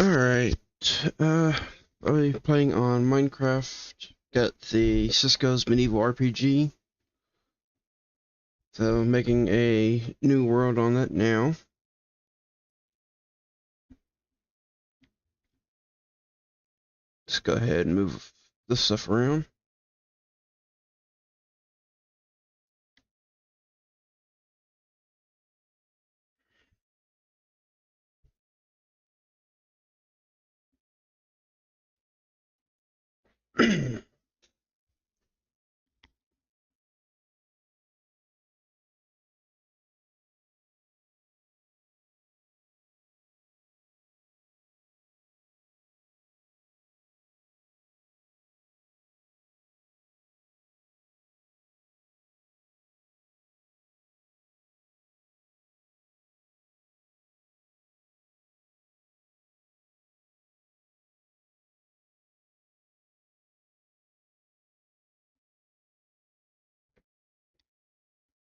Alright, I'll be playing on Minecraft. Got the Cisco's Medieval RPG. So making a new world on that now. Let's go ahead and move this stuff around.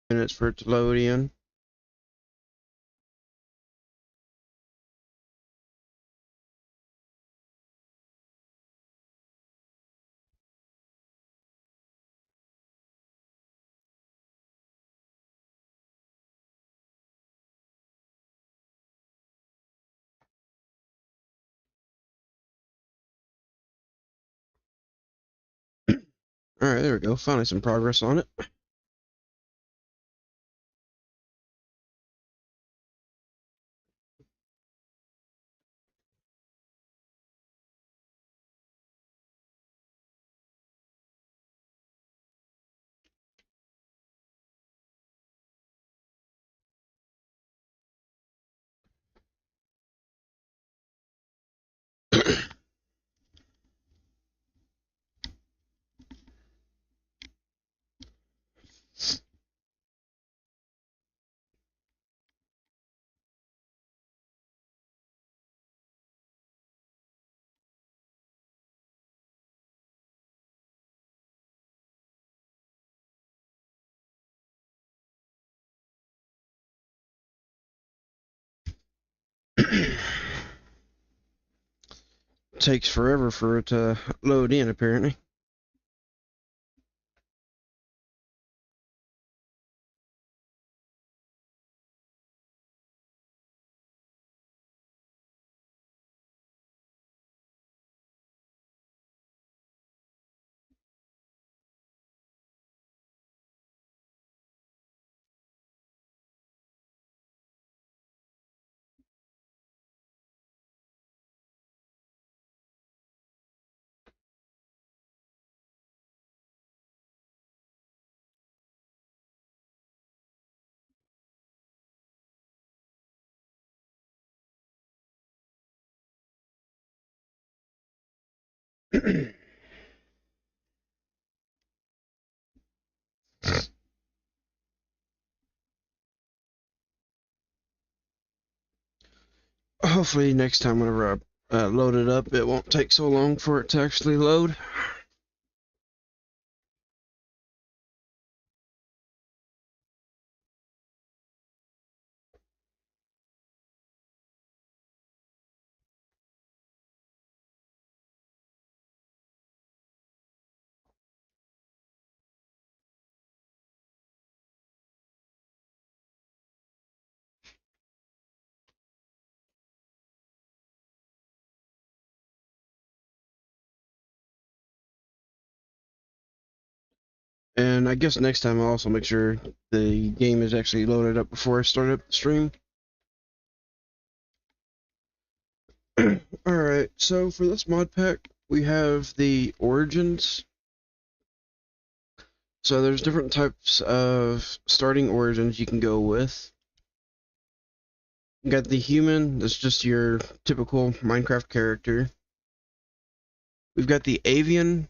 Minutes for it to load in. Alright, there we go. Finally some progress on it. Takes forever for it to load in, apparently. Hopefully next time whenever I load it up, it won't take so long for it to actually load. And I guess next time I'll also make sure the game is actually loaded up before I start up the stream. Alright, so for this mod pack, we have the origins. So there's different types of starting origins you can go with. You got the human, that's just your typical Minecraft character. We've got the avian,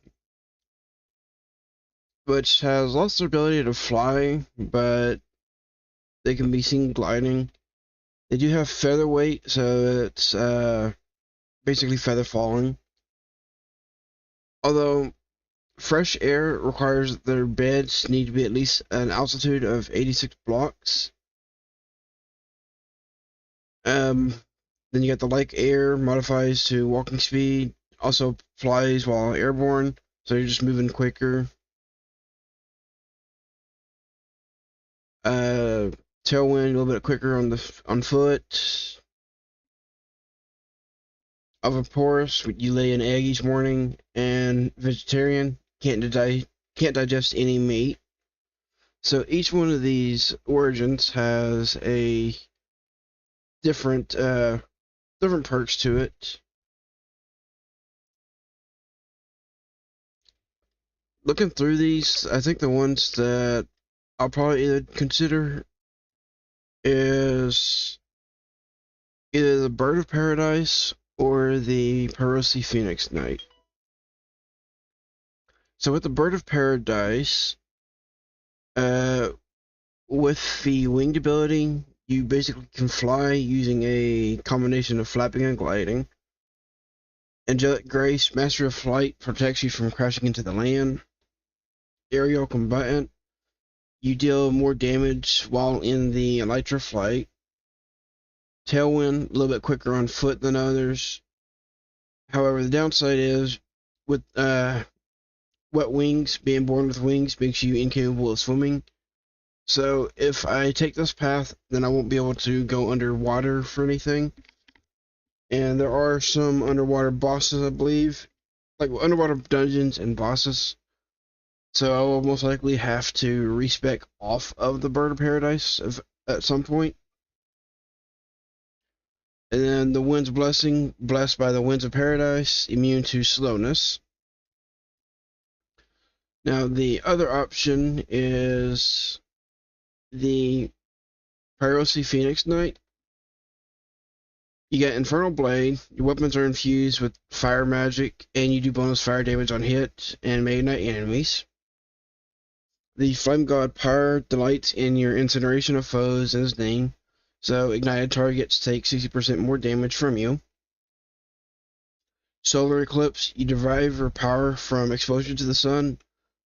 which has lots of ability to fly, but they can be seen gliding. They do have featherweight, so it's basically feather falling. Although fresh air requires that their beds need to be at least an altitude of 86 blocks. Then you got the like air, modifies to walking speed, also flies while airborne, so you're just moving quicker. Tailwind, a little bit quicker on foot. Oviparous, you lay an egg each morning, and vegetarian, can't digest any meat. So each one of these origins has a different different perks to it. Looking through these, I think the ones that I'll probably either consider is either the Bird of Paradise or the Pyrosi Phoenix Knight. So with the Bird of Paradise, uh, with the winged ability, you basically can fly using a combination of flapping and gliding. Angelic Grace, Master of Flight, protects you from crashing into the land. Aerial Combatant, you deal more damage while in the elytra flight. Tailwind, a little bit quicker on foot than others. However, the downside is with wet wings, being born with wings makes you incapable of swimming. So if I take this path, then I won't be able to go underwater for anything. And there are some underwater bosses, I believe, like underwater dungeons and bosses. So I will most likely have to respec off of the Bird of Paradise at some point. And then the Wind's Blessing, blessed by the Winds of Paradise, immune to slowness. Now the other option is the Pyrosi Phoenix Knight. You get Infernal Blade, your weapons are infused with fire magic, and you do bonus fire damage on hit and may ignite enemies. The Flame God Pyre delights in your incineration of foes in his name, so ignited targets take 60% more damage from you. Solar Eclipse, you derive your power from exposure to the sun.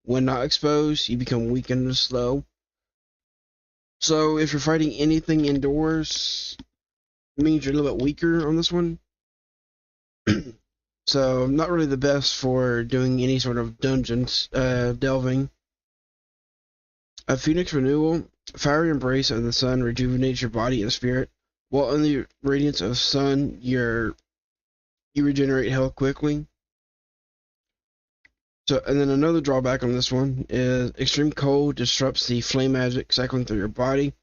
When not exposed, you become weakened and slow. So if you're fighting anything indoors, it means you're a little bit weaker on this one. So not really the best for doing any sort of dungeons delving. A Phoenix Renewal, fiery embrace of the sun rejuvenates your body and spirit. While in the radiance of sun, you regenerate health quickly. So, and then another drawback on this one is extreme cold disrupts the flame magic cycling through your body,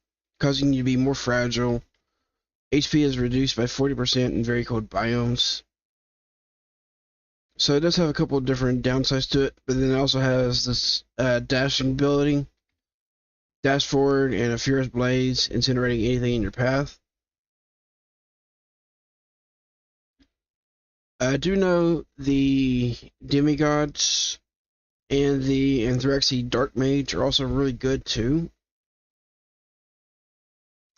causing you to be more fragile. HP is reduced by 40% in very cold biomes. So it does have a couple of different downsides to it, but then it also has this dashing ability, dash forward, and a furious blaze, incinerating anything in your path. I do know the demigods and the Anthraxy Dark Mage are also really good too.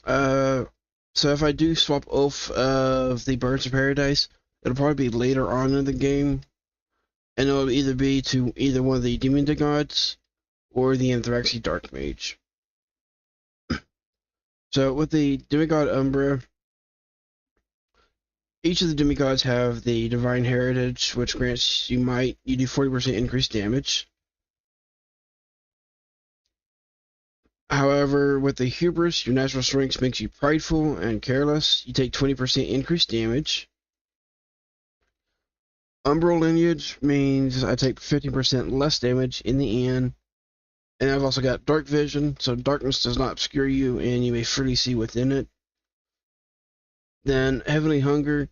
So if I do swap off of the Birds of Paradise, it'll probably be later on in the game, and it'll either be to either one of the Demon Gods or the Anthraxy Dark Mage. So with the Demigod Umbra, each of the demigods have the Divine Heritage, which grants you might. You do 40% increased damage. However, with the Hubris, your natural strength makes you prideful and careless. You take 20% increased damage. Umbral Lineage means I take 15% less damage in the end. And I've also got Dark Vision, so darkness does not obscure you, and you may freely see within it. Then Heavenly Hunger.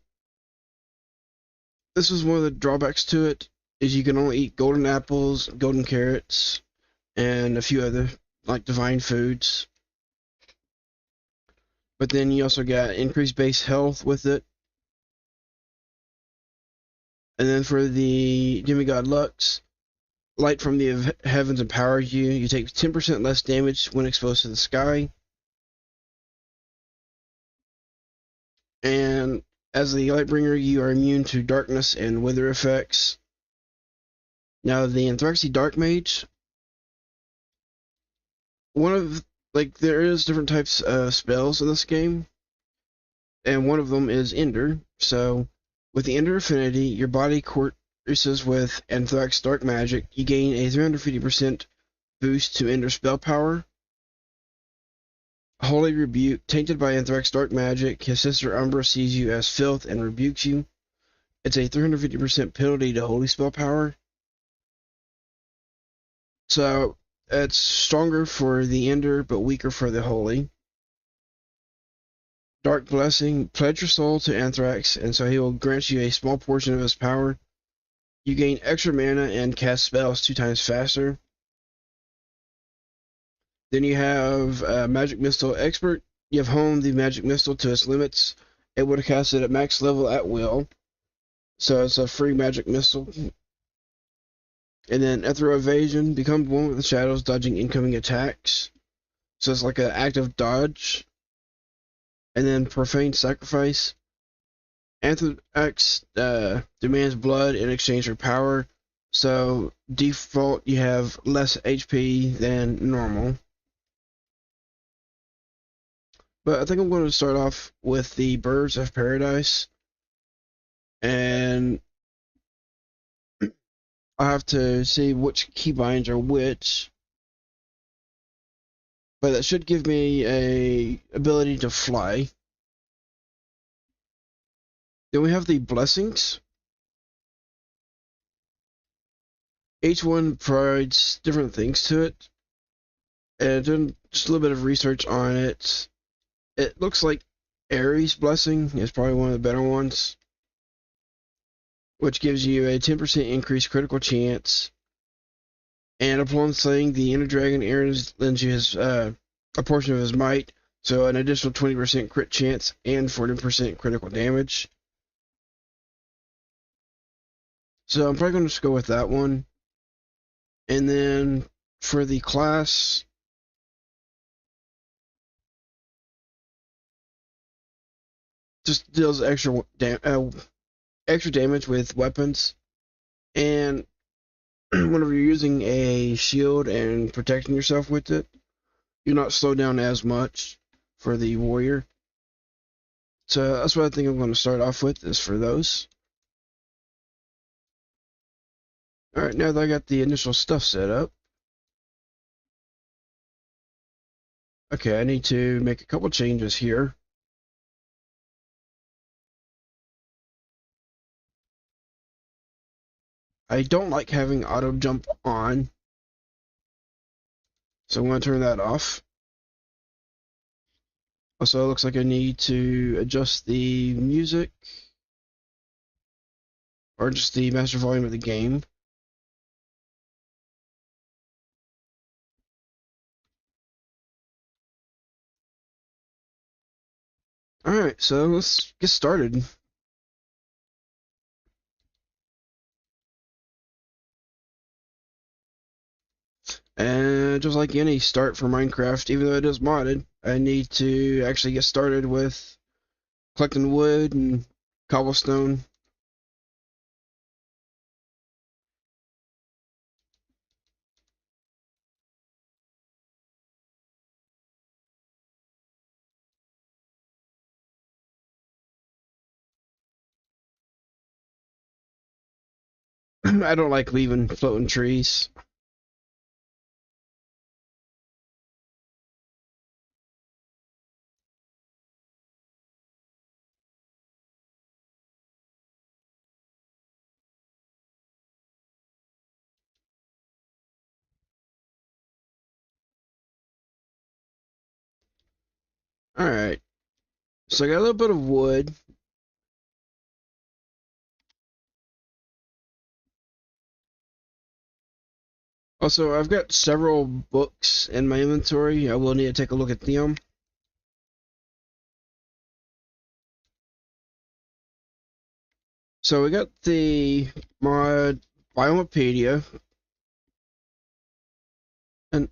This is one of the drawbacks to it, is you can only eat golden apples, golden carrots, and a few other like divine foods. But then you also got increased base health with it. And then for the Demigod Lux, light from the heavens empowers you. You take 10% less damage when exposed to the sky. And as the Lightbringer, you are immune to darkness and weather effects. Now, the Anthraxy Dark Mage, there is different types of spells in this game. and one of them is Ender. So, with the Ender affinity, your body courses with Anthrax Dark Magic. You gain a 350% boost to Ender spell power. Holy Rebuke, tainted by Anthrax Dark Magic. His sister Umbra sees you as filth and rebukes you. It's a 350% penalty to Holy spell power. So, it's stronger for the Ender, but weaker for the Holy. Dark Blessing, pledge your soul to Anthrax, and so he will grant you a small portion of his power. You gain extra mana and cast spells 2 times faster. Then you have Magic Missile Expert. You have honed the Magic Missile to its limits, able to cast it at max level at will. So it's a free Magic Missile. And then Ethereal Evasion, becomes one with the shadows, dodging incoming attacks. So it's like an active dodge. And then Profane Sacrifice. Anthrax demands blood in exchange for power. So default, you have less HP than normal. But I think I'm going to start off with the Birds of Paradise. And I have to see which keybinds are which. But that should give me a ability to fly. Then we have the Blessings. Each one provides different things to it. And doing just a little bit of research on it, it looks like Ares Blessing is probably one of the better ones, which gives you a 10% increased critical chance. And upon slaying the Inner Dragon, Ares lends you his a portion of his might, so an additional 20% crit chance and 40% critical damage. So I'm probably going to just go with that one. And then for the class, just deals extra damage with weapons. And whenever you're using a shield and protecting yourself with it, you're not slowed down as much for the warrior. So that's what I think I'm going to start off with, is for those. Alright, now that I got the initial stuff set up, okay, I need to make a couple changes here. I don't like having auto jump on, so I'm going to turn that off. Also, it looks like I need to adjust the music, or just the master volume of the game. Alright, so let's get started. And just like any start for Minecraft, even though it is modded, I need to actually get started with collecting wood and cobblestone. I don't like leaving floating trees. Alright, so I got a little bit of wood. Also, I've got several books in my inventory. I will need to take a look at them. So we got the mod Biomopedia, and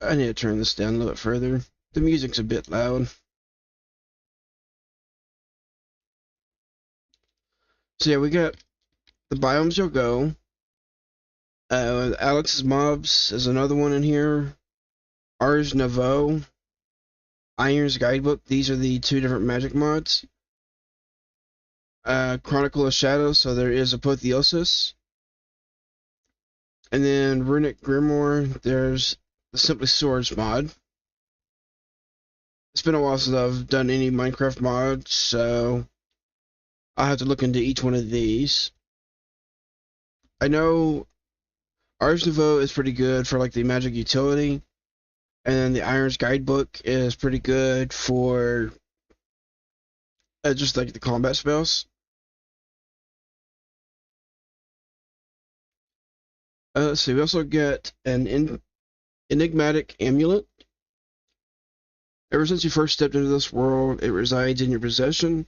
I need to turn this down a little bit further. The music's a bit loud. So yeah, we got the Biomes You'll Go. Alex's Mobs is another one in here. Ars Nouveau. Iron's Guidebook. These are the two different magic mods. Chronicle of Shadows, so there is Apotheosis. And then Runic Grimoire, there's the Simply Swords mod. It's been a while since I've done any Minecraft mods, so I'll have to look into each one of these. I know Ars Nouveau is pretty good for like the magic utility, and then the Iron's Guidebook is pretty good for just like the combat spells. Let's see, we also get an enigmatic amulet. Ever since you first stepped into this world, it resides in your possession. You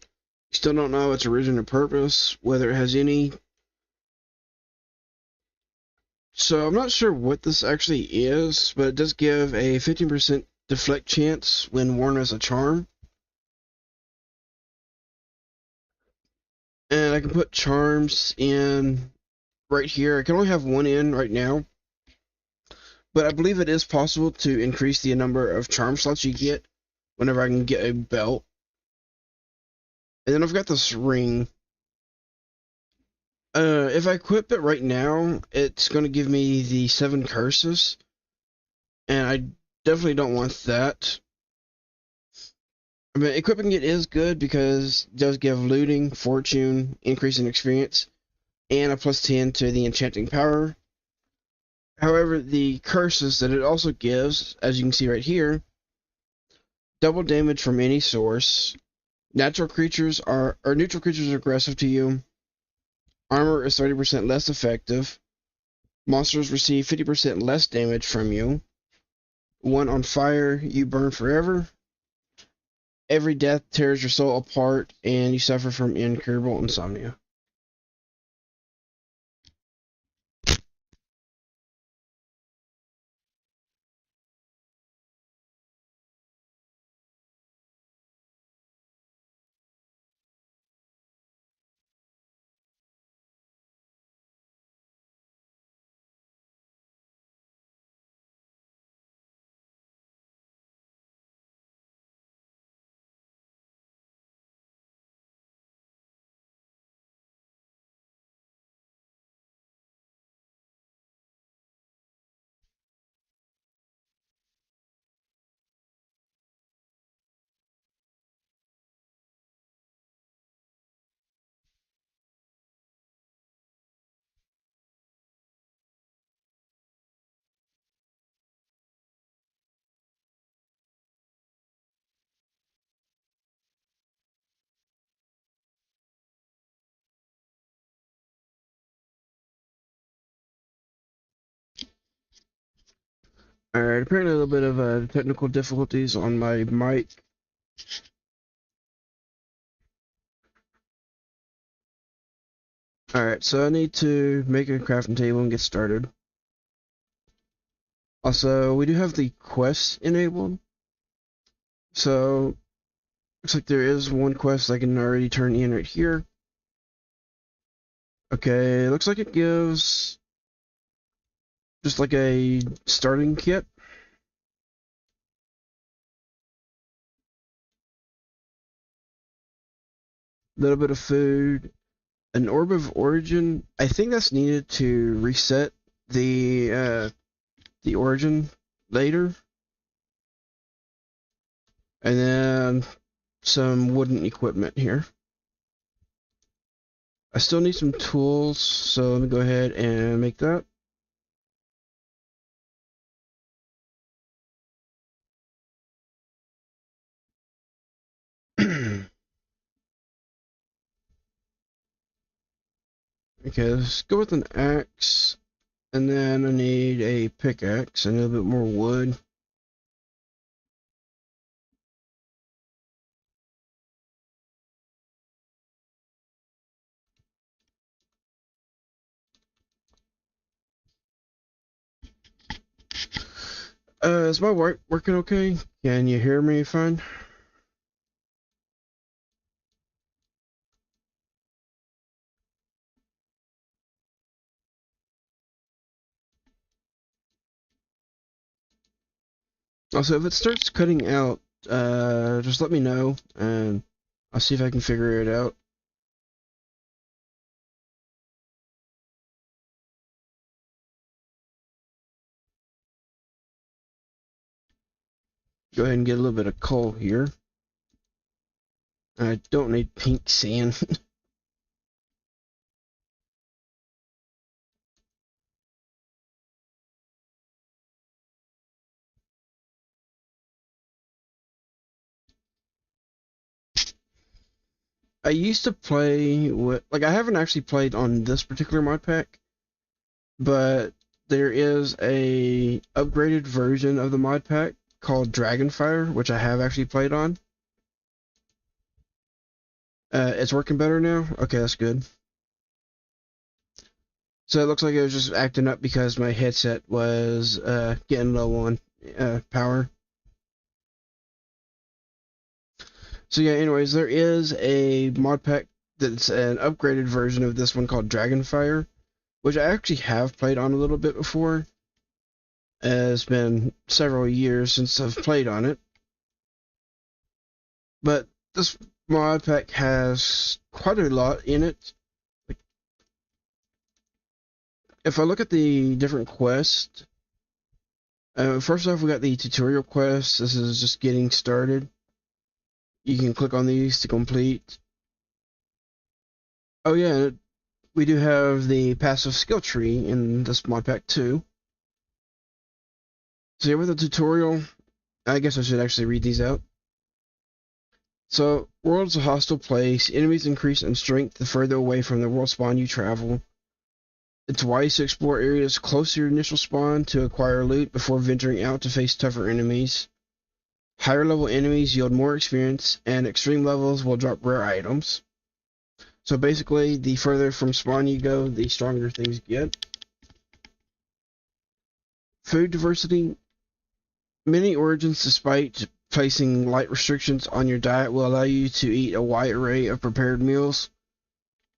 still don't know its origin or purpose, whether it has any. So I'm not sure what this actually is, but it does give a 15% deflect chance when worn as a charm. And I can put charms in right here. I can only have one in right now, but I believe it is possible to increase the number of charm slots you get whenever I can get a belt. And then I've got this ring. If I equip it right now, it's going to give me the 7 curses, and I definitely don't want that. I mean, equipping it is good because it does give looting, fortune, increase in experience, and a plus 10 to the enchanting power. However, the curses that it also gives, as you can see right here, double damage from any source. Neutral creatures are aggressive to you. Armor is 30% less effective. Monsters receive 50% less damage from you. One on fire, you burn forever. Every death tears your soul apart, and you suffer from incurable insomnia. Alright, apparently a little bit of technical difficulties on my mic. Alright, so I need to make a crafting table and get started. Also, we do have the quest enabled. So, looks like there is one quest I can already turn in right here. Okay, looks like it gives just like a starting kit. A little bit of food. An orb of origin. I think that's needed to reset the origin later. And then some wooden equipment here. I still need some tools, so let me go ahead and make that. Okay, let's go with an axe, and then I need a pickaxe and a little bit more wood. Is my work working okay? Can you hear me fine? Also, if it starts cutting out, just let me know, and I'll see if I can figure it out. Go ahead and get a little bit of coal here. I don't need pink sand. I used to play with, like, I haven't actually played on this particular mod pack, but there is a upgraded version of the mod pack called Dragonfire, which I have actually played on. It's working better now? Okay, that's good. So it looks like it was just acting up because my headset was getting low on power. So yeah, anyways, there is a mod pack that's an upgraded version of this one called Dragonfire, which I actually have played on a little bit before. It's been several years since I've played on it. But this mod pack has quite a lot in it. If I look at the different quests, first off, we got the tutorial quest. This is just getting started. You can click on these to complete. Oh yeah, we do have the passive skill tree in this mod pack too. So here with the tutorial, I guess I should actually read these out. So, world is a hostile place. Enemies increase in strength the further away from the world spawn you travel. It's wise to explore areas close to your initial spawn to acquire loot before venturing out to face tougher enemies. Higher level enemies yield more experience, and extreme levels will drop rare items. So basically, the further from spawn you go, the stronger things get. Food diversity. Many origins, despite placing light restrictions on your diet, will allow you to eat a wide array of prepared meals.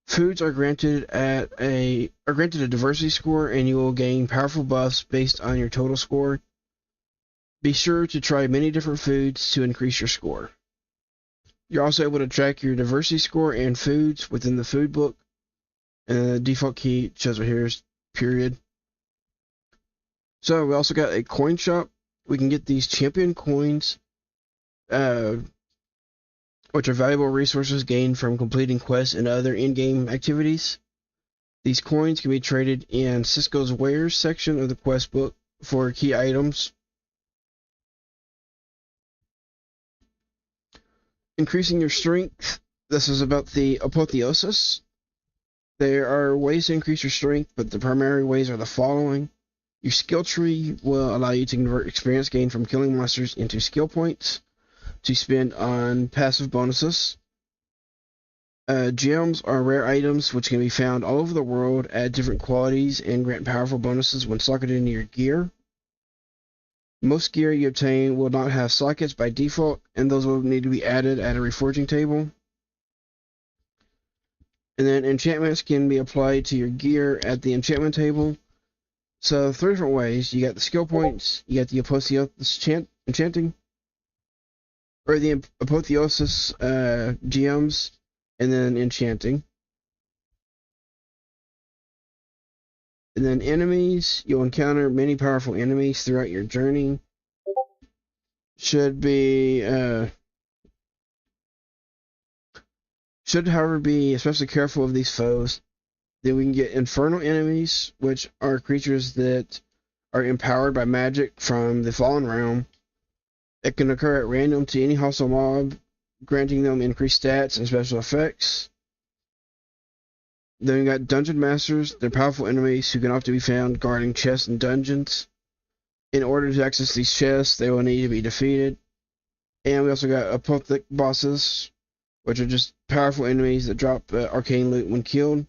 Foods are granted a diversity score, and you will gain powerful buffs based on your total score. Be sure to try many different foods to increase your score. You're also able to track your diversity score and foods within the food book, and the default key shows right here is period. So we also got a coin shop. We can get these champion coins, which are valuable resources gained from completing quests and other in-game activities. These coins can be traded in Cisco's wares section of the quest book for key items. Increasing your strength. This is about the apotheosis. There are ways to increase your strength, but the primary ways are the following. Your skill tree will allow you to convert experience gained from killing monsters into skill points to spend on passive bonuses. Gems are rare items which can be found all over the world at different qualities and grant powerful bonuses when socketed into your gear. Most gear you obtain will not have sockets by default, and those will need to be added at a reforging table. And then enchantments can be applied to your gear at the enchantment table. So 3 different ways. You got the skill points, you got the apotheosis enchanting, or the apotheosis gems, and then enchanting. And then enemies, you'll encounter many powerful enemies throughout your journey. Should, however, be especially careful of these foes. Then we can get infernal enemies, which are creatures that are empowered by magic from the fallen realm. It can occur at random to any hostile mob, granting them increased stats and special effects. Then we got dungeon masters. They're powerful enemies who can often be found guarding chests and dungeons. In order to access these chests, they will need to be defeated. And we also got apothic bosses, which are just powerful enemies that drop arcane loot when killed.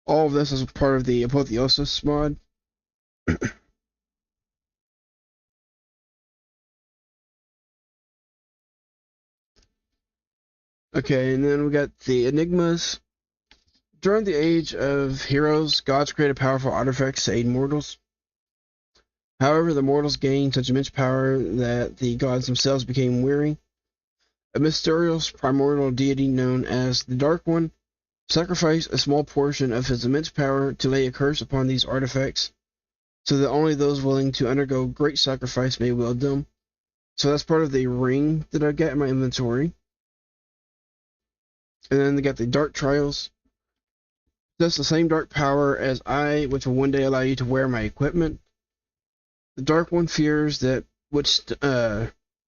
All of this is part of the apotheosis mod. Okay, and then we got the enigmas. During the age of heroes, gods created powerful artifacts to aid mortals. However, the mortals gained such immense power that the gods themselves became weary. A mysterious primordial deity known as the Dark One sacrificed a small portion of his immense power to lay a curse upon these artifacts, so that only those willing to undergo great sacrifice may wield them. So that's part of the ring that I got in my inventory. And then they got the Dark Trials. That's the same dark power as I, which will one day allow you to wear my equipment. The Dark One fears that which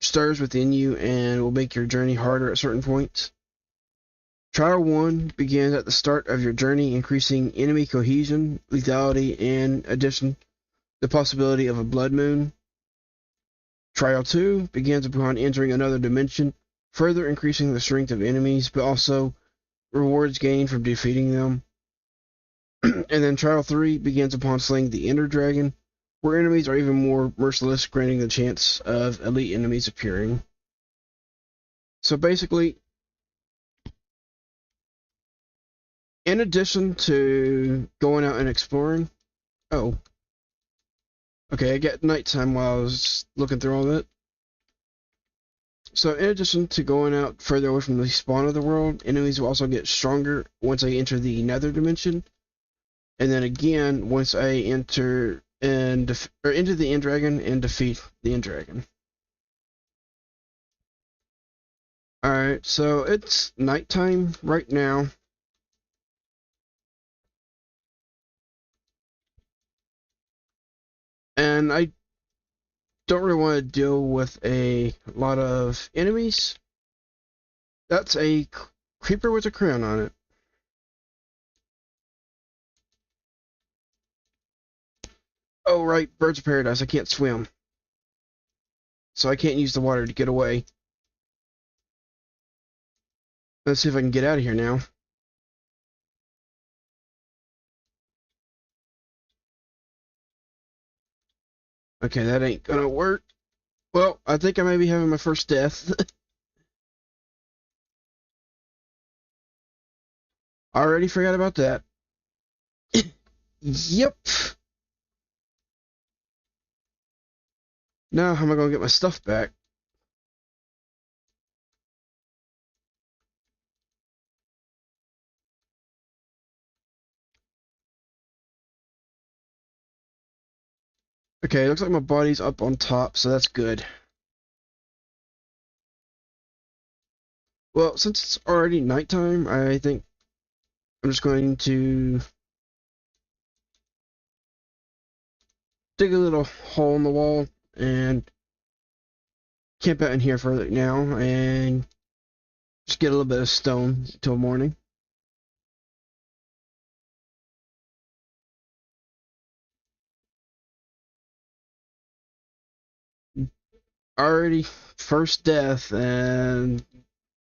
stirs within you and will make your journey harder at certain points. Trial 1 begins at the start of your journey, increasing enemy cohesion, lethality, and addition the possibility of a blood moon. Trial 2 begins upon entering another dimension, further increasing the strength of enemies, but also rewards gained from defeating them. And then Trial 3 begins upon slaying the Ender Dragon, where enemies are even more merciless, granting the chance of elite enemies appearing. So basically, in addition to going out and exploring, oh, okay, I got nighttime while I was looking through all that. So in addition to going out further away from the spawn of the world, enemies will also get stronger once I enter the nether dimension. And then again, once I enter and into the End Dragon and defeat the End Dragon. Alright, so it's nighttime right now. And I don't really want to deal with a lot of enemies. That's a creeper with a crown on it. Oh, right, birds of paradise. I can't swim. So I can't use the water to get away. Let's see if I can get out of here now. Okay, that ain't gonna work. Well, I think I may be having my first death. I already forgot about that. Yep. Now, how am I gonna get my stuff back? Okay, looks like my body's up on top, so that's good. Well, since it's already nighttime, I think I'm just going to dig a little hole in the wall and camp out in here for now and just get a little bit of stone until morning. Already first death and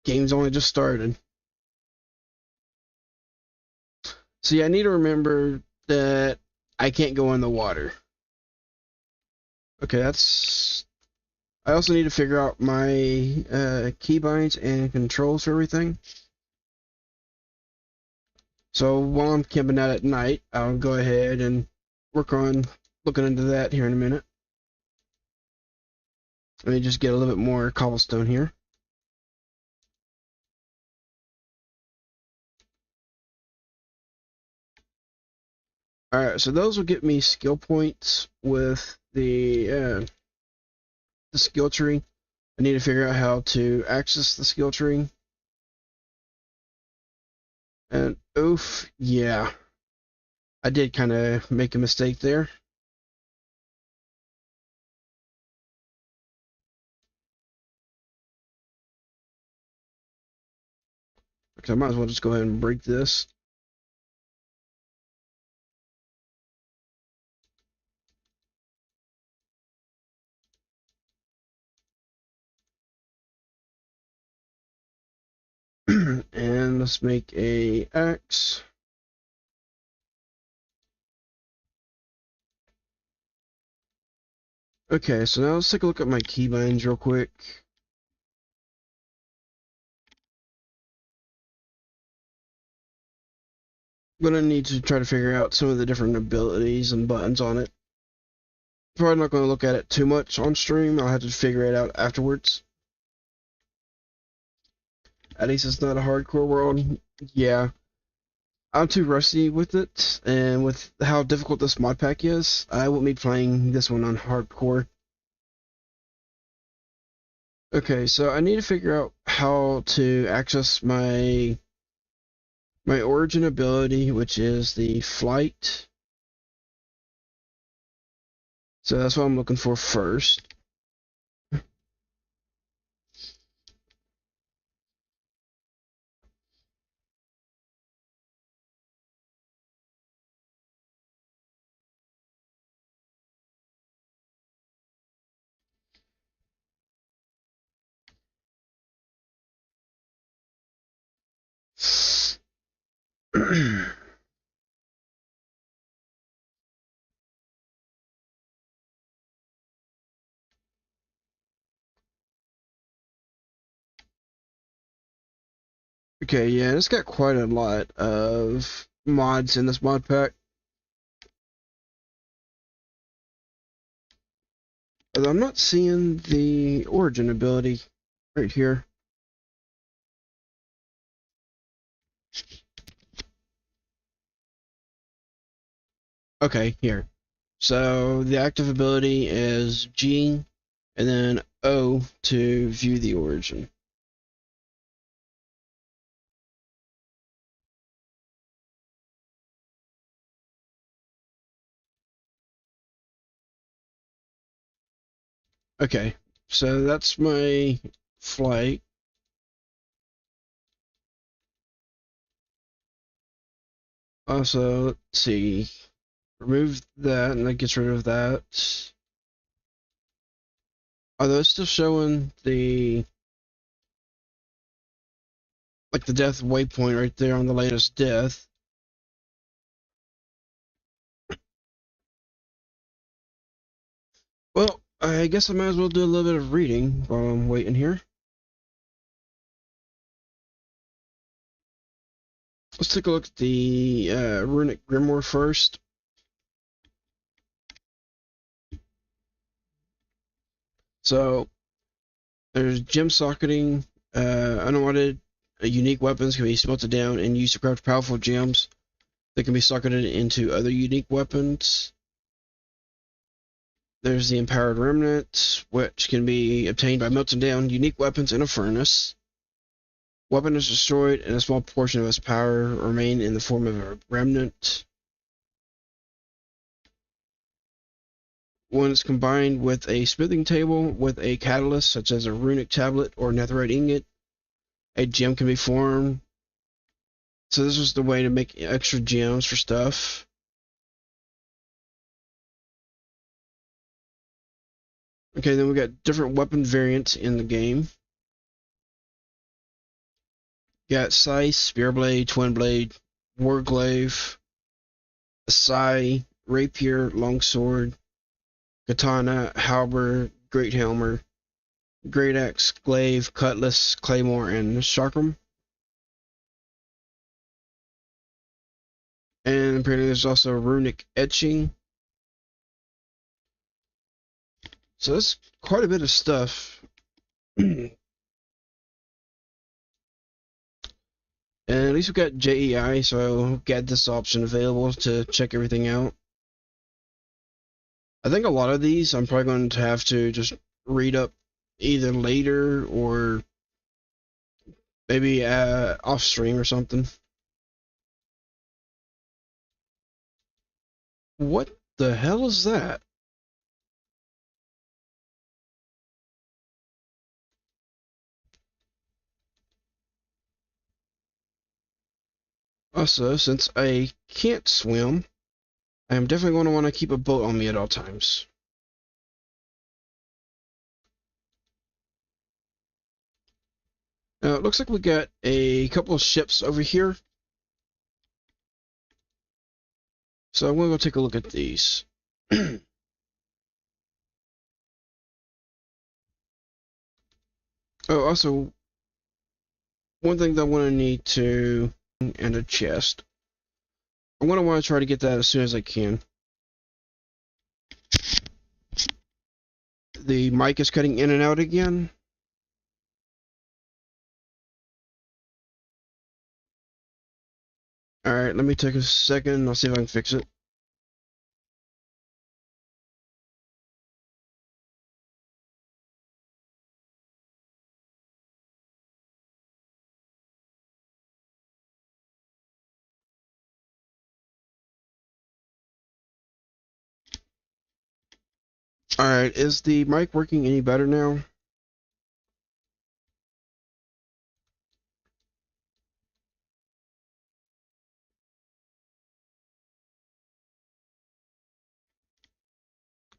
game's only just started. So yeah, I need to remember that I can't go in the water. Okay, that's... I also need to figure out my keybinds and controls for everything. So while I'm camping out at night, I'll go ahead and work on looking into that here in a minute. Let me just get a little bit more cobblestone here. Alright, so those will get me skill points with the skill tree. I need to figure out how to access the skill tree. And oof, yeah. I did kind of make a mistake there. Okay, I might as well just go ahead and break this. And let's make a axe. Okay, so now let's take a look at my keybinds real quick. I'm gonna need to try to figure out some of the different abilities and buttons on it. Probably not going to look at it too much on stream. I'll have to figure it out afterwards. At least it's not a hardcore world. Yeah, I'm too rusty with it, and with how difficult this mod pack is, I won't be playing this one on hardcore. Okay, so I need to figure out how to access my origin ability, which is the flight. So that's what I'm looking for first. Okay, yeah, it's got quite a lot of mods in this mod pack. Although I'm not seeing the origin ability right here. Okay, here. So the active ability is G and then O to view the origin. Okay, so that's my flight. Also, let's see. Remove that, and that gets rid of that. Although it's still showing the death waypoint right there on the latest death. Well, I guess I might as well do a little bit of reading while I'm waiting here. Let's take a look at the Runic Grimoire first. So, there's gem socketing, unwanted unique weapons can be smelted down and used to craft powerful gems that can be socketed into other unique weapons. There's the Empowered Remnant, which can be obtained by melting down unique weapons in a furnace. Weapon is destroyed, and a small portion of its power remain in the form of a remnant. When it's combined with a smithing table with a catalyst, such as a runic tablet or netherite ingot, a gem can be formed. So this was the way to make extra gems for stuff. Okay, then we got different weapon variants in the game. Got Scythe, Spearblade, Twin Blade, Warglaive, Sai, Rapier, Longsword, Katana, Halberd, Great Helmer, Great Axe, Glaive, Cutlass, Claymore, and Chakram. And apparently there's also Runic Etching. So that's quite a bit of stuff. And at least we got JEI, so got this option available to check everything out. I think a lot of these I'm probably going to have to just read up either later or maybe off stream or something. What the hell is that? Also, since I can't swim, I am definitely going to want to keep a boat on me at all times. Now, it looks like we got a couple of ships over here. So I'm going to go take a look at these. Oh, also, one thing that I want to need to, and a chest. I'm going to want to try to get that as soon as I can. the mic is cutting in and out again. Alright, let me take a second and I'll see if I can fix it. Alright, is the mic working any better now?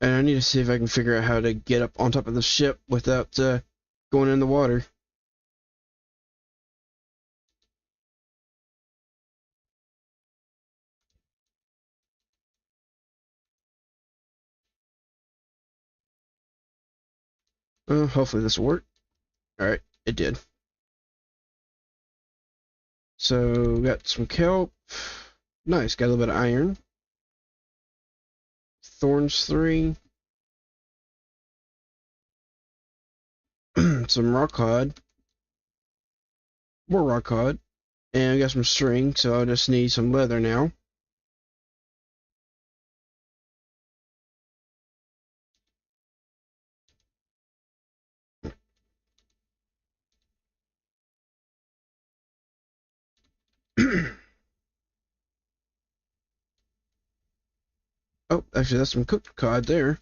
And I need to see if I can figure out how to get up on top of the ship without going in the water. Hopefully this will work. Alright, it did. So, got some kelp. Nice, got a little bit of iron. Thorns 3. Some rock cod. More rock cod. And I got some string, so I'll just need some leather now. Oh, actually, that's some cooked cod there.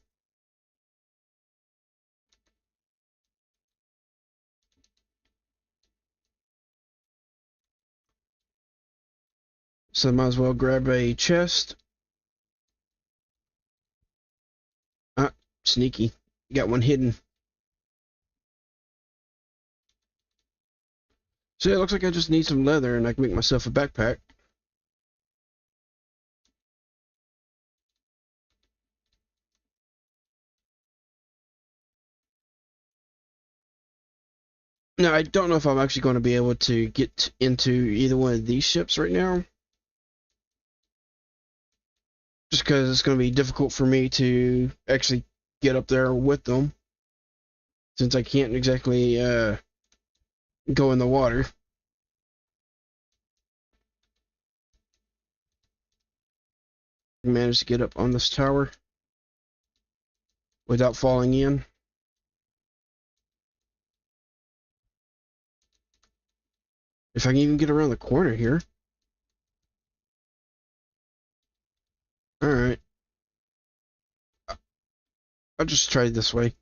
So I might as well grab a chest. Ah, sneaky. Got one hidden. So it looks like I just need some leather and I can make myself a backpack. Now, I don't know if I'm actually going to be able to get into either one of these ships right now. Just because it's going to be difficult for me to actually get up there with them. Since I can't exactly go in the water. Managed to get up on this tower without falling in. If I can even get around the corner here. Alright. I'll just try it this way.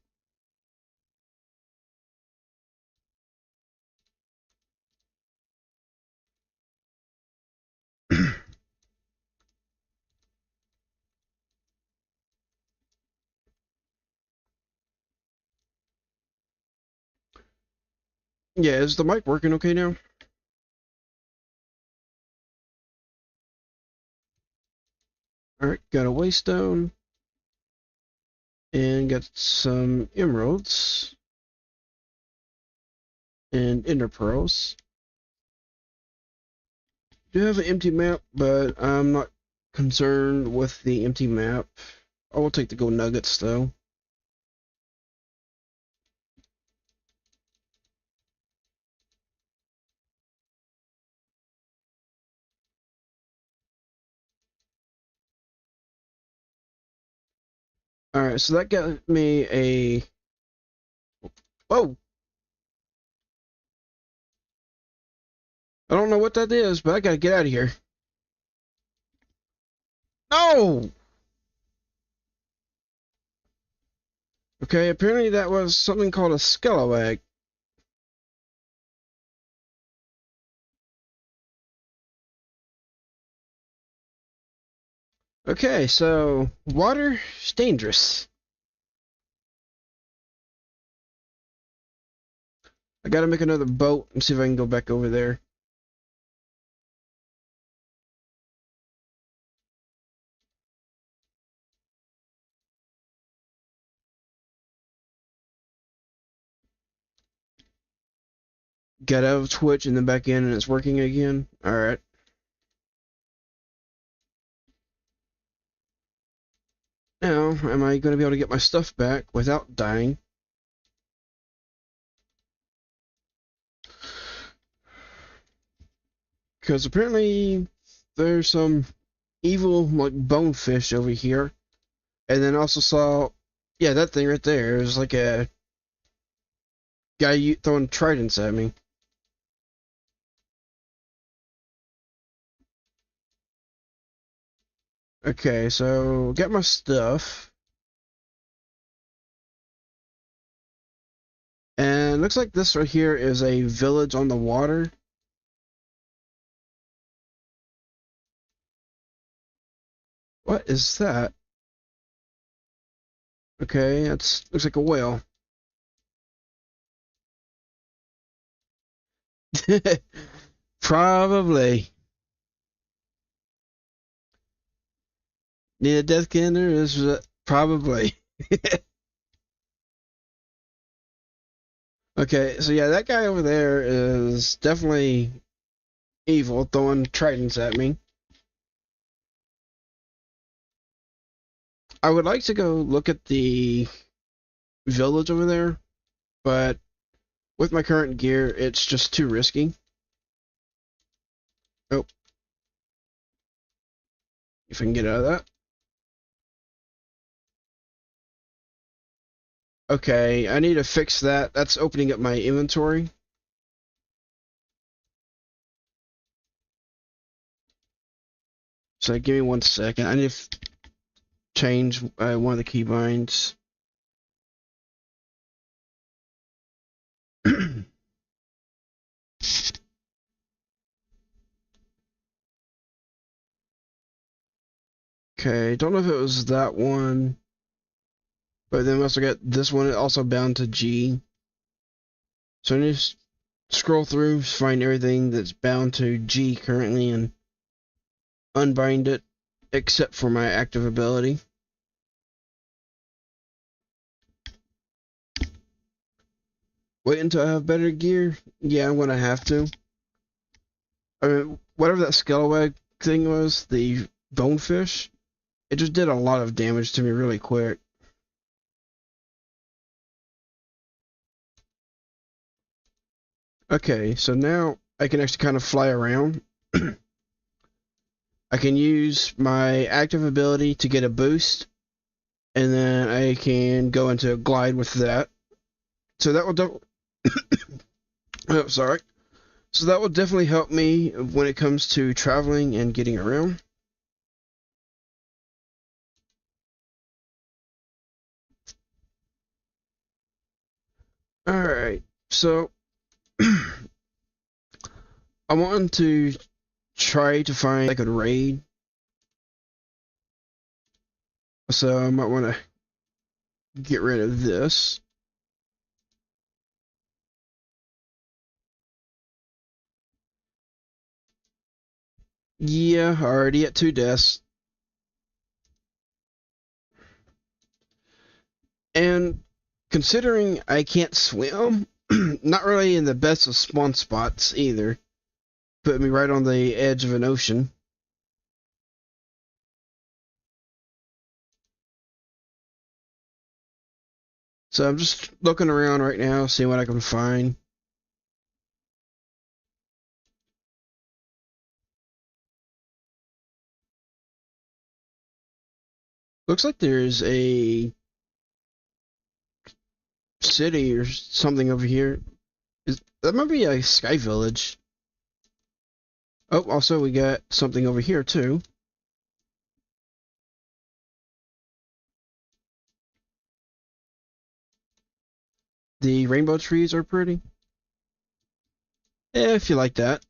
Yeah, is the mic working okay now? Alright, got a waystone. And got some emeralds. And ender pearls. Do have an empty map, but I'm not concerned with the empty map. I will take the gold nuggets though. Alright, so that got me a... Whoa! I don't know what that is, but I gotta get out of here. No! Okay, apparently that was something called a scalawag. Okay, so water is dangerous. I gotta make another boat and see if I can go back over there. Got out of Twitch and then back in and it's working again. Alright. Now, am I going to be able to get my stuff back without dying? Because apparently there's some evil like bonefish over here. And then also saw, yeah, that thing right there. It was like a guy throwing tridents at me. Okay, so get my stuff. And looks like this right here is a village on the water. What is that? Okay, that's looks like a whale. Probably. Need a death killer? Is probably. Okay, so yeah, that guy over there is definitely evil, throwing tridents at me. I would like to go look at the village over there, but with my current gear, it's just too risky. Oh, if I can get out of that. Okay, I need to fix that. That's opening up my inventory. So give me 1 second. I need to change one of the keybinds. Okay, don't know if it was that one, but then we also got this one also bound to G. So I need to scroll through, find everything that's bound to G currently, and unbind it, except for my active ability. Wait until I have better gear? Yeah, I'm gonna have to. I mean, whatever that scalawag thing was, the bonefish, it just did a lot of damage to me really quick. Okay, so now I can actually kind of fly around. I can use my active ability to get a boost, and then I can go into glide with that. So that will oh, sorry. So that will definitely help me when it comes to traveling and getting around. Alright, so I want to try to find like a raid. So I might want to get rid of this. Yeah, already at 2 deaths. And considering I can't swim, not really in the best of spawn spots either. Put me right on the edge of an ocean. So I'm just looking around right now, seeing what I can find. Looks like there's a city or something over here. That might be a sky village. Oh, also we got something over here too. The rainbow trees are pretty. If you like that.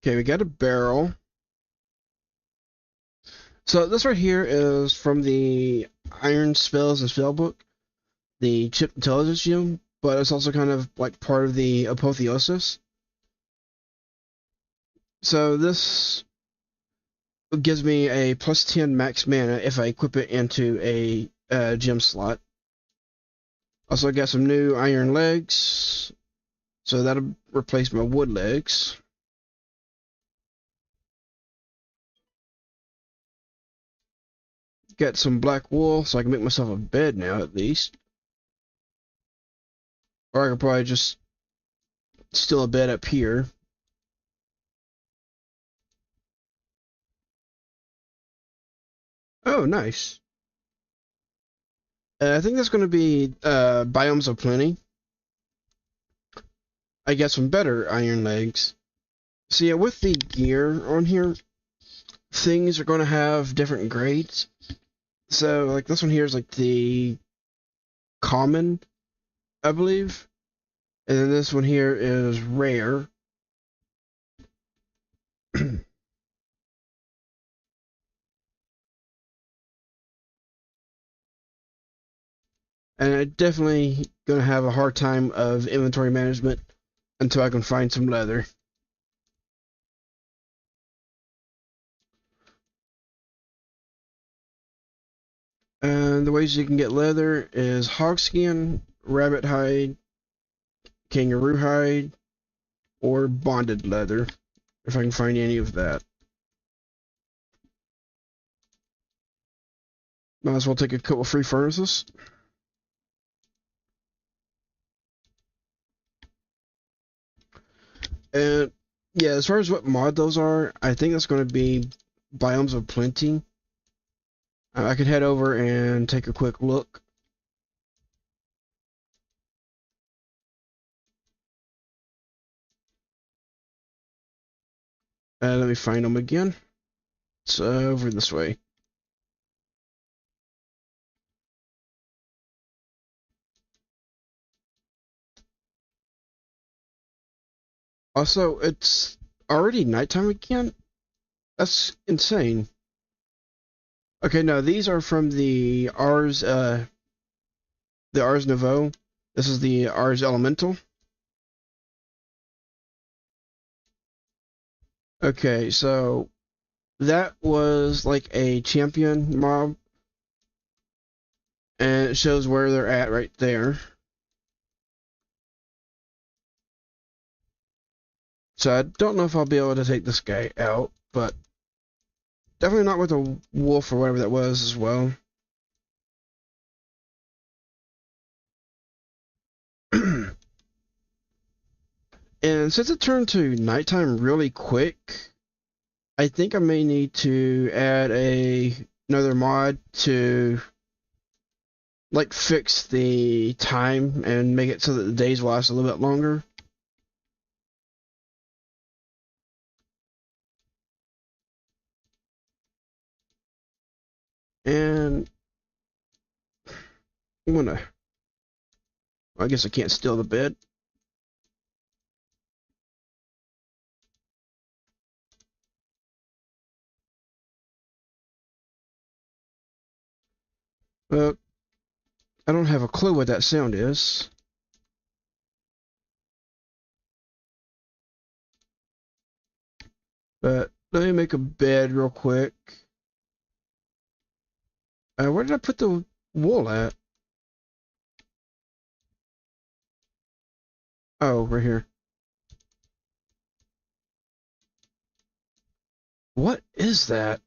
Okay, we got a barrel. So this right here is from the Iron Spells and Spellbook, the Chip Intelligence Gem, but it's also kind of like part of the Apotheosis. So this gives me a plus 10 max mana if I equip it into a gem slot. Also got some new iron legs, so that'll replace my wood legs. get some black wool so I can make myself a bed now at least. Or I could probably just steal a bed up here. Oh, nice. I think that's going to be biomes of plenty. I get some better iron legs. So yeah, with the gear on here, things are going to have different grades. So like this one here is like the common, I believe. And then this one here is rare. And I'm definitely gonna have a hard time of inventory management until I can find some leather. And the ways you can get leather is hogskin, rabbit hide, kangaroo hide, or bonded leather, if I can find any of that. Might as well take a couple free furnaces. And yeah, as far as what mod those are, I think that's going to be biomes of plenty. I could head over and take a quick look. Let me find them again. It's over this way. Also, it's already nighttime again? That's insane. Okay, no, these are from the Ars Nouveau. This is the Ars Elemental. Okay, so that was like a champion mob, and it shows where they're at right there. So I don't know if I'll be able to take this guy out, but definitely not with a wolf or whatever that was as well. And since it turned to nighttime really quick, I think I may need to add another mod to like fix the time and make it so that the days last a little bit longer. And I'm gonna, I guess I can't steal the bed. I don't have a clue what that sound is. But let me make a bed real quick. Where did I put the wool at? Oh, right here. What is that?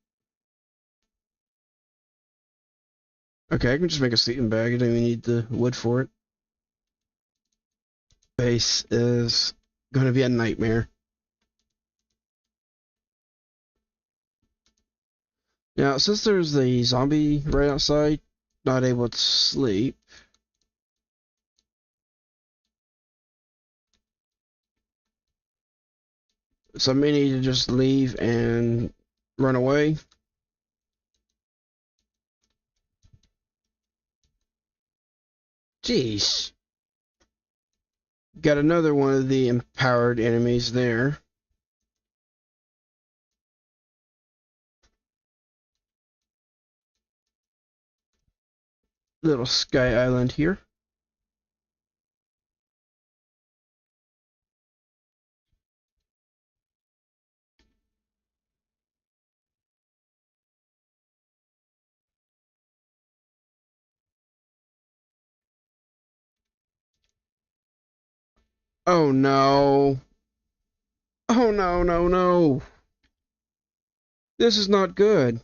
Okay, I can just make a sleeping bag. I don't even need the wood for it. Base is going to be a nightmare. Now, since there's a zombie right outside, not able to sleep. So I may need to just leave and run away. Jeez. Got another one of the empowered enemies there. Little sky island here. Oh no. Oh no, no, no. This is not good.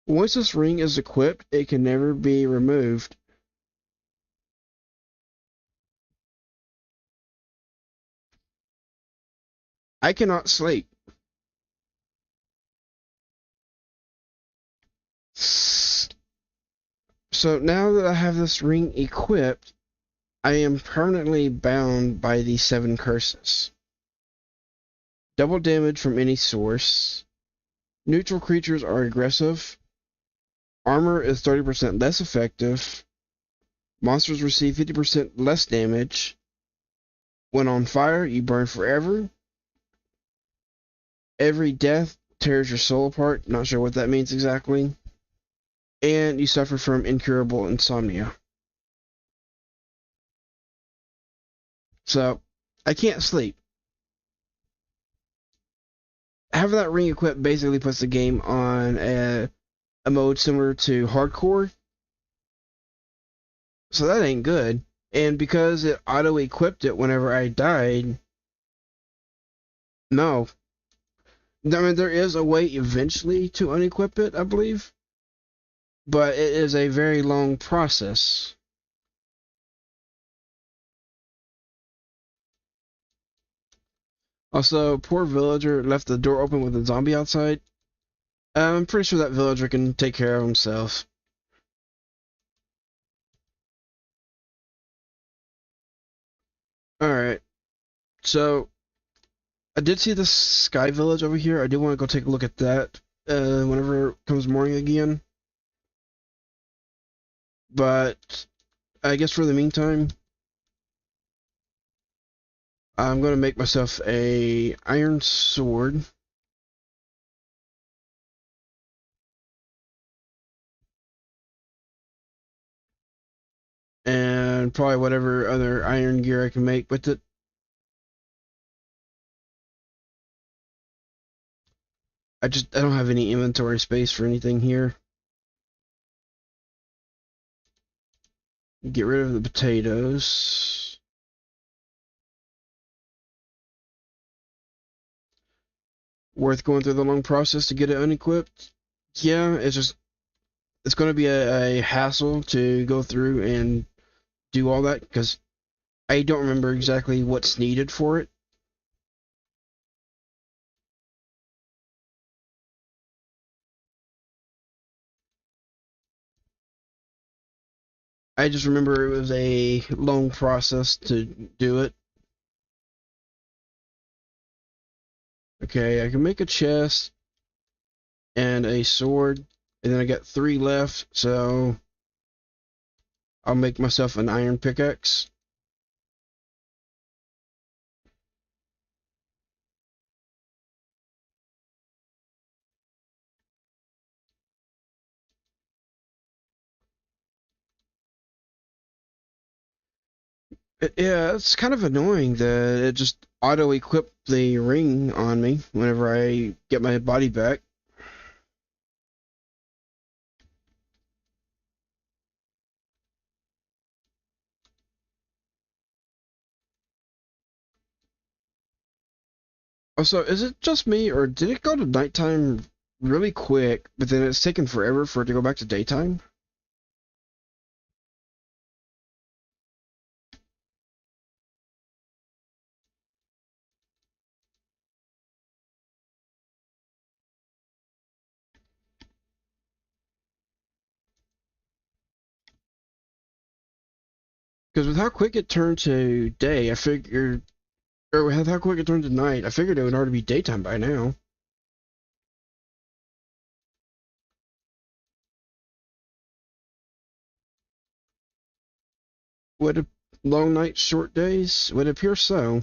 Once this ring is equipped, it can never be removed. I cannot sleep. So now that I have this ring equipped, I am permanently bound by these 7 curses. Double damage from any source. Neutral creatures are aggressive. Armor is 30% less effective. Monsters receive 50% less damage. When on fire, you burn forever. Every death tears your soul apart. Not sure what that means exactly. And you suffer from incurable insomnia. So, I can't sleep. Having that ring equipped basically puts the game on a mode similar to hardcore. So that ain't good. And because it auto-equipped it whenever I died, no. I mean, there is a way eventually to unequip it, I believe. But it is a very long process. Also, poor villager left the door open with a zombie outside. I'm pretty sure that villager can take care of himself. Alright, so I did see the Sky Village over here. I do want to go take a look at that whenever it comes morning again. But I guess for the meantime, I'm going to make myself a iron sword. And probably whatever other iron gear I can make with it. I don't have any inventory space for anything here. Get rid of the potatoes. Worth going through the long process to get it unequipped? Yeah, it's going to be a hassle to go through and do all that because I don't remember exactly what's needed for it. I just remember it was a long process to do it. Okay, I can make a chest and a sword, and then I got 3 left, so I'll make myself an iron pickaxe. Yeah, it's kind of annoying that it just auto-equipped the ring on me whenever I get my body back. Also, is it just me, or did it go to nighttime really quick, but then it's taken forever for it to go back to daytime? Because with how quick it turned to day, I figured, or with how quick it turned to night, I figured it would already be daytime by now. Would a long nights, short days? Would appear so.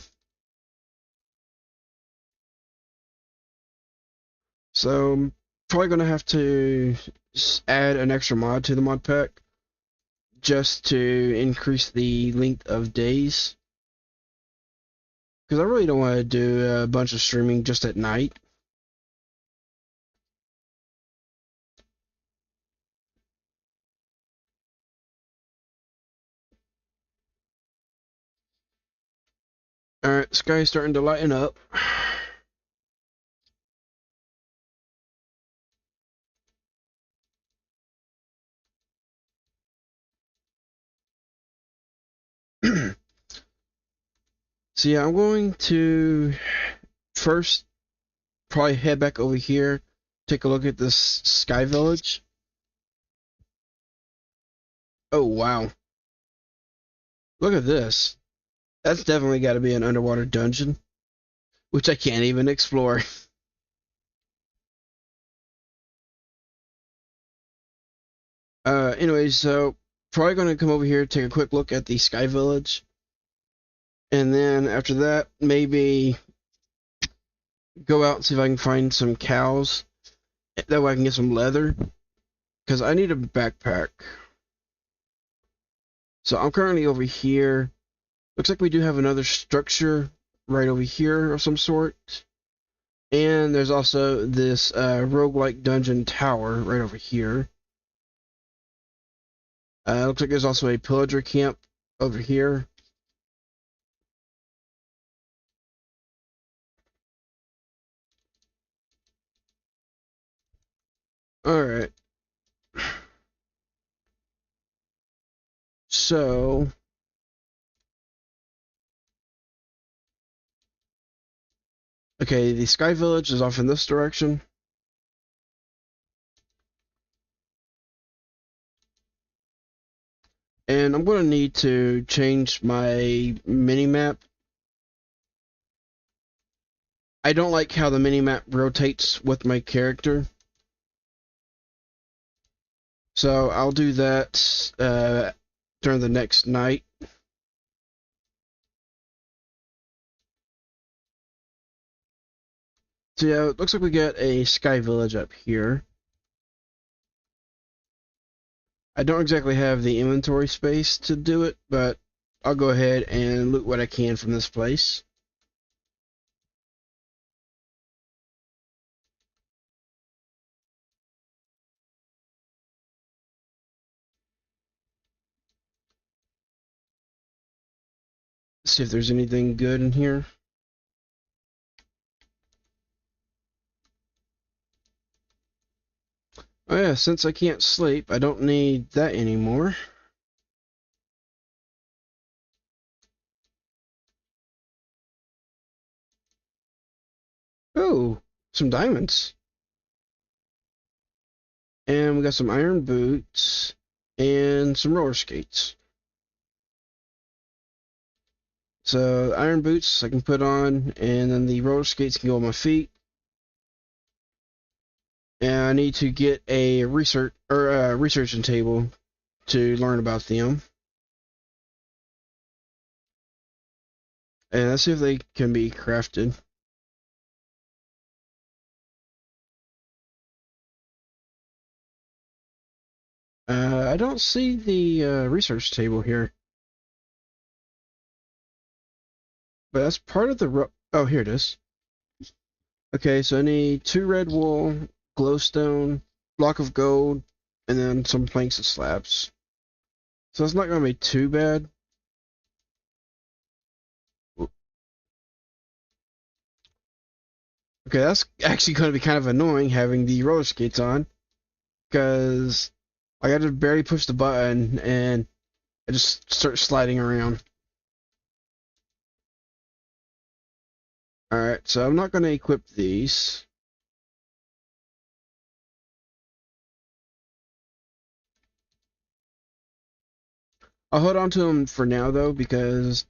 So, I'm probably gonna have to add an extra mod to the mod pack just to increase the length of days. Because I really don't want to do a bunch of streaming just at night. Alright, sky's starting to lighten up. So yeah, I'm going to first probably head back over here, take a look at this Sky Village. Oh wow, look at this. That's definitely got to be an underwater dungeon, which I can't even explore. Anyways, so probably gonna come over here, take a quick look at the Sky Village, and then after that, maybe go out and see if I can find some cows. That way I can get some leather, because I need a backpack. So I'm currently over here. Looks like we do have another structure right over here of some sort. And there's also this roguelike dungeon tower right over here. Looks like there's also a pillager camp over here. Alright. So, okay, the Sky Village is off in this direction. And I'm going to need to change my mini-map. I don't like how the mini-map rotates with my character. So I'll do that during the next night. So yeah, it looks like we got a Sky Village up here. I don't exactly have the inventory space to do it, but I'll go ahead and loot what I can from this place. See if there's anything good in here. Oh yeah, since I can't sleep, I don't need that anymore. Oh, some diamonds. And we got some iron boots and some roller skates. So iron boots I can put on, and then the roller skates can go on my feet. And I need to get a researching table to learn about them. And let's see if they can be crafted. I don't see the research table here, but that's part of the. Oh, here it is. Okay, so I need 2 red wool, glowstone, block of gold, and then some planks and slabs. So it's not going to be too bad. Okay, that's actually going to be kind of annoying having the roller skates on, because I got to barely push the button and I just start sliding around. Alright, so I'm not going to equip these. I'll hold on to them for now, though, because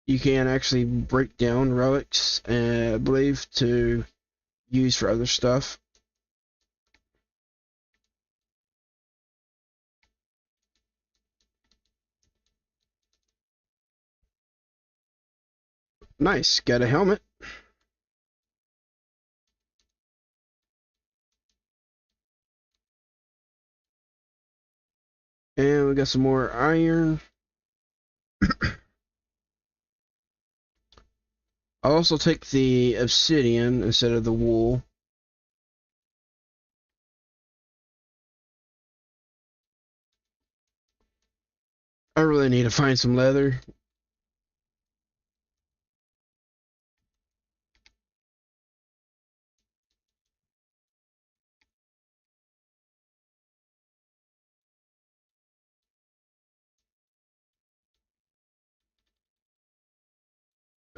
you can actually break down relics, I believe, to use for other stuff. Nice, got a helmet. And we got some more iron. I'll also take the obsidian instead of the wool. I really need to find some leather.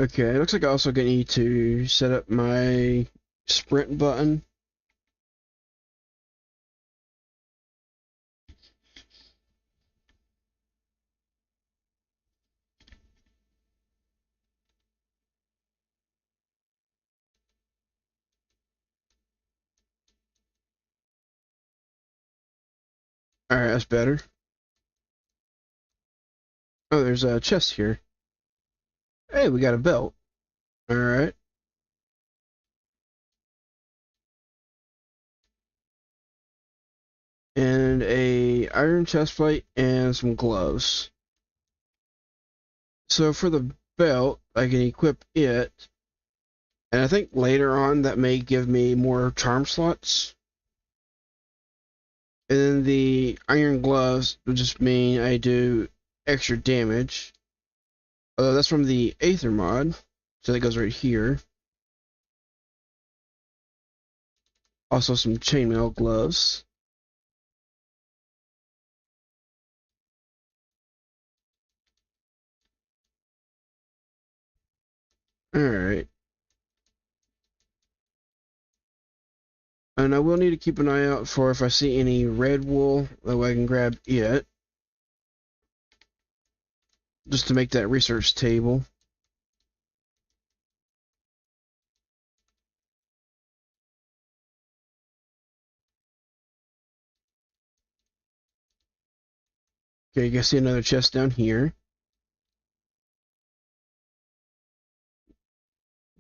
Okay, it looks like I also gonna need to set up my sprint button. Alright, that's better. Oh, there's a chest here. Hey, we got a belt. Alright. And a iron chest plate and some gloves. So for the belt, I can equip it. And I think later on that may give me more charm slots. And then the iron gloves would just mean I do extra damage. Although that's from the Aether mod. So that goes right here. Also some chainmail gloves. Alright. And I will need to keep an eye out for if I see any red wool, that way I can grab it. Just to make that research table. Okay, you can see another chest down here.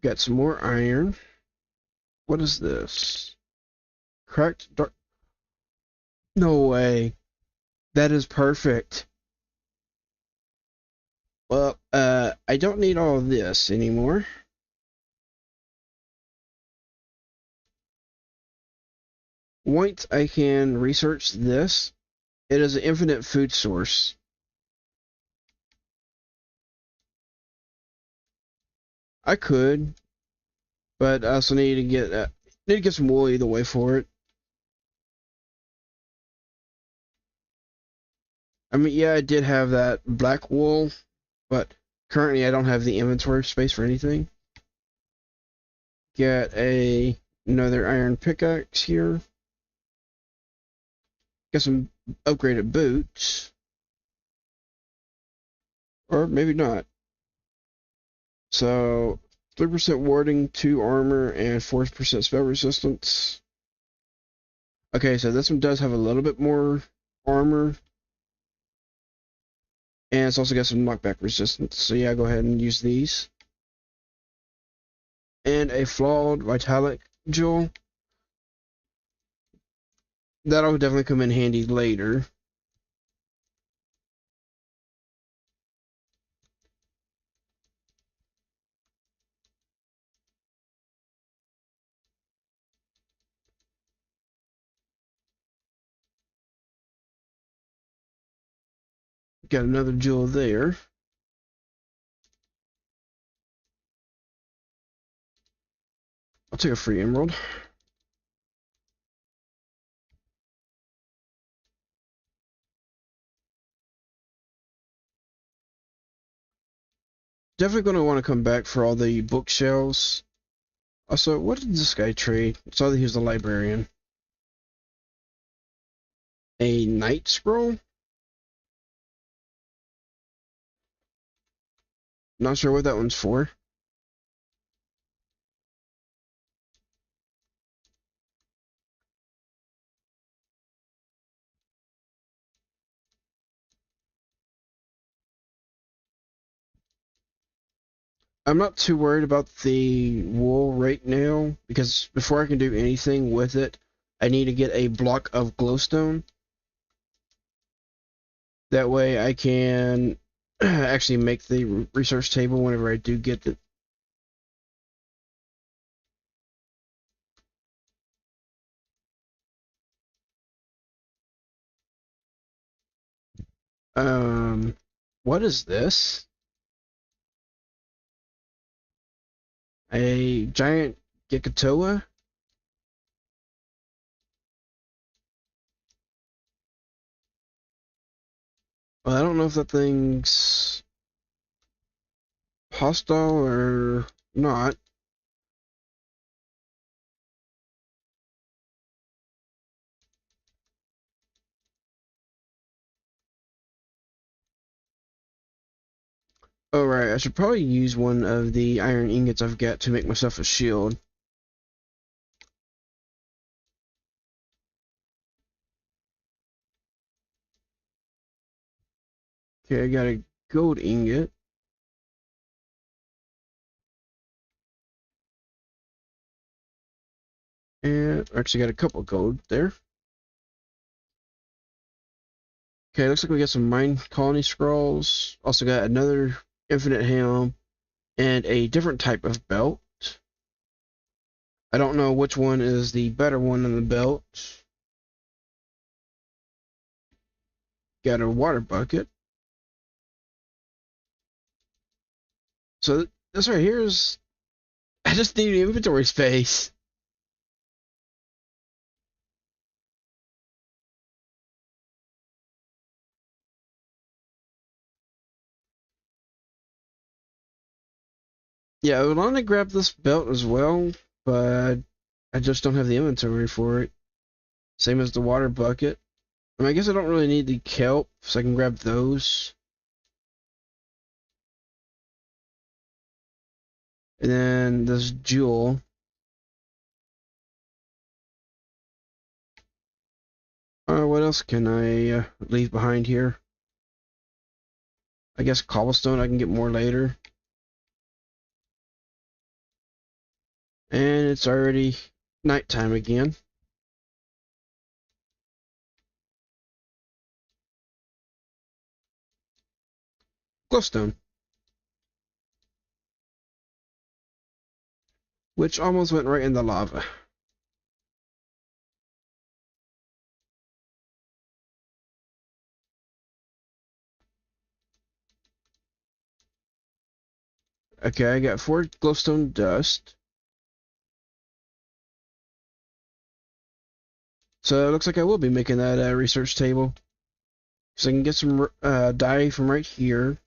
Got some more iron. What is this? Cracked dark. No way. That is perfect. Well, I don't need all of this anymore. Once I can research this, it is an infinite food source. I could, but I also need to get some wool either way for it. I mean, yeah, I did have that black wool, but currently I don't have the inventory space for anything. Get another iron pickaxe here. Got some upgraded boots. Or maybe not. So, 3% warding, 2 armor, and 4% spell resistance. Okay, so this one does have a little bit more armor. And it's also got some knockback resistance. So yeah, go ahead and use these. And a flawed vitalic jewel. That'll definitely come in handy later. Got another jewel there. I'll take a free emerald. Definitely going to want to come back for all the bookshelves. Also, what did this guy trade? I saw that he was the librarian. A night scroll? Not sure what that one's for. I'm not too worried about the wool right now, because before I can do anything with it, I need to get a block of glowstone. That way I can actually make the research table whenever I do get it. Um, what is this? A giant Gikatoa? Well, I don't know if that thing's hostile or not. Oh right, I should probably use one of the iron ingots I've got to make myself a shield. Okay, I got a gold ingot. And actually got a couple gold there. Okay, looks like we got some mine colony scrolls. Also got another infinite helm and a different type of belt. I don't know which one is the better one in the belt. Got a water bucket. So this right here is... I just need inventory space. Yeah, I would want to grab this belt as well, but I just don't have the inventory for it. Same as the water bucket. I mean, I guess I don't really need the kelp, so I can grab those. And then this jewel. What else can I leave behind here? I guess cobblestone I can get more later. And it's already nighttime again. Glowstone. Which almost went right in the lava. Okay, I got 4 glowstone dust. So it looks like I will be making that research table. So I can get some dye from right here.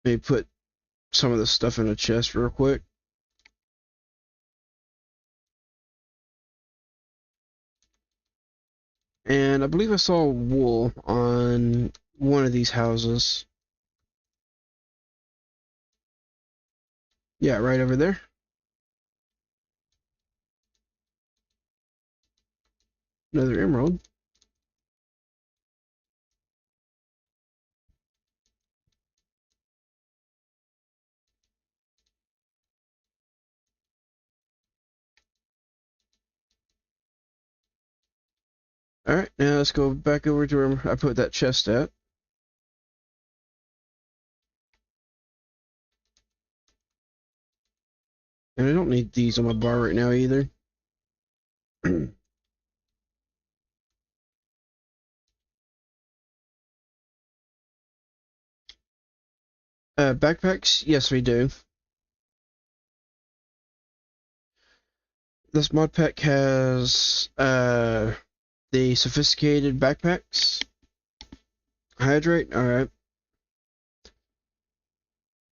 Maybe put some of this stuff in a chest real quick. And I believe I saw wool on one of these houses. Yeah, right over there. Another emerald. Alright, now let's go back over to where I put that chest at. And I don't need these on my bar right now either. Backpacks? Yes, we do. This mod pack has the sophisticated backpacks. Hydrate? Alright.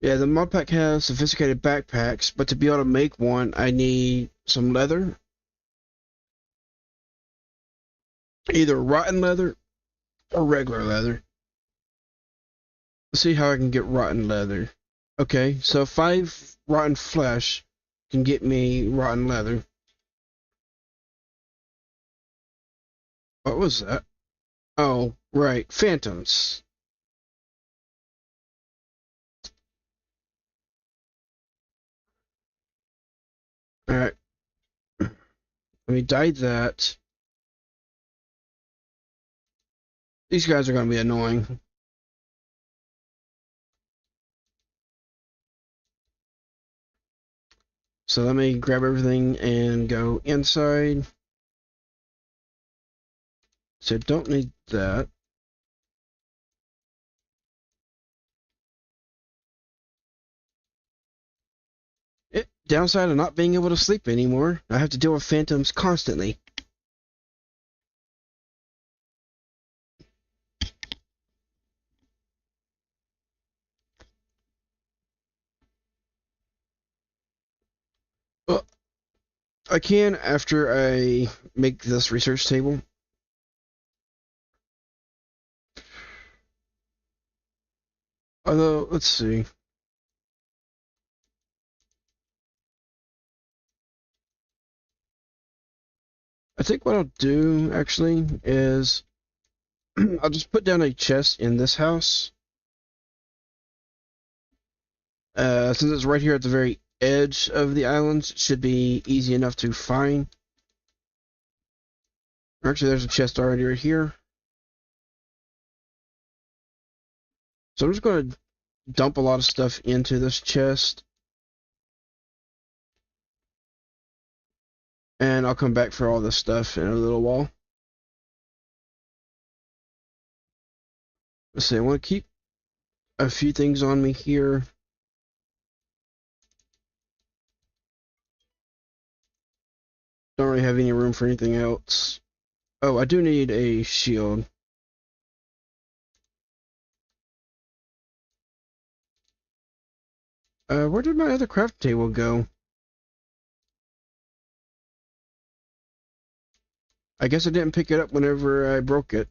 Yeah, the mod pack has sophisticated backpacks, but to be able to make one, I need some leather. Either rotten leather or regular leather. Let's see how I can get rotten leather. Okay, so 5 rotten flesh can get me rotten leather. What was that? Oh, right, phantoms. Alright, let me dye that. These guys are going to be annoying. So let me grab everything and go inside. So don't need that. Downside of not being able to sleep anymore. I have to deal with phantoms constantly. I can after I make this research table. Although, let's see. I think what I'll do, actually, is I'll just put down a chest in this house. Since it's right here at the very edge of the islands, it should be easy enough to find. Actually, there's a chest already right here. So I'm just going to dump a lot of stuff into this chest. And I'll come back for all this stuff in a little while. Let's see, I want to keep a few things on me here. Don't really have any room for anything else. Oh, I do need a shield. Where did my other craft table go? I guess I didn't pick it up whenever I broke it.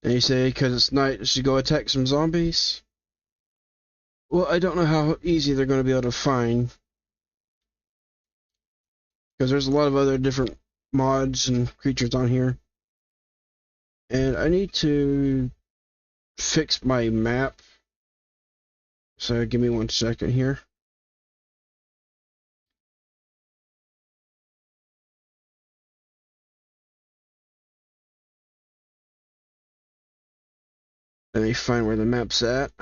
And you say, because it's night, I should go attack some zombies? Well, I don't know how easy they're going to be able to find. Because there's a lot of other different mods and creatures on here. And I need to fix my map. So give me 1 second here. Let me find where the map's at.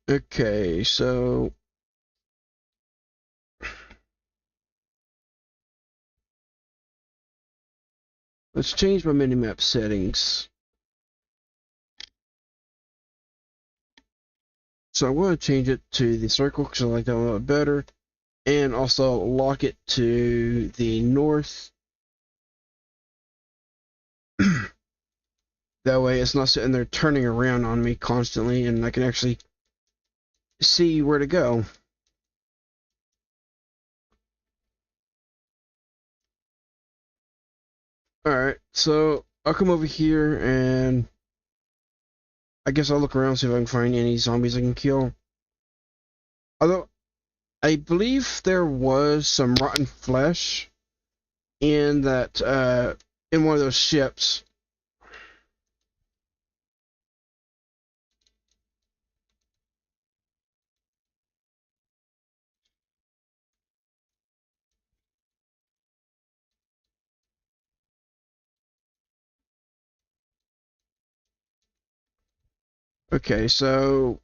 Okay, so let's change my minimap settings. So I'm going to change it to the circle because I like that a lot better. And also lock it to the north. That way it's not sitting there turning around on me constantly and I can actually see where to go. Alright, so I'll come over here and I guess I'll look around see if I can find any zombies I can kill. Although I believe there was some rotten flesh in that in one of those ships. Okay, so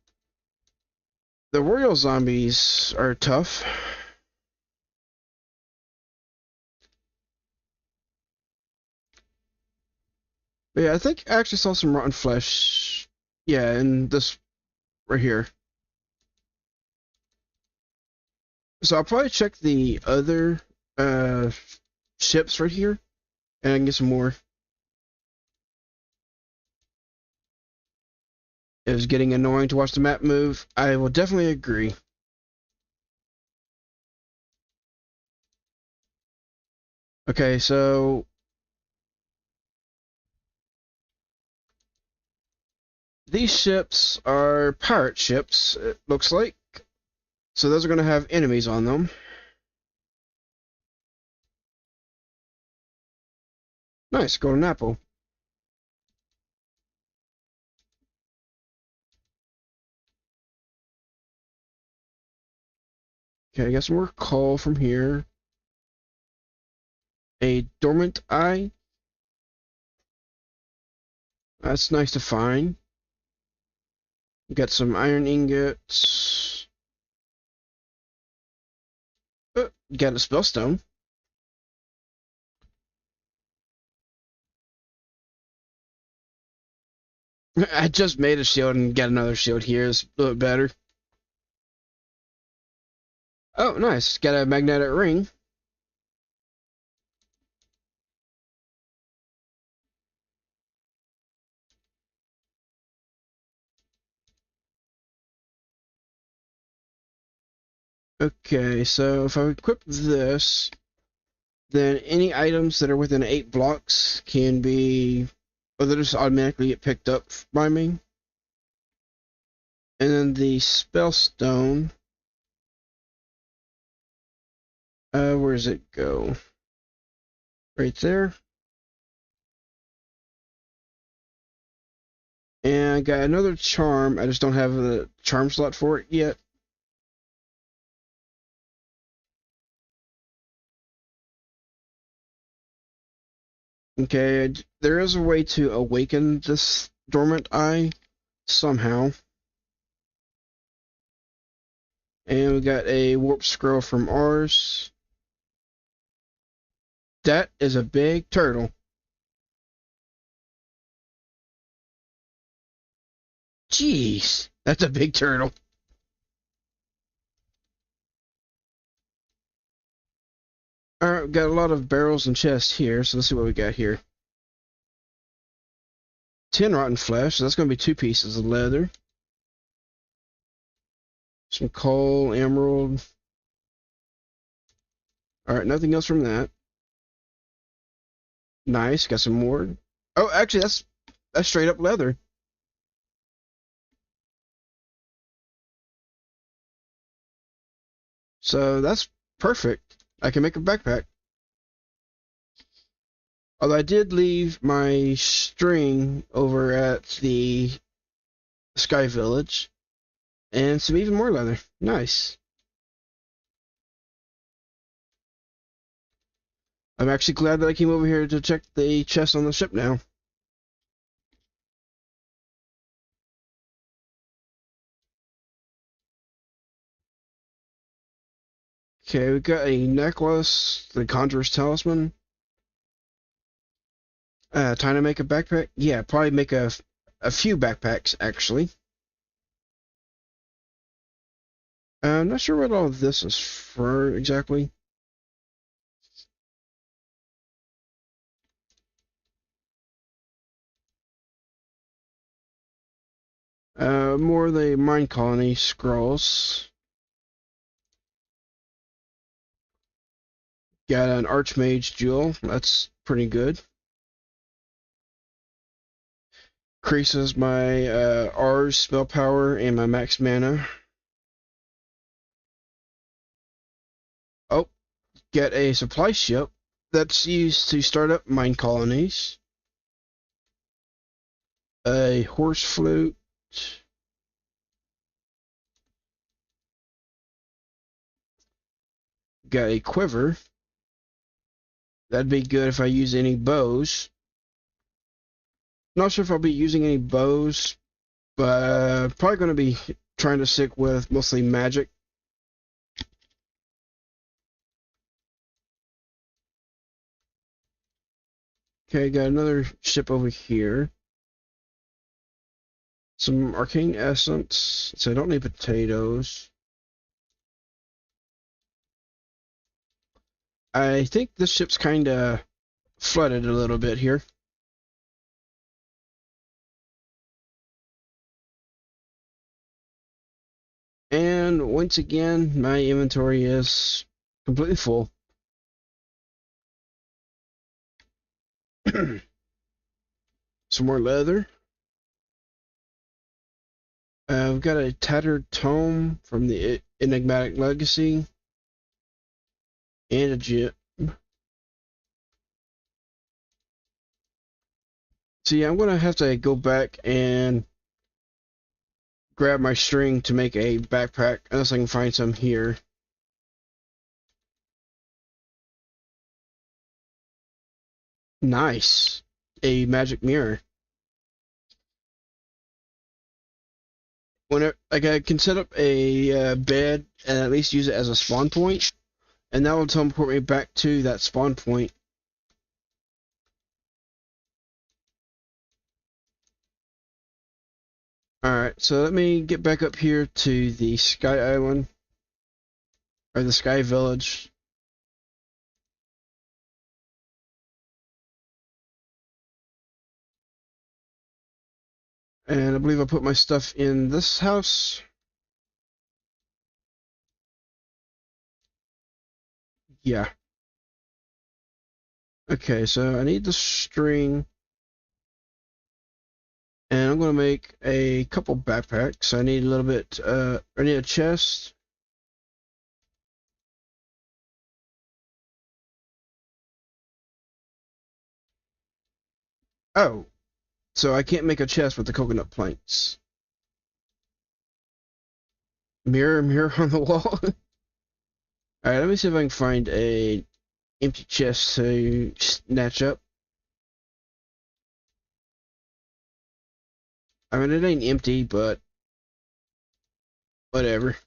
the royal zombies are tough. But yeah, I think I actually saw some rotten flesh. Yeah, in this right here. So I'll probably check the other ships right here, and I can get some more. It was getting annoying to watch the map move. I will definitely agree. Okay, so these ships are pirate ships, it looks like. So those are going to have enemies on them. Nice, golden apple. Okay, I got some more coal from here. A dormant eye. That's nice to find. Got some iron ingots. Got a spellstone. I just made a shield and got another shield here. It's a little bit better. Oh, nice. Got a magnetic ring. Okay, so if I equip this, then any items that are within 8 blocks can be, or they'll just automatically get picked up by me. And then the spell stone, where does it go? Right there. And I got another charm. I just don't have the charm slot for it yet. Okay, there is a way to awaken this dormant eye somehow. And we got a warp scroll from ours. That is a big turtle. Jeez, that's a big turtle. Alright, we got a lot of barrels and chests here, so let's see what we got here. 10 rotten flesh, so that's going to be 2 pieces of leather. Some coal, emerald. Alright, nothing else from that. Nice, got some more. Oh, actually, that's straight up leather. So that's perfect. I can make a backpack. Although I did leave my string over at the Sky Village. And some even more leather. Nice. I'm actually glad that I came over here to check the chest on the ship now. Okay, we got a necklace, the Conjurer's Talisman. Time to make a backpack? Yeah, probably make a few backpacks, actually. I'm not sure what all of this is for exactly. More of the Mine Colony scrolls. Got an Archmage Jewel. That's pretty good. Increases my R's spell power and my max mana. Oh, get a supply ship that's used to start up mine colonies. A horse flute. Got a quiver. That'd be good if I use any bows. Not sure if I'll be using any bows, but probably going to be trying to stick with mostly magic. Okay, got another ship over here. Some arcane essence, so I don't need potatoes. I think this ship's kind of flooded a little bit here. And once again, my inventory is completely full. Some more leather. We've got a tattered tome from the Enigmatic Legacy. And a gem. So yeah, I'm going to have to go back and grab my string to make a backpack, unless I can find some here. Nice. A magic mirror. Whenever, like, I can set up a bed and at least use it as a spawn point, and that will teleport me back to that spawn point. Alright, so let me get back up here to the Sky Island, or the Sky Village. And I believe I put my stuff in this house. Yeah. Okay, so I need the string. And I'm going to make a couple backpacks. I need a little bit, I need a chest. Oh, so I can't make a chest with the coconut planks. Mirror, mirror on the wall. Alright, let me see if I can find a empty chest to snatch up. I mean, it ain't empty, but whatever.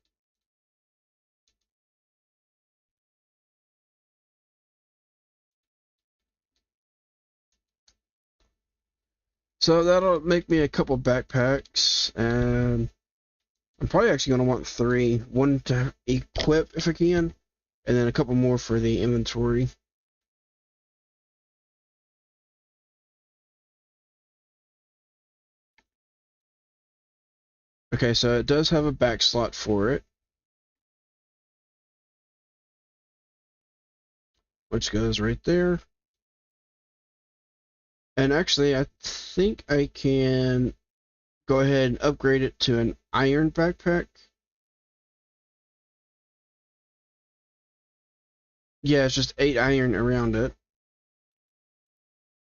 So that'll make me a couple backpacks, and I'm probably actually going to want 3. One to equip if I can, and then a couple more for the inventory. Okay, so it does have a back slot for it, which goes right there. And actually, I think I can go ahead and upgrade it to an iron backpack. Yeah, it's just 8 iron around it.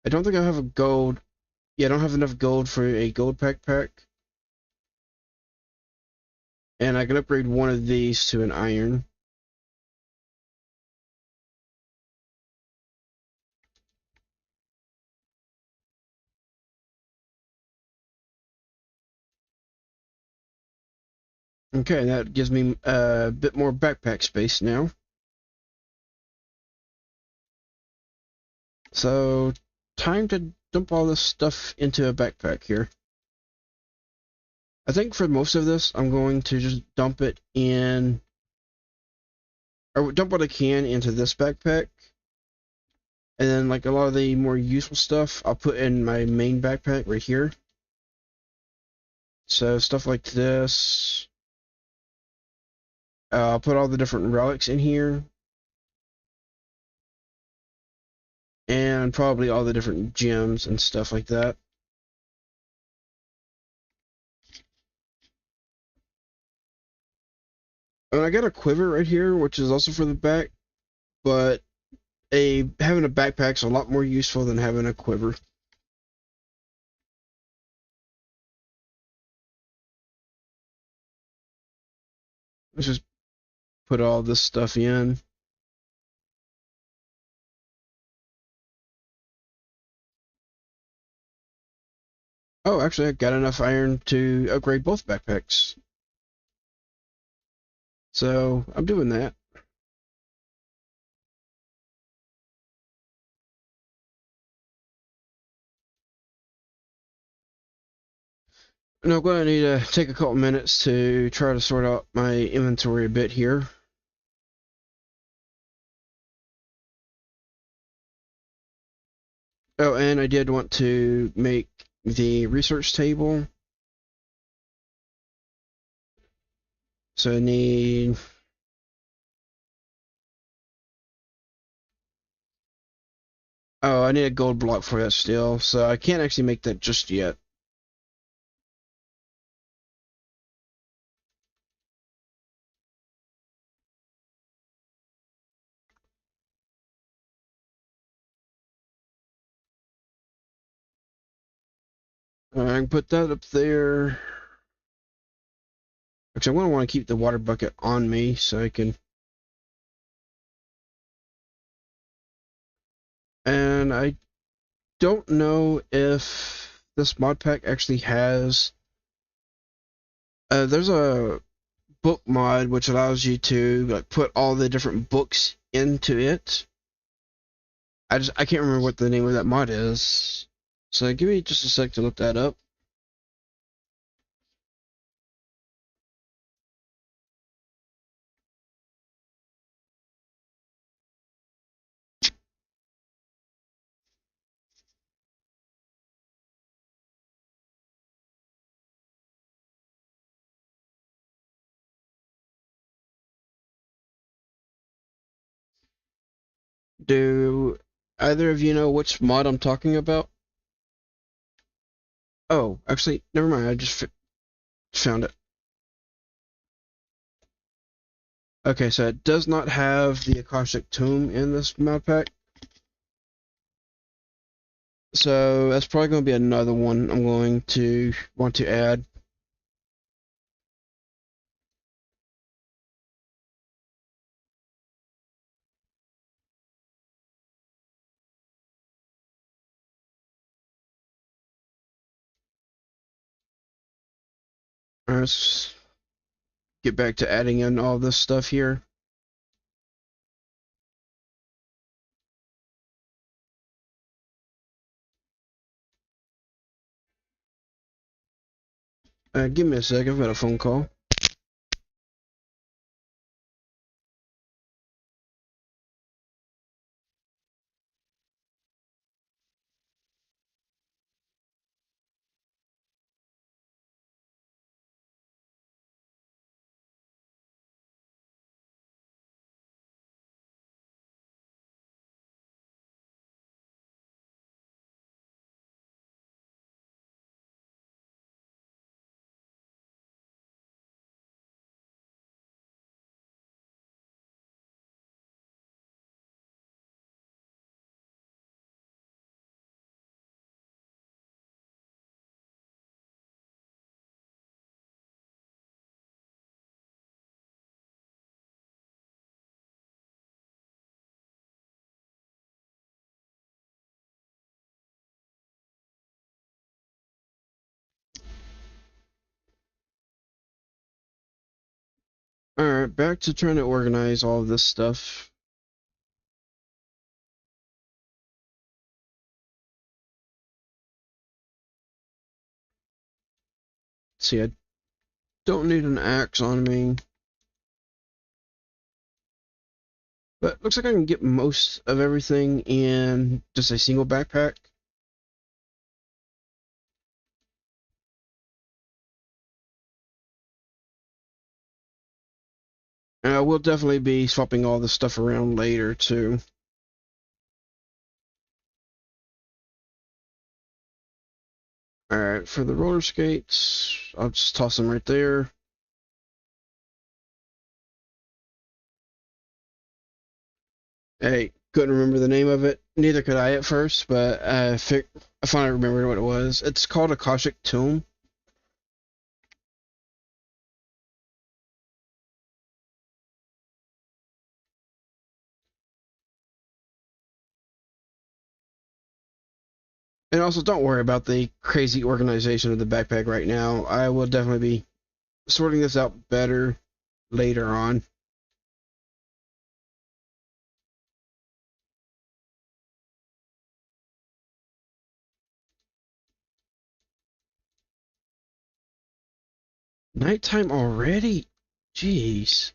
I don't think I have a gold. Yeah, I don't have enough gold for a gold backpack. And I can upgrade one of these to an iron. Okay, that gives me a bit more backpack space now. So, time to dump all this stuff into a backpack here. I think for most of this, I'm going to just dump it in, or dump what I can into this backpack. And then, like, a lot of the more useful stuff, I'll put in my main backpack right here. So, stuff like this. I'll put all the different relics in here. And probably all the different gems and stuff like that. And I got a quiver right here, which is also for the back, but having a backpack's a lot more useful than having a quiver. Let's just put all this stuff in. Oh, actually, I got enough iron to upgrade both backpacks. So, I'm doing that. And I'm going to need to take a couple minutes to try to sort out my inventory a bit here. Oh, and I did want to make the research table. So I need... Oh, I need a gold block for that still, so I can't actually make that just yet. I can put that up there. Because I'm going to want to keep the water bucket on me so I can... And I don't know if this mod pack actually has... there's a book mod which allows you to like put all the different books into it. I can't remember what the name of that mod is. So give me just a sec to look that up. Do either of you know which mod I'm talking about? Oh, actually, never mind. I just found it. Okay, so it does not have the Akashic Tomb in this mod pack. So that's probably going to be another one I'm going to want to add. Alright, let's get back to adding in all this stuff here. Give me a sec, I've got a phone call. Alright, back to trying to organize all of this stuff. See, I don't need an axe on me. But looks like I can get most of everything in just a single backpack. And I will definitely be swapping all this stuff around later, too. Alright, for the roller skates, I'll just toss them right there. Hey, couldn't remember the name of it. Neither could I at first, but I finally remembered what it was. It's called Akashic Tomb. And also, don't worry about the crazy organization of the backpack right now. I will definitely be sorting this out better later on. Nighttime already? Jeez.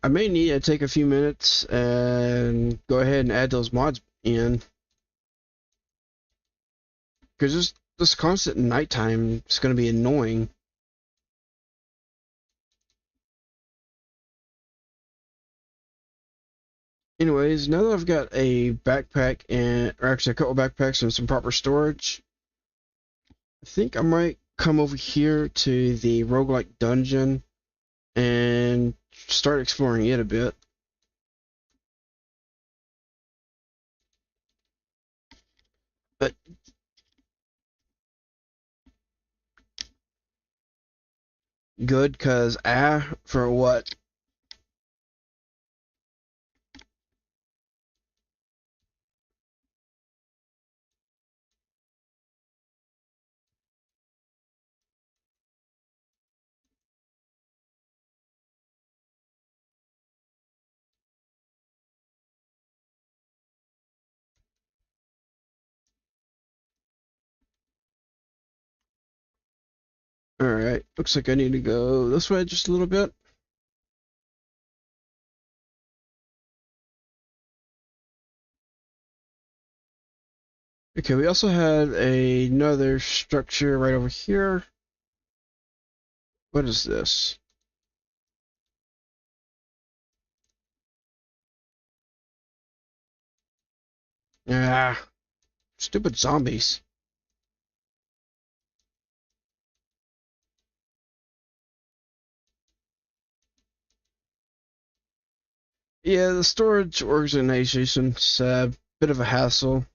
I may need to take a few minutes and go ahead and add those mods in. Because this constant nighttime is going to be annoying. Anyways, now that I've got a backpack or actually a couple backpacks and some proper storage, I think I might come over here to the roguelike dungeon and start exploring it a bit. But good, cause for what? Alright, looks like I need to go this way just a little bit. Okay, we also had another structure right over here. What is this? Ah, stupid zombies. Yeah, the storage organization's a bit of a hassle.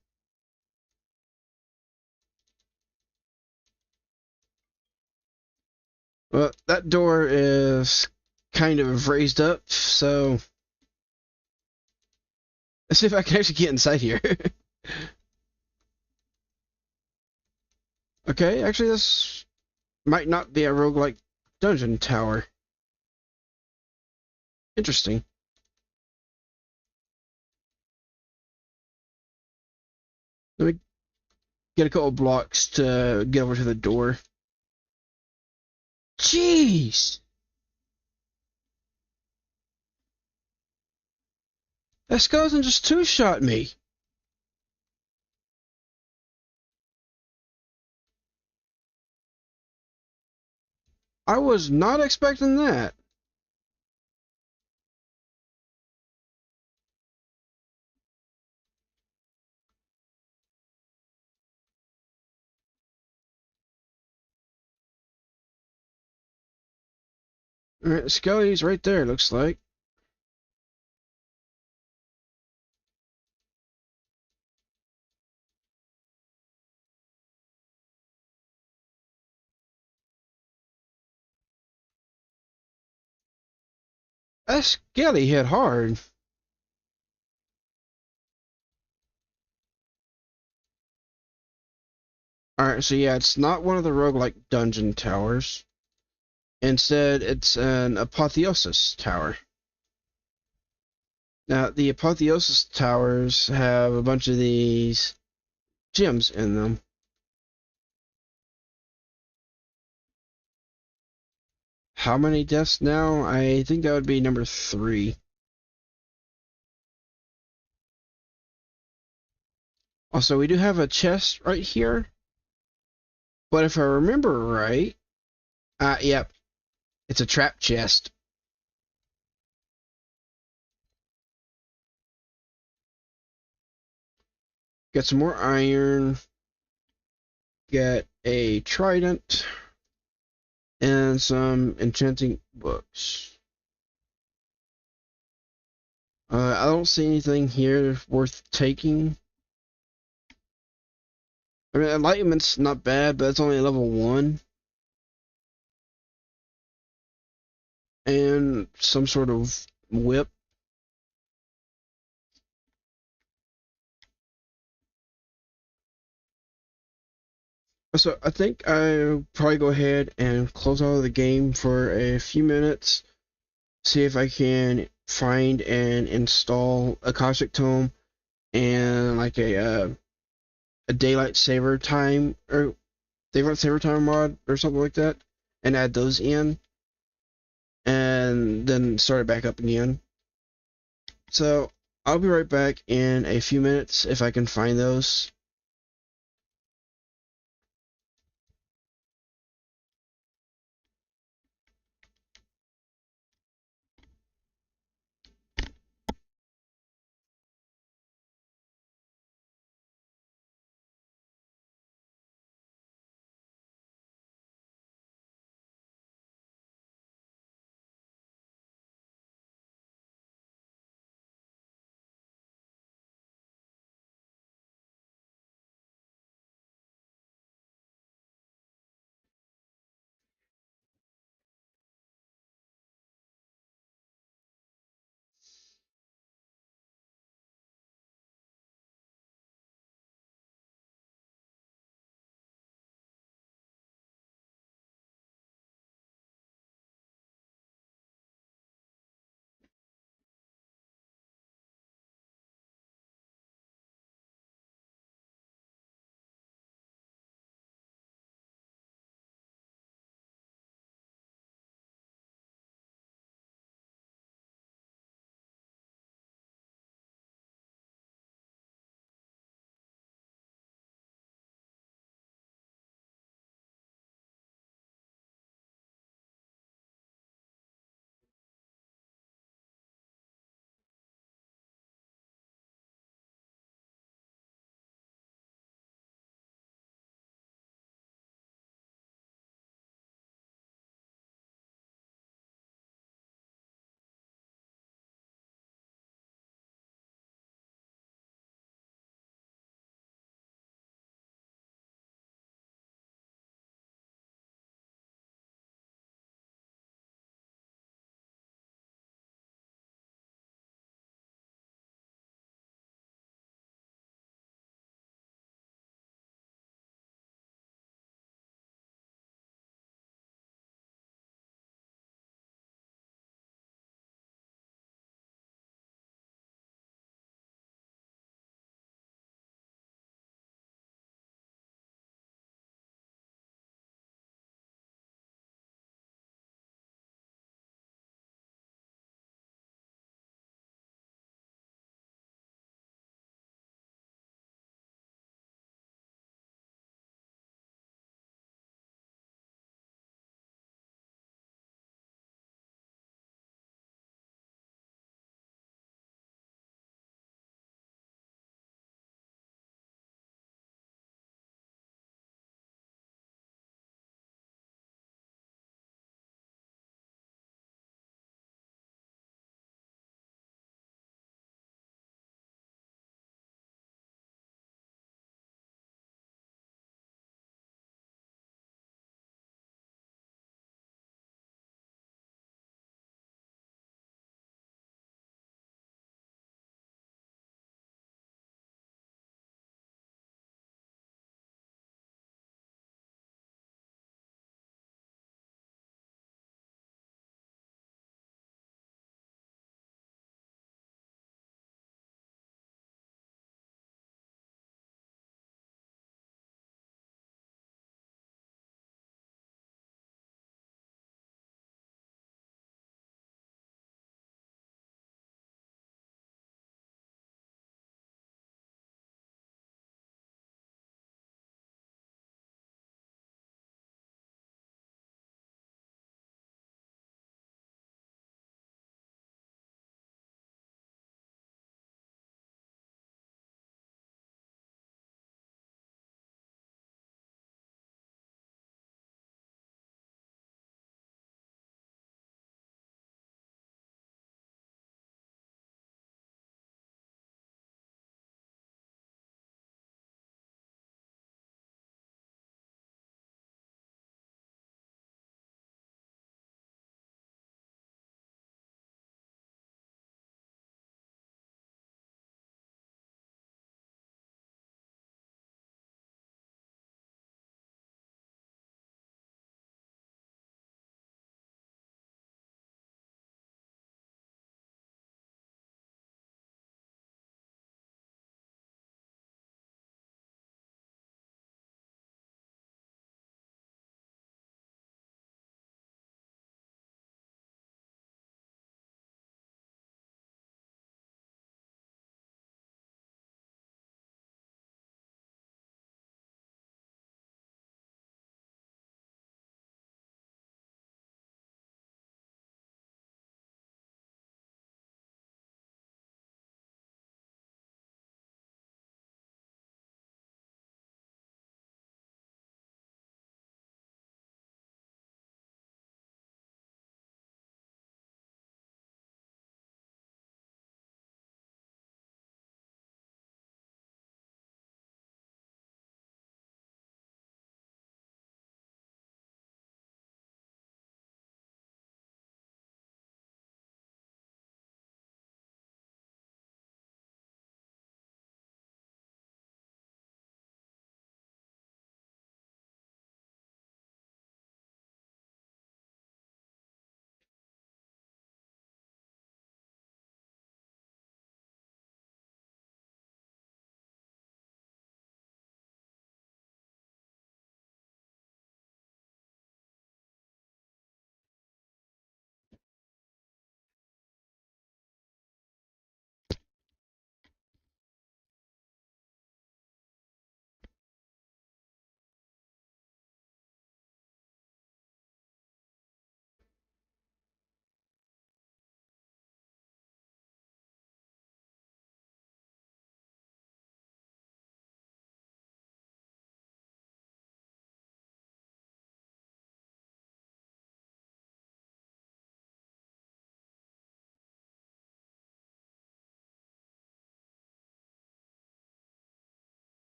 Well, that door is kind of raised up, so let's see if I can actually get inside here. Okay, actually, this might not be a roguelike dungeon tower. Interesting. Let me get a couple blocks to get over to the door. Jeez! That skeleton just two-shot me. I was not expecting that. Alright, Skelly's right there, looks like. That Skelly hit hard. Alright, so yeah, it's not one of the roguelike dungeon towers. Instead, it's an apotheosis tower. Now, the apotheosis towers have a bunch of these gems in them. How many deaths now? I think that would be number 3. Also, we do have a chest right here, but if I remember right, yep, it's a trap chest. Get some more iron, get a trident, and some enchanting books. I don't see anything here worth taking. I mean, enlightenment's not bad, but it's only level 1. And some sort of whip. So I think I'll probably go ahead and close out of the game for a few minutes, see if I can find and install a Cosmic Tome and like a daylight saver time or daylight saver time mod or something like that, and add those in, and then start it back up again. So I'll be right back in a few minutes if I can find those.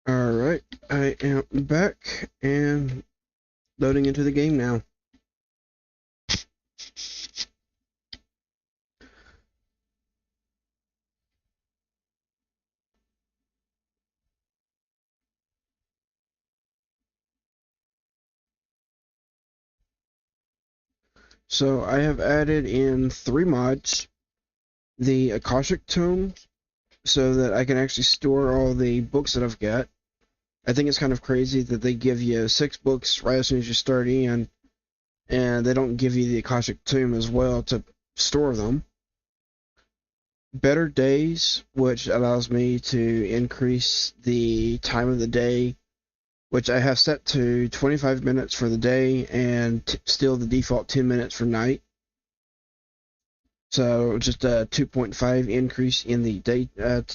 Alright, I am back and loading into the game now. So I have added in 3 mods. The Akashic Tome, so that I can actually store all the books that I've got. I think it's kind of crazy that they give you 6 books right as soon as you start in, and they don't give you the Akashic Tomb as well to store them. Better Days, which allows me to increase the time of the day, which I have set to 25 minutes for the day and still the default 10 minutes for night. So just a 2.5 increase in the day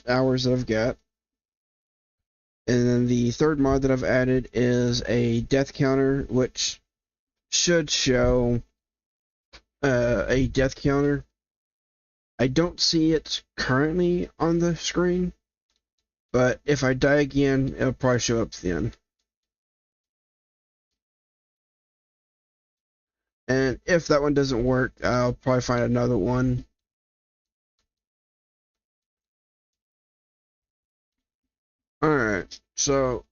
hours that I've got. And then the third mod that I've added is a death counter, which should show a death counter. I don't see it currently on the screen, but if I die again, it'll probably show up then. And if that one doesn't work, I'll probably find another one. Alright, so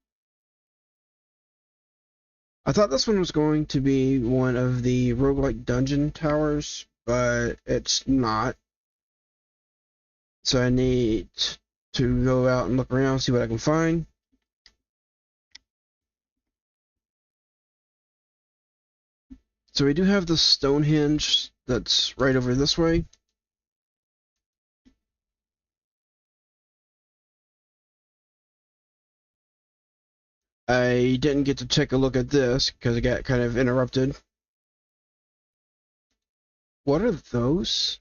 I thought this one was going to be one of the roguelike dungeon towers, but it's not. So I need to go out and look around, see what I can find. So we do have the Stonehenge that's right over this way. I didn't get to take a look at this because I got kind of interrupted. What are those?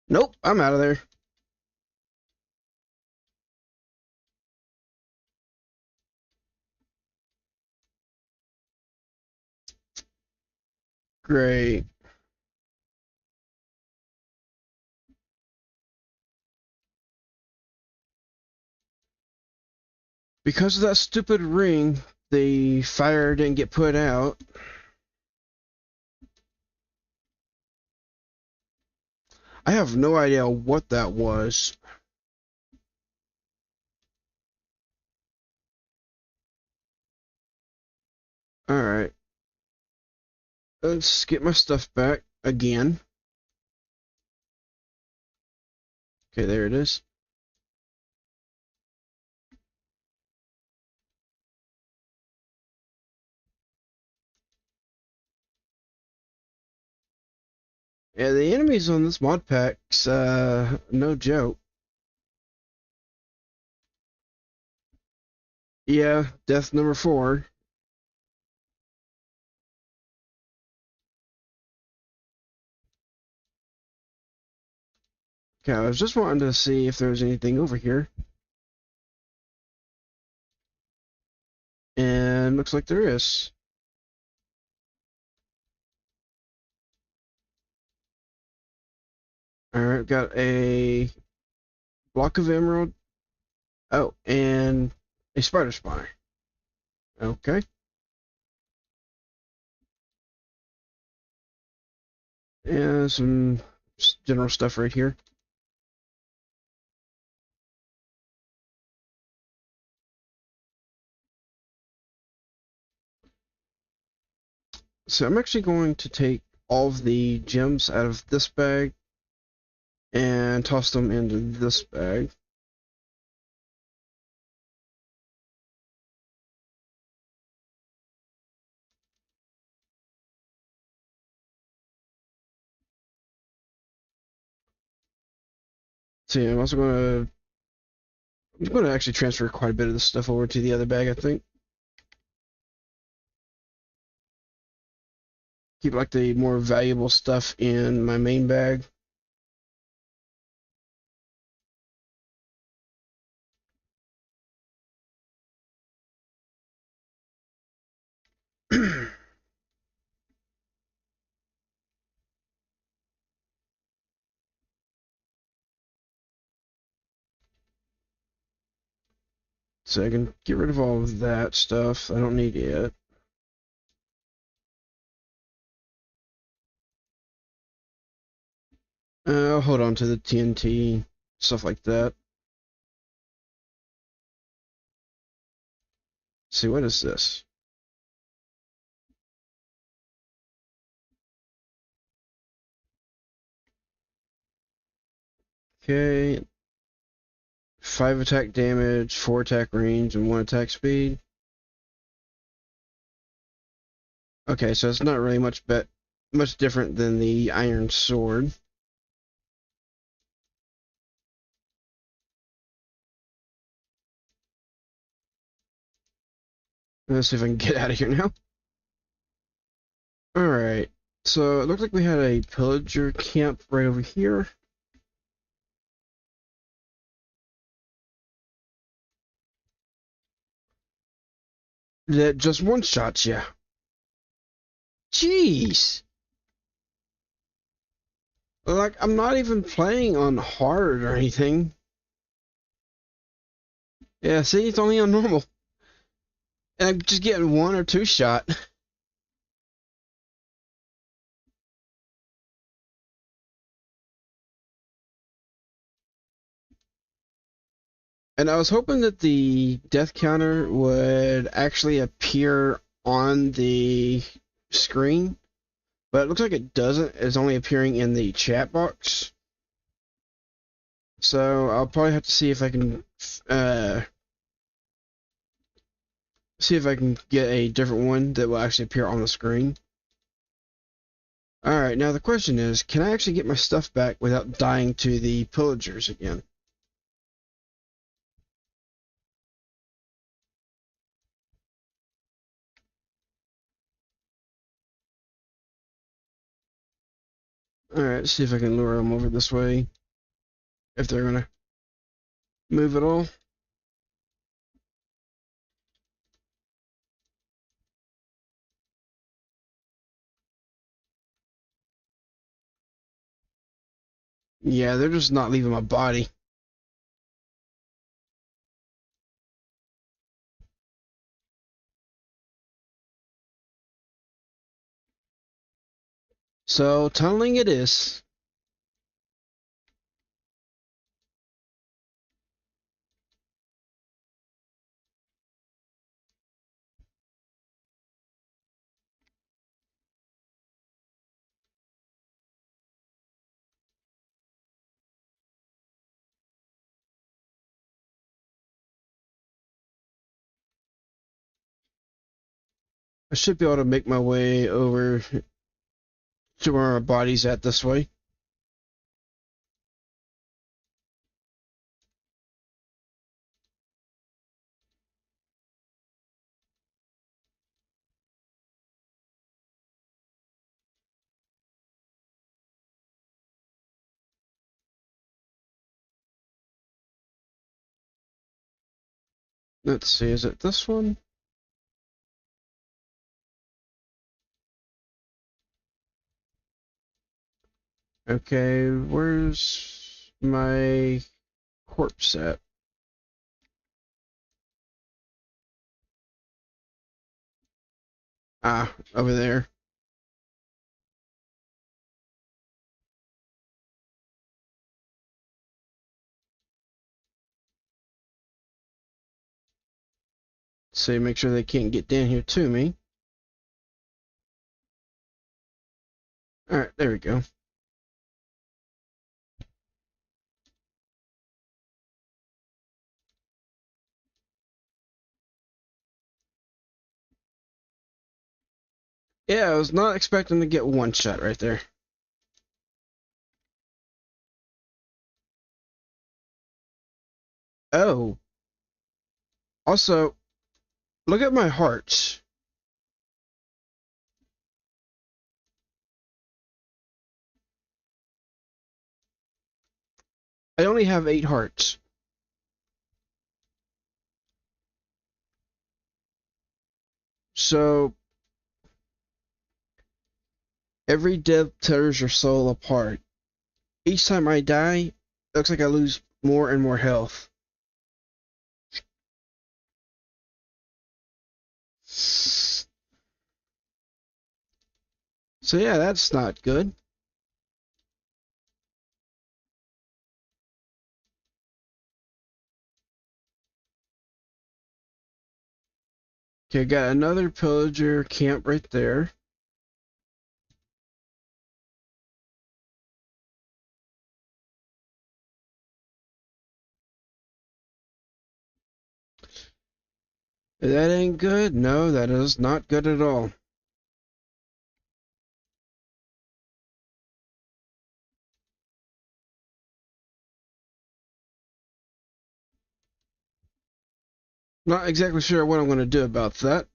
Nope, I'm out of there. Great. Because of that stupid ring, the fire didn't get put out. I have no idea what that was. Alright. Let's get my stuff back again. Okay, there it is. Yeah, the enemies on this mod pack's no joke. Yeah, death number 4. Okay, I was just wanting to see if there was anything over here. And looks like there is. Alright, got a block of emerald. Oh, and a spider spine. Okay. And some general stuff right here. So I'm actually going to take all of the gems out of this bag and toss them into this bag. So yeah, I'm gonna actually transfer quite a bit of this stuff over to the other bag, I think. Keep like the more valuable stuff in my main bag. So I can get rid of all of that stuff. I don't need it. I'll hold on to the TNT, stuff like that. Let's see, what is this? Okay. 5 attack damage, 4 attack range, and 1 attack speed. Okay, so it's not really much different than the iron sword. Let's see if I can get out of here now. Alright, so it looked like we had a pillager camp right over here. That just one-shots you. Jeez! Like, I'm not even playing on hard or anything. Yeah, see, it's only on normal. And I'm just getting 1 or 2 shot. And I was hoping that the death counter would actually appear on the screen, but it looks like it doesn't. It's only appearing in the chat box. So I'll probably have to see if I can get a different one that will actually appear on the screen. Alright, now the question is, can I actually get my stuff back without dying to the pillagers again? Alright, let's see if I can lure them over this way. If they're gonna move at all. Yeah, they're just not leaving my body. So, tunneling it is. I should be able to make my way over to where our body's at this way. Let's see, is it this one? Okay, where's my corpse at? Ah, over there. So make sure they can't get down here to me. Alright, there we go. Yeah, I was not expecting to get one shot right there. Oh. Also, look at my hearts. I only have 8 hearts. So, every death tears your soul apart. Each time I die, it looks like I lose more and more health. So yeah, that's not good. Okay, got another pillager camp right there. That ain't good. No, that is not good at all. Not exactly sure what I'm going to do about that.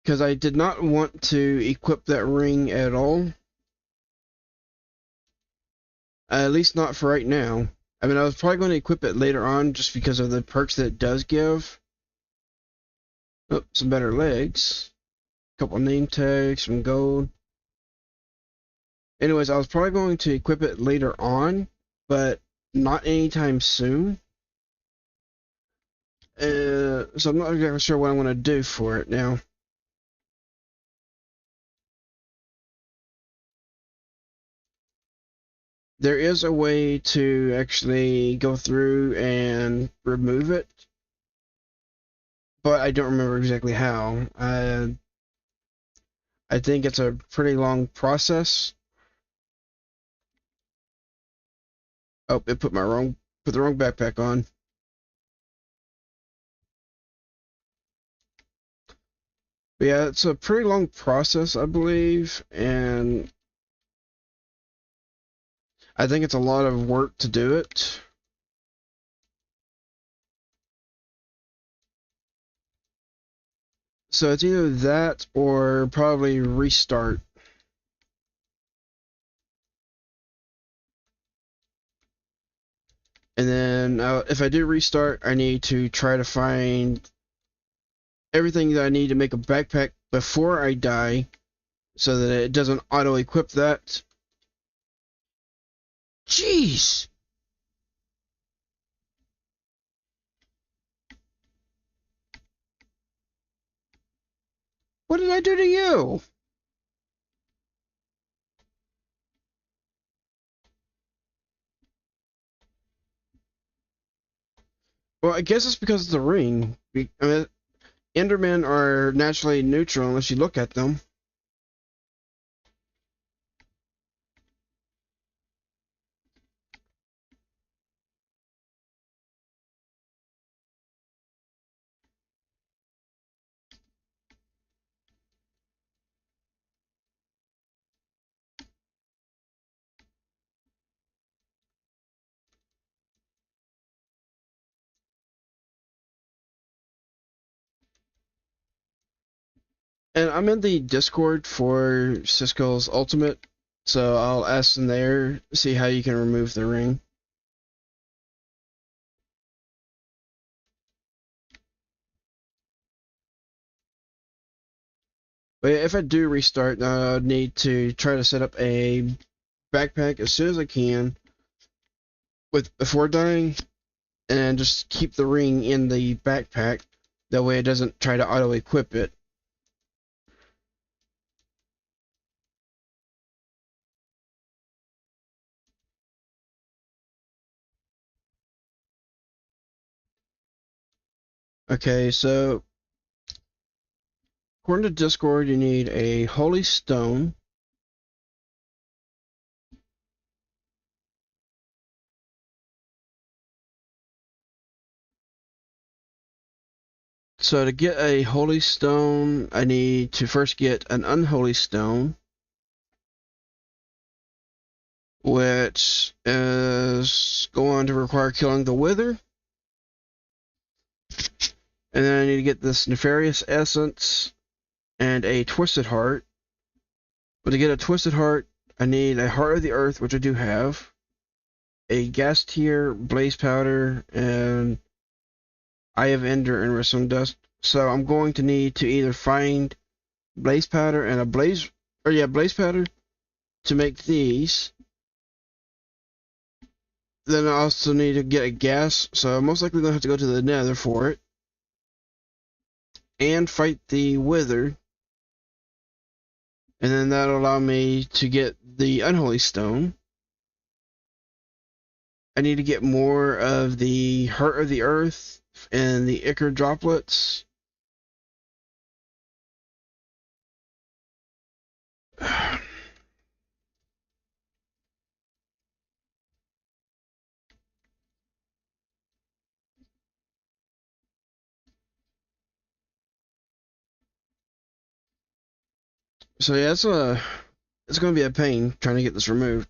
Because I did not want to equip that ring at all. At least not for right now. I mean, I was probably going to equip it later on just because of the perks that it does give. Oh, some better legs. A couple name tags, some gold. Anyways, I was probably going to equip it later on, but not anytime soon. So I'm not exactly sure what I'm going to do for it now. There is a way to actually go through and remove it, but I don't remember exactly how. I think it's a pretty long process. Oh, it put the wrong backpack on. But yeah, it's a pretty long process, I believe, and I think it's a lot of work to do it. So it's either that or probably restart. And then if I do restart, I need to try to find everything that I need to make a backpack before I die so that it doesn't auto-equip that. Jeez! What did I do to you? Well, I guess it's because of the ring. I mean, Endermen are naturally neutral unless you look at them. And I'm in the Discord for Cisco's Ultimate, so I'll ask them there, see how you can remove the ring. But yeah, if I do restart, I'll need to try to set up a backpack as soon as I can before dying, and just keep the ring in the backpack. That way it doesn't try to auto-equip it. Okay, so according to Discord, you need a holy stone. So to get a holy stone, I need to first get an unholy stone, which is going to require killing the wither. And then I need to get this nefarious essence and a twisted heart. But to get a twisted heart, I need a heart of the earth, which I do have, a gas tier, blaze powder, and eye of ender and resin dust. So I'm going to need to either find blaze powder and blaze powder to make these. Then I also need to get a gas, so I'm most likely going to have to go to the nether for it. And fight the wither. And then that'll allow me to get the unholy stone. I need to get more of the heart of the earth and the ichor droplets. So yeah, it's going to be a pain trying to get this removed.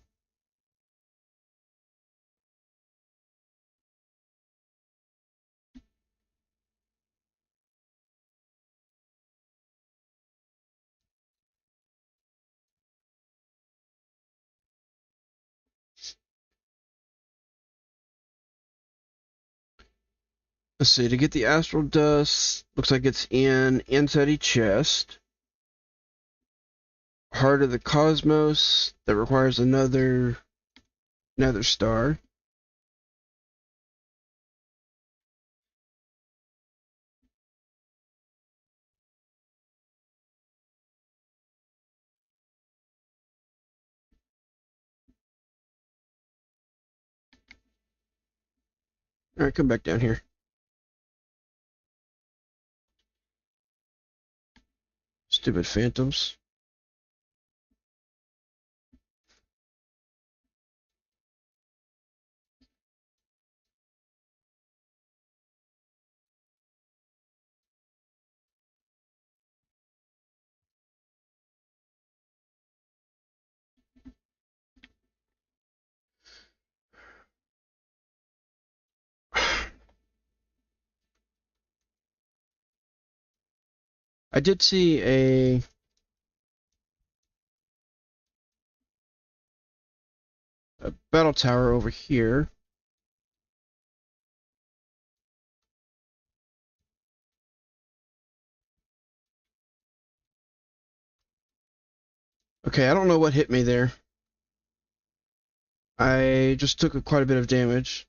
Let's see, to get the astral dust, looks like it's in inside chest. Heart of the cosmos, that requires another star. Alright, come back down here. Stupid phantoms. I did see a battle tower over here. Okay, I don't know what hit me there. I just took quite a bit of damage.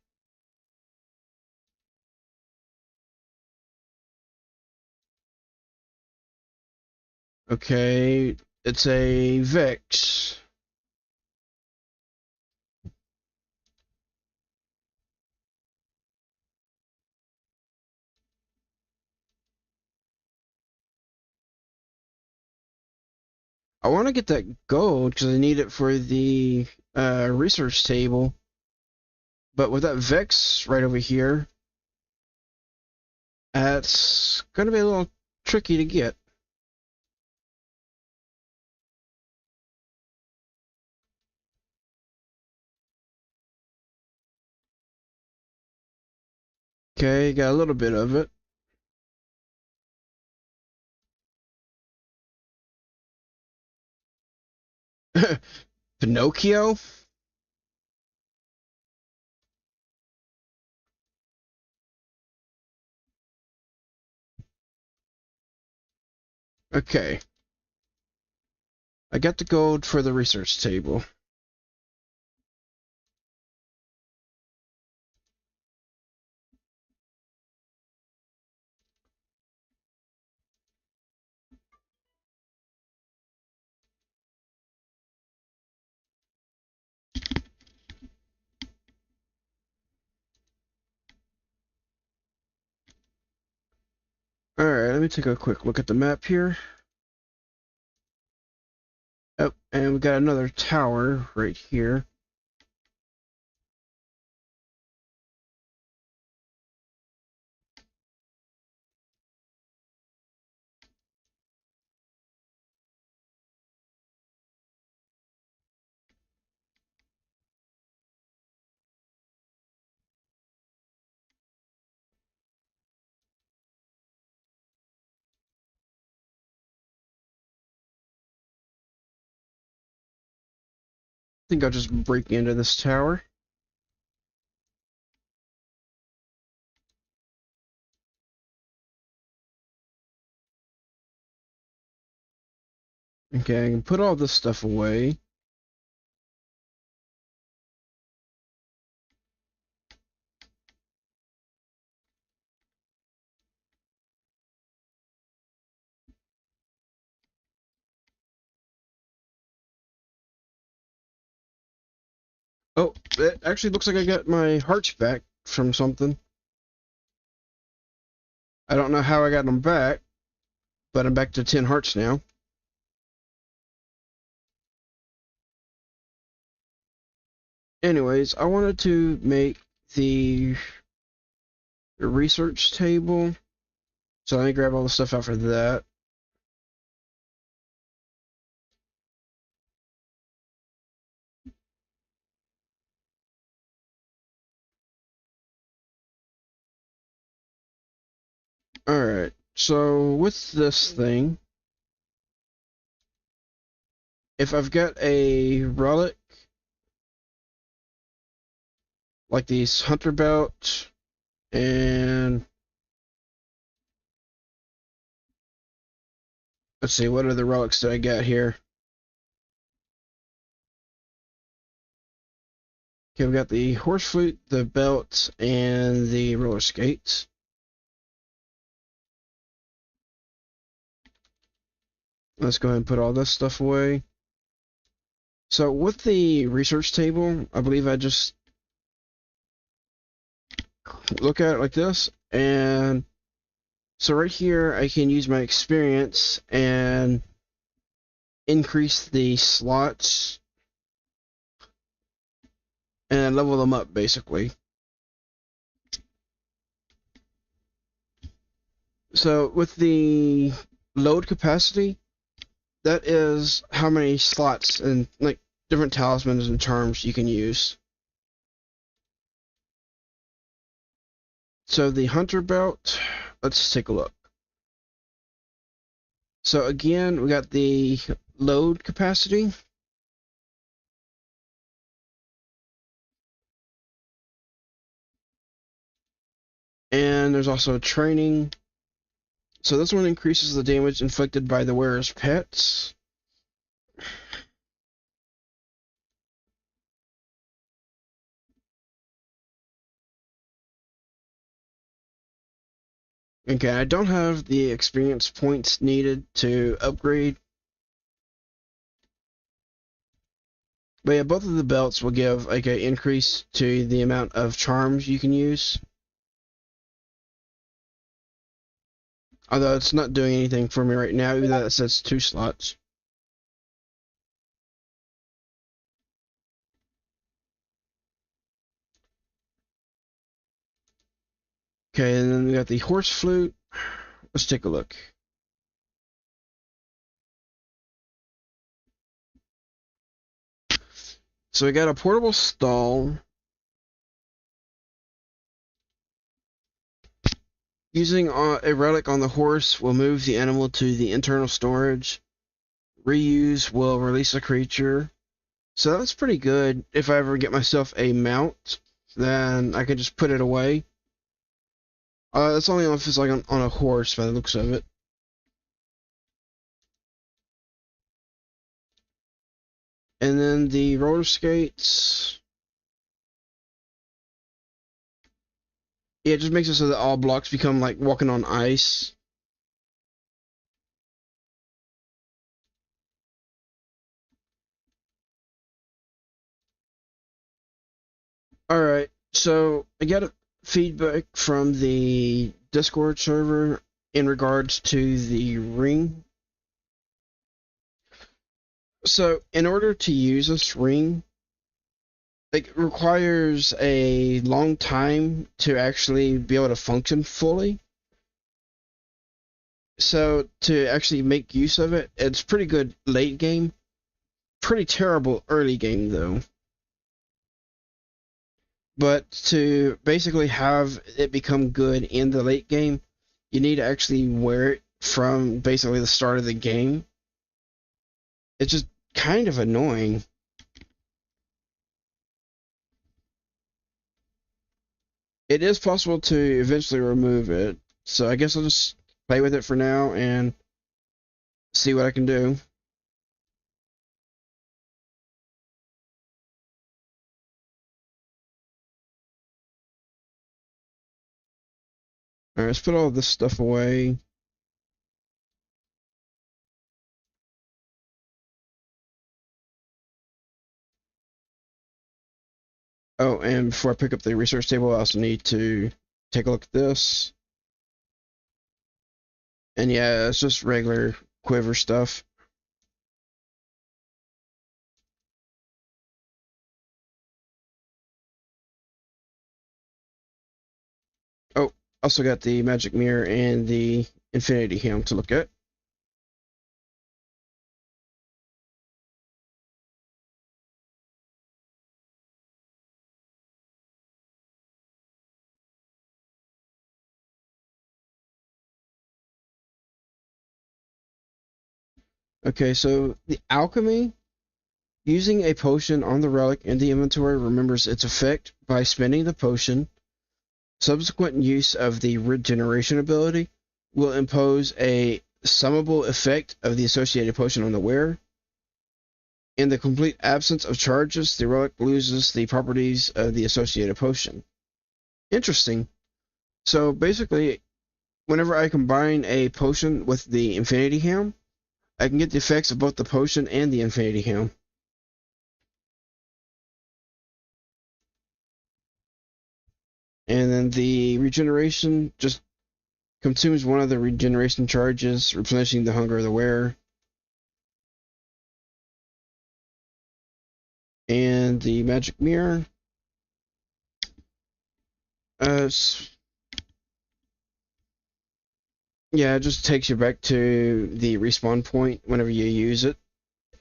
Okay, it's a Vex. I want to get that gold because I need it for the research table. But with that Vex right over here, that's going to be a little tricky to get. Okay, got a little bit of it. Pinocchio? Okay. I got the gold for the research table. Alright, let me take a quick look at the map here. Oh, and we got another tower right here. I think I'll just break into this tower. Okay, I can put all this stuff away. Oh, it actually looks like I got my hearts back from something. I don't know how I got them back, but I'm back to 10 hearts now. Anyways, I wanted to make the research table, so let me grab all the stuff out for that. Alright, so with this thing, if I've got a relic, like these hunter belt, and let's see, what other relics did I get here? Okay, we've got the horse flute, the belt, and the roller skates. Let's go ahead and put all this stuff away. So with the research table, I believe I just look at it like this, and so right here I can use my experience and increase the slots and level them up basically. So with the load capacity, that is how many slots and like different talismans and charms you can use. So the hunter belt, let's take a look. So again, we got the load capacity. And there's also training. So this one increases the damage inflicted by the wearer's pets. Okay, I don't have the experience points needed to upgrade. But yeah, both of the belts will give like an increase to the amount of charms you can use. Although it's not doing anything for me right now, even though it says 2 slots. Okay, and then we got the horse flute. Let's take a look. So we got a portable stall. Using a relic on the horse will move the animal to the internal storage. Reuse will release a creature. So that's pretty good. If I ever get myself a mount, then I can just put it away. That's only if it's like on a horse by the looks of it. And then the roller skates. Yeah, it just makes it so that all blocks become like walking on ice. Alright, so I got a feedback from the Discord server in regards to the ring. So in order to use this ring, it requires a long time to actually be able to function fully. So to actually make use of it, it's pretty good late game. Pretty terrible early game though. But to basically have it become good in the late game, you need to actually wear it from basically the start of the game. It's just kind of annoying. It is possible to eventually remove it, so I guess I'll just play with it for now and see what I can do. Alright, let's put all this stuff away. Oh, and before I pick up the research table, I also need to take a look at this. And yeah, it's just regular quiver stuff. Oh, also got the magic mirror and the infinity helm to look at. Okay, so the alchemy, using a potion on the relic in the inventory remembers its effect by spending the potion. Subsequent use of the regeneration ability will impose a summable effect of the associated potion on the wearer. In the complete absence of charges, the relic loses the properties of the associated potion. Interesting. So basically, whenever I combine a potion with the Infinity Helm, I can get the effects of both the potion and the Infinity Helm. And then the regeneration just consumes one of the regeneration charges, replenishing the hunger of the wearer. And the magic mirror, uh, yeah, it just takes you back to the respawn point whenever you use it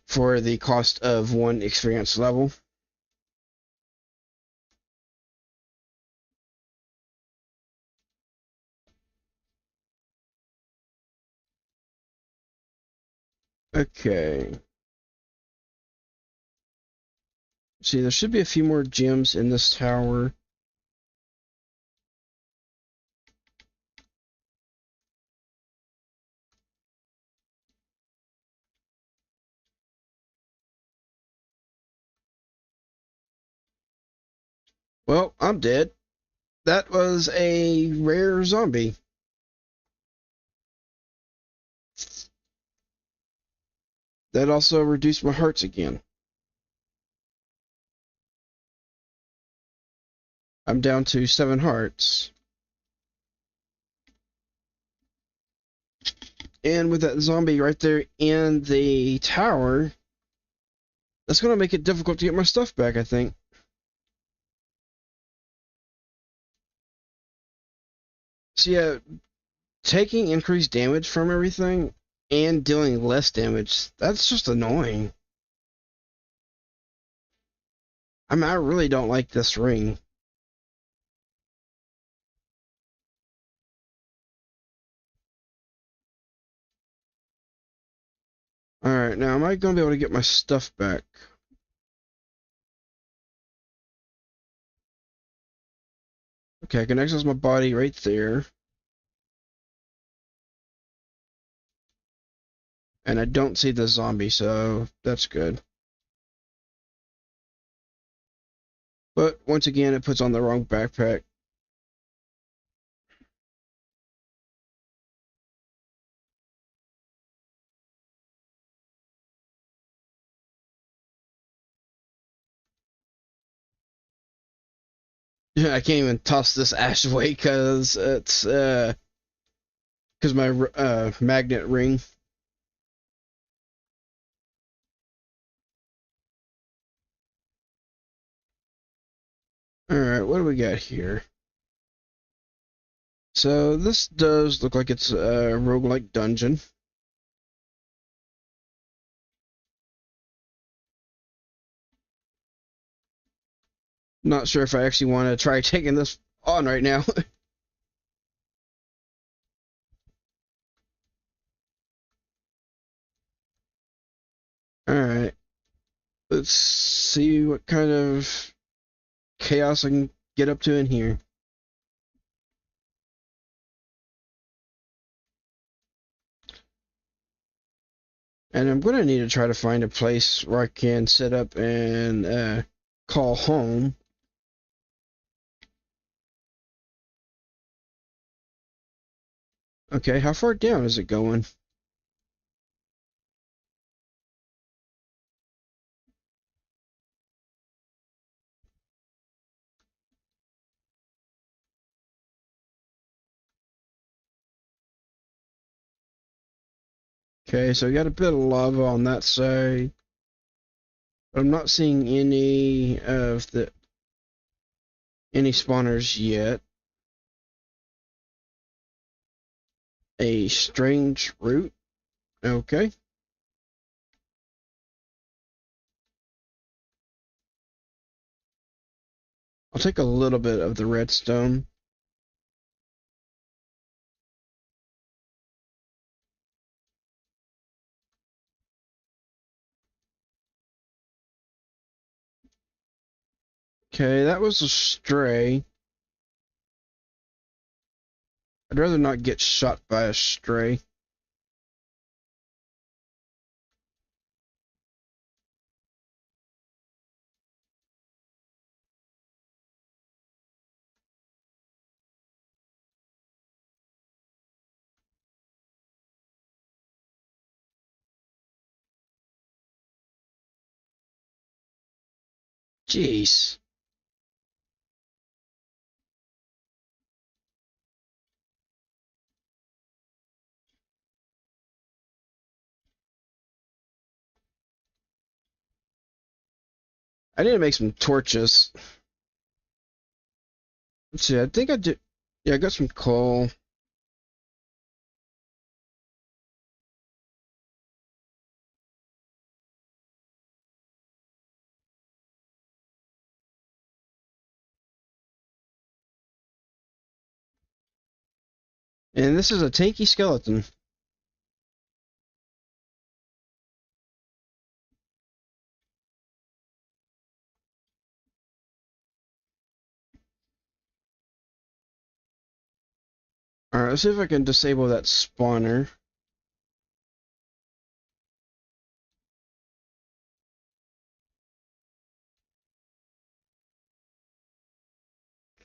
for the cost of one experience level. Okay. See, there should be a few more gems in this tower. Well, I'm dead. That was a rare zombie. That also reduced my hearts again. I'm down to 7 hearts. And with that zombie right there in the tower, that's going to make it difficult to get my stuff back, I think. So yeah, taking increased damage from everything and dealing less damage, that's just annoying. I mean, I really don't like this ring. Alright, now am I going to be able to get my stuff back? Okay, I can access my body right there. And I don't see the zombie, so that's good. But once again, it puts on the wrong backpack. I can't even toss this ash away because it's because my magnet ring. All right, what do we got here? So this does look like it's a roguelike dungeon. Not sure if I actually want to try taking this on right now. All right, let's see what kind of chaos I can get up to in here. And I'm going to need to try to find a place where I can set up and call home. Okay, how far down is it going? Okay, so we got a bit of lava on that side. But I'm not seeing any of the any spawners yet. A strange root. Okay. I'll take a little bit of the redstone. Okay, that was a stray. I'd rather not get shot by a stray. Jeez. I need to make some torches. Let's see, I think I did. Yeah, I got some coal. And this is a tanky skeleton. Alright, let's see if I can disable that spawner.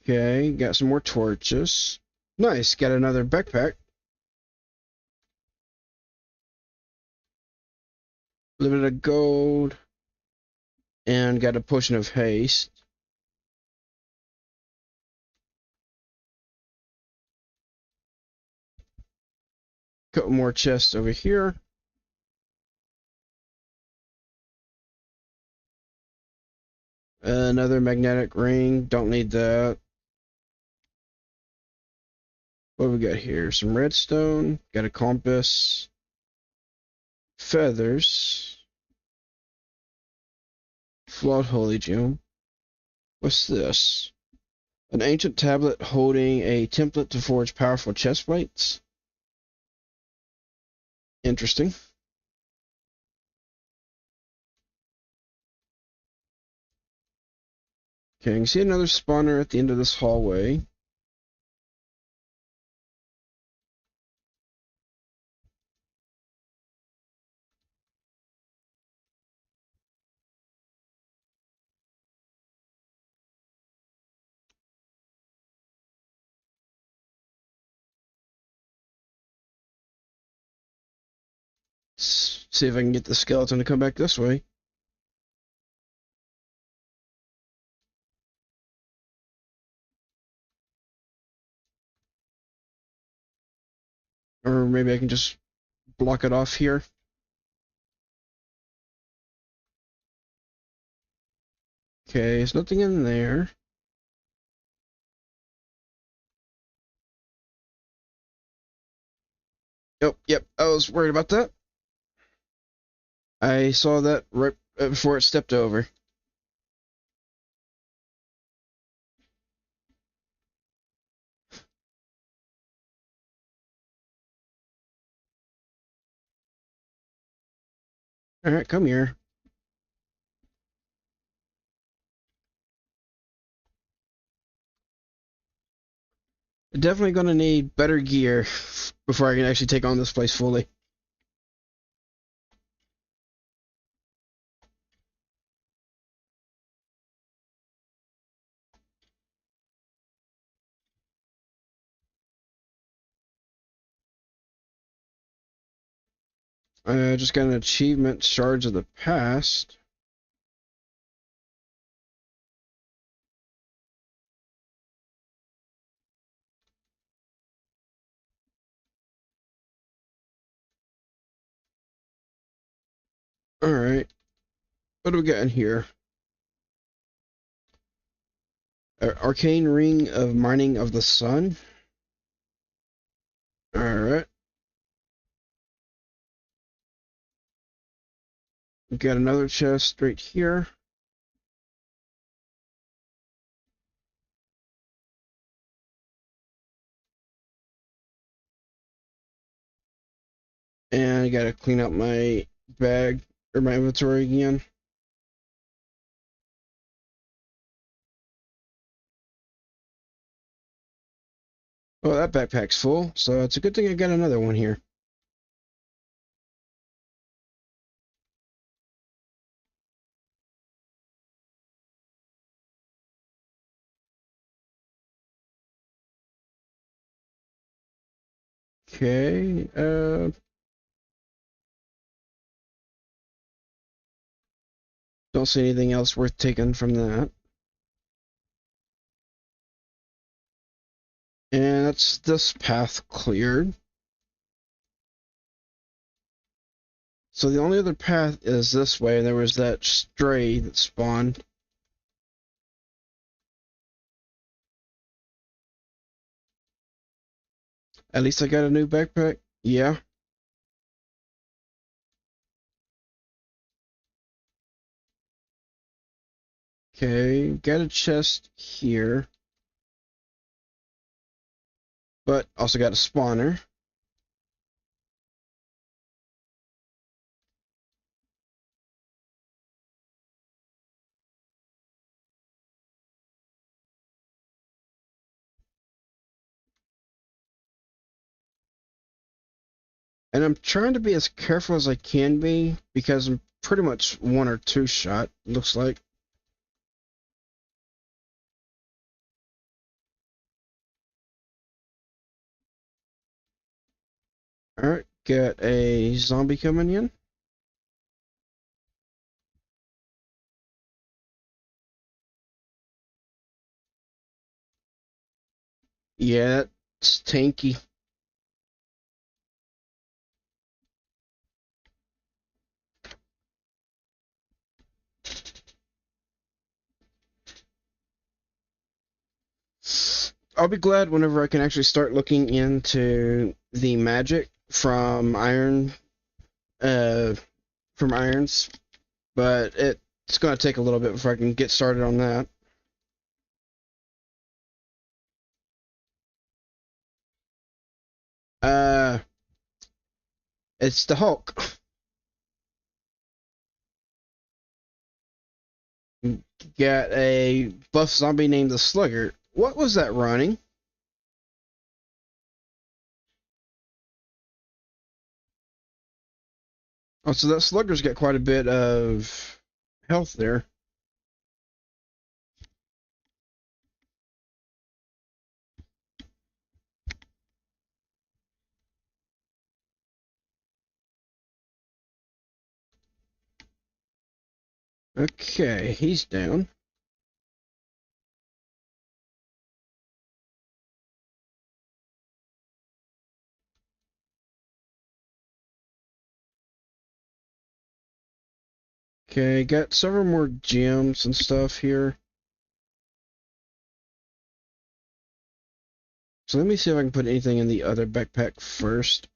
Okay, got some more torches. Nice, got another backpack. A little bit of gold. And got a potion of haste. Couple more chests over here. Another magnetic ring. Don't need that. What do we got here? Some redstone. Got a compass. Feathers. Flawed holy gem. What's this? An ancient tablet holding a template to forge powerful chest plates. Interesting. Okay, I can see another spawner at the end of this hallway. Let's see if I can get the skeleton to come back this way. Or maybe I can just block it off here. Okay, there's nothing in there. Oh, yep, I was worried about that. I saw that right before it stepped over. Alright, come here. Definitely gonna need better gear before I can actually take on this place fully. I just got an achievement, Shards of the Past. Alright, what do we got in here? Arcane Ring of Mining of the Sun. Alright. We got another chest right here. And I gotta clean up my bag, or my inventory again. Oh, that backpack's full, so it's a good thing I got another one here. Okay, don't see anything else worth taking from that. And that's this path cleared. So the only other path is this way, and there was that stray that spawned. At least I got a new backpack. Yeah. Okay, got a chest here. But also got a spawner. And I'm trying to be as careful as I can be because I'm pretty much one or two shot, looks like. Alright, got a zombie coming in. Yeah, that's tanky. I'll be glad whenever I can actually start looking into the magic from uh, irons, but it's gonna take a little bit before I can get started on that. Uh, it's the Hulk. Got a buff zombie named the Slugger. What was that running? Oh, so that Slugger's got quite a bit of health there. Okay, he's down. Okay, got several more gems and stuff here. So let me see if I can put anything in the other backpack first.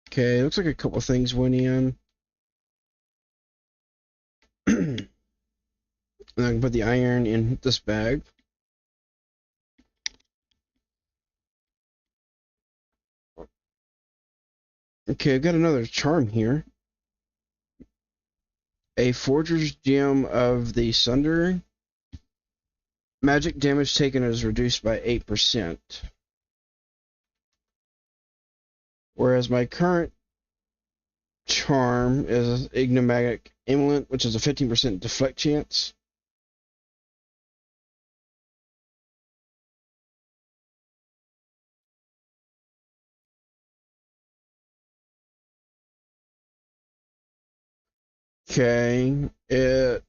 Okay, looks like a couple things went in. And I can put the iron in this bag. Okay, I've got another charm here. A Forger's Gem of the Sunder. Magic damage taken is reduced by 8%. Whereas my current charm is Ignomagnetic Amulet, which is a 15% deflect chance. Okay, it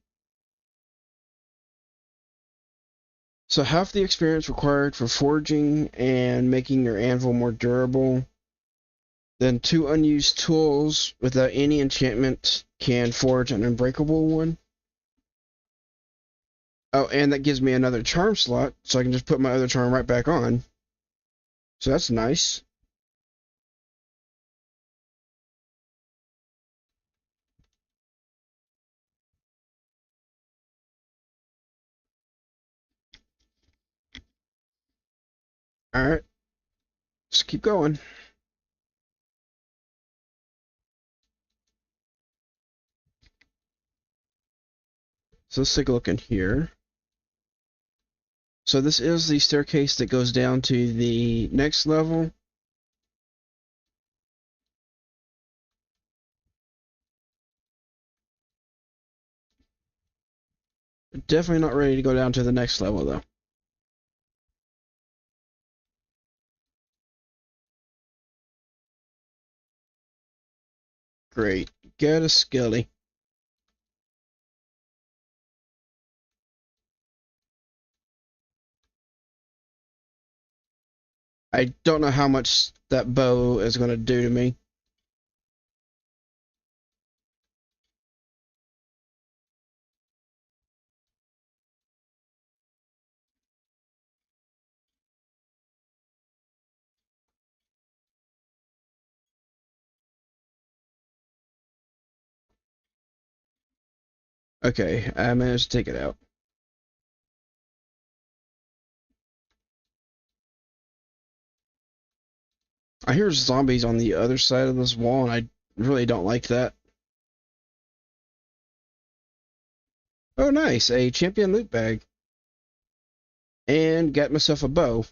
So half the experience required for forging and making your anvil more durable. Then 2 unused tools without any enchantment can forge an unbreakable one. Oh, and that gives me another charm slot, so I can just put my other charm right back on. So that's nice. Alright, just keep going. So let's take a look in here. So this is the staircase that goes down to the next level. Definitely not ready to go down to the next level, though. Great. Get a skilly. I don't know how much that bow is going to do to me. Okay, I managed to take it out. I hear zombies on the other side of this wall, and I really don't like that. Oh, nice. A champion loot bag. And got myself a bow.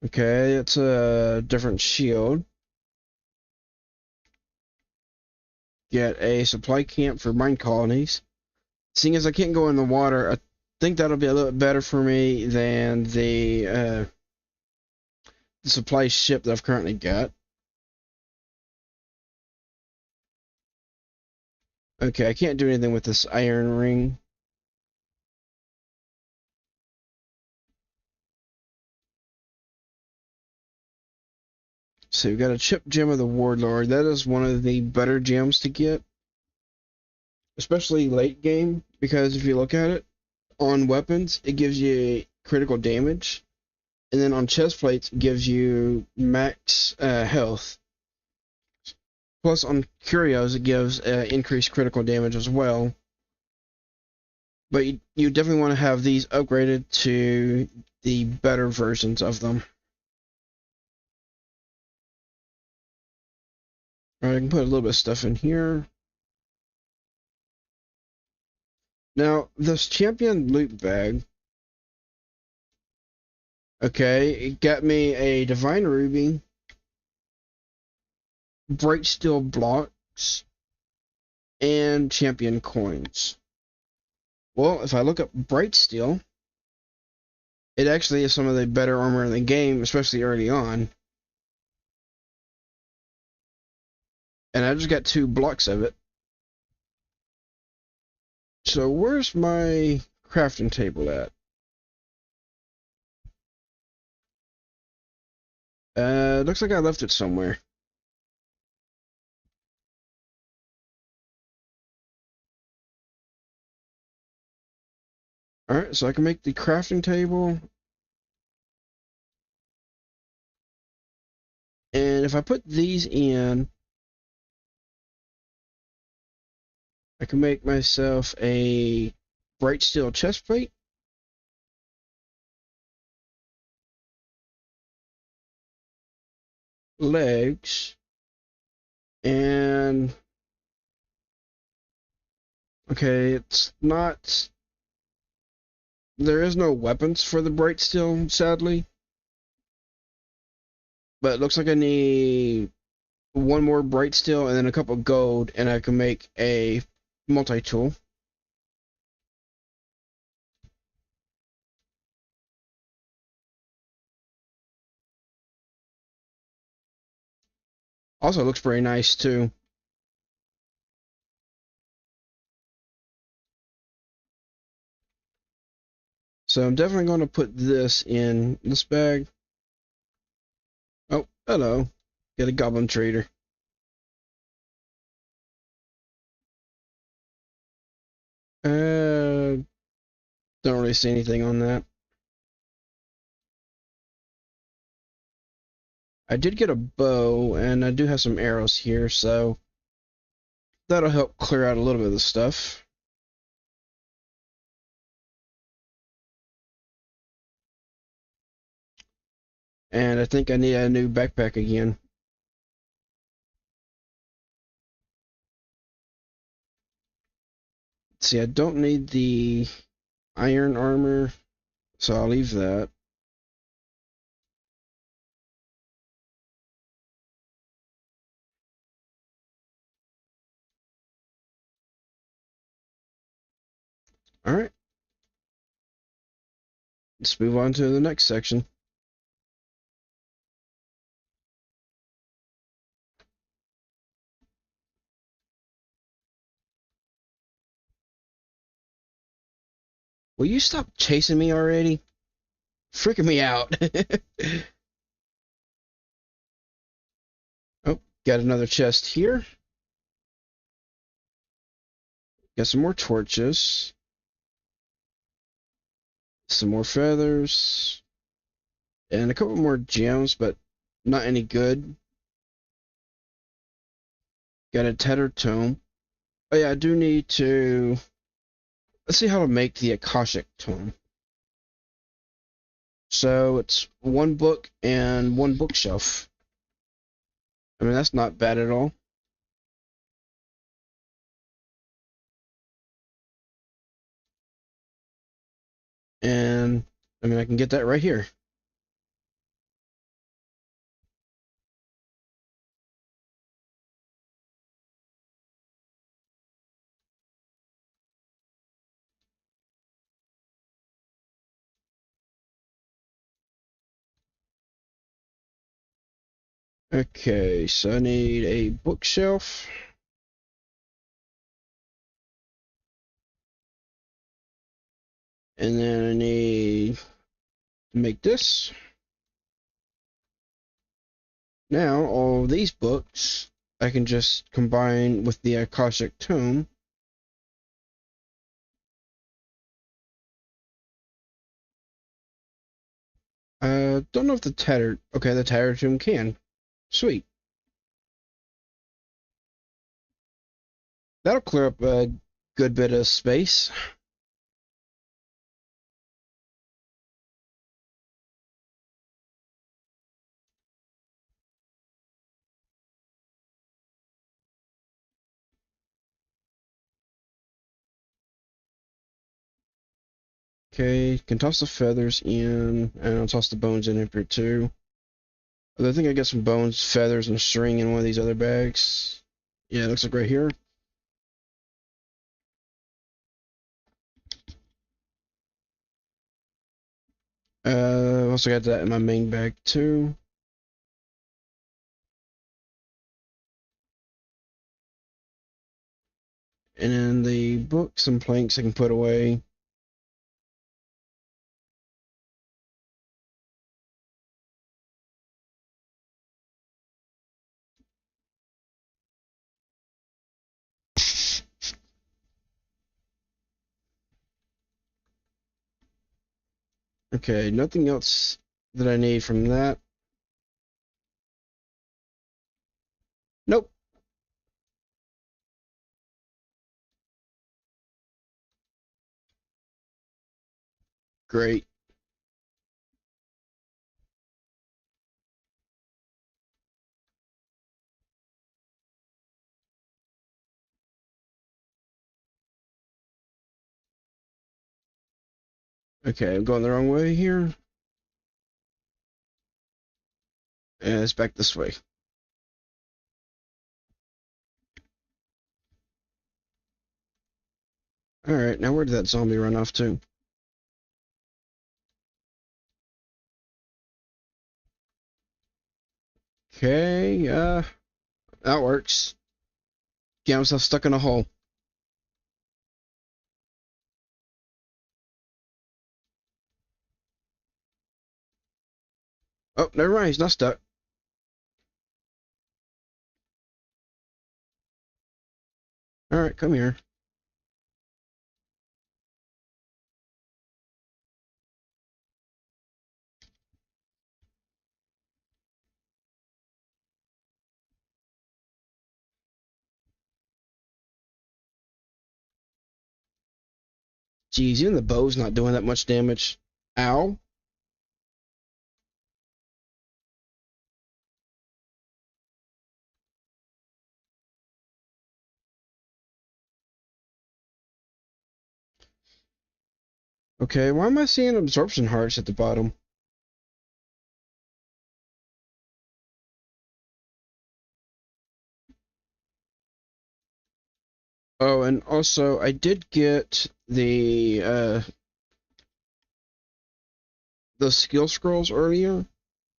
Okay, it's a different shield. Get a supply camp for mine colonies. Seeing as I can't go in the water, I think that'll be a little bit better for me than the supply ship that I've currently got. Okay, I can't do anything with this iron ring. So we've got a chip gem of the Warlord. That is one of the better gems to get, especially late game, because if you look at it, on weapons, it gives you critical damage, and then on chest plates, it gives you max health. Plus, on curios, it gives increased critical damage as well. But you definitely want to have these upgraded to the better versions of them. Alright, I can put a little bit of stuff in here. Now, this champion loot bag, okay, it got me a divine ruby, bright steel blocks, and champion coins. Well, if I look up bright steel, it actually is some of the better armor in the game, especially early on. And I just got 2 blocks of it. So where's my crafting table at? Looks like I left it somewhere. Alright, so I can make the crafting table. And if I put these in, I can make myself a bright steel chest plate. Legs. And okay, it's not. There is no weapons for the bright steel, sadly. But it looks like I need 1 more bright steel and then a couple gold, and I can make a multi-tool. Also looks pretty nice too. So I'm definitely going to put this in this bag. Oh, hello. Get a goblin trader. Don't really see anything on that. I did get a bow, and I do have some arrows here, so that'll help clear out a little bit of the stuff. And I think I need a new backpack again. See, I don't need the iron armor, so I'll leave that. Alright, let's move on to the next section. Will you stop chasing me already? Freaking me out. Oh, got another chest here. Got some more torches. Some more feathers. And a couple more gems, but not any good. Got a tattered tome. Oh yeah, I do need to... Let's see how to make the Akashic tome. So it's one book and one bookshelf. I mean, that's not bad at all. And, I mean, I can get that right here. Okay, so I need a bookshelf. And then I need to make this. Now, all of these books I can just combine with the Akashic Tome. Don't know if the Tattered... Okay, the Tattered Tome can. Sweet. That'll clear up a good bit of space. Okay, can toss the feathers in, and I'll toss the bones in here too. I think I got some bones, feathers, and string in one of these other bags. Yeah, it looks like right here. Also got that in my main bag too. And then the books and planks I can put away. Okay, nothing else that I need from that. Nope. Great. Okay, I'm going the wrong way here. And it's back this way. Alright, now where did that zombie run off to? Okay, that works. Get myself stuck in a hole. Oh, never mind. He's not stuck. All right, come here. Jeez, even the bow's not doing that much damage. Ow. Okay, why am I seeing absorption hearts at the bottom? Oh, and also I did get the skill scrolls earlier.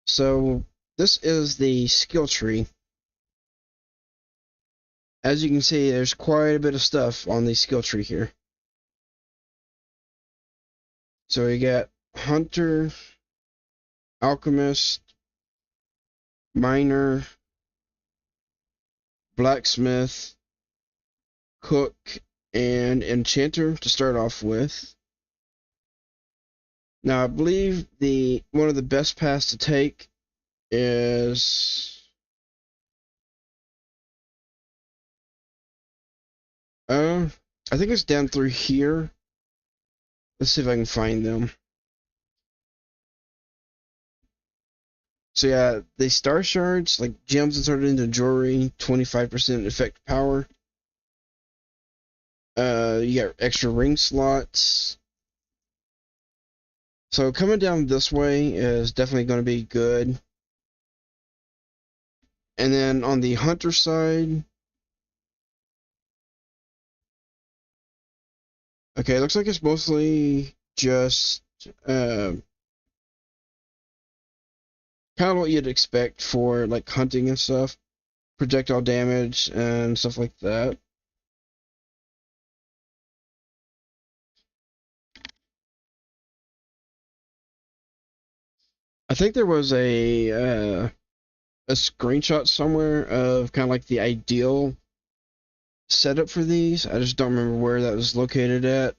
So this is the skill tree. As you can see, there's quite a bit of stuff on the skill tree here. So we got Hunter, Alchemist, Miner, Blacksmith, Cook, and Enchanter to start off with. Now I believe one of the best paths to take is I think it's down through here. Let's see if I can find them. So yeah, the star shards, like gems inserted into jewelry, 25% effect power. You got extra ring slots. So coming down this way is definitely going to be good. And then on the hunter side, okay, it looks like it's mostly just kind of what you'd expect for like hunting and stuff, projectile damage and stuff like that. I think there was a screenshot somewhere of kind of like the ideal setup for these. I just don't remember where that was located at.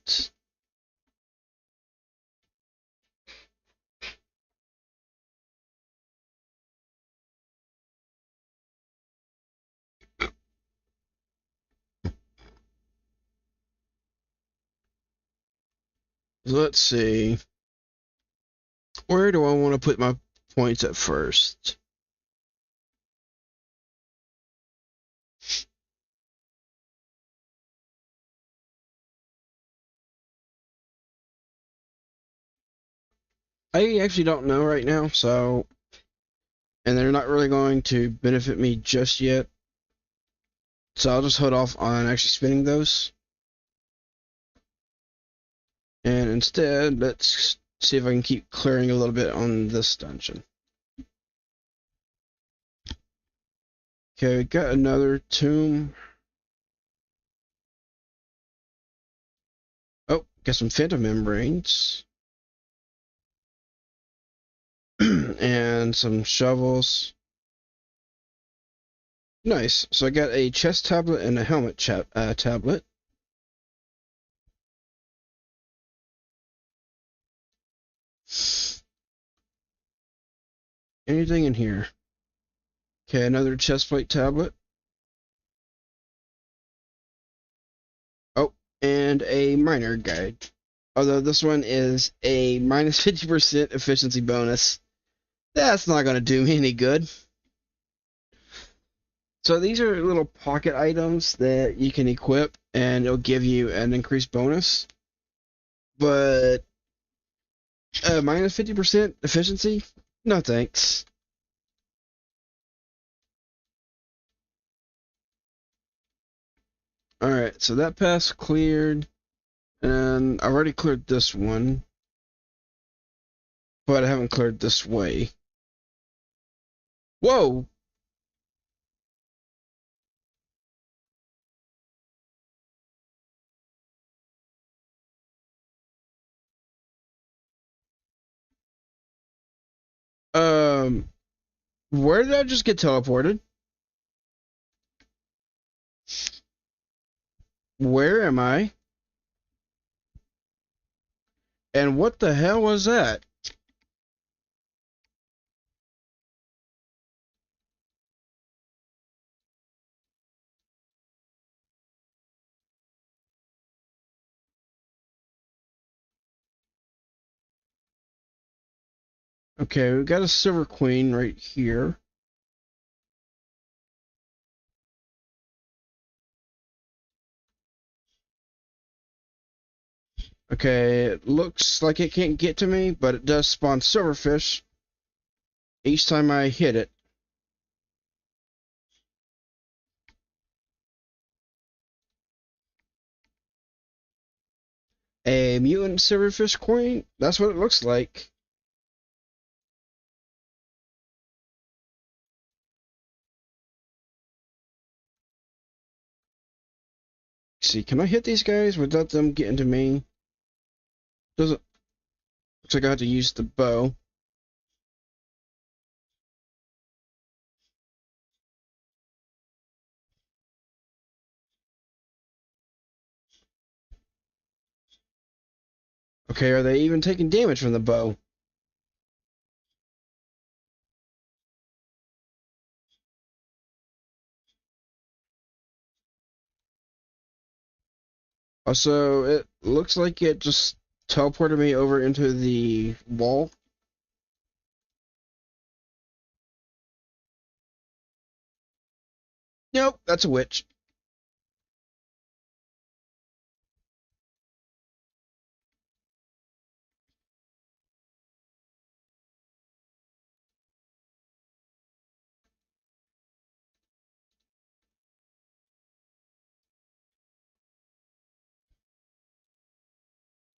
So let's see. Where do I want to put my points at first? I actually don't know right now, so, and they're not really going to benefit me just yet. So I'll just hold off on actually spinning those. And instead, let's see if I can keep clearing a little bit on this dungeon. Okay, we got another tomb. Oh, got some phantom membranes. And some shovels. Nice. So I got a chest tablet and a helmet tablet. Anything in here? Okay, another chestplate tablet. Oh, and a miner guide. Although this one is a minus 50% efficiency bonus. That's not going to do me any good. So these are little pocket items that you can equip and it'll give you an increased bonus. But minus 50% efficiency? No thanks. Alright, so that path's cleared. And I already cleared this one. But I haven't cleared this way. Whoa! Where did I just get teleported? Where am I? And what the hell was that? Okay, we got a silver queen right here. Okay, it looks like it can't get to me, but it does spawn silverfish each time I hit it. A mutant silverfish queen? That's what it looks like. Let's see, can I hit these guys without them getting to me? Doesn't looks like I have to use the bow. Okay, are they even taking damage from the bow? Also, it looks like it just teleported me over into the wall. Nope, that's a witch.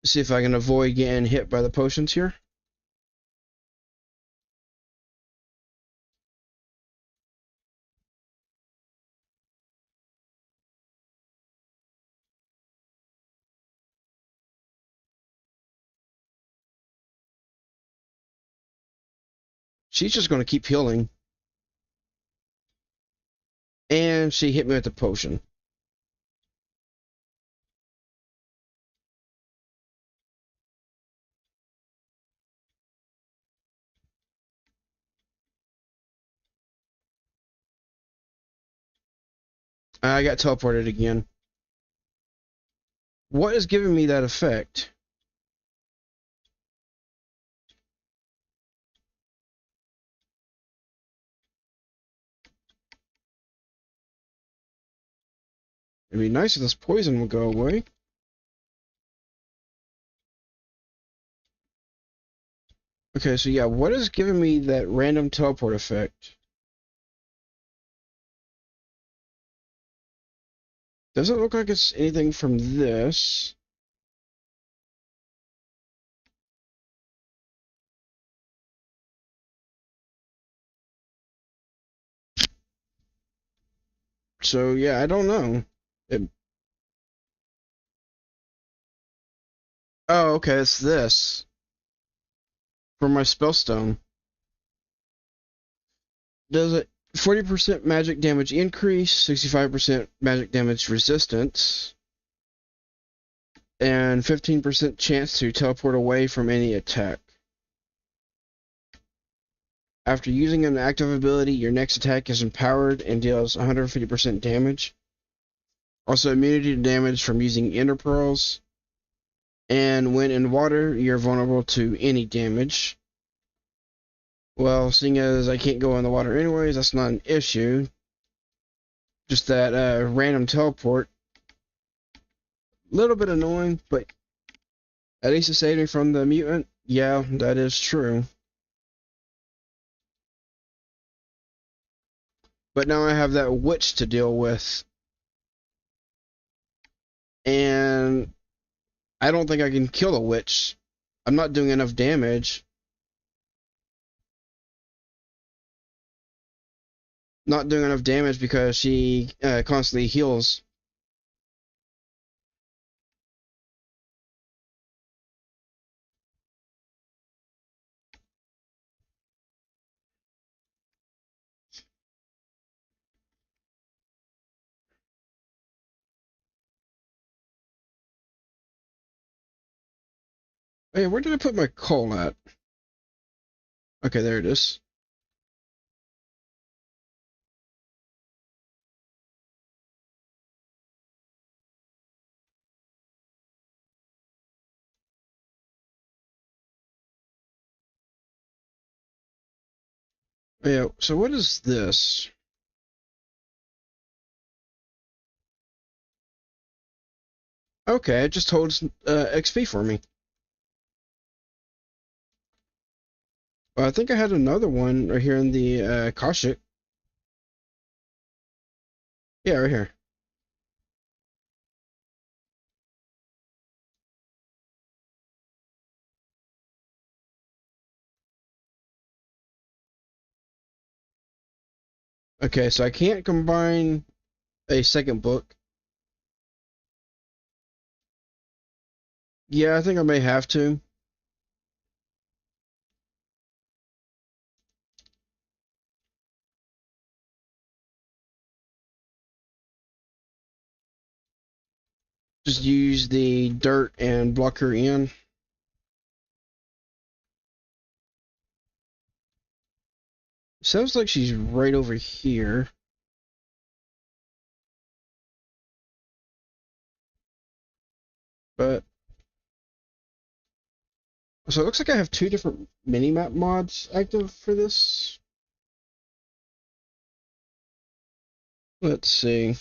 See if I can avoid getting hit by the potions here. She's just going to keep healing. And she hit me with the potion. I got teleported again. What is giving me that effect? It'd be nice if this poison would go away. Okay, so yeah, what is giving me that random teleport effect? Doesn't look like it's anything from this. So yeah, I don't know. It, oh, okay, it's this. For my spellstone. Does it 40% magic damage increase, 65% magic damage resistance, and 15% chance to teleport away from any attack. After using an active ability, your next attack is empowered and deals 150% damage. Also, immunity to damage from using ender pearls. And when in water, you're vulnerable to any damage. Well, seeing as I can't go in the water anyways, that's not an issue. Just that random teleport. Little bit annoying, but at least it saved me from the mutant. Yeah, that is true. But now I have that witch to deal with. And I don't think I can kill a witch. I'm not doing enough damage. Not doing enough damage because she constantly heals. Hey, where did I put my coal at? Okay, there it is. Yeah, so what is this? Okay, it just holds XP for me. I think I had another one right here in the Koshik. Yeah, right here. Okay, so I can't combine a second book. Yeah, I think I may have to. Just use the dirt and block her in. Sounds like she's right over here. But so it looks like I have two different mini-map mods active for this. Let's see.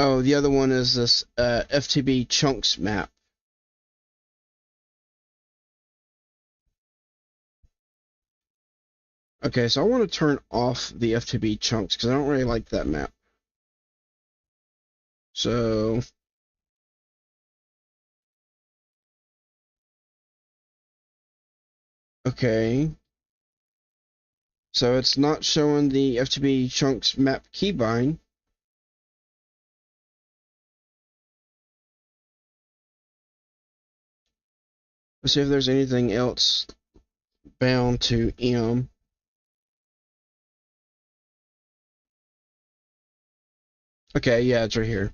Oh, the other one is this FTB chunks map. Okay, so I want to turn off the FTB chunks because I don't really like that map. So, okay. So it's not showing the FTB chunks map keybind. Let's see if there's anything else bound to M. Okay, yeah, it's right here.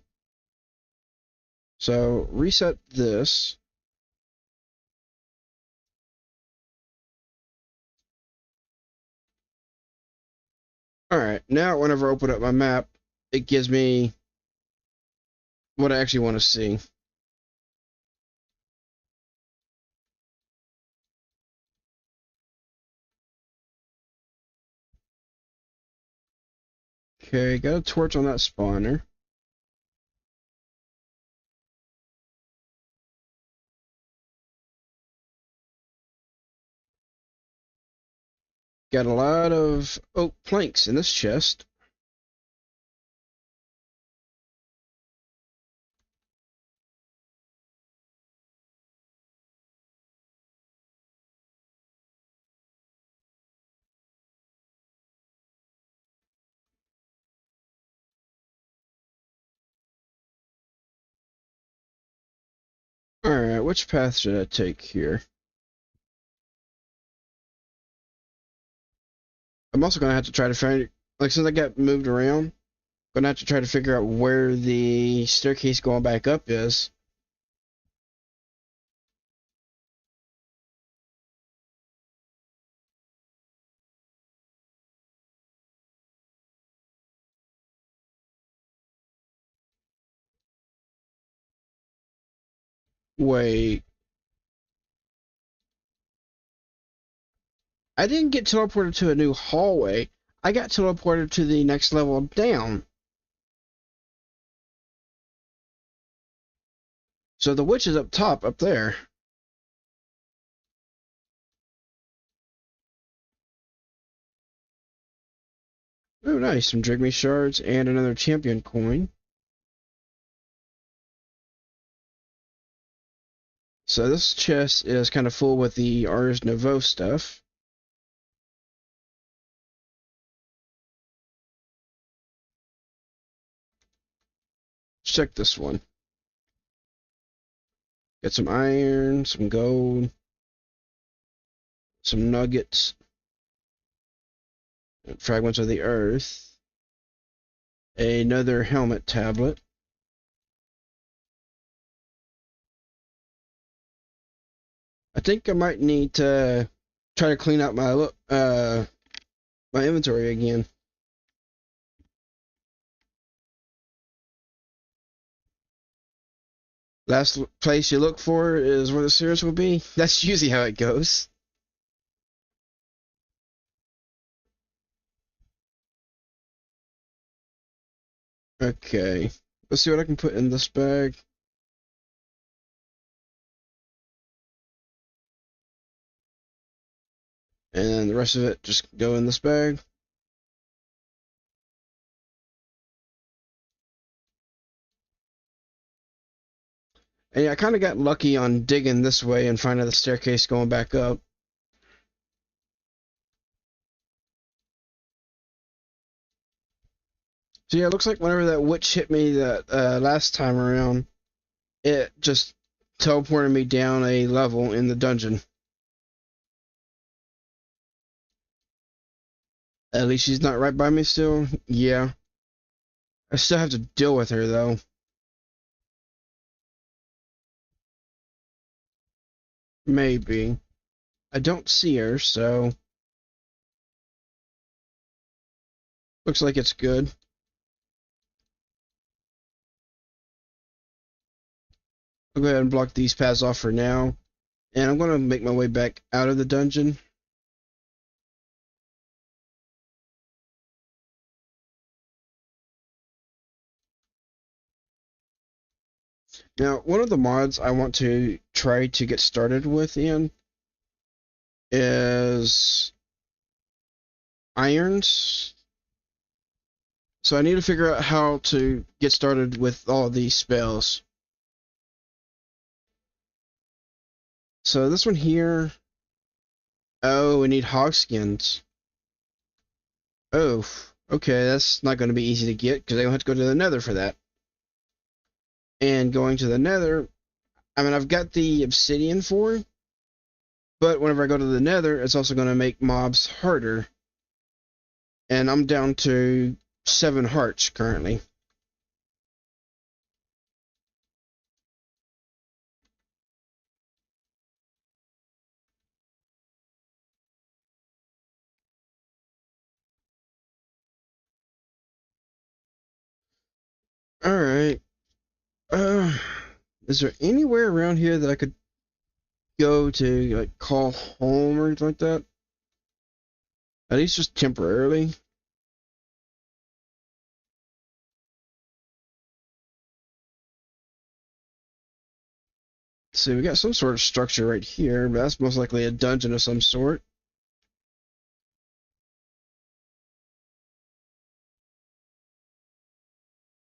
So reset this. Alright, now whenever I open up my map, it gives me what I actually want to see. Okay, got a torch on that spawner. Got a lot of oak planks in this chest. Alright, which path should I take here? I'm also gonna have to try to find, like, since I got moved around, gonna have to try to figure out where the staircase going back up is. Wait, I didn't get teleported to a new hallway. I got teleported to the next level down. So the witch is up top, up there. Oh, nice. Some Drigme shards and another champion coin. So this chest is kind of full with the Ars Nouveau stuff. Let's check this one. Got some iron, some gold, some nuggets, fragments of the earth. Another helmet tablet. I think I might need to try to clean out my inventory again. Last place you look for is where the sewers will be. That's usually how it goes. Okay. Let's see what I can put in this bag. And the rest of it just go in this bag. And yeah, I kind of got lucky on digging this way and finding the staircase going back up. So yeah, it looks like whenever that witch hit me that last time around, it just teleported me down a level in the dungeon. At least she's not right by me still. Yeah. I still have to deal with her though. Maybe. I don't see her, so looks like it's good. I'll go ahead and block these paths off for now. And I'm going to make my way back out of the dungeon. Now, one of the mods I want to try to get started with, Ian, is irons. So I need to figure out how to get started with all these spells. So this one here, oh, we need hog skins. Oh, okay, that's not going to be easy to get because I have to go to the nether for that. And going to the nether, I mean, I've got the obsidian for it, but whenever I go to the nether, it's also going to make mobs harder. And I'm down to 7 hearts currently. Alright. Uh, is there anywhere around here that I could go to, like, call home or anything like that? At least just temporarily. See, we got some sort of structure right here, but that's most likely a dungeon of some sort.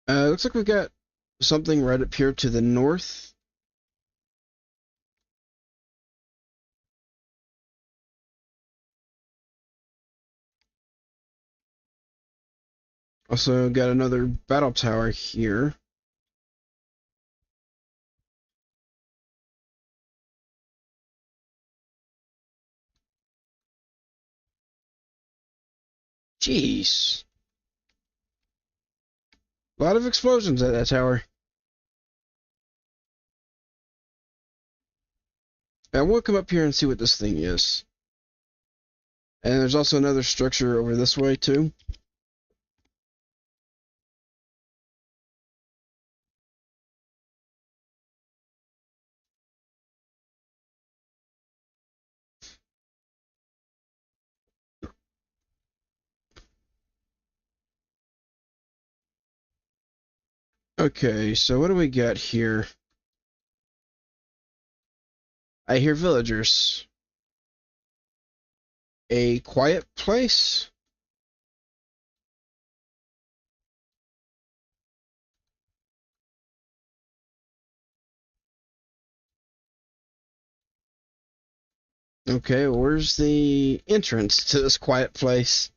Looks like we've got something right up here to the north. Also got another battle tower here. Jeez. A lot of explosions at that tower. I want to come up here and see what this thing is. And there's also another structure over this way, too. Okay, so what do we got here? I hear villagers. A quiet place? Okay, where's the entrance to this quiet place?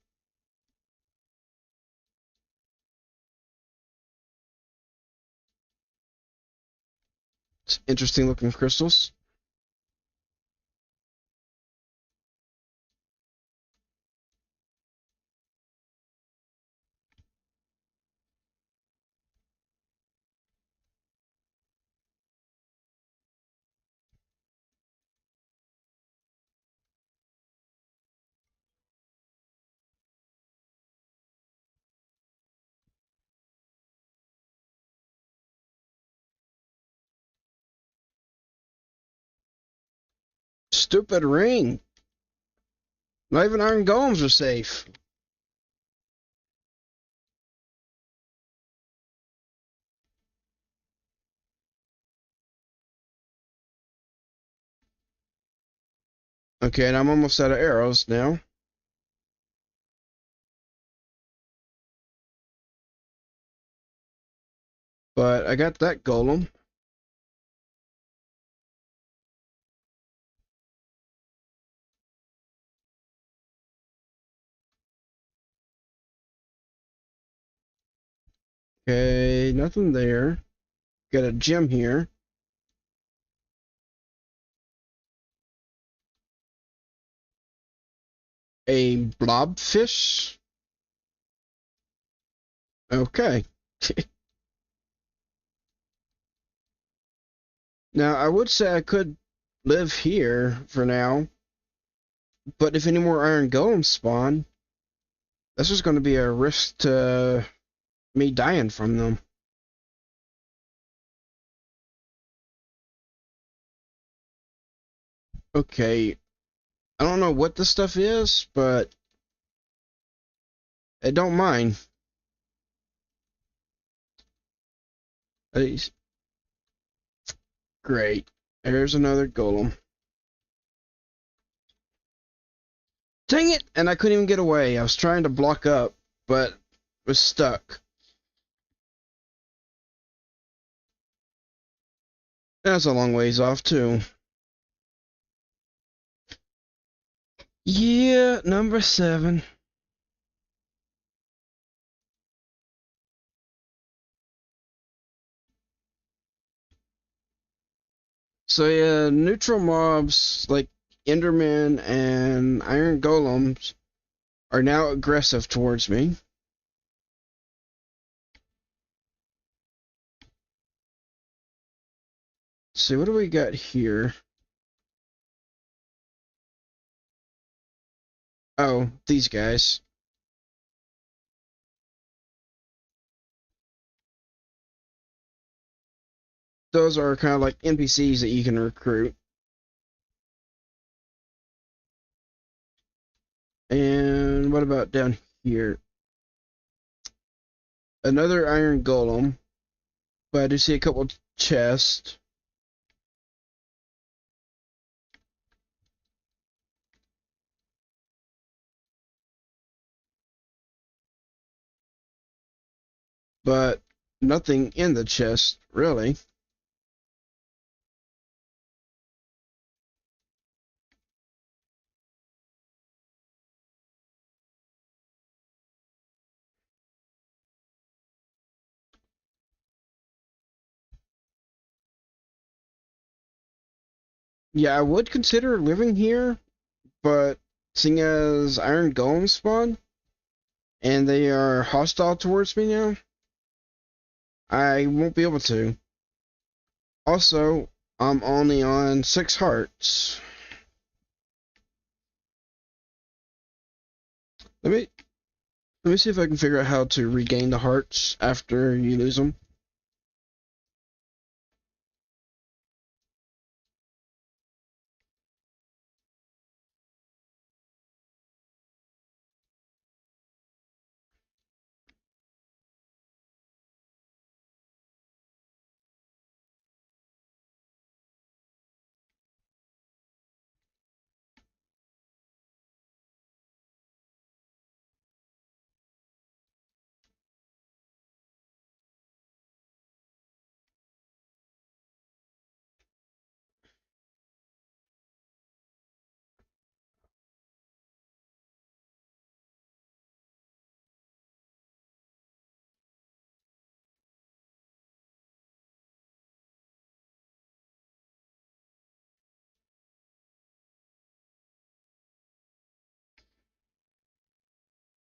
It's interesting looking crystals. Stupid ring. Not even iron golems are safe. Okay, and I'm almost out of arrows now. But I got that golem. Okay, nothing there. Got a gem here. A blobfish. Okay. Now, I would say I could live here for now, but if any more iron golems spawn, this is going to be a risk to me dying from them. Okay, I don't know what this stuff is, but I don't mind. Great. There's another golem. Dang it! And I couldn't even get away. I was trying to block up, but was stuck. That's a long ways off, too. Yeah, number 7. So yeah, neutral mobs like Enderman and Iron Golems are now aggressive towards me. Let's see, what do we got here? Oh, these guys. Those are kind of like NPCs that you can recruit. And what about down here? Another Iron Golem. But I do see a couple chests. But nothing in the chest, really. Yeah, I would consider living here, but seeing as Iron Golem spawn, and they are hostile towards me now, I won't be able to. Also, I'm only on 6 hearts. Let me let me see if I can figure out how to regain the hearts after you lose them.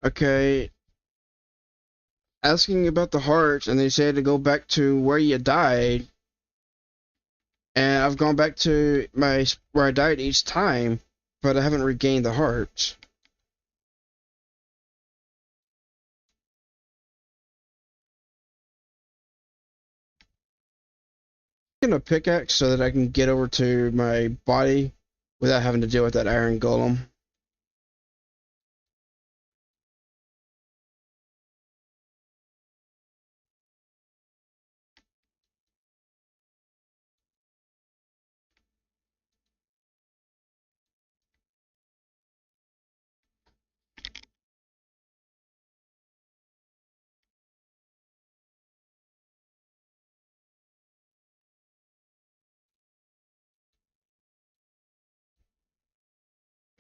Okay, asking about the hearts, and they said to go back to where you died, and I've gone back to my where I died each time, but I haven't regained the hearts. I'm gonna pickaxe so that I can get over to my body without having to deal with that iron golem.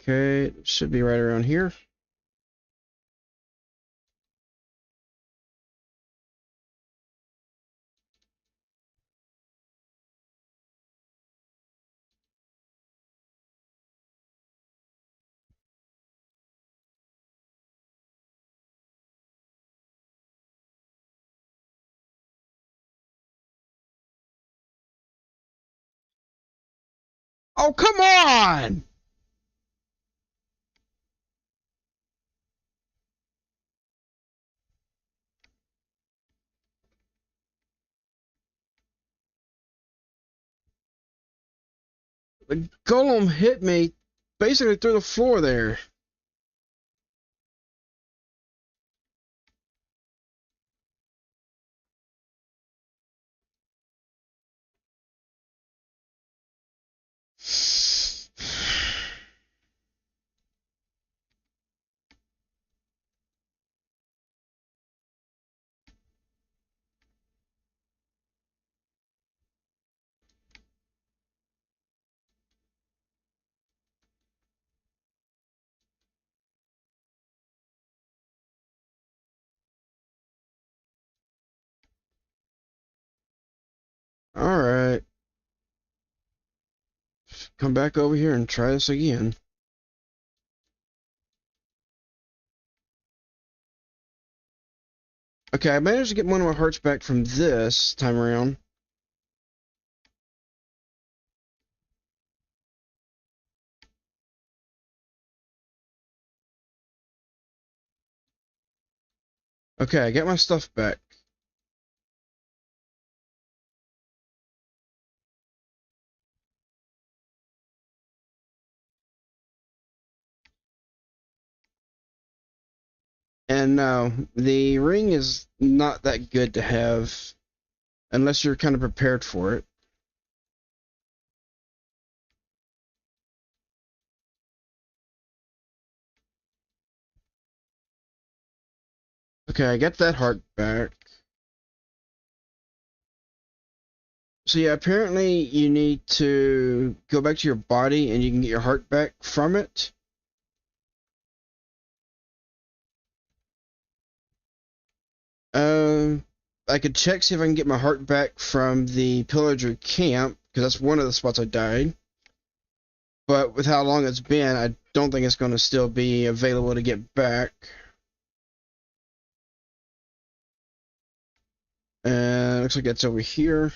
Okay, it should be right around here. Oh, come on! The golem hit me basically through the floor there. Alright. Come back over here and try this again. Okay, I managed to get one of my hearts back from this time around. Okay, I got my stuff back. And no, the ring is not that good to have unless you're kind of prepared for it. Okay, I got that heart back. So yeah, apparently you need to go back to your body and you can get your heart back from it. Um, I could check, see if I can get my heart back from the pillager camp, because that's one of the spots I died. But with how long it's been, I don't think it's going to still be available to get back. And looks like it's over here.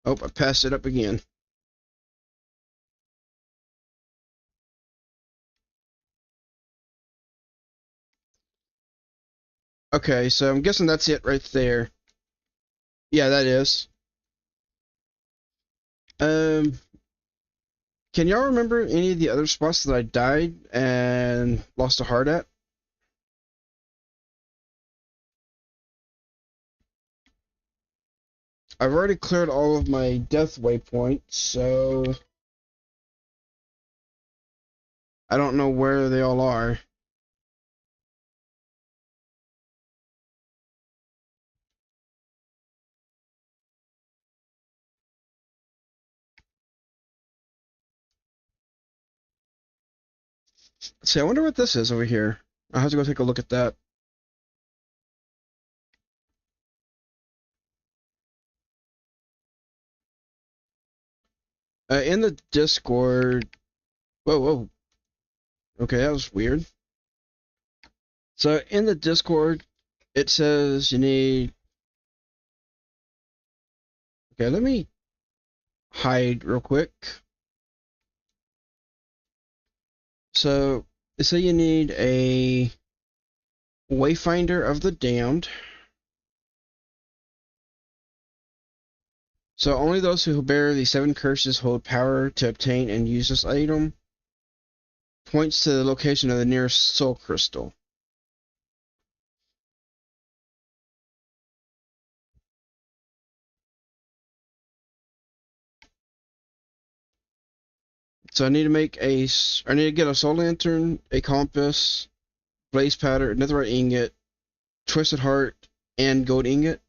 Oh, I passed it up again. Okay, so I'm guessing that's it right there. Yeah, that is. Um, can y'all remember any of the other spots that I died and lost a heart at? I've already cleared all of my death waypoints, so I don't know where they all are. Let's see, I wonder what this is over here. I'll have to go take a look at that. In the Discord. Whoa, whoa. Okay, that was weird. So in the Discord, it says you need. Okay, let me hide real quick. So they say you need a Wayfinder of the Damned, So only those who bear the 7 curses hold power to obtain and use this item. Points to the location of the nearest soul crystal. So I need to get a soul lantern, a compass, blaze powder, netherite ingot, twisted heart, and gold ingot.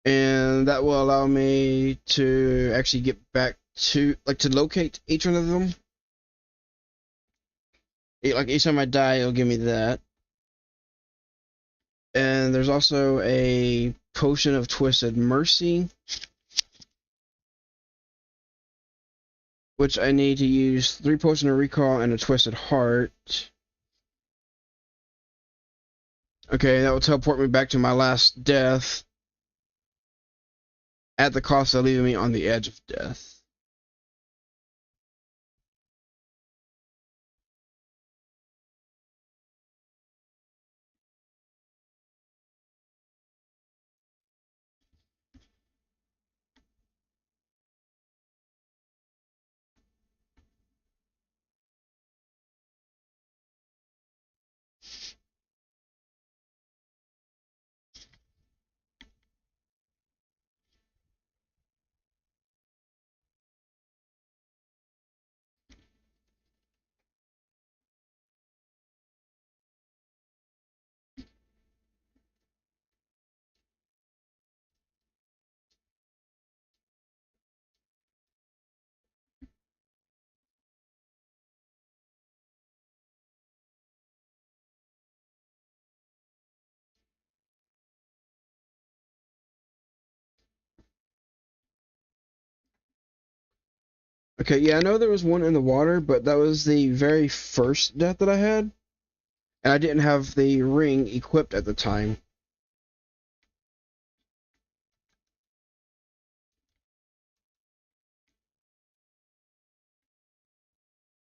And that will allow me to actually get back to locate each one of them. Like each time I die, it'll give me that. And there's also a potion of twisted mercy, which I need to use 3 potion of recall and a twisted heart. Okay, that will teleport me back to my last death at the cost of leaving me on the edge of death. Okay, yeah, I know there was one in the water, but that was the very first death that I had, and I didn't have the ring equipped at the time.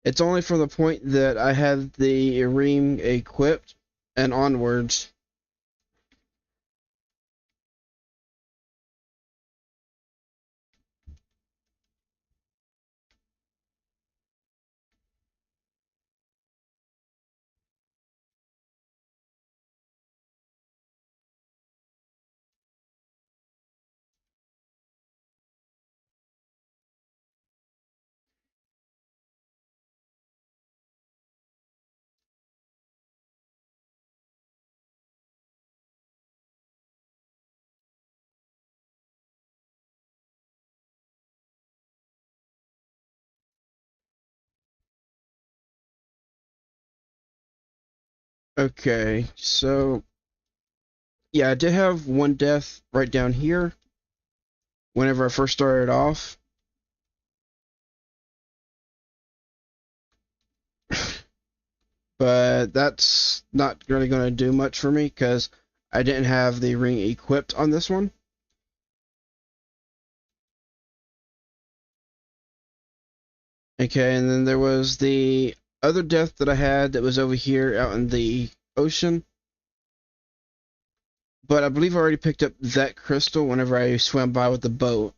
It's only from the point that I had the ring equipped and onwards. Okay, so yeah, I did have one death right down here whenever I first started off. But that's not really going to do much for me because I didn't have the ring equipped on this one. Okay, and then there was the other death that I had that was over here out in the ocean. But I believe I already picked up that crystal whenever I swam by with the boat.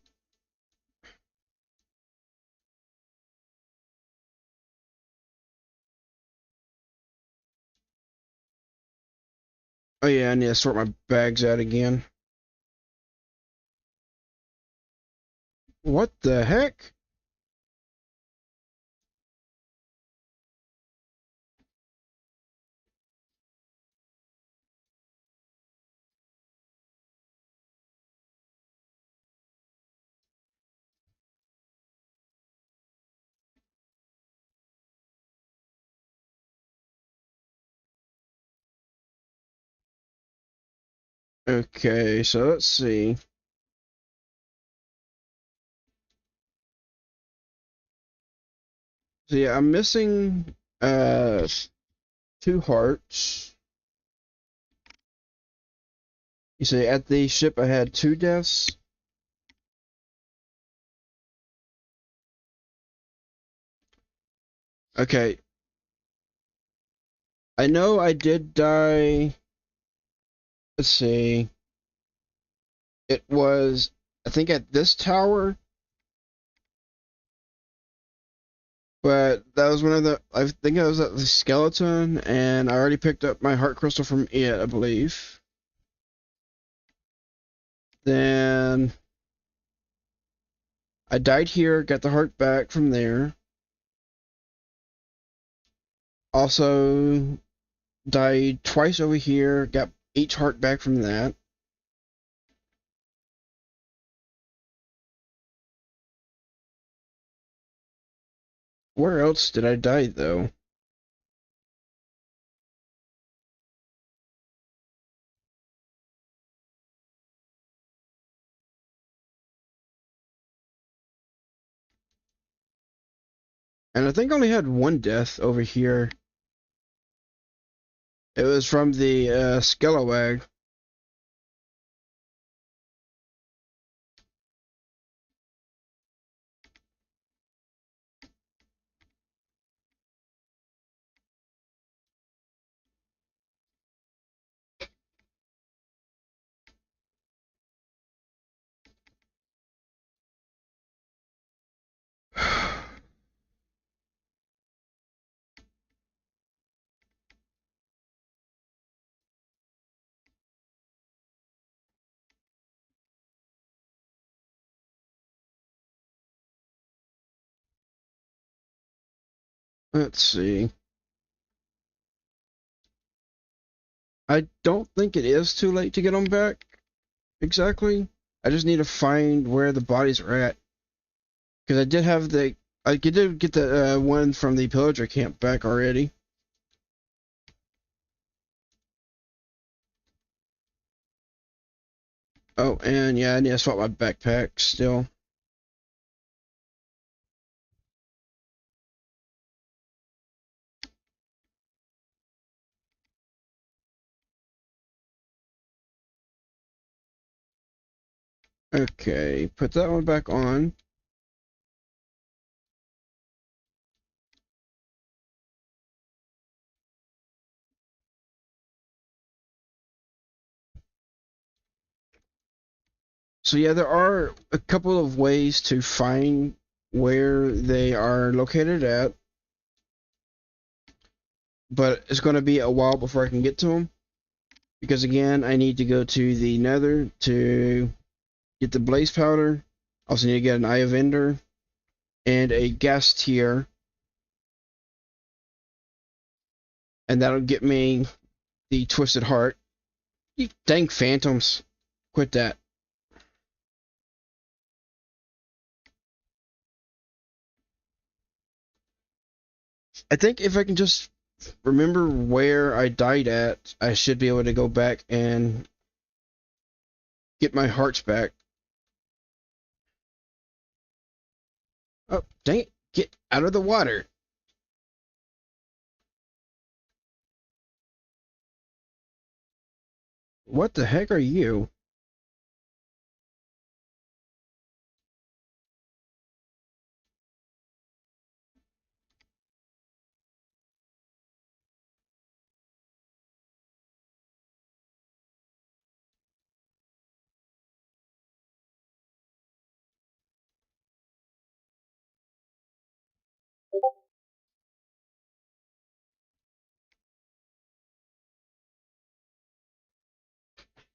Oh yeah, I need to sort my bags out again. What the heck? Okay, so let's see. So yeah, I'm missing 2 hearts. You see, at the ship I had 2 deaths. Okay, I know I did die. Let's see. It was, I think, at this tower, but that was one of the. I think I was at the skeleton, and I already picked up my heart crystal from it, I believe. Then I died here, got the heart back from there. Also died twice over here, got each heart back from that. Where else did I die though? And I think I only had one death over here. It was from the Skellawag. Let's see. I don't think it is too late to get them back. Exactly. I just need to find where the bodies are at. Because I did have the. I did get the one from the pillager camp back already. Oh, and yeah, I need to swap my backpack still. Okay, put that one back on. So yeah, there are a couple of ways to find where they are located at, but it's going to be a while before I can get to them. Because again, I need to go to the Nether to get the blaze powder. Also need to get an eye of ender and a gas tier, and that'll get me the twisted heart. You dang phantoms, quit that. I think if I can just remember where I died at, I should be able to go back and get my hearts back. Oh, dang it. Get out of the water. What the heck are you?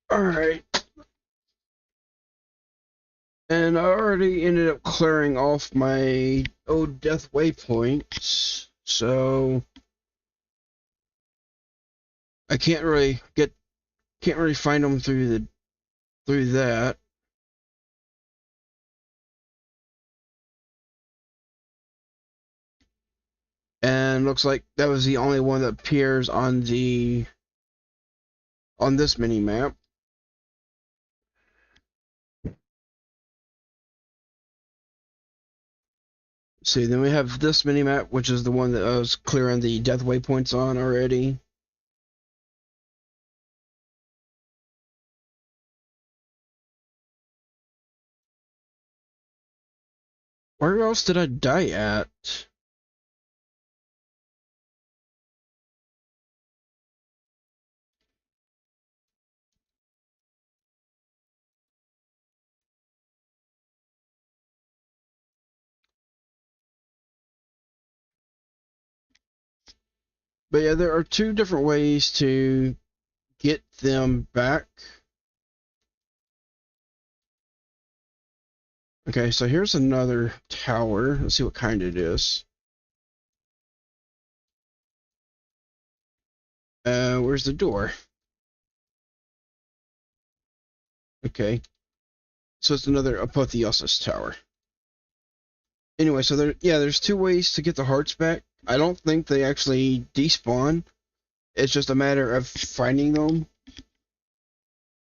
Alright. And I already ended up clearing off my old death waypoints, so I can't really find them through that. And looks like that was the only one that appears on this mini map. See, then we have this mini map, which is the one that I was clearing the death waypoints on already. Where else did I die at? But yeah, there are two different ways to get them back. Okay, so here's another tower. Let's see what kind it is. Where's the door? Okay, so it's another apotheosis tower. Anyway, so there's two ways to get the hearts back. I don't think they actually despawn. It's just a matter of finding them.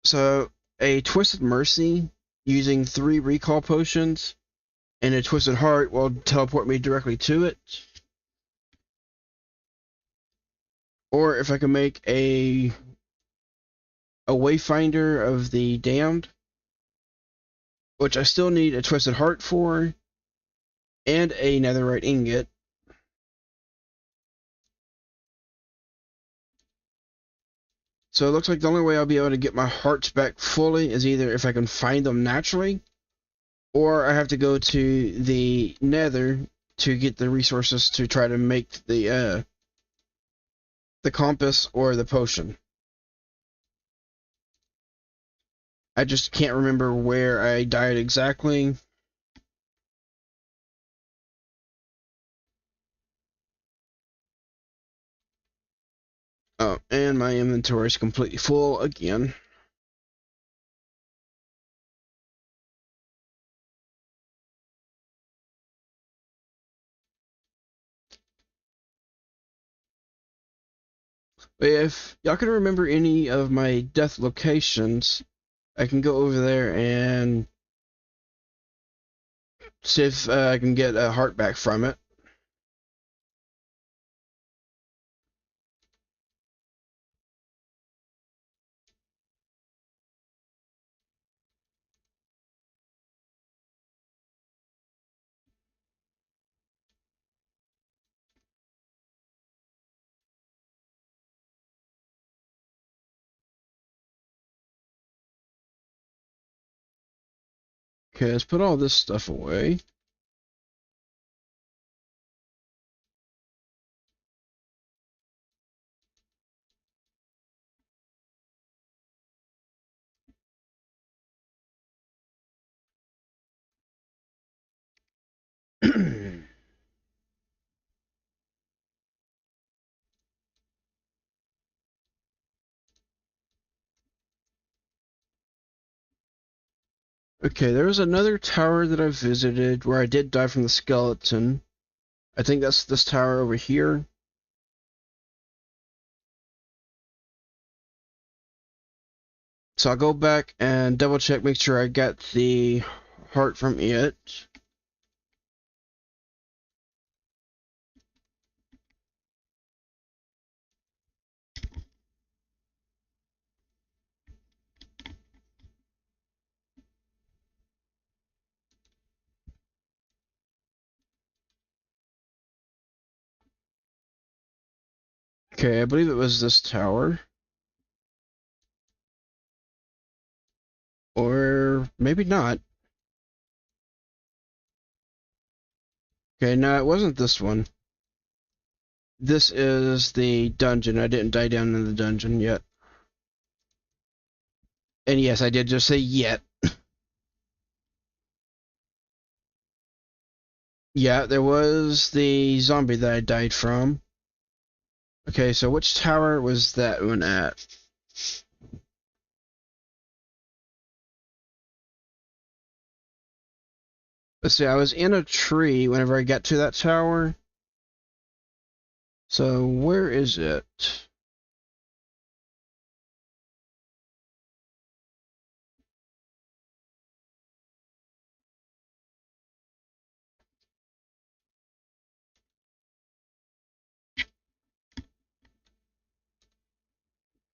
So a Twisted Mercy using 3 recall potions and a Twisted Heart will teleport me directly to it. Or if I can make a Wayfinder of the Damned, which I still need a Twisted Heart for, and a Netherite Ingot. So it looks like the only way I'll be able to get my hearts back fully is either if I can find them naturally, or I have to go to the Nether to get the resources to try to make the compass or the potion. I just can't remember where I died exactly. Oh, and my inventory is completely full again. But if y'all can remember any of my death locations, I can go over there and see if I can get a heart back from it. Okay, let's put all this stuff away. Okay, there was another tower that I visited where I did die from the skeleton. I think that's this tower over here. So I'll go back and double check, make sure I got the heart from it. Okay, I believe it was this tower. Or maybe not. Okay, no, it wasn't this one. This is the dungeon. I didn't die down in the dungeon yet. And yes, I did just say yet. Yeah, there was the zombie that I died from. Okay, so which tower was that one at? Let's see, I was in a tree whenever I got to that tower. So where is it?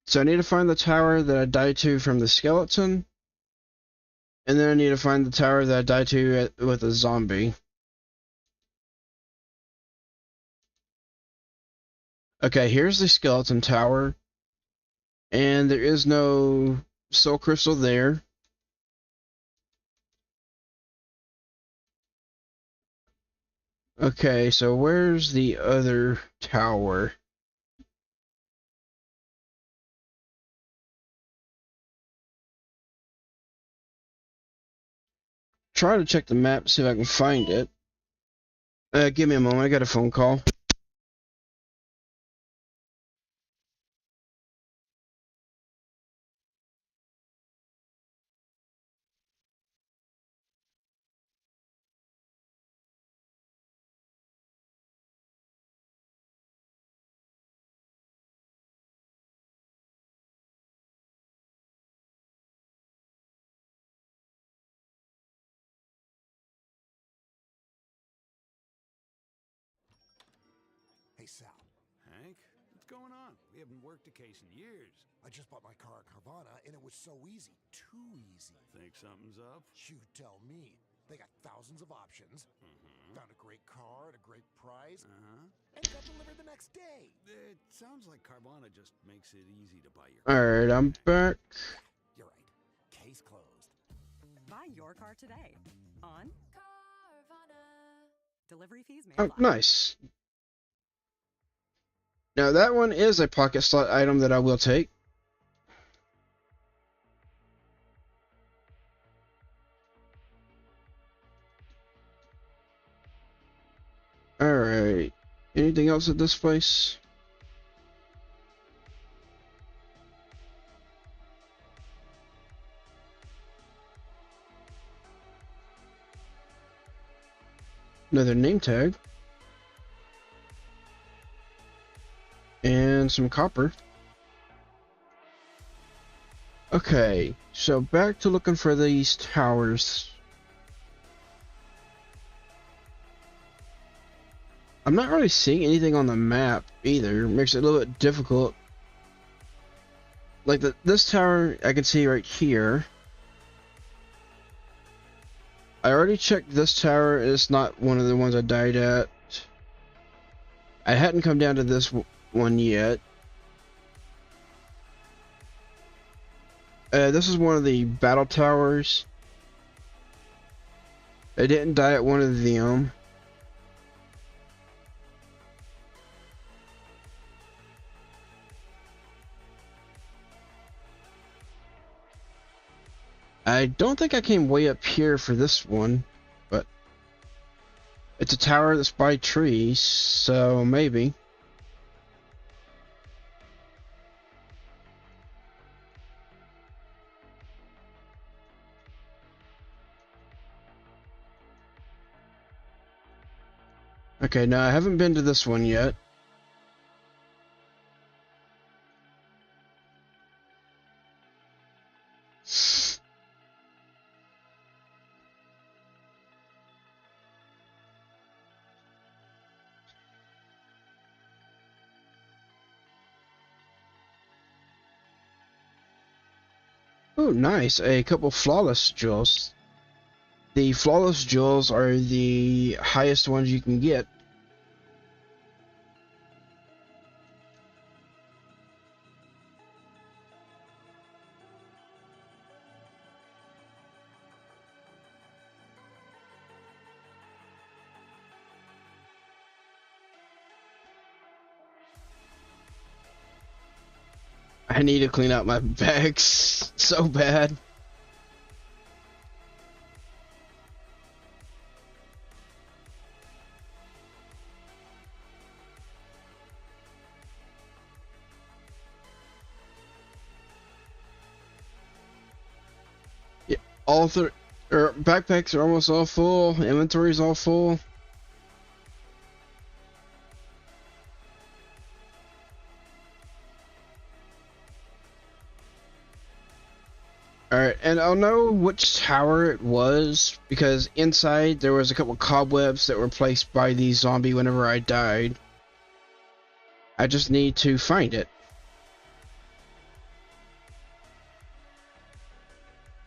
So I need to find the tower that I died to from the skeleton. And then I need to find the tower that I died to with a zombie. Okay, here's the skeleton tower. And there is no soul crystal there. Okay, so where's the other tower? try to check the map, see if I can find it. Give me a moment, I got a phone call. Hey, Sal. Hank, what's going on? We haven't worked a case in years. I just bought my car at Carvana, and it was so easy. Too easy. Think something's up? You tell me. They got thousands of options. Found a great car at a great price. And got delivered the next day. It sounds like Carvana just makes it easy to buy your car. Alright, I'm back. Yeah, you're right. Case closed. Buy your car today on Carvana. Delivery fees may Oh, apply. nice. Now that one is a pocket slot item that I will take. Alright. Anything else at this place? Another name tag. And some copper. Okay, so back to looking for these towers. I'm not really seeing anything on the map either. Makes it a little bit difficult. Like this tower I can see right here. I already checked this tower. It's not one of the ones I died at. I hadn't come down to this one yet. This is one of the battle towers. I didn't die at one of them. I don't think I came way up here for this one, but it's a tower that's by trees, so maybe. Okay, no, I haven't been to this one yet. Oh, nice. A couple flawless jewels. The flawless jewels are the highest ones you can get. I need to clean out my bags so bad. Yeah, backpacks are almost all full. Inventory's all full. Alright, and I'll know which tower it was because inside there was a couple cobwebs that were placed by the zombie whenever I died. I just need to find it.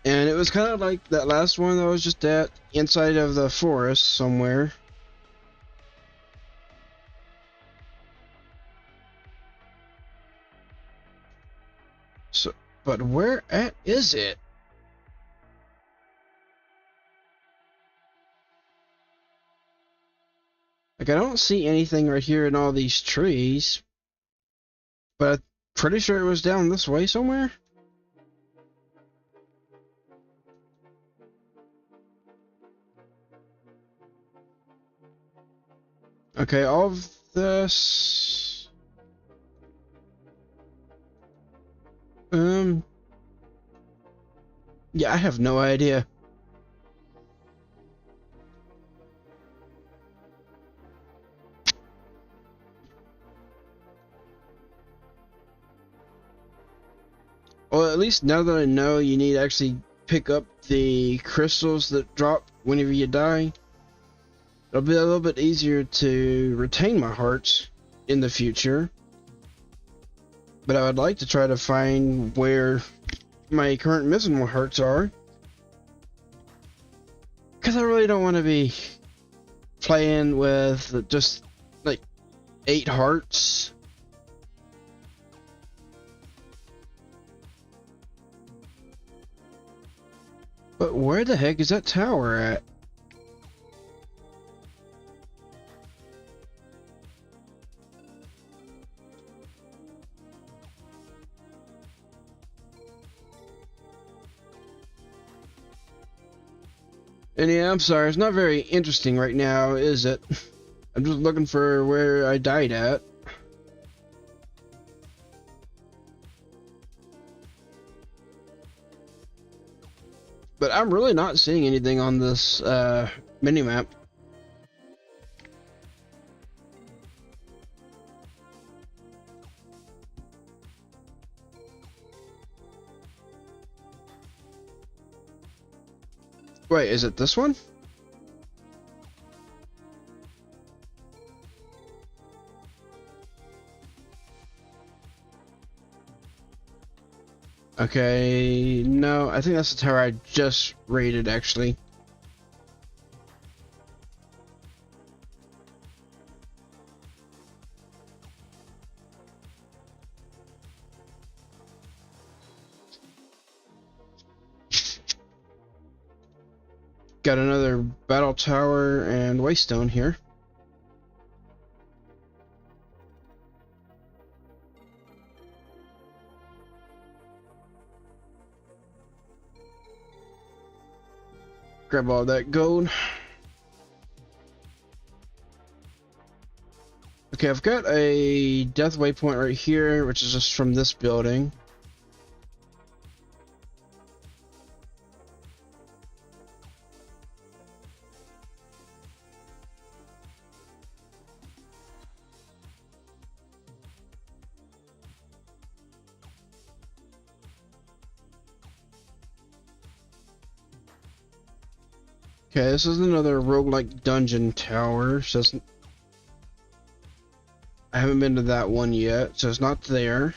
And it was kind of like that last one that was just at inside of the forest somewhere. So, but where at is it? Like, I don't see anything right here in all these trees, but I'm pretty sure it was down this way somewhere. Okay, all of this. Yeah, I have no idea. Well, at least now that I know you need to actually pick up the crystals that drop whenever you die, it'll be a little bit easier to retain my hearts in the future. But I would like to try to find where my current missing hearts are. Because I really don't want to be playing with just like 8 hearts. But where the heck is that tower at? And yeah, I'm sorry, it's not very interesting right now, is it? I'm just looking for where I died at. But I'm really not seeing anything on this mini-map. Wait, is it this one? Okay, no, I think that's the tower I just raided, actually. Got another battle tower and waystone here. Grab all that gold. Okay, I've got a death waypoint right here, which is just from this building. Okay, this is another roguelike dungeon tower. So I haven't been to that one yet, so it's not there.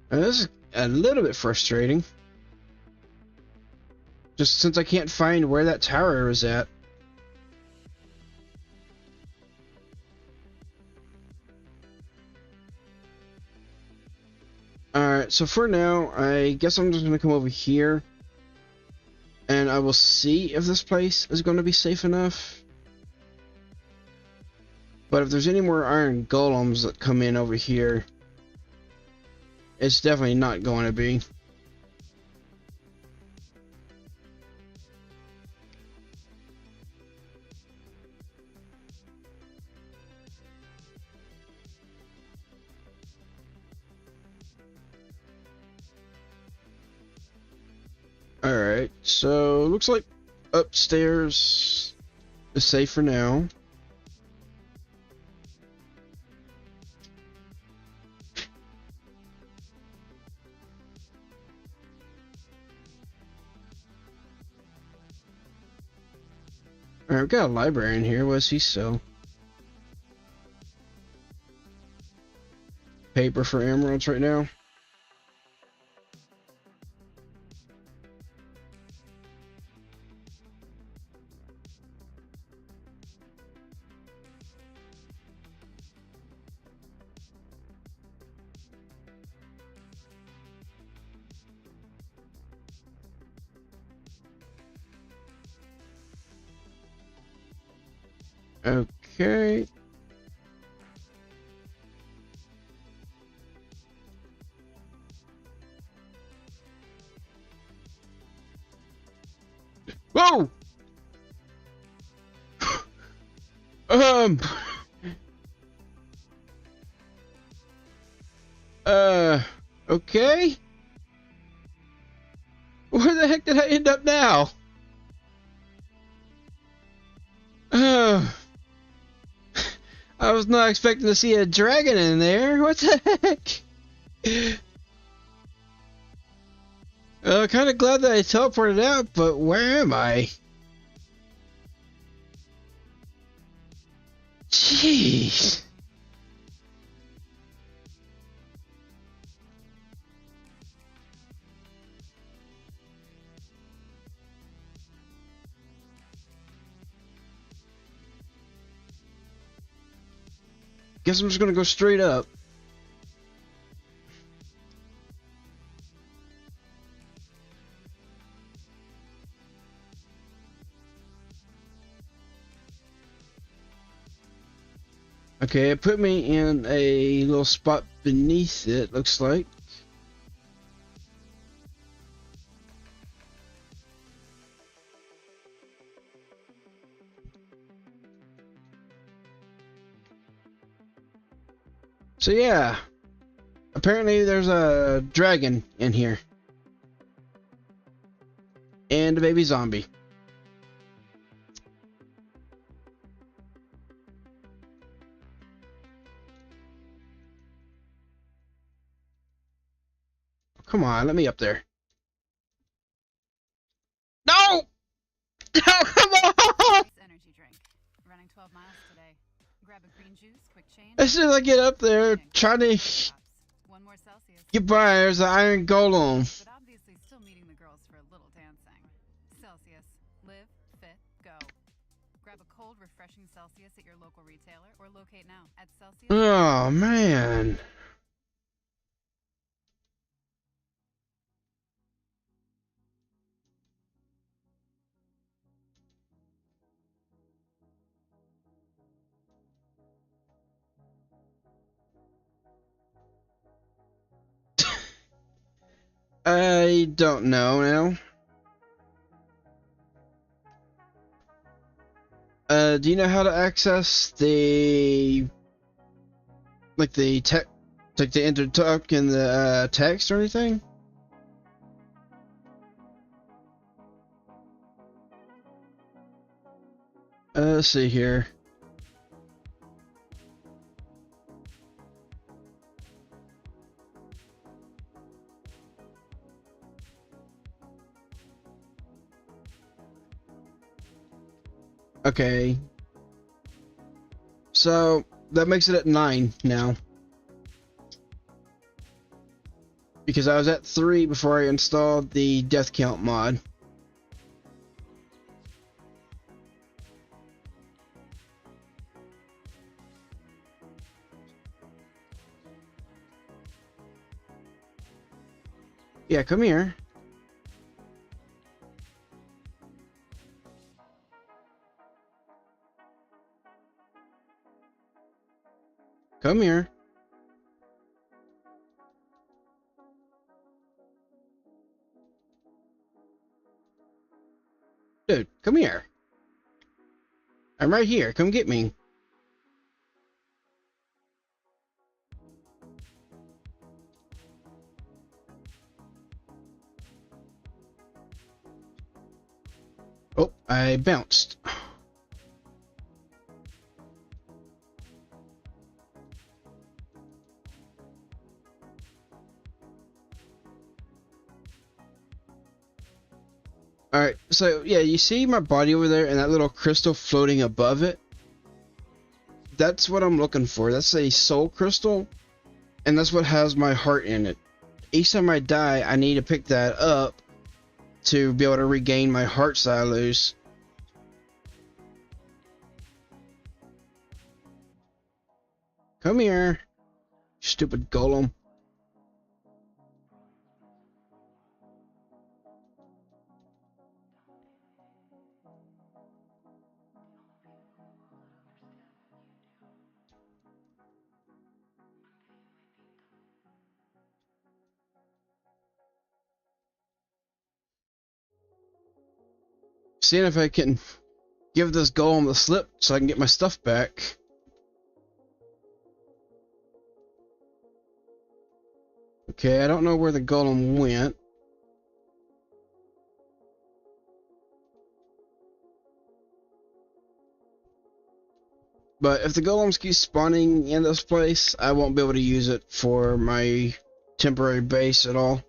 And this is a little bit frustrating. Just since I can't find where that tower is at. Alright, so for now, I guess I'm just going to come over here. And I will see if this place is going to be safe enough. But if there's any more iron golems that come in over here, it's definitely not going to be. Alright, so looks like upstairs is safe for now. Alright, we've got a library in here. What does he sell? paper for emeralds right now. Okay. Whoa! Um. Okay. Where the heck did I end up now? I was not expecting to see a dragon in there. What the heck? Kind of glad that I teleported out, but where am I? Jeez. Guess I'm just gonna go straight up. Okay, it put me in a little spot beneath it, looks like. So yeah, apparently there's a dragon in here. And a baby zombie. Come on, let me up there. No! No, come on! Energy drink. Running 12 miles today. Grab a green juice, quick change. As soon as I get up there, trying to One more Celsius. get by, there's an iron golem. But obviously still meeting the girls for a little dancing. Celsius. Live, fit, go. Grab a cold, refreshing Celsius at your local retailer or locate now at Celsius. Oh, man. I don't know now. Do you know how to access the text, like the enter talk in the text or anything? Let's see here. Okay. So that makes it at 9 now. Because I was at 3 before I installed the death count mod. Yeah, come here. Come here. Dude, come here. I'm right here. Come get me. Oh, I bounced. Alright, so yeah, you see my body over there and that little crystal floating above it? That's what I'm looking for. That's a soul crystal. And that's what has my heart in it. Each time I die, I need to pick that up to be able to regain my hearts that I lose. Come here, stupid golem. Seeing if I can give this golem the slip so I can get my stuff back. Okay, I don't know where the golem went. But if the golems keep spawning in this place, I won't be able to use it for my temporary base at all.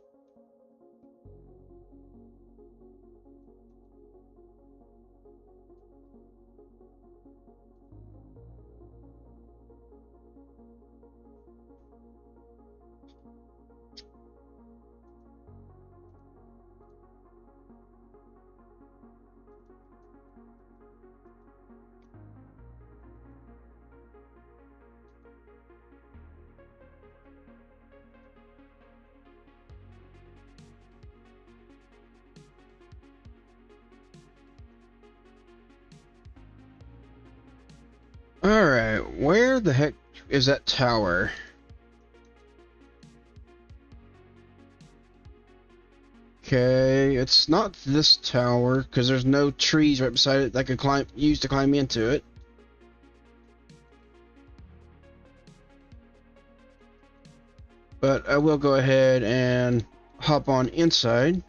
Alright, where the heck is that tower? Okay, it's not this tower, because there's no trees right beside it that I could use to climb into it. But I will go ahead and hop on inside.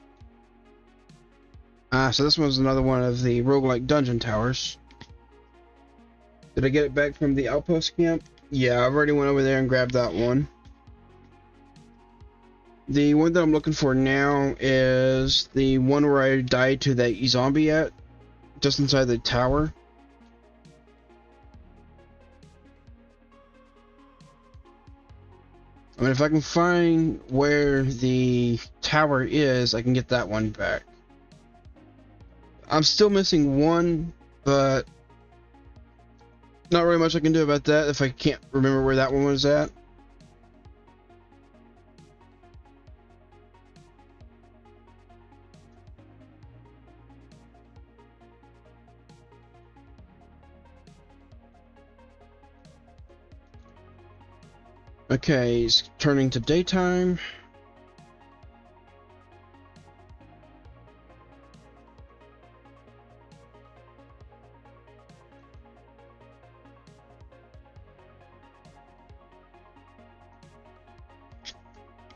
So this one's another one of the roguelike dungeon towers. Did I get it back from the outpost camp? Yeah, I've already went over there and grabbed that one. The one that I'm looking for now is the one where I died to that zombie at, just inside the tower. I mean, if I can find where the tower is, I can get that one back. I'm still missing one, but not really much I can do about that if I can't remember where that one was at. Okay, it's turning to daytime.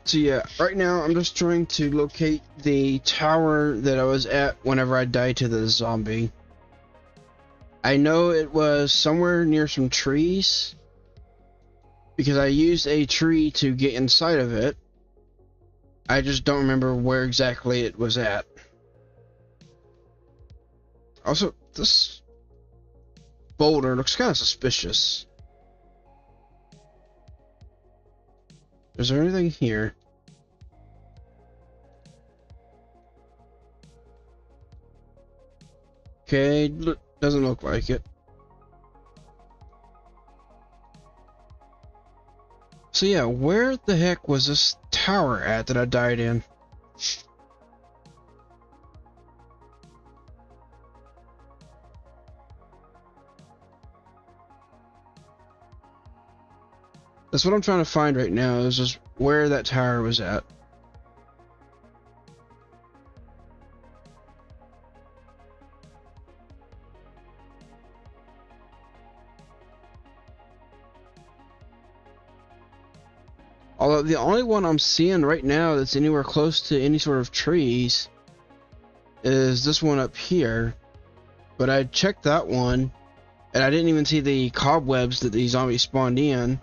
So yeah, right now I'm just trying to locate the tower that I was at whenever I died to the zombie. I know it was somewhere near some trees, because I used a tree to get inside of it. I just don't remember where exactly it was at. Also, this boulder looks kind of suspicious. Is there anything here? Okay, doesn't look like it. So yeah, where the heck was this tower at that I died in? That's what I'm trying to find right now, is just where that tower was at. Although the only one I'm seeing right now that's anywhere close to any sort of trees is this one up here. But I checked that one, and I didn't even see the cobwebs that the zombies spawned in.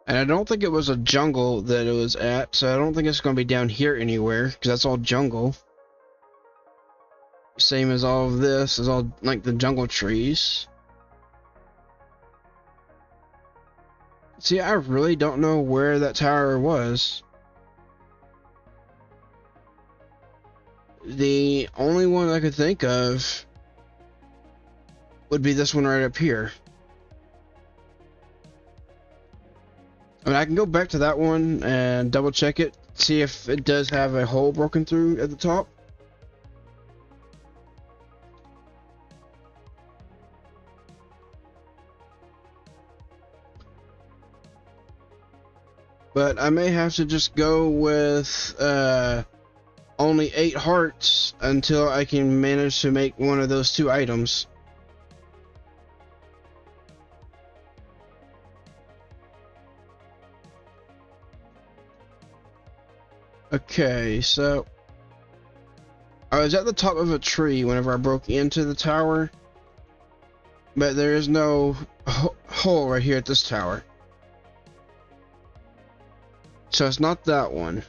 And I I don't think it was a jungle that it was at, so I don't think it's going to be down here anywhere, because that's all jungle. Same as all of this, is all like the jungle trees. See, I really don't know where that tower was. The only one I could think of would be this one right up here. I mean, I can go back to that one and double check it, see if it does have a hole broken through at the top. But I may have to just go with only 8 hearts until I can manage to make one of those 2 items. Okay, so I was at the top of a tree whenever I broke into the tower, but there is no hole right here at this tower. So it's not that one.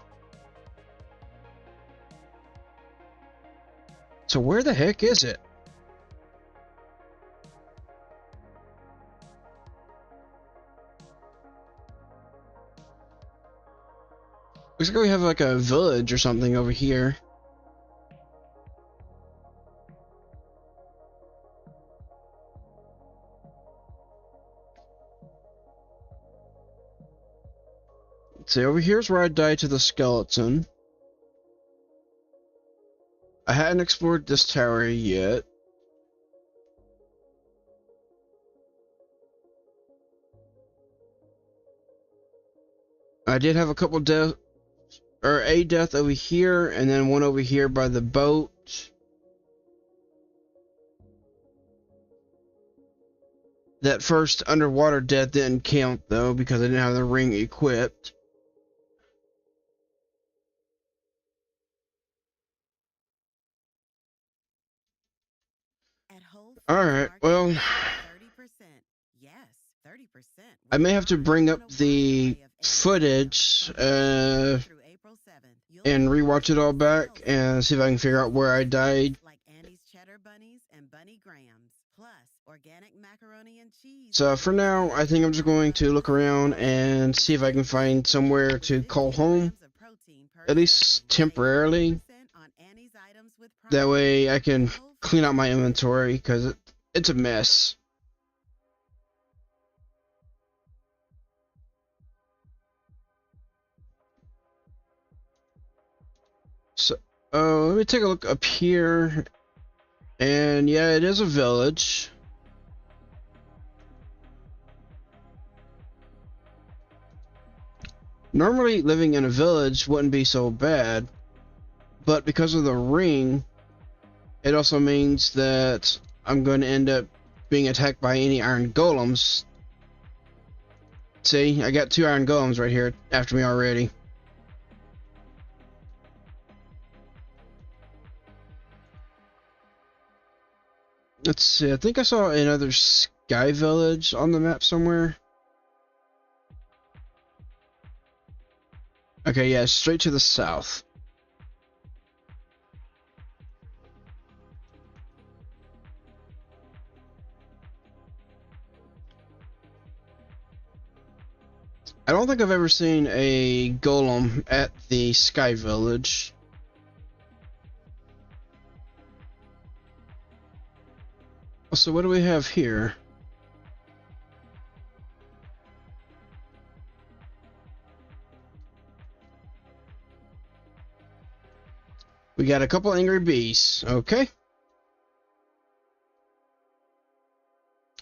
So where the heck is it? Looks like we have like a village or something over here. See, over here's where I died to the skeleton. I hadn't explored this tower yet. I did have a couple deaths, or a death over here, and then one over here by the boat. That first underwater death didn't count though, because I didn't have the ring equipped. Alright, well, 30%. Yes, 30%. I may have to bring up the footage and rewatch it all back and see if I can figure out where I died. Like Annie's cheddar bunnies and bunny grams, plus organic macaroni and cheese. So for now, I think I'm just going to look around and see if I can find somewhere to call home, at least temporarily. That way I can clean out my inventory, because it's a mess. So, let me take a look up here. And yeah, it is a village. Normally, living in a village wouldn't be so bad, but because of the ring, it also means that I'm going to end up being attacked by any iron golems. See, I got 2 iron golems right here after me already. Let's see, I think I saw another sky village on the map somewhere. Okay, yeah, straight to the south. I don't think I've ever seen a golem at the Sky Village. So what do we have here? We got a couple angry bees. Okay.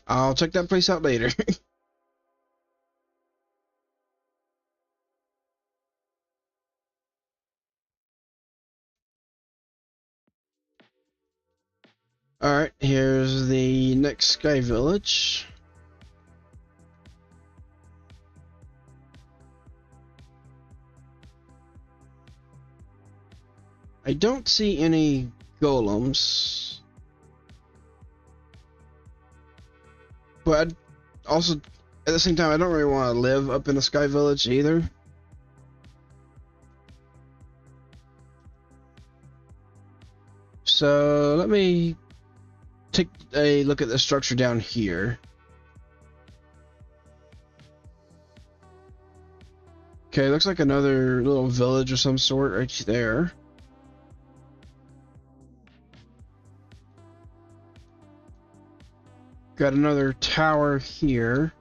I'll check that place out later. Alright, here's the next Sky Village. I don't see any golems. But I'd also At the same time, I don't really want to live up in the Sky Village either. So let me take a look at the structure down here. Okay, looks like another little village of some sort right there. Got another tower here.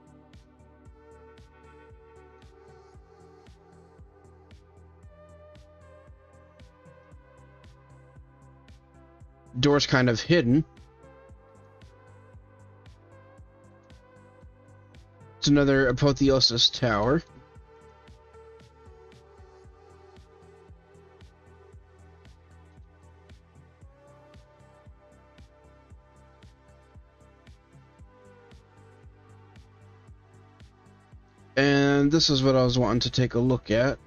Door's kind of hidden. It's another apotheosis tower. And this is what I was wanting to take a look at.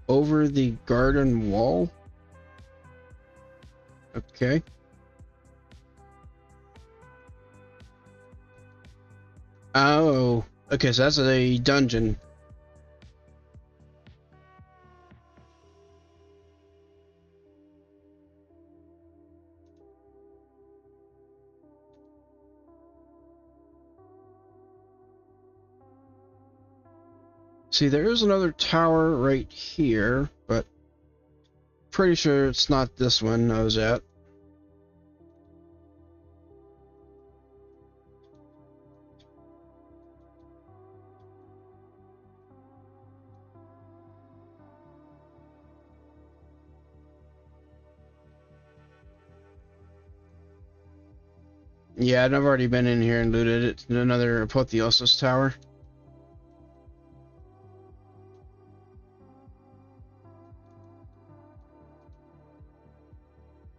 Over the garden wall. Okay. Oh, okay, so that's a dungeon. See, there is another tower right here, but pretty sure it's not this one I was at. Yeah, and I've already been in here and looted it. It's another apotheosis tower.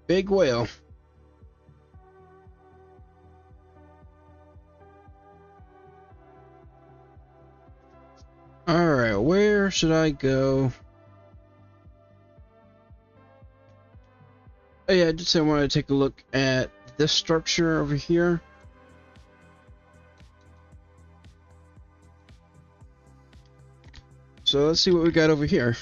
Big whale. Alright, where should I go? Oh yeah, I did say I wanted to take a look at this structure over here. So let's see what we got over here.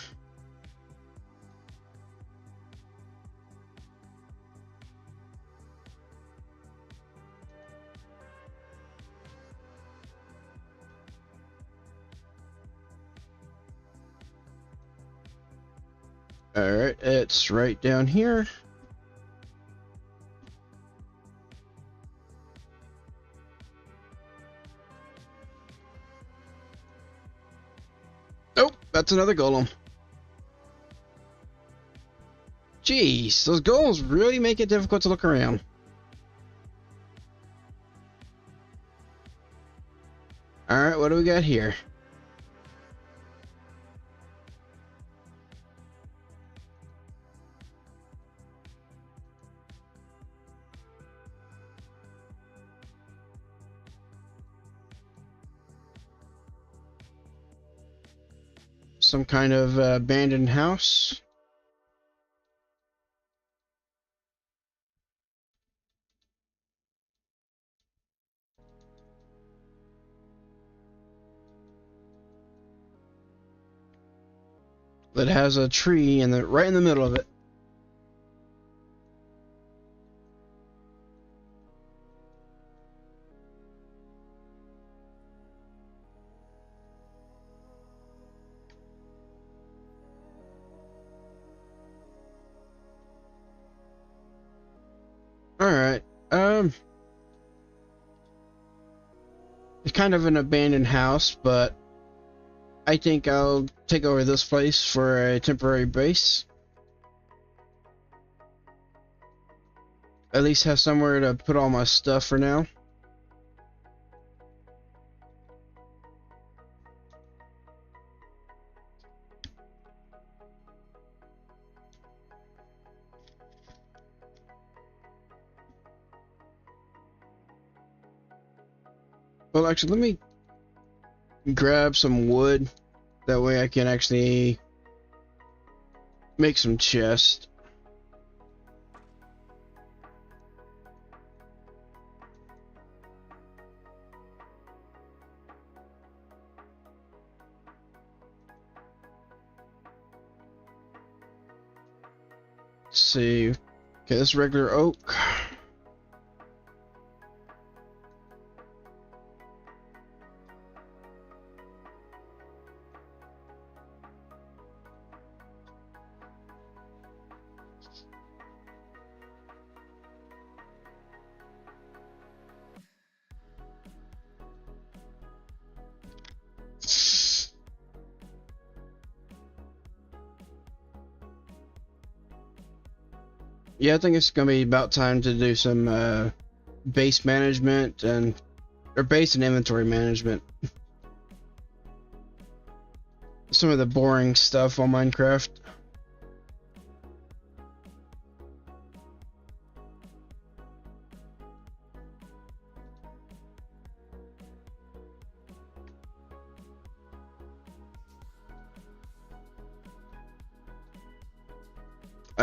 Alright, it's right down here. Oh, that's another golem. Jeez, those golems really make it difficult to look around. Alright, what do we got here? Some kind of abandoned house. That has a tree in the right in the middle of it. Alright, it's kind of an abandoned house, but I think I'll take over this place for a temporary base. At least have somewhere to put all my stuff for now. Well, actually, let me grab some wood. That way I can actually make some chests. Let's see. Okay, this is regular oak. Yeah, I think it's gonna be about time to do some base management or base and inventory management. Some of the boring stuff on Minecraft.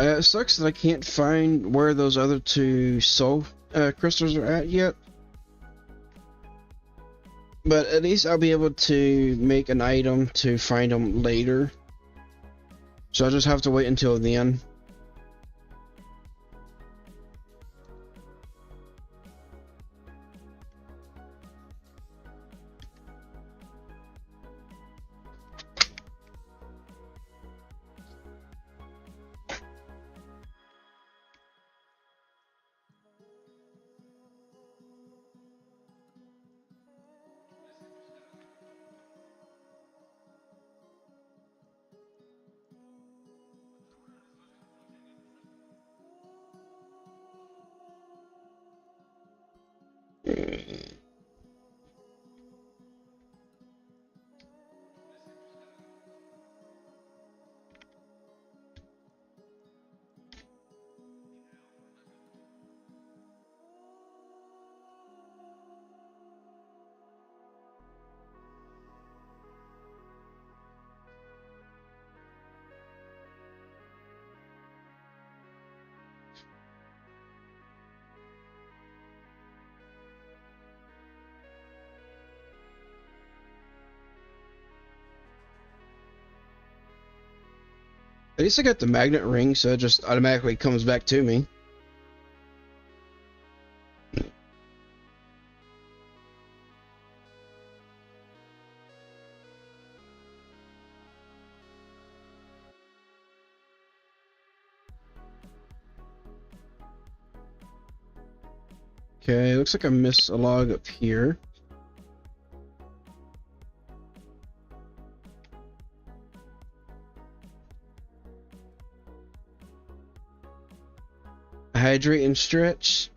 It sucks that I can't find where those other two soul crystals are at yet. But at least I'll be able to make an item to find them later. So I'll just have to wait until then. At least I got the magnet ring, so it just automatically comes back to me. Okay, looks like I missed a log up here. Hydrate and stretch.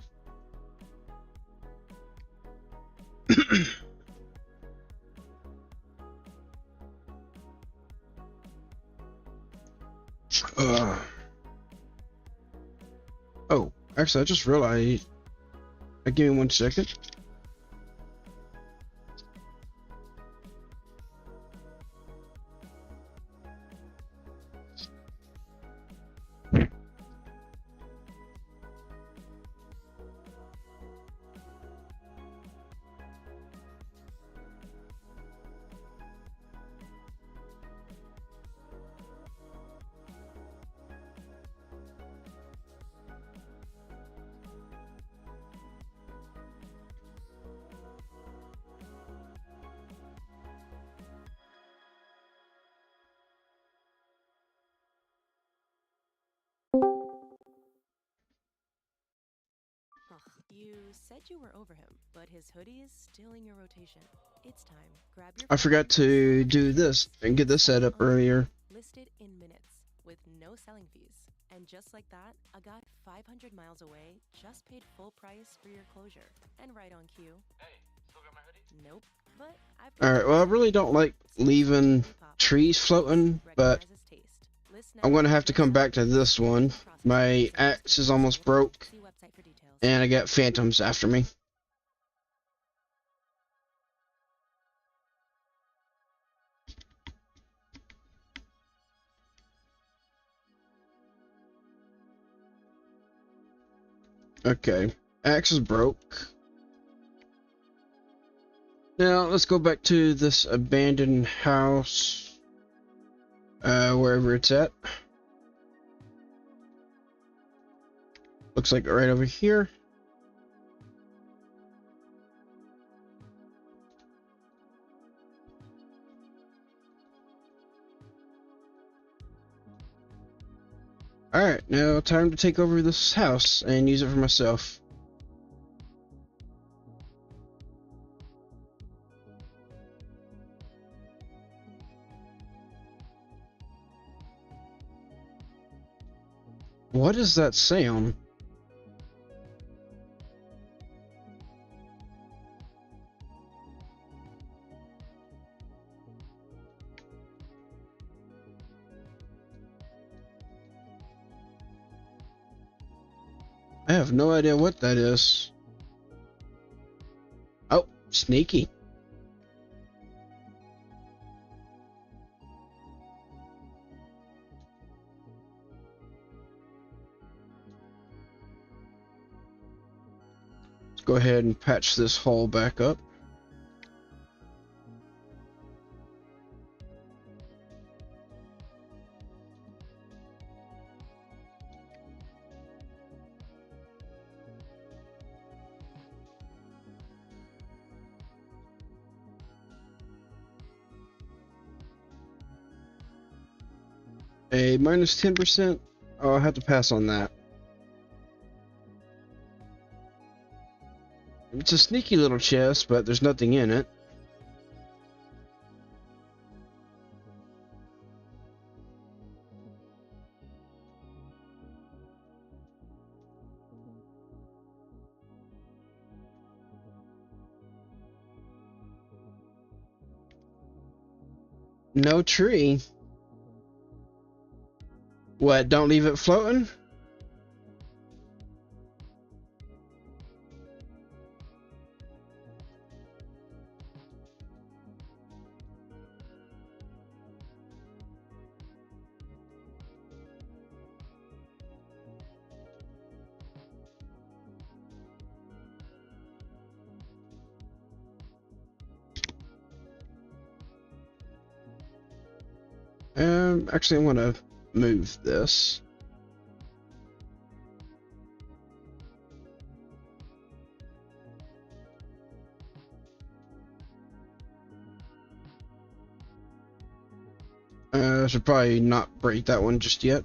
Oh, actually, I just realized. Give me 1 second. You said you were over him, but his hoodie is still in your rotation. It's time. Grab your I forgot to do this and get this set up earlier. Listed in minutes with no selling fees. And just like that, a guy 500 miles away just paid full price for your closure. And right on cue. Hey, still got my hoodie? Nope. But I've Alright, well, I really don't like leaving trees floating, but I'm going to have to come back to this one. My axe is almost broke, and I got phantoms after me. Okay, axe is broke. Now, let's go back to this abandoned house, wherever it's at. Looks like right over here. Alright, now time to take over this house and use it for myself. What is that sound? I have no idea what that is. Oh, sneaky. Let's go ahead and patch this hole back up. A minus 10%. Oh, I'll have to pass on that. It's a sneaky little chest, but there's nothing in it. No tree. What, don't leave it floating? Actually, I'm gonna move this. I should probably not break that one just yet.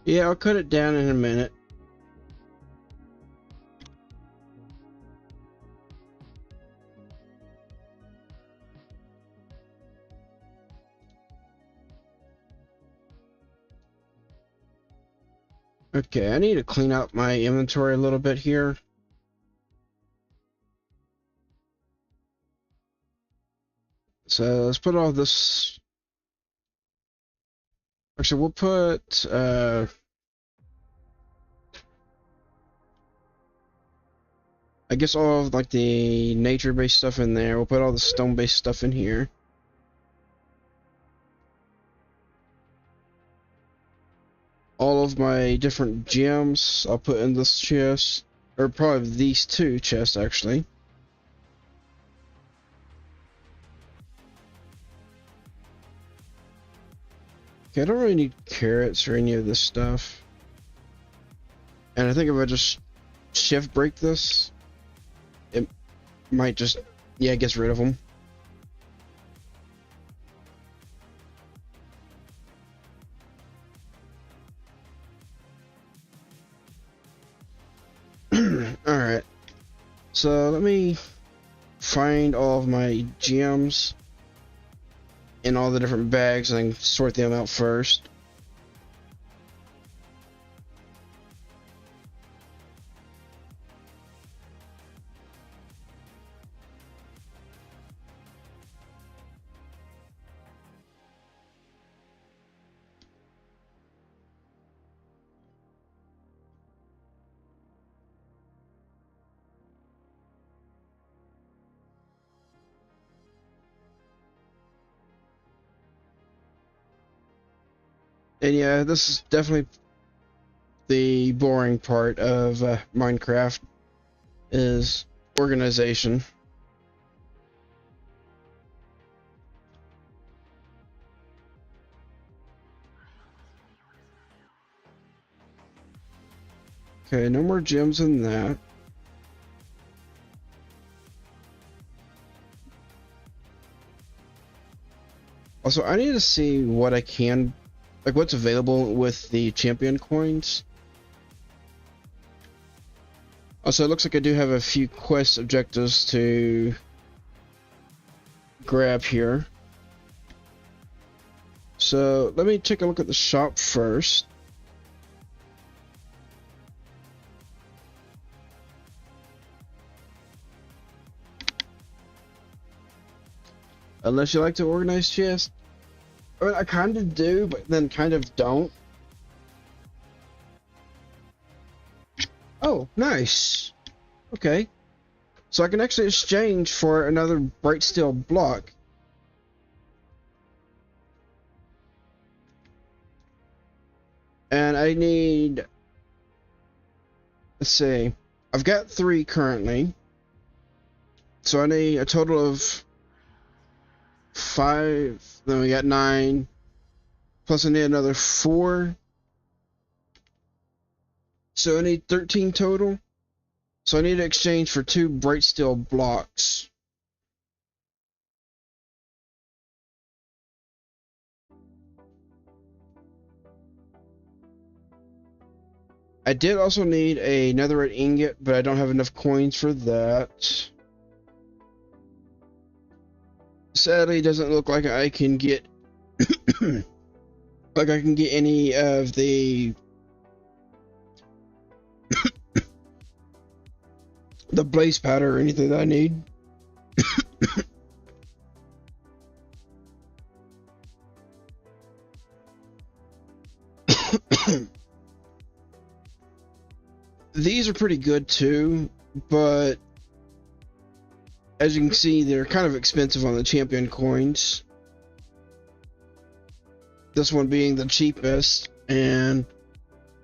Yeah, I'll cut it down in a minute. Okay, I need to clean up my inventory a little bit here. So let's put all this. Actually, we'll put I guess all of like the nature-based stuff in there. We'll put all the stone-based stuff in here. All of my different gems I'll put in this chest, or probably these two chests actually. Okay, I don't really need carrots or any of this stuff. And I think if I just shift break this, it might just, yeah, it gets rid of them. Alright, so let me find all of my gems in all the different bags and sort them out first. And yeah, this is definitely the boring part of Minecraft is organization. Okay, no more gems in that. Also, I need to see what I can, like what's available with the champion coins. Also, it looks like I do have a few quest objectives to grab here. So let me take a look at the shop first. Unless you like to organize chests. I mean, I kind of do, but then kind of don't. Oh, nice. Okay. So I can actually exchange for another bright steel block. And I need... Let's see. I've got 3 currently. So I need a total of 5, then we got 9, plus I need another 4, so I need 13 total. So I need to exchange for 2 bright steel blocks. I did also need a netherite ingot, but I don't have enough coins for that. Sadly, it doesn't look like I can get like I can get any of the blaze powder or anything that I need. These are pretty good too, but as you can see, they're kind of expensive on the champion coins. This one being the cheapest, and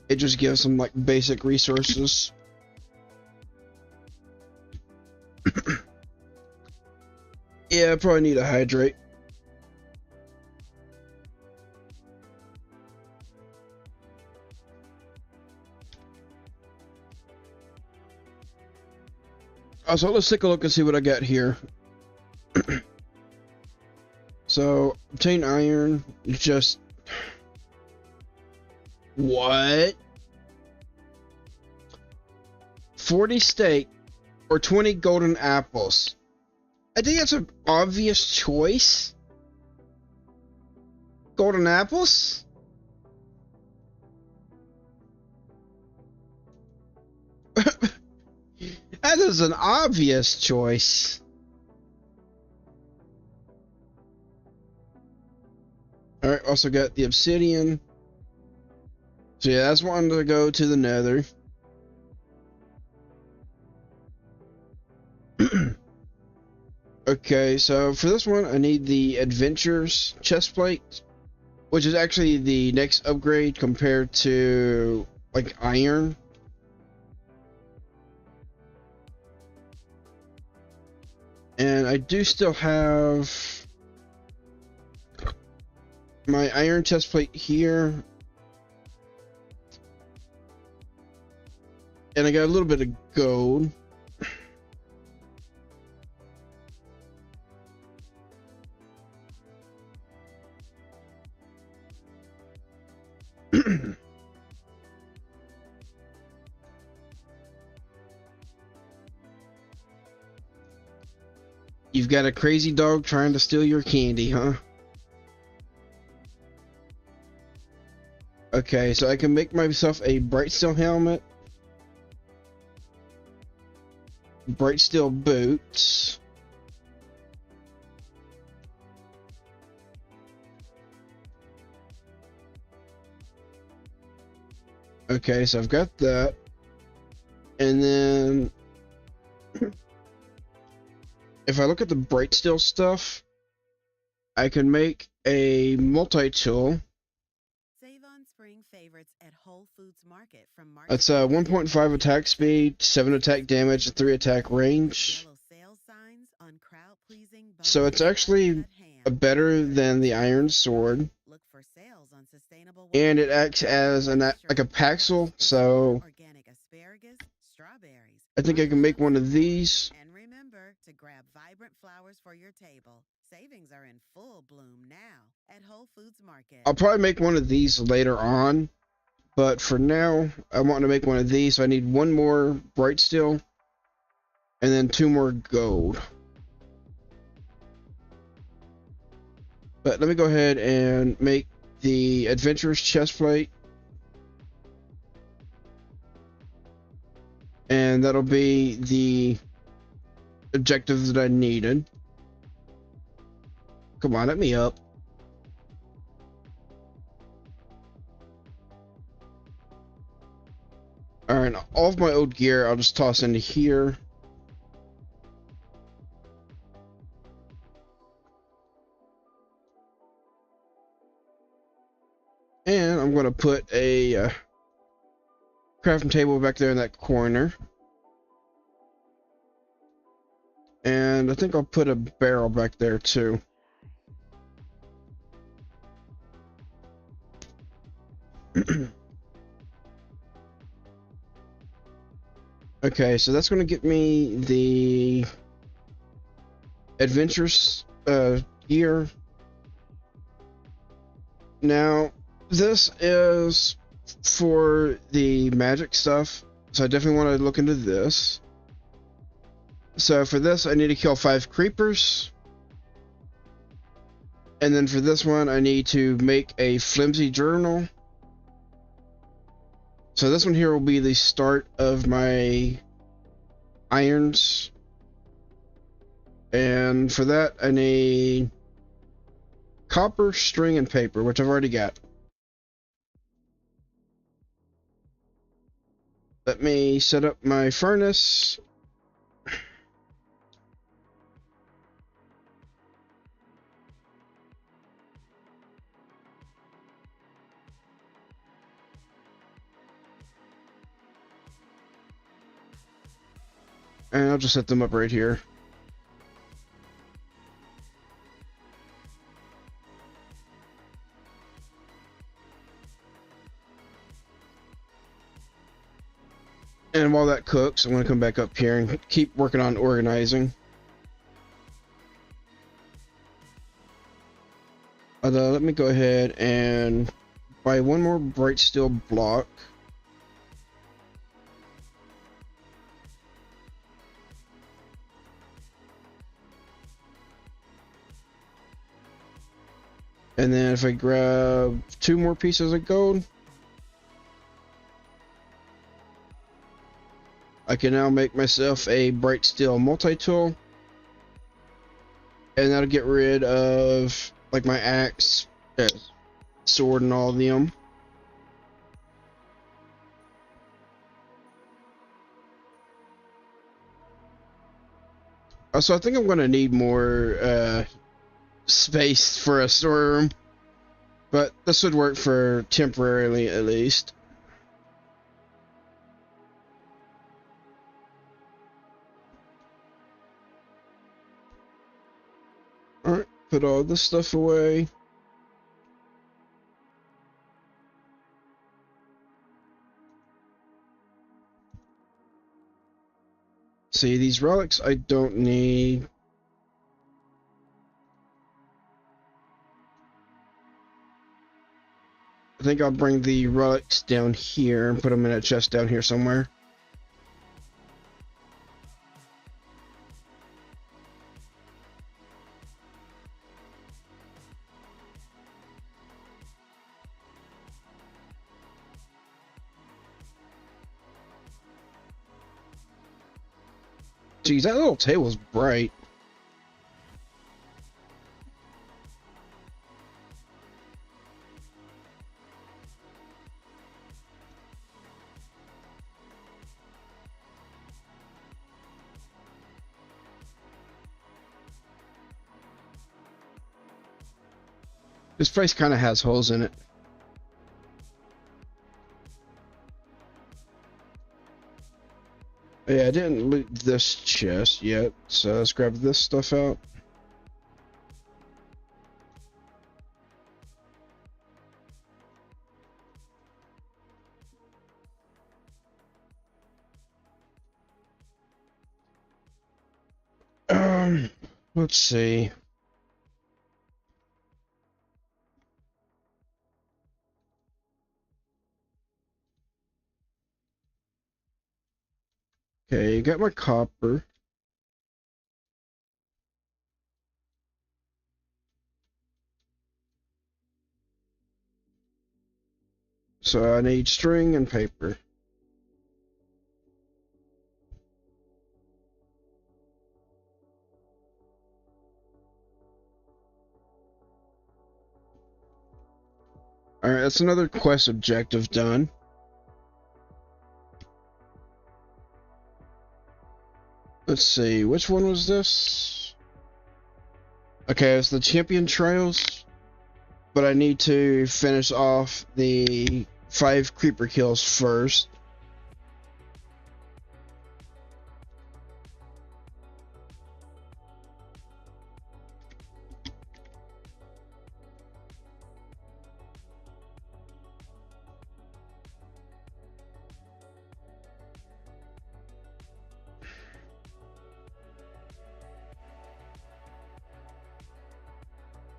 it just gives them like basic resources. Yeah, I probably need a hydrate. So let's take a look and see what I got here. So, obtain iron, just... What? 40 steak or 20 golden apples. I think that's an obvious choice. Golden apples? That is an obvious choice. Alright, also got the obsidian. So yeah, that's one to go to the nether. Okay, so for this one, I need the Adventures chestplate, which is actually the next upgrade compared to, like, iron. And I do still have my iron chestplate here. And I got a little bit of gold. You've got a crazy dog trying to steal your candy, huh? Okay, so I can make myself a bright steel helmet, bright steel boots, okay, so I've got that, and then if I look at the bright steel stuff, I can make a multi-tool. favorites at Whole Foods Market from March. That's 1.5 attack speed, 7 attack damage, and 3 attack range. Yellow sales signs on crowd-pleasing So it's bone-in actually uncut ham. better than the iron sword, Look for sales on sustainable and it wellness. acts as like a paxel. So Organic asparagus, strawberries. I think I can make one of these. And remember to grab vibrant flowers for your table. Savings are in full bloom now at Whole Foods Market. I'll probably make one of these later on, but for now, I want to make one of these. So I need one more bright steel, and then 2 more gold. But let me go ahead and make the adventurer's chestplate, and that'll be the objective that I needed. Come on, let me up. Alright, all of my old gear I'll just toss into here. And I'm going to put a crafting table back there in that corner. And I think I'll put a barrel back there too. Okay, so that's going to get me the adventurous gear. Now, this is for the magic stuff, so I definitely want to look into this. So for this, I need to kill 5 creepers. And then for this one, I need to make a flimsy journal. So this one here will be the start of my irons. And for that, I need copper, string, and paper, which I've already got. Let me set up my furnace. And I'll just set them up right here. And while that cooks, I'm going to come back up here and keep working on organizing. Let me go ahead and buy one more bright steel block. And then if I grab 2 more pieces of gold, I can now make myself a bright steel multi-tool. And that'll get rid of like my axe, sword, and all of them. So I think I'm going to need more space for a storeroom, but this would work for temporarily at least. Alright, put all this stuff away. See, these relics I don't need. I think I'll bring the relics down here and put them in a chest down here somewhere. Geez, that little table's bright. This place kind of has holes in it. Yeah, I didn't loot this chest yet, so let's grab this stuff out. Let's see. Okay, got my copper. So I need string and paper. Alright, that's another quest objective done. Let's see, which one was this? Okay, it's the champion trials. But I need to finish off the 5 creeper kills first.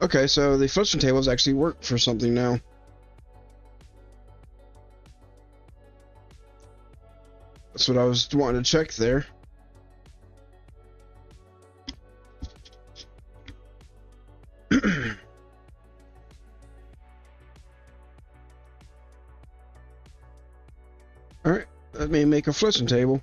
Okay, so the flushing tables actually work for something now. That's what I was wanting to check there. Alright, let me make a flushing table.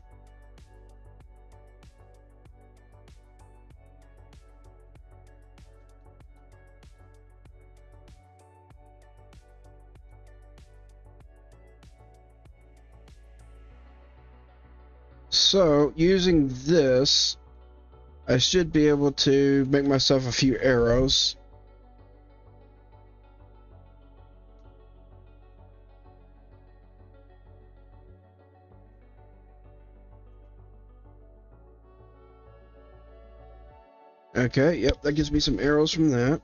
So, using this, I should be able to make myself a few arrows. Okay, yep, that gives me some arrows from that.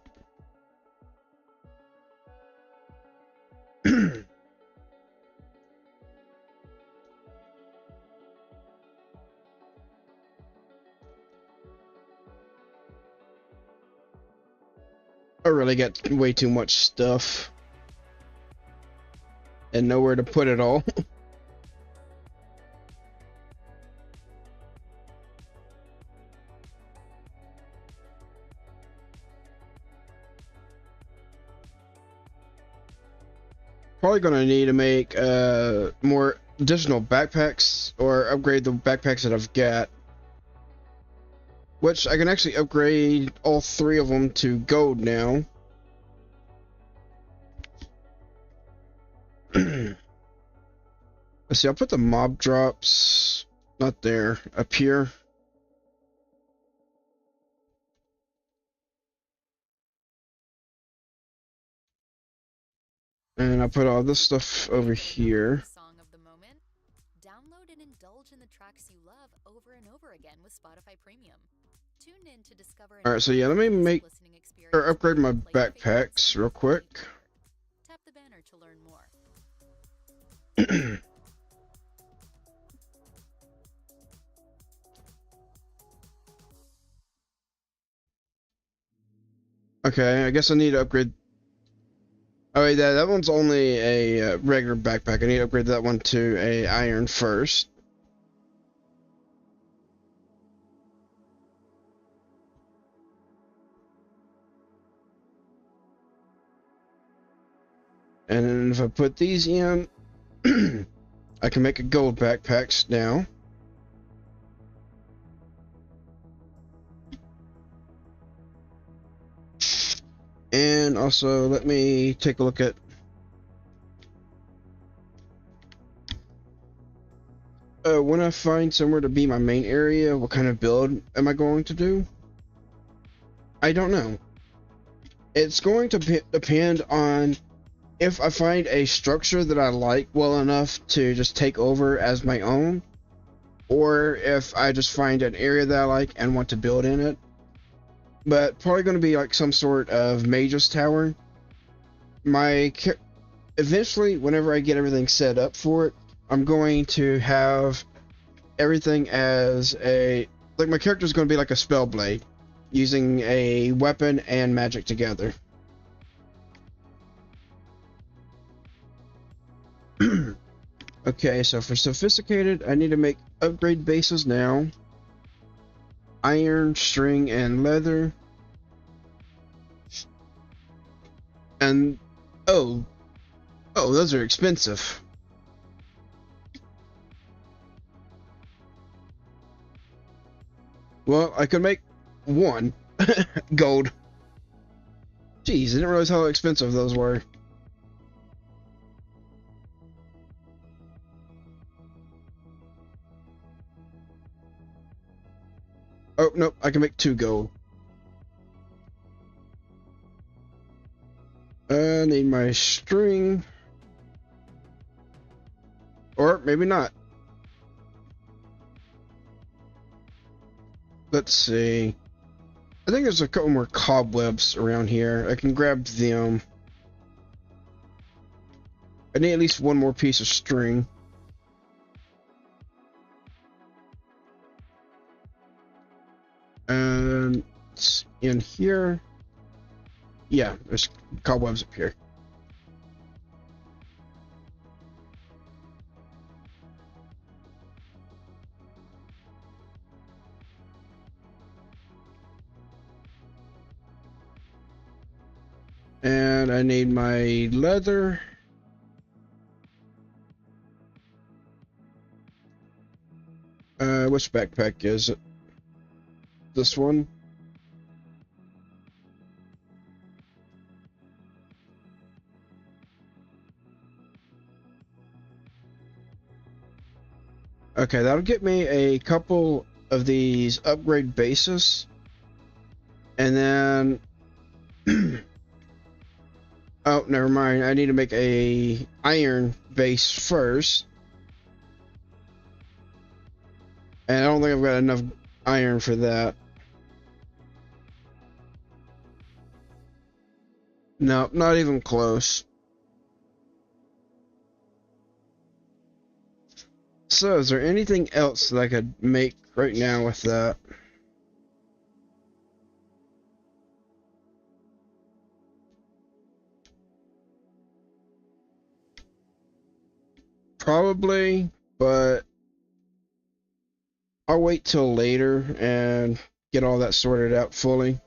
I really got way too much stuff and nowhere to put it all. Probably gonna need to make more additional backpacks or upgrade the backpacks that I've got. Which I can actually upgrade all 3 of them to gold now. Let's see, I'll put the mob drops, not there, up here. And I'll put all this stuff over here. Song of the moment? Download and indulge in the tracks you love over and over again with Spotify Premium. Tune in to discover. Alright, so yeah, let me make or upgrade my backpacks real quick. Tap the banner to learn more. Okay, I guess I need to upgrade. Oh wait, that one's only a regular backpack. I need to upgrade that one to a iron first. And then if I put these in, I can make a gold backpacks now. And also, let me take a look at when I find somewhere to be my main area, what kind of build am I going to do? I don't know. It's going to depend on if I find a structure that I like well enough to just take over as my own, or if I just find an area that I like and want to build in it. But probably going to be like some sort of mage's tower. Eventually, whenever I get everything set up for it, I'm going to have everything as like my character's going to be like a spell blade, using a weapon and magic together. Okay, so for sophisticated, I need to make upgrade bases now. Iron, string, and leather. And oh, those are expensive. Well, I could make one gold. Jeez, I didn't realize how expensive those were. Oh, nope, I can make 2 gold. I need my string. Or maybe not. Let's see. I think there's a couple more cobwebs around here. I can grab them. I need at least one more piece of string. And it's in here. Yeah, there's cobwebs up here. And I need my leather. Which backpack is it? This one? Okay, that'll get me a couple of these upgrade bases. And then... oh, never mind. I need to make a iron base first. And I don't think I've got enough iron for that. No, not even close. So, is there anything else that I could make right now with that? Probably, but I'll wait till later and get all that sorted out fully.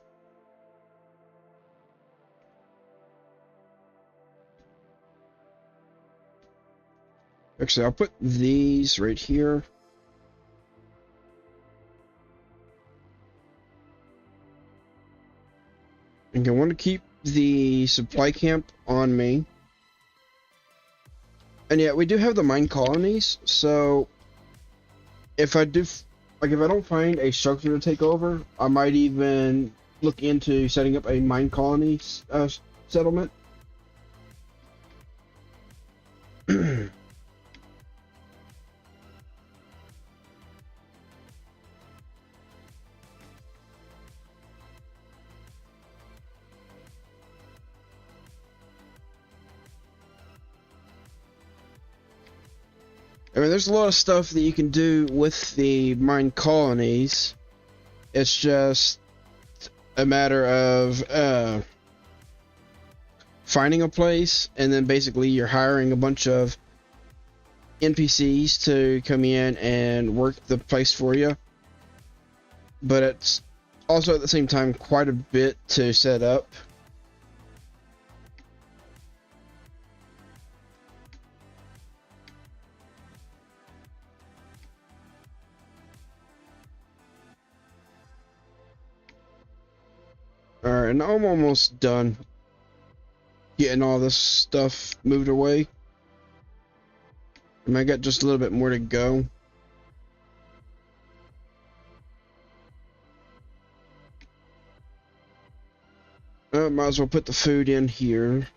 Actually, I'll put these right here. And I want to keep the supply camp on me. And yeah, we do have the mine colonies, so if I don't find a structure to take over, I might even look into setting up a mine colony settlement. I mean, there's a lot of stuff that you can do with the mine colonies. It's just a matter of finding a place, and then basically you're hiring a bunch of NPCs to come in and work the place for you. But it's also at the same time quite a bit to set up. Alright, and I'm almost done getting all this stuff moved away. I got just a little bit more to go. Might as well put the food in here.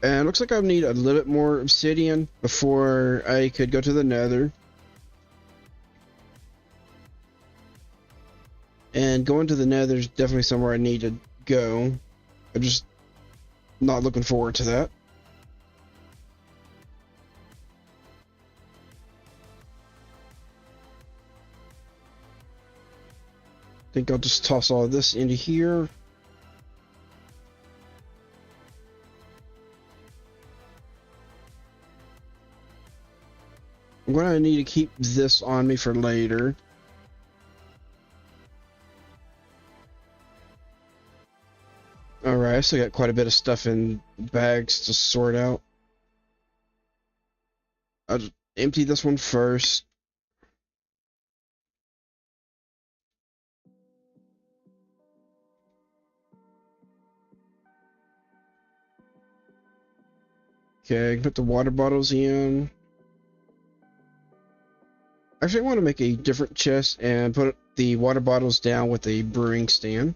And it looks like I need a little bit more obsidian before I could go to the nether. And going to the nether is definitely somewhere I need to go. I'm just not looking forward to that. I think I'll just toss all of this into here. I'm going to need to keep this on me for later. Alright, I still got quite a bit of stuff in bags to sort out. I'll just empty this one first. Okay, I can put the water bottles in. Actually, I want to make a different chest and put the water bottles down with a brewing stand.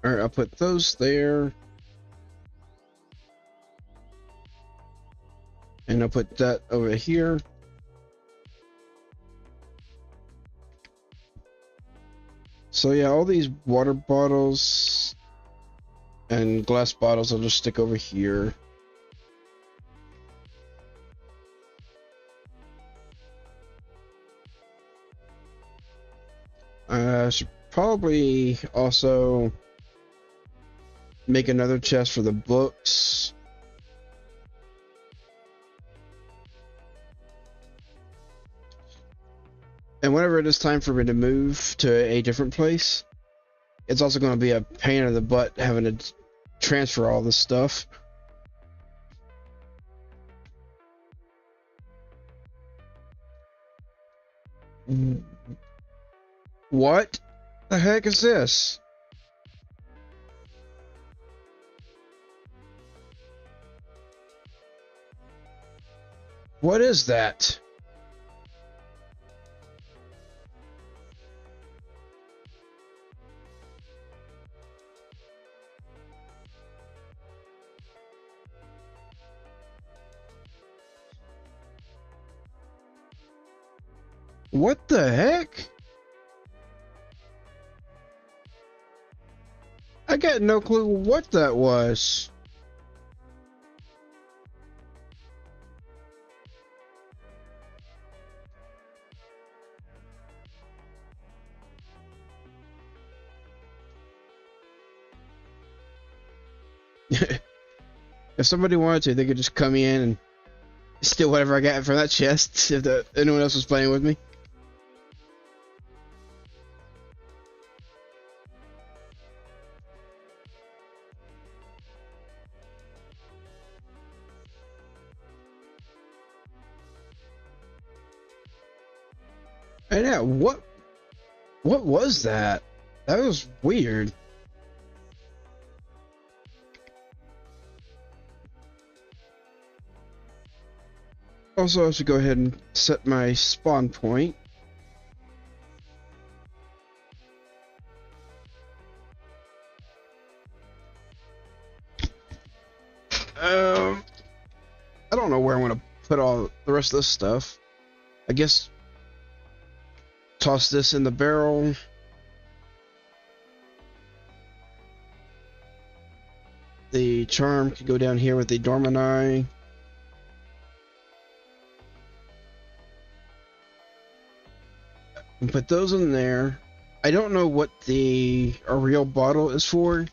Alright, I'll put those there. And I'll put that over here. So yeah, all these water bottles and glass bottles I'll just stick over here. I should probably also make another chest for the books. And whenever it is time for me to move to a different place, it's also going to be a pain in the butt having to transfer all this stuff. What the heck is this? What is that? What the heck? I got no clue what that was. If somebody wanted to, they could just come in and steal whatever I got from that chest if anyone else was playing with me. And yeah, what was that? That was weird. Also, I should go ahead and set my spawn point. I don't know where I want to put all the rest of this stuff. I guess toss this in the barrel. The charm could go down here with the dormant eye. And put those in there. I don't know what a real bottle is for.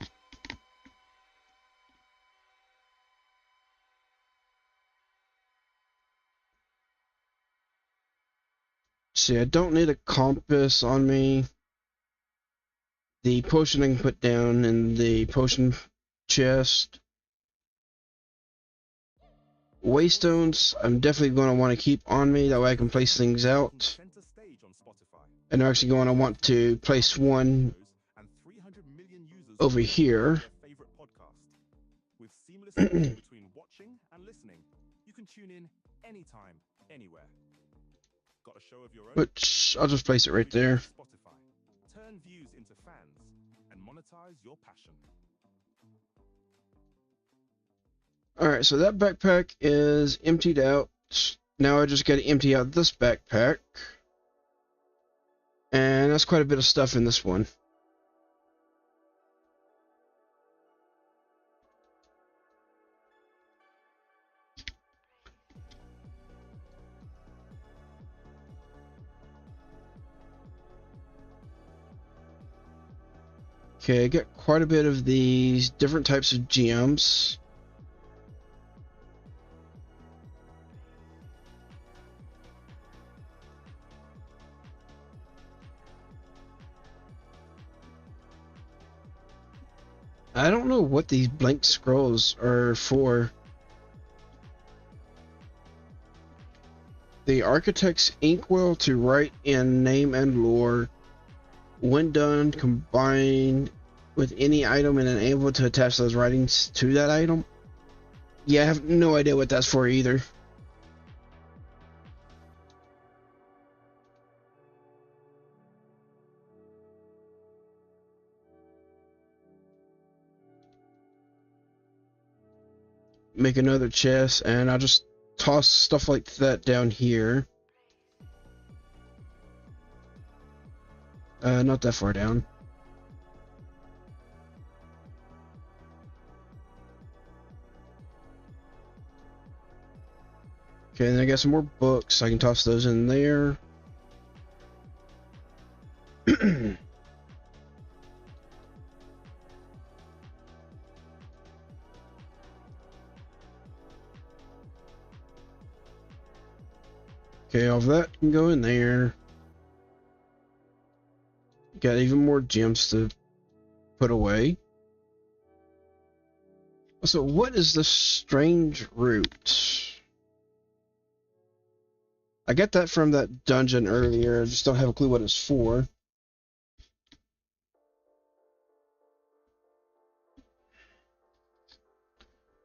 See, I don't need a compass on me. The potion I can put down in the potion chest. Waystones, I'm definitely going to want to keep on me. That way I can place things out. And I'm actually going to want to place one over here. With seamless between watching and listening, you can tune in anytime, anywhere. Got a show of your own? Which I'll just place it right there. Spotify. Turn views into fans and monetize your passion. Alright, so that backpack is emptied out. Now I just got to empty out this backpack. And that's quite a bit of stuff in this one. Okay, I got quite a bit of these different types of gems. I don't know what these blank scrolls are for. The architect's inkwell to write in name and lore. When done, combine with any item and enable to attach those writings to that item. Yeah, I have no idea what that's for either. Make another chest, and I'll just toss stuff like that down here. Not that far down. Okay, and I got some more books. I can toss those in there. Okay, all of that can go in there. Got even more gems to put away. So what is this strange root? I got that from that dungeon earlier. I just don't have a clue what it's for.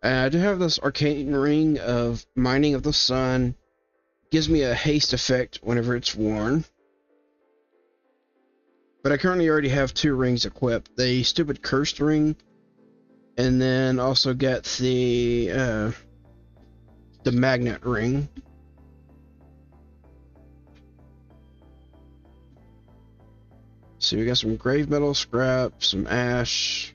And I do have this arcane ring of mining of the sun. Gives me a haste effect whenever it's worn. But I currently already have 2 rings equipped. The stupid cursed ring, and then also got the magnet ring. So we got some grave metal scrap, some ash.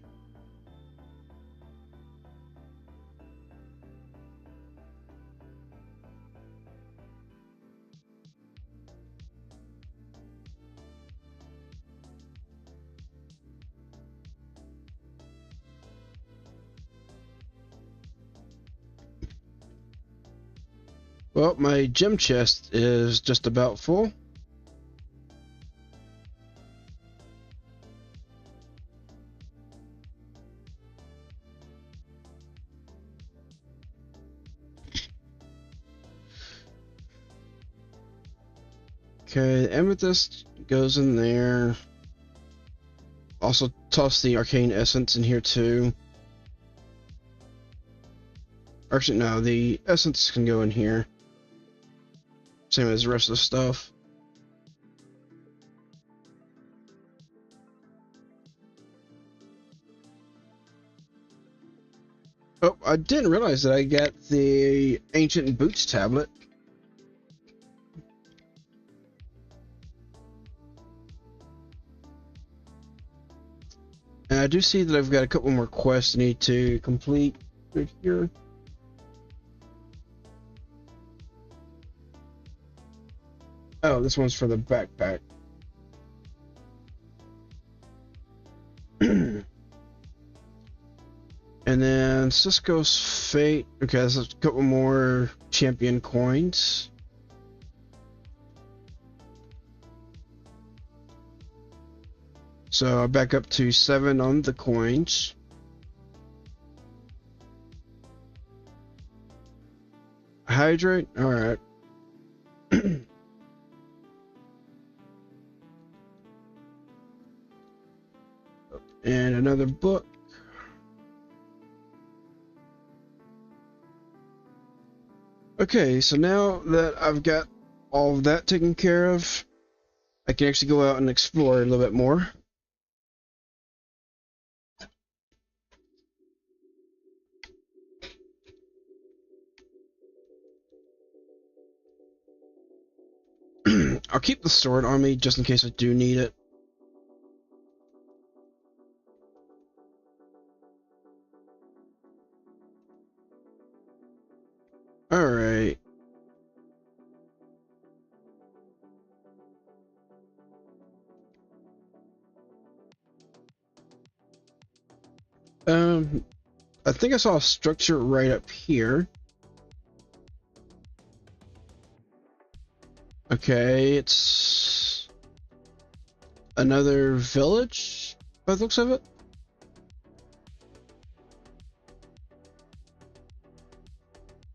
Well, my gem chest is just about full. Okay, the amethyst goes in there. Also toss the arcane essence in here too. Actually, no, the essence can go in here. Same as the rest of the stuff. Oh, I didn't realize that I got the Ancient Boots tablet. And I do see that I've got a couple more quests I need to complete right here. Oh, this one's for the backpack. And then Cisco's Fate. Okay, there's a couple more champion coins. So I'll back up to 7 on the coins. Hydrate? Alright. And another book. Okay, so now that I've got all of that taken care of, I can actually go out and explore a little bit more. I'll keep the sword on me just in case I do need it. Alright. I think I saw a structure right up here. Okay, it's another village by the looks of it.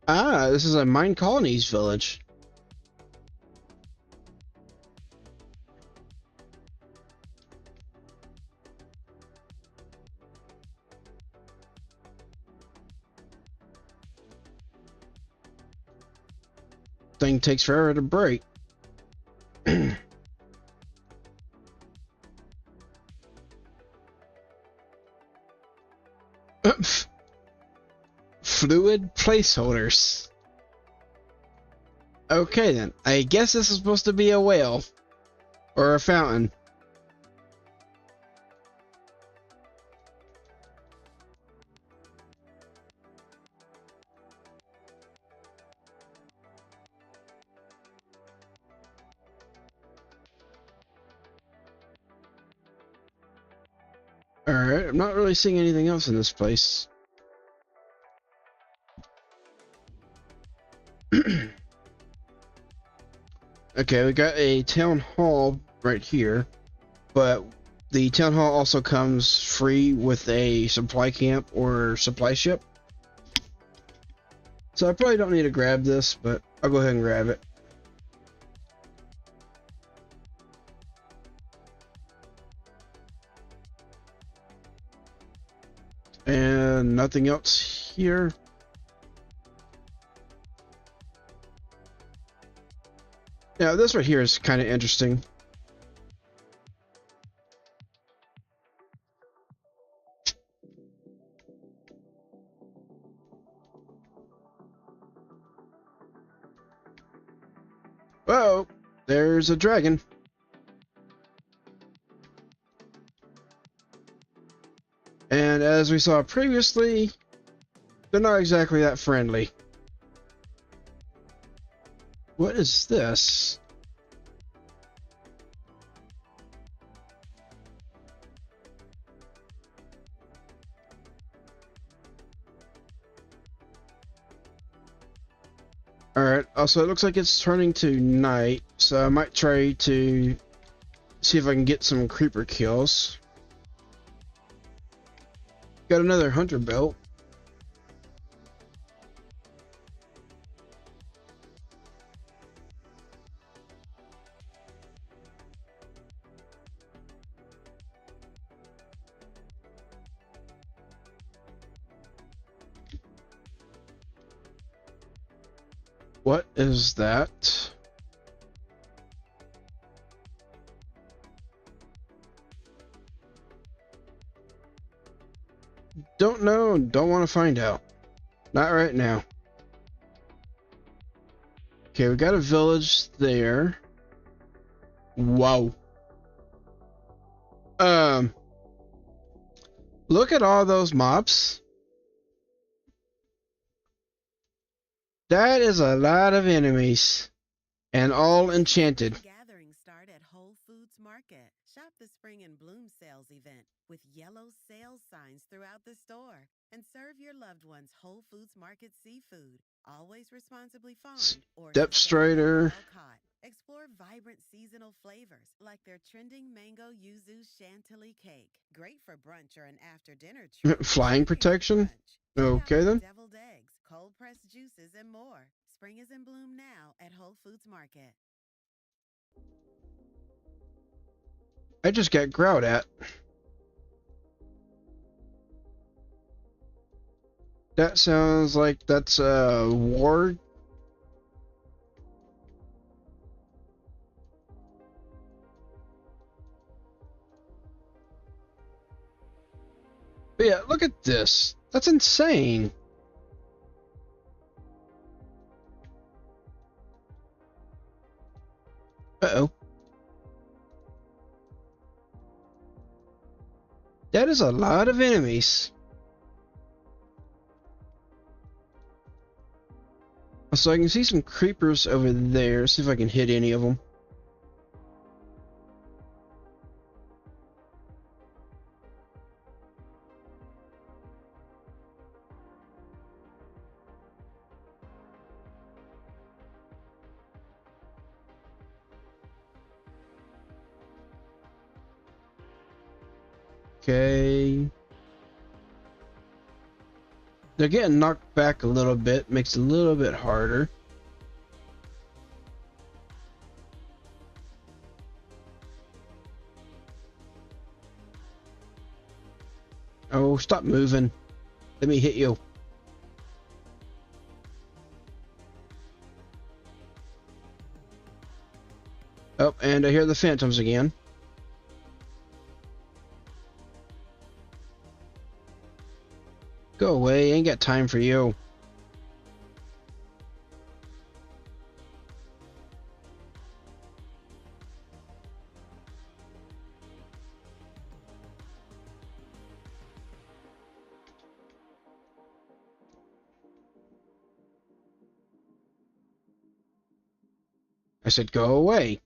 Ah, this is a mine colonies village. Thing takes forever to break. Fluid placeholders. Okay then, I guess this is supposed to be a whale. Or a fountain. Alright, I'm not really seeing anything else in this place. Okay, we got a town hall right here, but the town hall also comes free with a supply camp or supply ship. So I probably don't need to grab this, but I'll go ahead and grab it. And nothing else here. Yeah, this right here is kind of interesting. Whoa, there's a dragon. And as we saw previously, they're not exactly that friendly. What is this? Alright, also it looks like it's turning to night, so I might try to see if I can get some creeper kills. Got another hunter belt. What is that? Don't know, don't want to find out. Not right now. Okay, we got a village there. Wow. Look at all those mobs. That is a lot of enemies. And all enchanted. Gatherings start at Whole Foods Market. Shop the Spring and Bloom sales event with yellow sales signs throughout the store. And serve your loved ones Whole Foods Market seafood. Always responsibly farmed or Step Strider. caught. Explore vibrant seasonal flavors like their trending mango yuzu chantilly cake. Great for brunch or an after-dinner treat. Flying protection? Okay then. Deviled eggs, cold-pressed juices, and more. Spring is in bloom now at Whole Foods Market. I just got growled at. That sounds like that's a ward. But yeah, look at this. That's insane. Uh-oh. That is a lot of enemies. So I can see some creepers over there. See if I can hit any of them. Okay. They're getting knocked back a little bit. Makes it a little bit harder. Oh, stop moving. Let me hit you. Oh, and I hear the phantoms again. Go away, ain't got time for you. I said go away.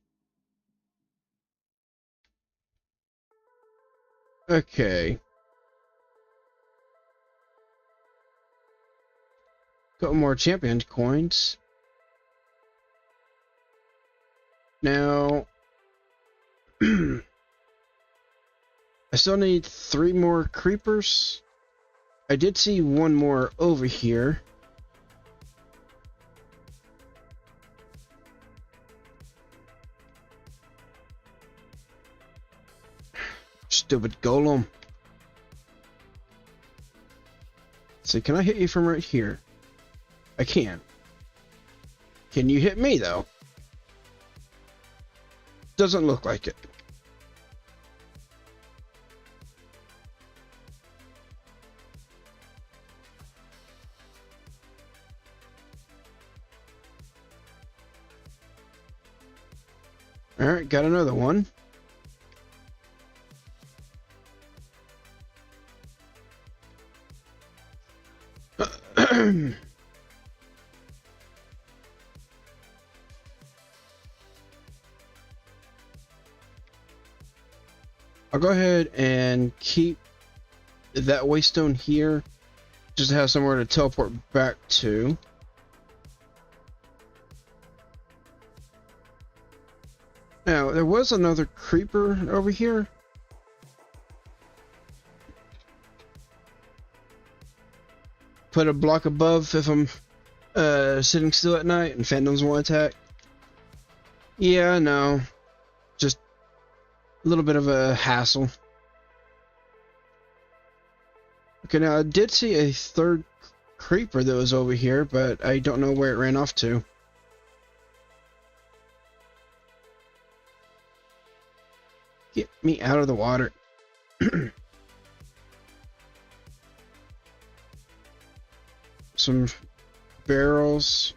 Okay. Got more champion coins. Now, I still need 3 more creepers. I did see one more over here. Stupid golem. So can I hit you from right here? I can. Can you hit me though? Doesn't look like it. Alright, got another one. I'll go ahead and keep that waystone here just to have somewhere to teleport back to. Now, there was another creeper over here. Put a block above if I'm sitting still at night and phantoms won't attack. Yeah, I know. Just a little bit of a hassle. Okay, now I did see a third creeper that was over here, but I don't know where it ran off to. Get me out of the water. Some barrels.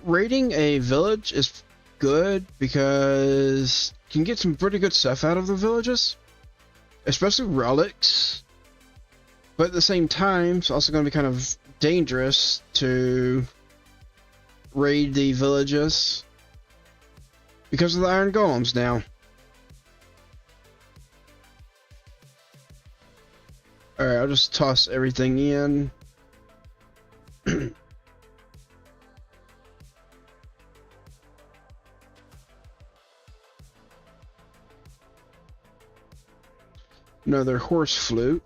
Raiding a village is good because you can get some pretty good stuff out of the villages, especially relics. But at the same time, it's also going to be kind of dangerous to raid the villages because of the iron golems now. Alright, I'll just toss everything in. Another horse flute.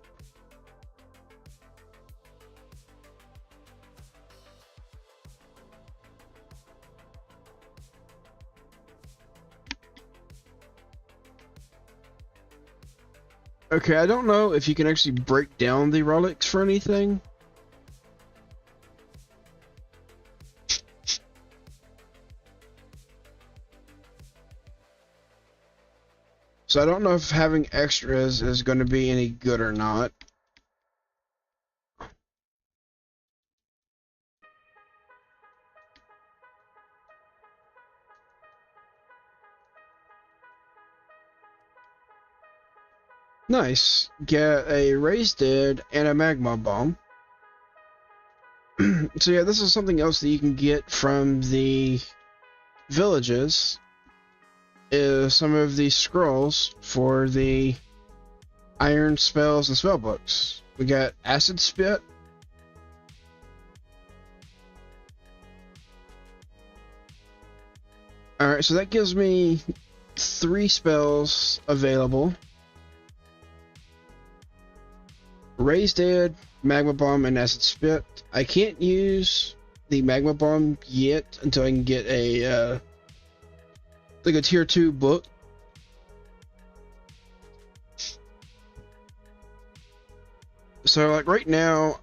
Okay, I don't know if you can actually break down the relics for anything. So I don't know if having extras is going to be any good or not. Nice. Get a raised dead and a magma bomb. So yeah, this is something else that you can get from the villages. Is some of the scrolls for the iron spells and spell books. We got acid spit. Alright, so that gives me 3 spells available. Raised Dead, Magma Bomb, and Acid Spit. I can't use the Magma Bomb yet until I can get a like a tier 2 book. So like right now,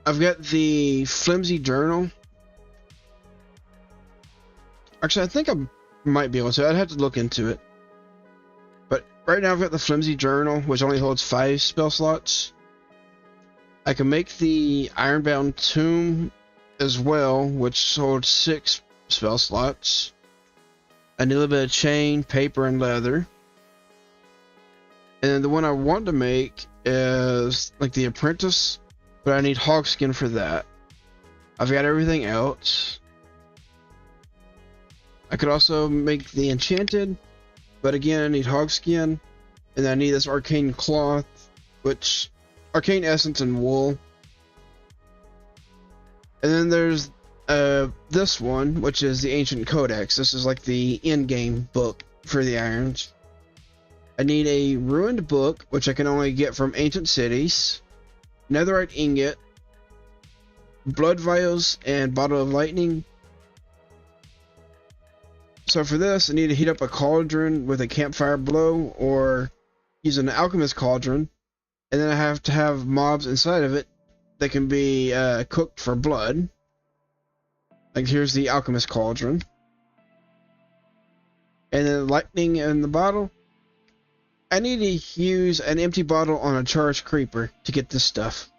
I've got the Flimsy Journal. Actually, I think I might be able to. I'd have to look into it. But right now I've got the Flimsy Journal, which only holds 5 spell slots. I can make the Ironbound Tomb as well, which holds 6 spell slots. I need a little bit of chain, paper, and leather. And then the one I want to make is like the Apprentice, but I need Hogskin for that. I've got everything else. I could also make the Enchanted, but again I need Hogskin, and I need this Arcane Cloth, which Arcane Essence and Wool. And then there's this one, which is the Ancient Codex. This is like the in-game book for the irons. I need a Ruined Book, which I can only get from Ancient Cities, Netherite Ingot, Blood Vials, and Bottle of Lightning. So for this, I need to heat up a cauldron with a campfire blow, or use an alchemist cauldron, and then I have to have mobs inside of it that can be cooked for blood. Like here's the alchemist cauldron. And then lightning in the bottle. I need to use an empty bottle on a charged creeper to get this stuff.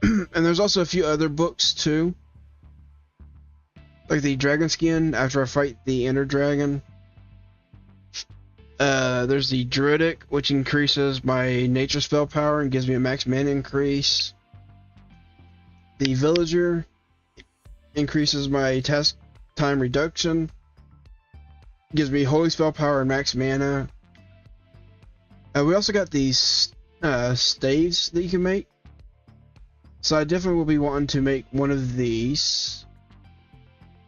And there's also a few other books too. Like the dragon skin after I fight the ender dragon. There's the druidic, which increases my nature spell power and gives me a max mana increase. The villager increases my task time reduction, gives me holy spell power and max mana. We also got these staves that you can make. So I definitely will be wanting to make one of these.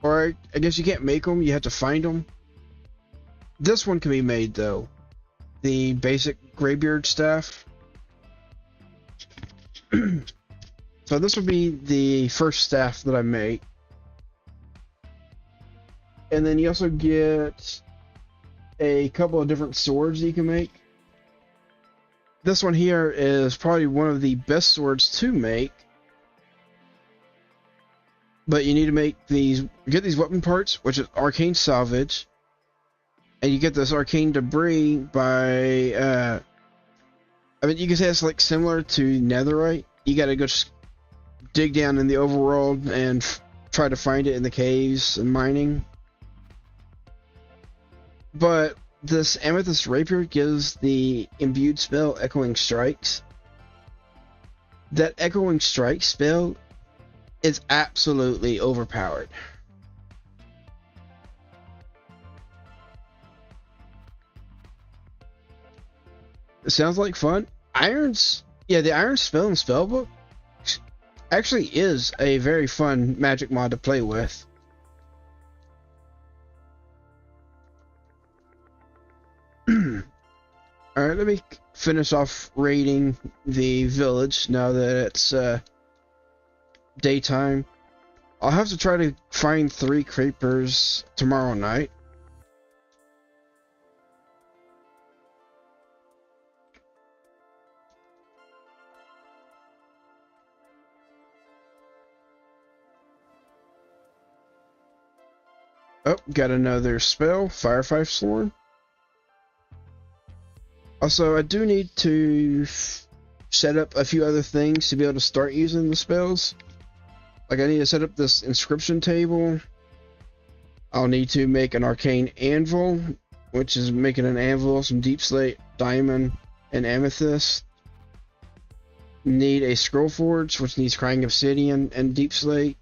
Or I guess you can't make them, you have to find them. This one can be made though. The basic Greybeard staff. So this would be the first staff that I make. And then you also get a couple of different swords that you can make. This one here is probably one of the best swords to make. But you need to make these, get these weapon parts, which is arcane salvage. And you get this arcane debris by, I mean, you can say it's like similar to netherite. You gotta go dig down in the overworld and try to find it in the caves and mining. But this amethyst rapier gives the imbued spell Echoing Strikes. That Echoing Strike spell is absolutely overpowered. It sounds like fun. Irons, yeah, the Iron Spell and Spellbook actually is a very fun magic mod to play with. Alright, let me finish off raiding the village now that it's daytime. I'll have to try to find 3 creepers tomorrow night. Oh, got another spell, Firefight Sworn. Also, I do need to set up a few other things to be able to start using the spells. Like, I need to set up this inscription table. I'll need to make an arcane anvil, which is making an anvil, some deep slate, diamond, and amethyst. Need a scroll forge, which needs crying obsidian and deep slate.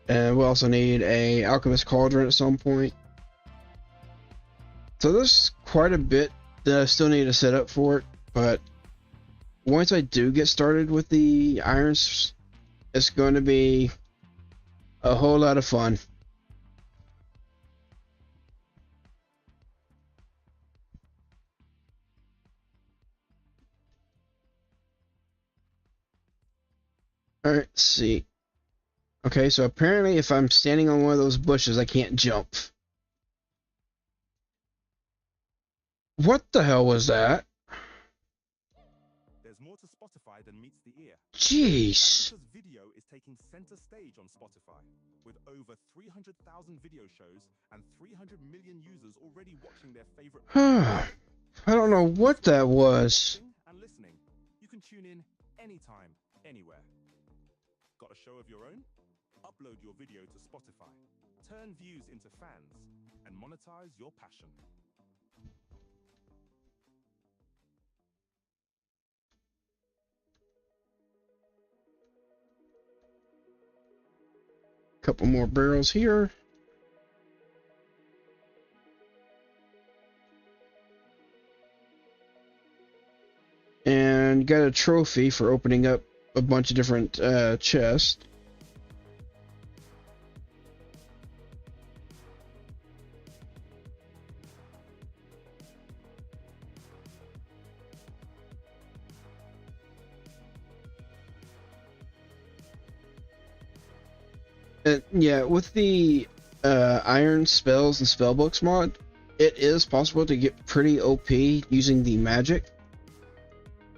And we also need a alchemist cauldron at some point. So there's quite a bit that I still need to set up for it, but once I do get started with the irons, it's going to be a whole lot of fun. Alright, let's see. Okay, so apparently if I'm standing on one of those bushes, I can't jump. What the hell was that? There's more to Spotify than meets the ear. Jeez. Because video is taking center stage on Spotify, with over 300,000 video shows and 300 million users already watching their favorite. I don't know what that was. And listening, you can tune in anytime, anywhere. Got a show of your own? Upload your video to Spotify, turn views into fans, and monetize your passion. Couple more barrels here. And got a trophy for opening up a bunch of different chests. Yeah, with the iron spells and spellbooks mod, it is possible to get pretty OP using the magic.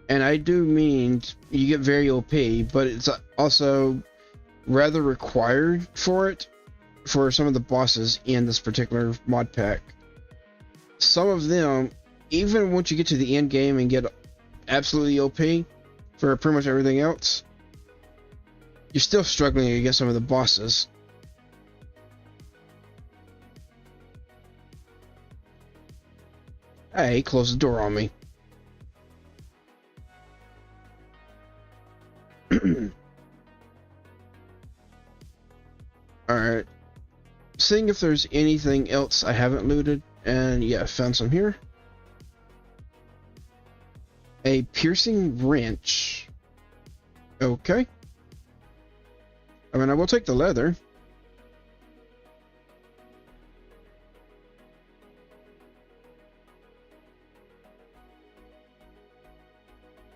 And I do mean you get very OP, but it's also rather required for it for some of the bosses in this particular mod pack. Some of them, even once you get to the end game and get absolutely OP for pretty much everything else, you're still struggling against some of the bosses. Hey, he closed the door on me. Alright. Seeing if there's anything else I haven't looted. And yeah, I found some here. A piercing wrench. Okay. I mean, I will take the leather.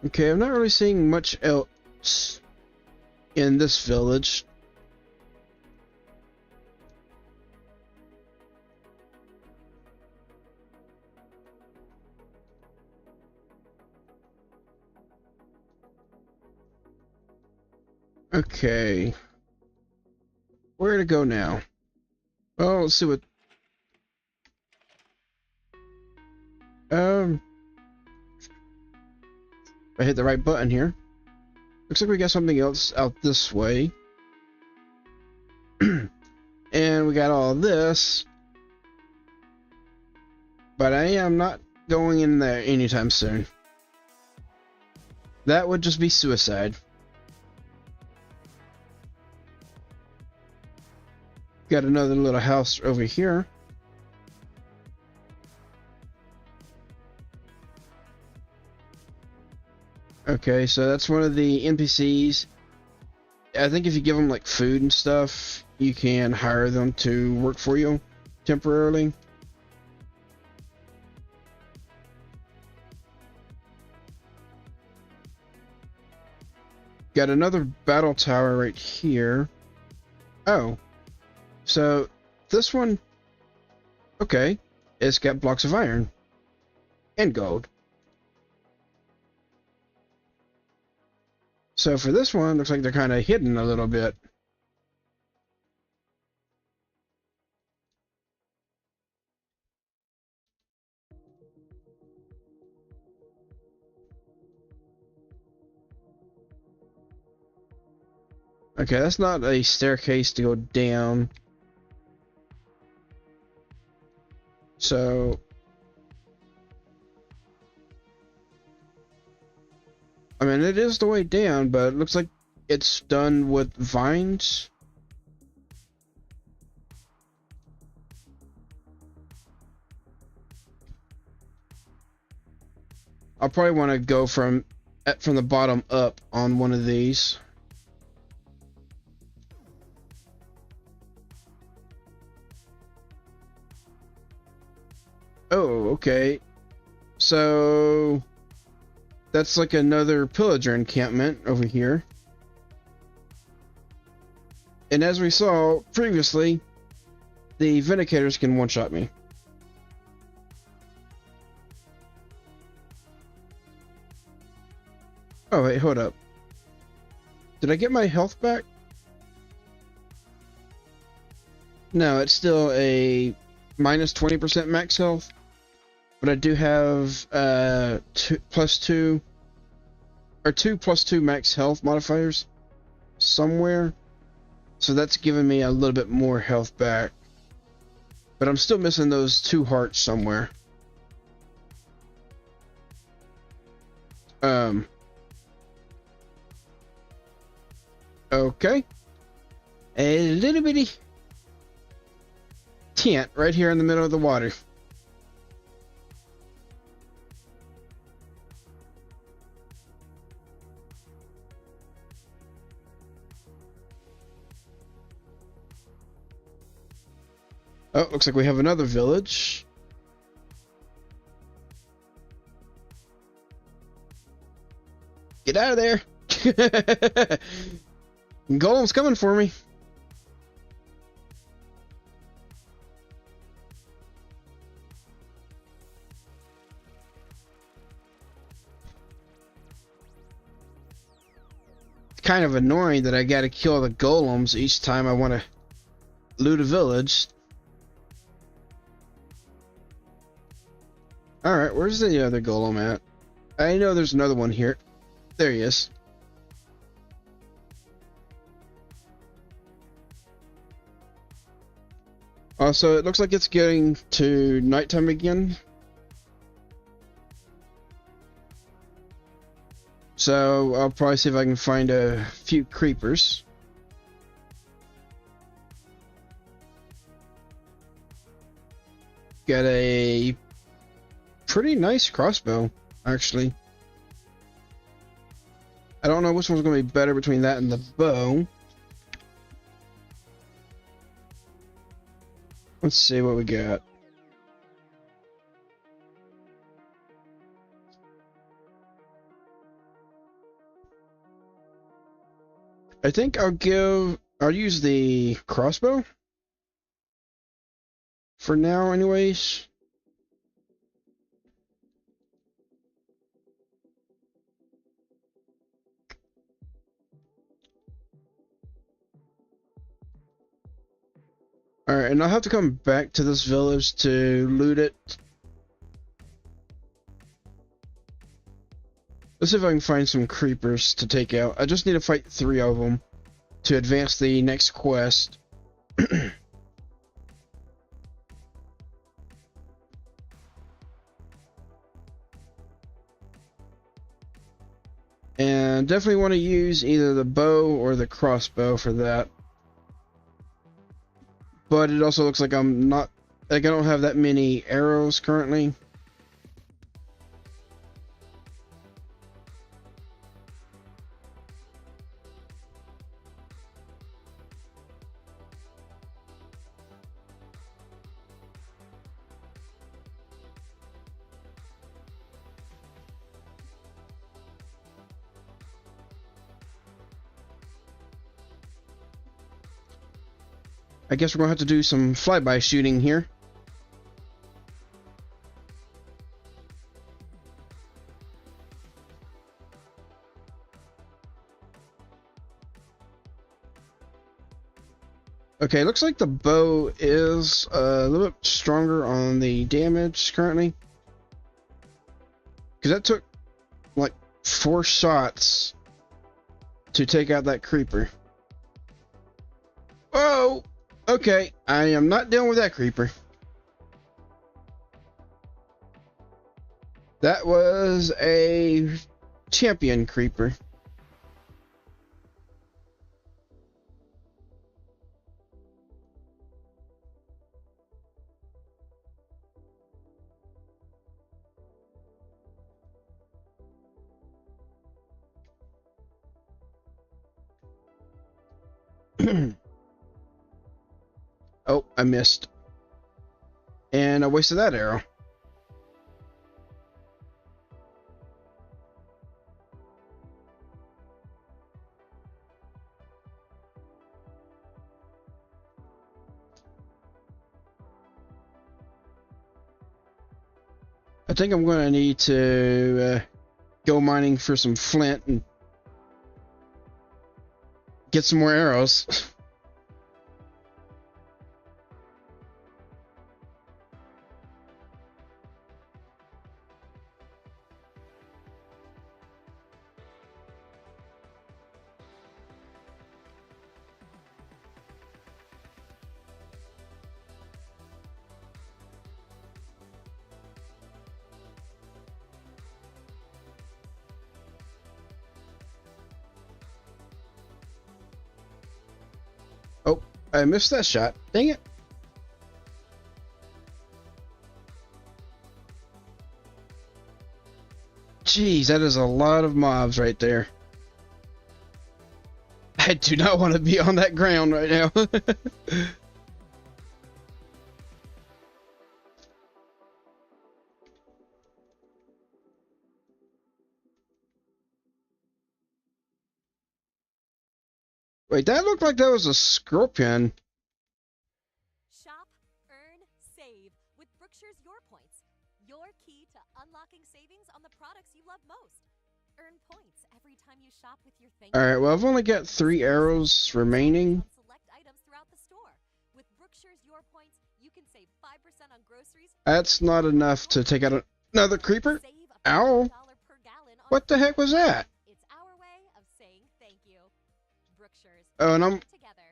Okay, I'm not really seeing much else in this village. Okay. Where to go now? Well, let's see what... I hit the right button here. Looks like we got something else out this way. And we got all this. But I am not going in there anytime soon. That would just be suicide. Got another little house over here. Okay, so that's one of the NPCs. I think if you give them like food and stuff, you can hire them to work for you. temporarily. Got another battle tower right here. Oh, so this one, okay, it's got blocks of iron and gold. So for this one, looks like they're kind of hidden a little bit. Okay, that's not a staircase to go down. So, I mean, it is the way down, but it looks like it's done with vines. I'll probably want to go from the bottom up on one of these. Oh, okay. So that's like another pillager encampment over here. And as we saw previously, the Vindicators can one-shot me. Oh, wait, hold up. Did I get my health back? No, it's still a minus 20% max health. But I do have 2 + 2 max health modifiers somewhere. So that's giving me a little bit more health back. But I'm still missing those 2 hearts somewhere. Okay. A little bitty tent right here in the middle of the water. Oh, looks like we have another village. Get out of there! Golem's coming for me. It's kind of annoying that I gotta kill the golems each time I want to loot a village. Alright, where's the other golem at? I know there's another one here. There he is. Also, it looks like it's getting to nighttime again. So, I'll probably see if I can find a few creepers. Got a pretty nice crossbow, actually. I don't know which one's going to be better between that and the bow. Let's see what we got. I think I'll use the crossbow for now anyways. Alright, and I'll have to come back to this village to loot it. Let's see if I can find some creepers to take out. I just need to fight 3 of them to advance the next quest. And definitely want to use either the bow or the crossbow for that. But it also looks like I don't have that many arrows currently. I guess we're gonna have to do some flyby shooting here. Okay, looks like the bow is a little bit stronger on the damage currently. Because that took like 4 shots to take out that creeper. Whoa! Okay, I am not dealing with that creeper. That was a champion creeper. Oh, I missed. And I wasted that arrow. I think I'm going to need to go mining for some flint and get some more arrows. Oh, I missed that shot. Dang it. Jeez, that is a lot of mobs right there. I do not want to be on that ground right now. Wait, that looked like that was a scorpion. Shop, earn, save with Brookshire's Your Points. Your key to unlocking savings on the products you love most. Earn points every time you shop with your thank you. Alright, well, I've only got 3 arrows remaining. On select items throughout the store. With Brookshire's Your Points, you can save 5% on groceries. That's not enough to take out another creeper. Save up to Ow. $1 per gallon on What the heck was that? It's our way of saying thank you. Brookshire's. Oh, and I'm Together.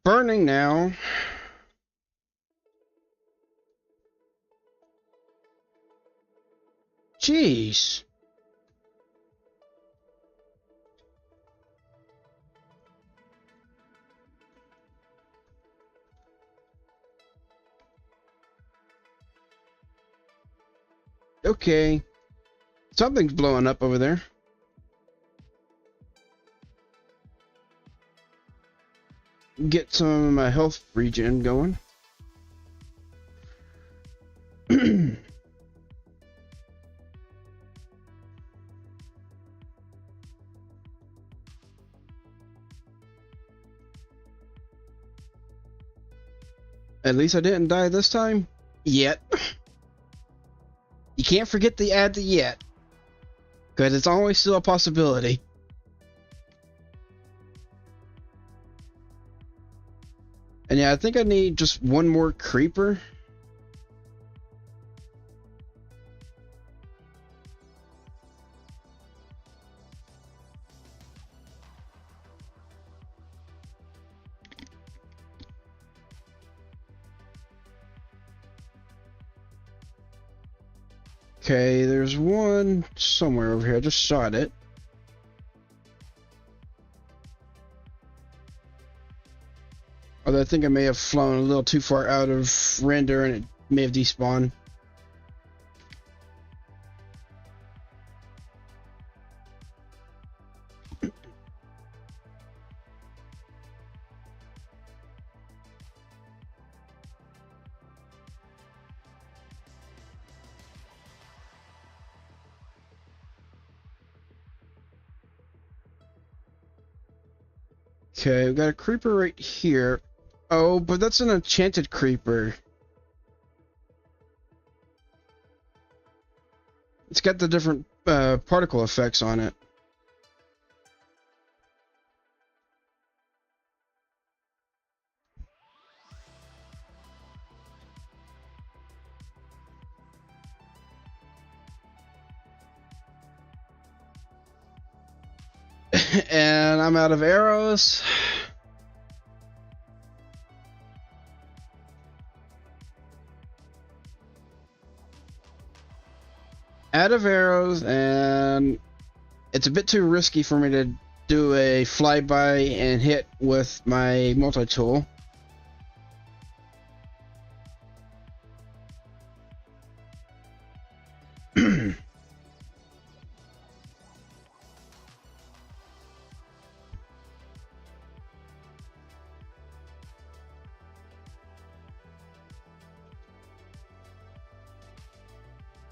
burning now. Jeez. Okay. Something's blowing up over there. Get some of my health regen going. At least I didn't die this time. Yet. You can't forget to add the yet. Because it's always still a possibility. And yeah, I think I need just one more creeper. Okay, there's one somewhere over here. I just shot it. Although I think I may have flown a little too far out of render and it may have despawned. Okay, we've got a creeper right here. Oh, but that's an enchanted creeper. It's got the different particle effects on it. And I'm out of arrows. Out of arrows, and it's a bit too risky for me to do a flyby and hit with my multi-tool.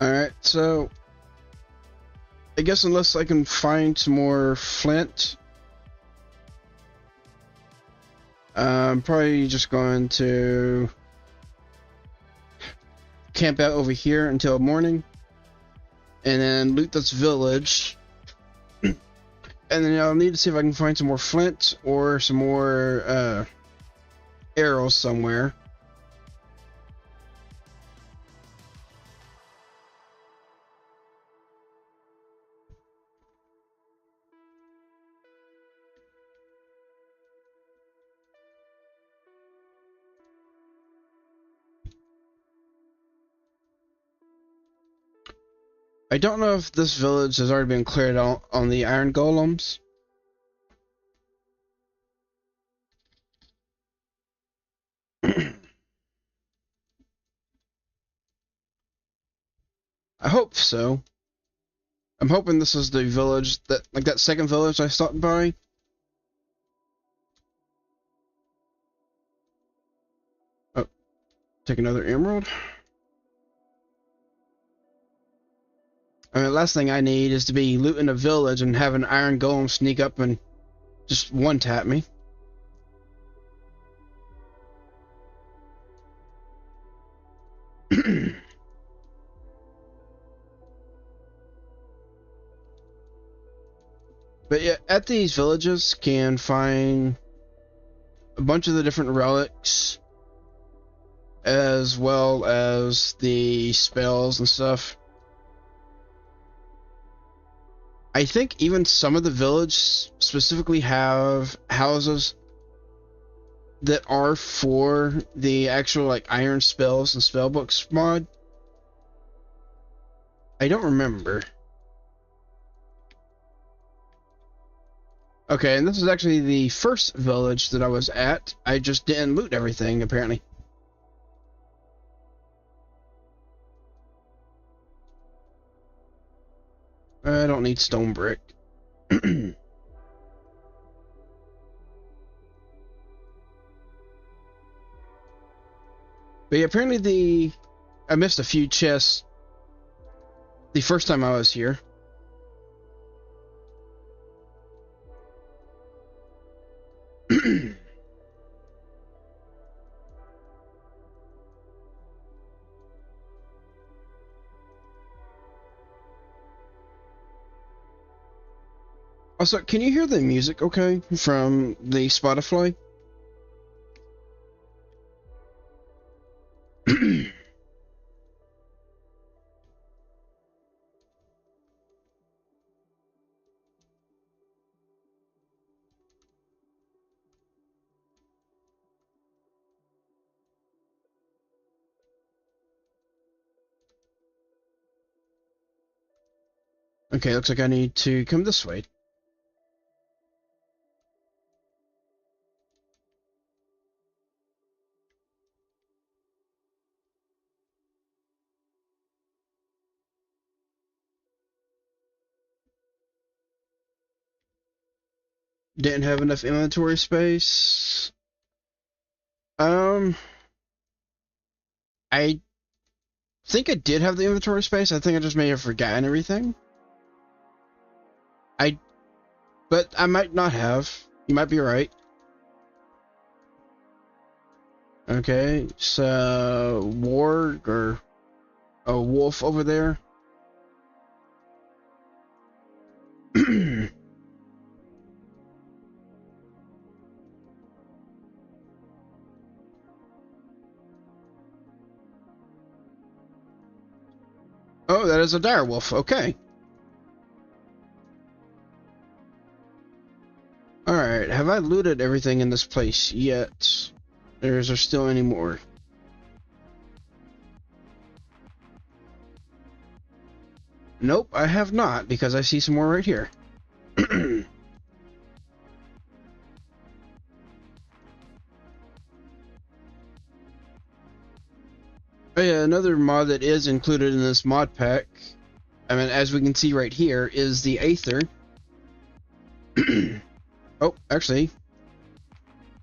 Alright, so I guess unless I can find some more flint, I'm probably just going to camp out over here until morning and then loot this village. And then I'll need to see if I can find some more flint or some more arrows somewhere. I don't know if this village has already been cleared out on the iron golems. I hope so. I'm hoping this is the village that, like that second village I stopped by. Oh, take another emerald. I mean, the last thing I need is to be looting a village and have an iron golem sneak up and just one-tap me. But yeah, at these villages can find a bunch of the different relics as well as the spells and stuff. I think even some of the villages specifically have houses that are for the actual like iron spells and spellbooks mod. I don't remember. Okay, and this is actually the first village that I was at. I just didn't loot everything, apparently. I don't need stone brick. But yeah, apparently I missed a few chests the first time I was here. Also, can you hear the music okay from the Spotify? Okay, looks like I need to come this way. Didn't have enough inventory space. I think I did have the inventory space. I think I just may have forgotten everything. But I might not have. You might be right. Okay, so warg or a wolf over there. Oh, that is a dire wolf. Okay. Alright, have I looted everything in this place yet? Or is there still any more? Nope, I have not, because I see some more right here. Oh yeah, another mod that is included in this mod pack, I mean, as we can see right here, is the Aether. Oh, actually,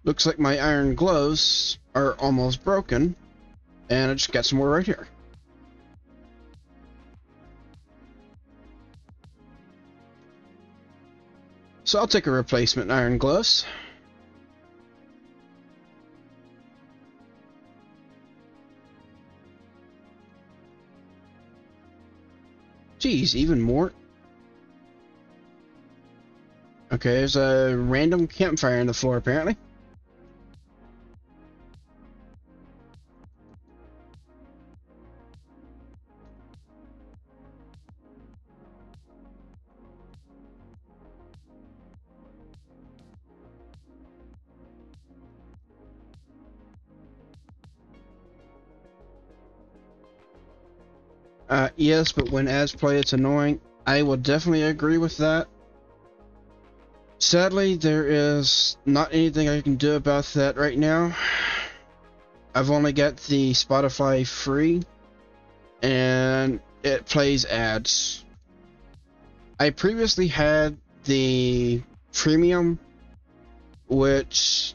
looks like my iron gloves are almost broken, and I just got some more right here. So I'll take a replacement iron gloves. Geez, even more. Okay, there's a random campfire on the floor, apparently. Yes, but when ads play, it's annoying. I will definitely agree with that. Sadly, there is not anything I can do about that right now. I've only got the Spotify free, and it plays ads. I previously had the premium, which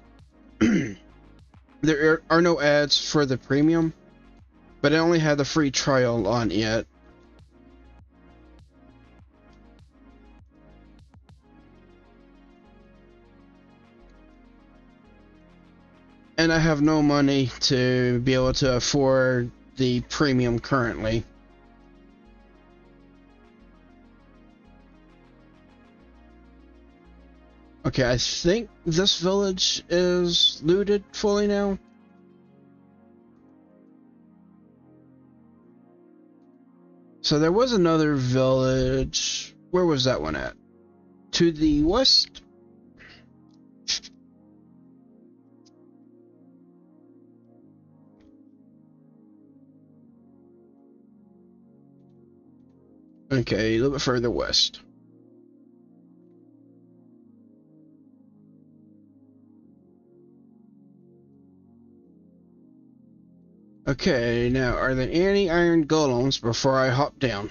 there are no ads for the premium, but I only had the free trial on it. And I have no money to be able to afford the premium currently. Okay, I think this village is looted fully now. So there was another village. Where was that one at? To the west? Okay, a little bit further west. Okay, now are there any iron golems before I hop down?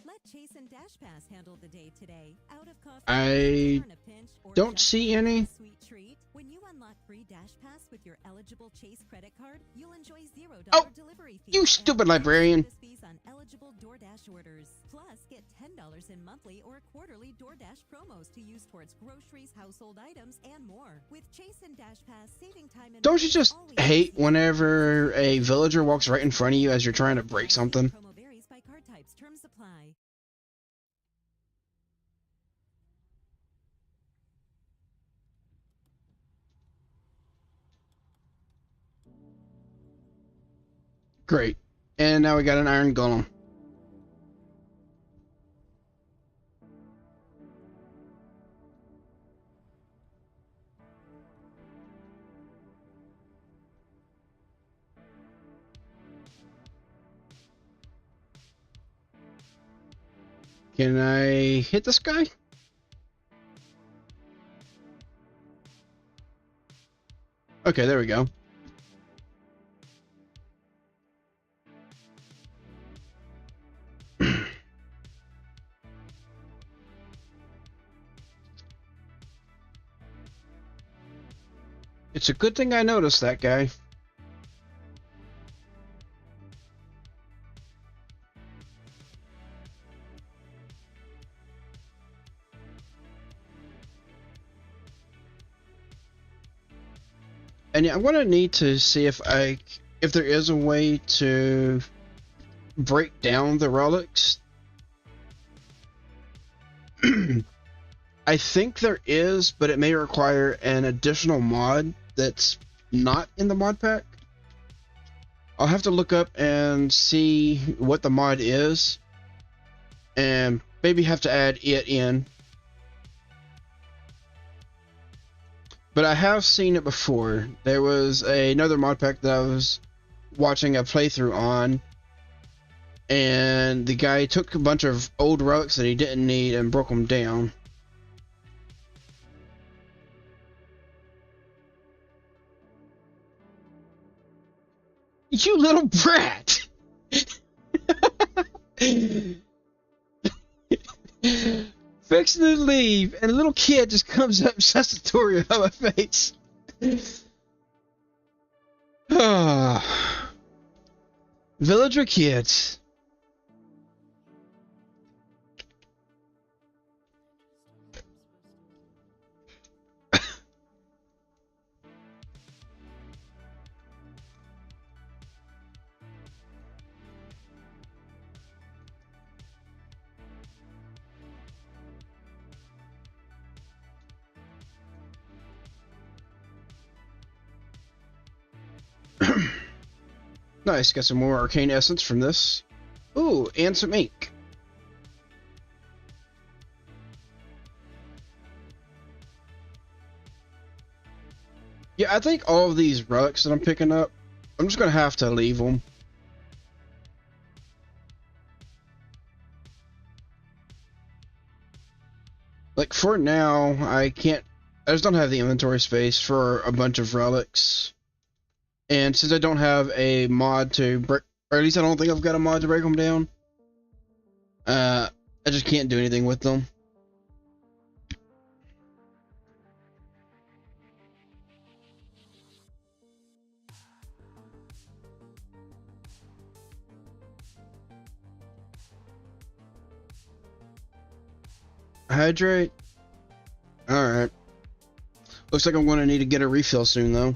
Let Chase and Dash Pass handle the day today. Out of coffee, I in a pinch, or don't just see a any. sweet treat. When you unlock free Dash Pass with your eligible Chase credit card, you'll enjoy $0 Oh, delivery fees. you and stupid no librarian. service fees on eligible DoorDash orders. Plus, get $10 in monthly or quarterly DoorDash promos to use towards groceries, household items, and more. With Chase and Dash Pass, saving time and Don't you money just always hate makes you whenever a villager walks right in front of you as you're trying to break something? Promo varies by card types. Terms apply. Great. And now we got an iron golem. Can I hit this guy? Okay, there we go. It's a good thing I noticed that guy. And yeah, I'm gonna need to see if there is a way to break down the relics. I think there is, but it may require an additional mod that's not in the mod pack. I'll have to look up and see what the mod is, and maybe have to add it in. But I have seen it before. There was another mod pack that I was watching a playthrough on, and the guy took a bunch of old relics that he didn't need and broke them down. You little brat! Fixing to leave, and a little kid just comes up and shuts the door in my face. Villager kids. Nice, got some more arcane essence from this. Ooh, and some ink. Yeah, I think all of these relics that I'm picking up, I'm just gonna have to leave them. Like, for now, I just don't have the inventory space for a bunch of relics. And since I don't have a mod to break, or at least I don't think I've got a mod to break them down, I just can't do anything with them. Hydrate? Alright. Looks like I'm going to need to get a refill soon, though.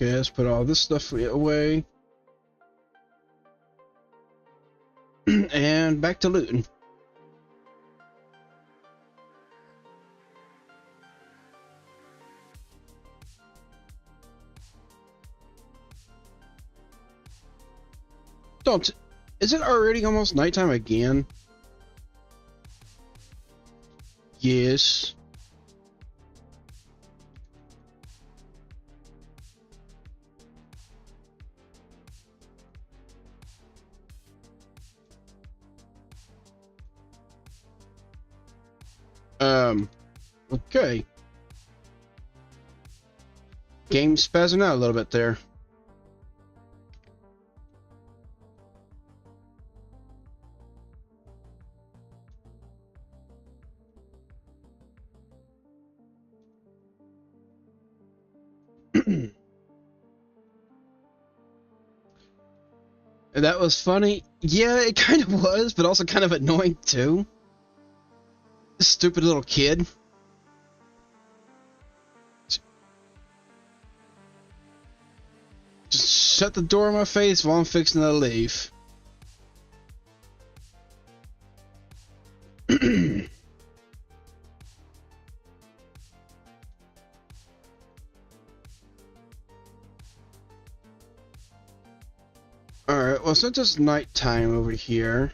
Okay, let's put all this stuff away. And back to looting. Don't. Is it already almost nighttime again? Yes. Okay. Game spazzing out a little bit there. That was funny. Yeah, it kind of was, but also kind of annoying too. Stupid little kid. Just shut the door in my face while I'm fixing to leave. Alright, well, since it's nighttime over here,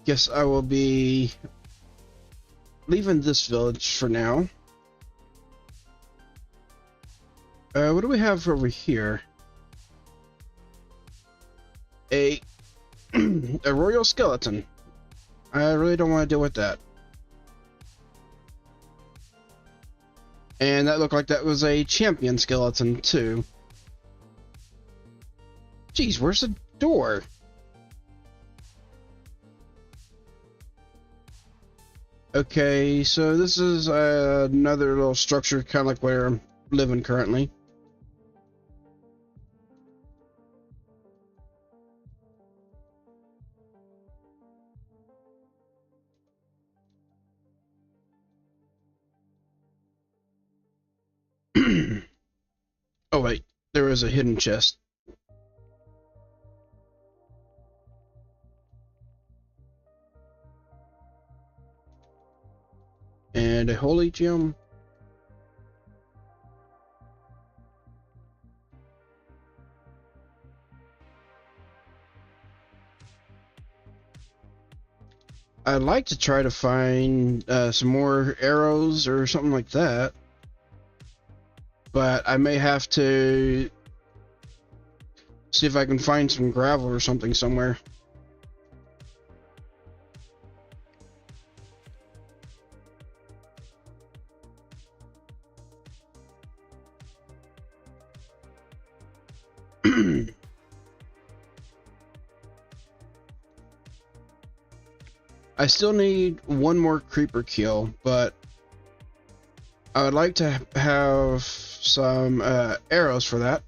guess I will be leaving this village for now. What do we have over here? A royal skeleton. I really don't want to deal with that. And that looked like that was a champion skeleton too. Jeez, where's the door? Okay, so this is another little structure, kind of like where I'm living currently. Oh wait, there was a hidden chest. And a holy gem. I'd like to try to find some more arrows or something like that. But I may have to see if I can find some gravel or something somewhere. I still need one more creeper kill, but I would like to have some arrows for that.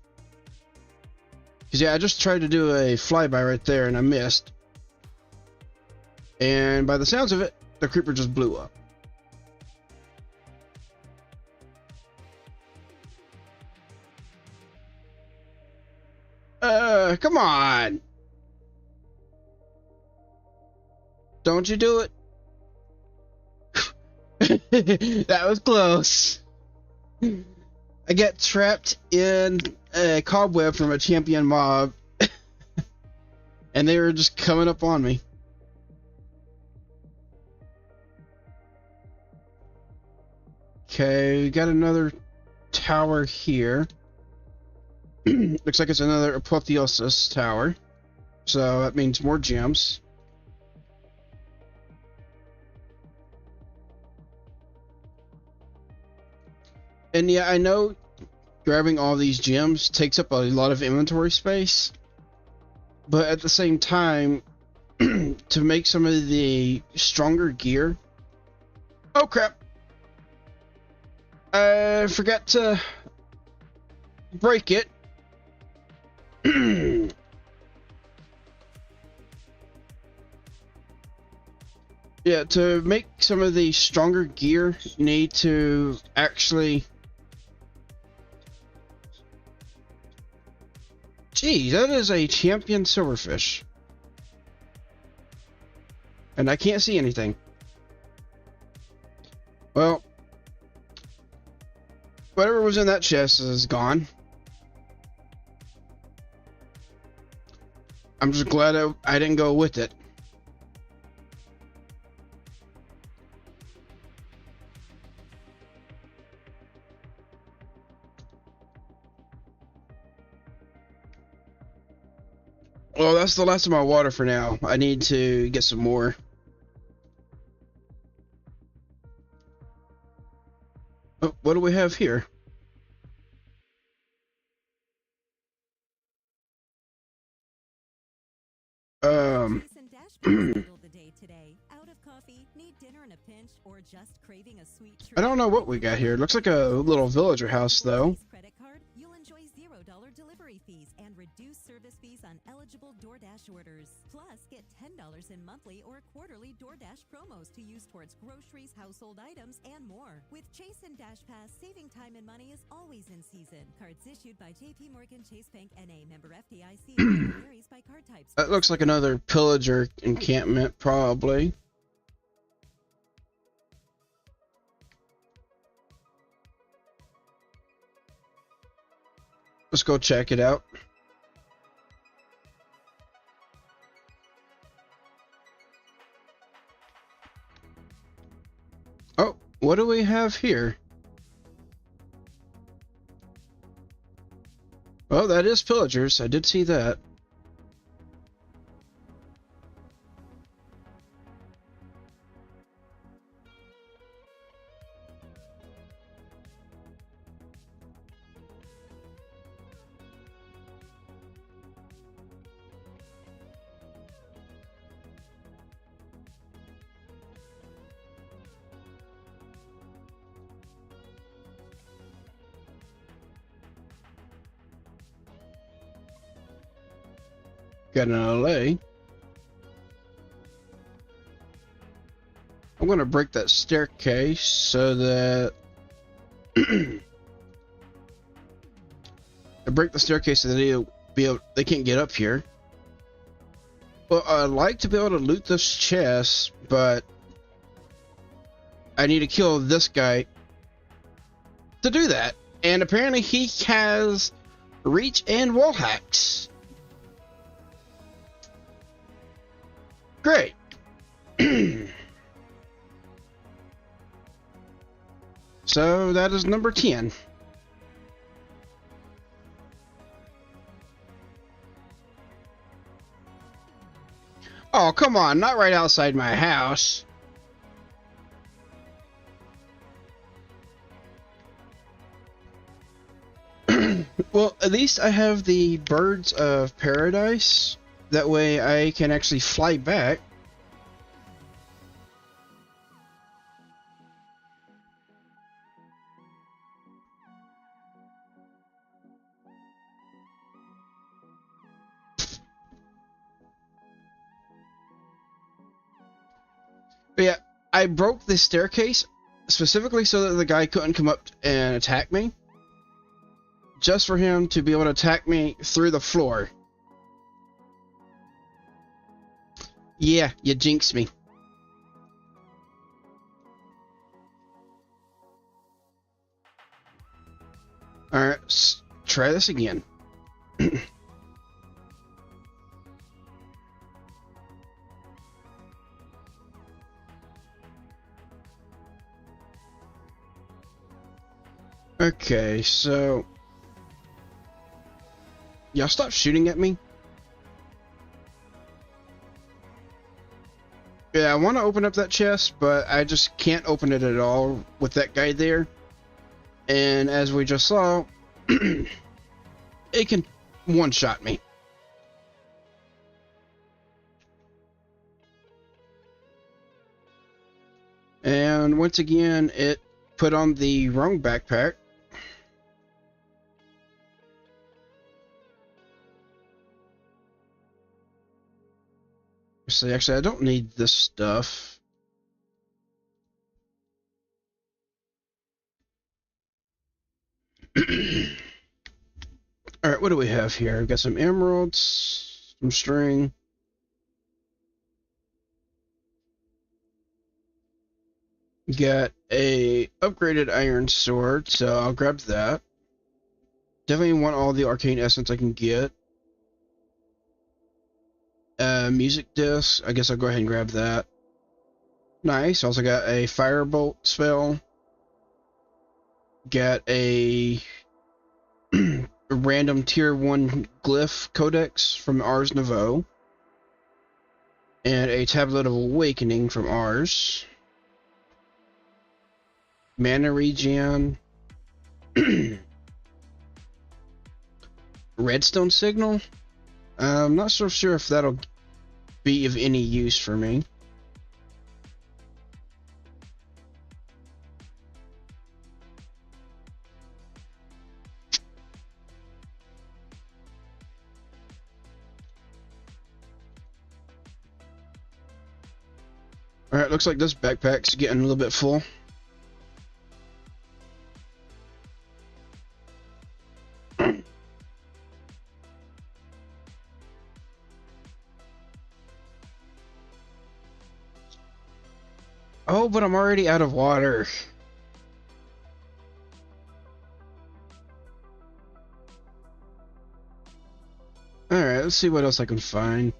Because yeah, I just tried to do a flyby right there and I missed. And by the sounds of it, the creeper just blew up. Come on! Don't you do it? That was close. I get trapped in a cobweb from a champion mob, and they were just coming up on me. Okay, we got another tower here. Looks like it's another apotheosis tower, so that means more gems. And yeah, I know grabbing all these gems takes up a lot of inventory space, but at the same time, to make some of the stronger gear... Oh crap! I forgot to break it. Yeah, to make some of the stronger gear, you need to actually... Geez, that is a champion silverfish. And I can't see anything. Well, whatever was in that chest is gone. I'm just glad I didn't go with it. Well, that's the last of my water for now. I need to get some more. Oh, what do we have here? I don't know what we got here. It looks like a little villager house, though. Credit card, you'll enjoy $0 delivery fees and reduced service fees on eligible DoorDash orders. Plus, get $10 in monthly or quarterly DoorDash promos to use towards groceries, household items, and more. With Chase and Dash Pass, saving time and money is always in season. Cards issued by JP Morgan Chase Bank N.A. Member FDIC. Varies by card types. That looks like another pillager encampment, probably. Let's go check it out. Oh, what do we have here? Oh, that is pillagers. I did see that. got an LA. I'm going to break that staircase so that I break the staircase so that they can't get up here. Well, I'd like to be able to loot this chest, but I need to kill this guy to do that. And apparently he has reach and wall hacks. Great. So that is number 10. Oh, come on, not right outside my house. Well, at least I have the birds of paradise. That way I can actually fly back. But yeah, I broke the staircase specifically so that the guy couldn't come up and attack me. Just for him to be able to attack me through the floor. Yeah, you jinxed me. Alright, let's try this again. Okay, so... Y'all stop shooting at me. Yeah, I want to open up that chest, but I just can't open it at all with that guy there. And as we just saw, it can one-shot me. And once again, it put on the wrong backpack. See, actually, I don't need this stuff. Alright, what do we have here? We've got some emeralds, some string. Got a upgraded iron sword, so I'll grab that. Definitely want all the arcane essence I can get. Music disc, I guess I'll go ahead and grab that. Nice, also got a firebolt spell. Got a random tier 1 glyph codex from Ars Nouveau. And a tablet of awakening from Ars. Mana regen. Redstone signal? I'm not so sure if that'll be of any use for me. Alright, looks like this backpack's getting a little bit full. Oh, but I'm already out of water. Alright, let's see what else I can find.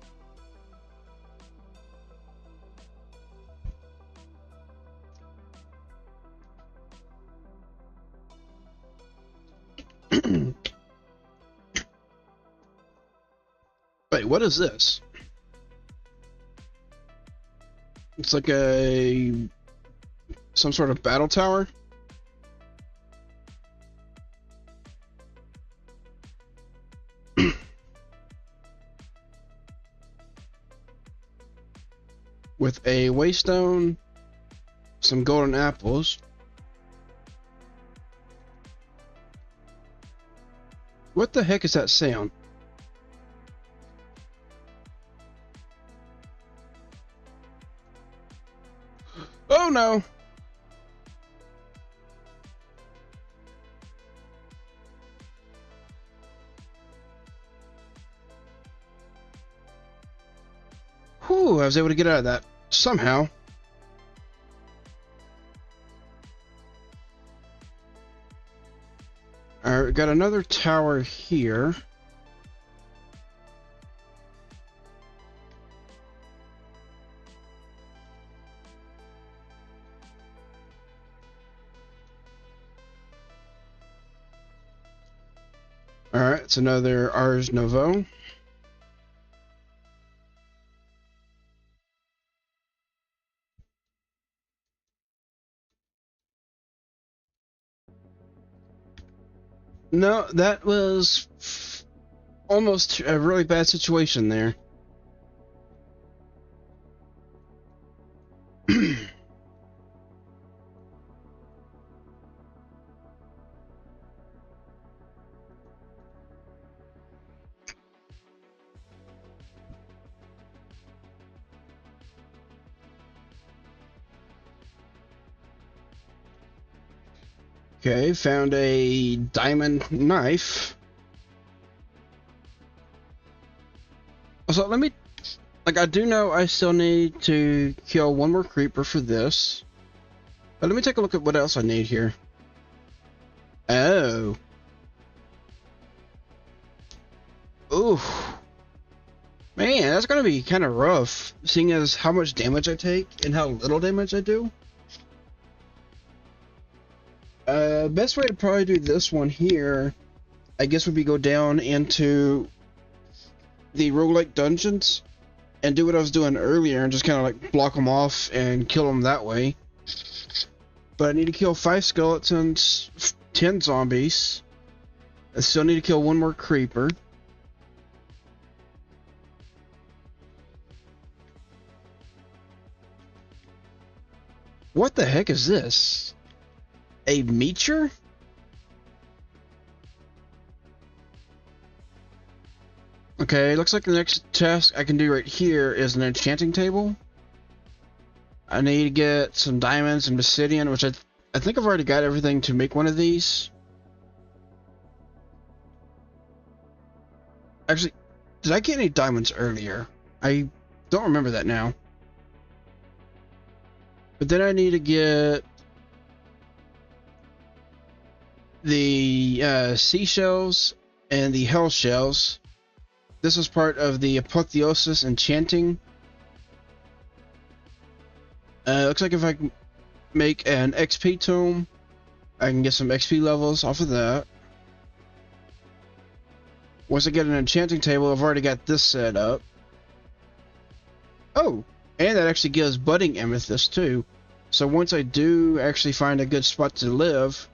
Wait, what is this? It's like some sort of battle tower. With a waystone, some golden apples. What the heck is that sound? no. Whew, I was able to get out of that somehow. Alright, got another tower here. Alright, it's another Ars Novo. No, that was almost a really bad situation there. Okay, found a diamond knife. So let me, like, I do know I still need to kill one more creeper for this. But let me take a look at what else I need here. Oh. Ooh. Man, that's gonna be kind of rough, seeing as how much damage I take and how little damage I do. Best way to probably do this one here, I guess, would be go down into the roguelike dungeons and do what I was doing earlier and just kind of like block them off and kill them that way. But I need to kill 5 skeletons, 10 zombies. I still need to kill one more creeper. What the heck is this? A meteor? Okay, looks like the next task I can do right here is an enchanting table. I need to get some diamonds and obsidian, which I think I've already got everything to make one of these. Actually, did I get any diamonds earlier? I don't remember that now. But then I need to get the seashells and the hell shells. This was part of the apotheosis enchanting. Looks like if I can make an XP tome, I can get some XP levels off of that. Once I get an enchanting table, I've already got this set up. Oh, and that actually gives budding amethyst too. So once I do actually find a good spot to live,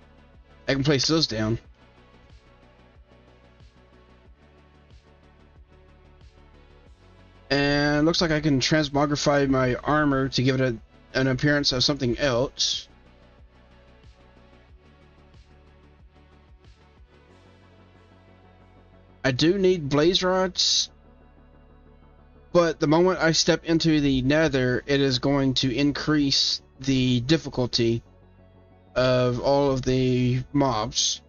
I can place those down. And looks like I can transmogrify my armor to give it an appearance of something else. I do need blaze rods, but the moment I step into the nether, it is going to increase the difficulty of all of the mobs.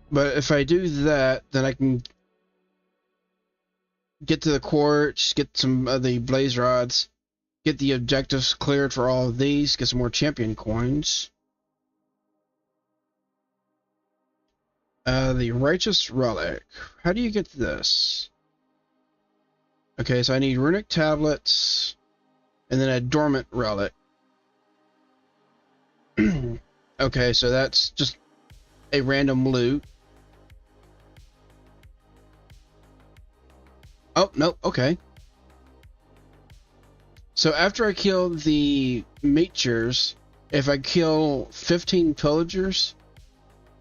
But if I do that, then I can get to the quartz, get some of the blaze rods, get the objectives cleared for all of these, get some more champion coins. The righteous relic. How do you get this? Okay, so I need runic tablets and then a dormant relic. Okay, so that's just a random loot. Oh, no, okay. So after I kill the meteors, if I kill 15 pillagers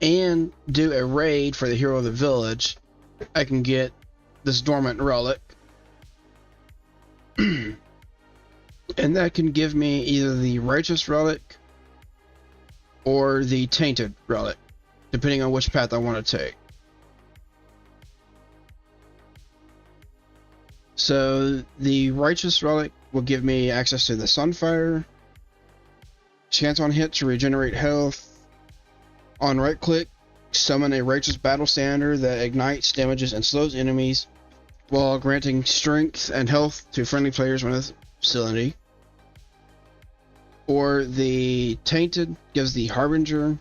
and do a raid for the hero of the village, I can get this dormant relic. And that can give me either the righteous relic or the tainted relic, depending on which path I want to take. So the Righteous Relic will give me access to the Sunfire, chance on hit to regenerate health. On right click, summon a Righteous Battle Standard that ignites, damages, and slows enemies while granting strength and health to friendly players when in the vicinity. Or the Tainted gives the Harbinger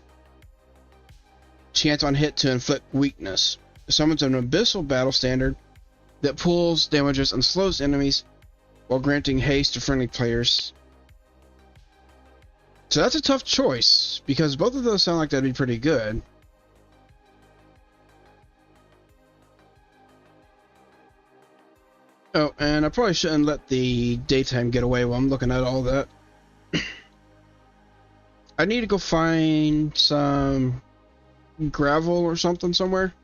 chance on hit to inflict weakness. It summons an Abyssal Battle Standard that pulls, damages, and slows enemies while granting haste to friendly players. So that's a tough choice, because both of those sound like that'd be pretty good. Oh, and I probably shouldn't let the daytime get away while I'm looking at all that. I need to go find some gravel or something somewhere.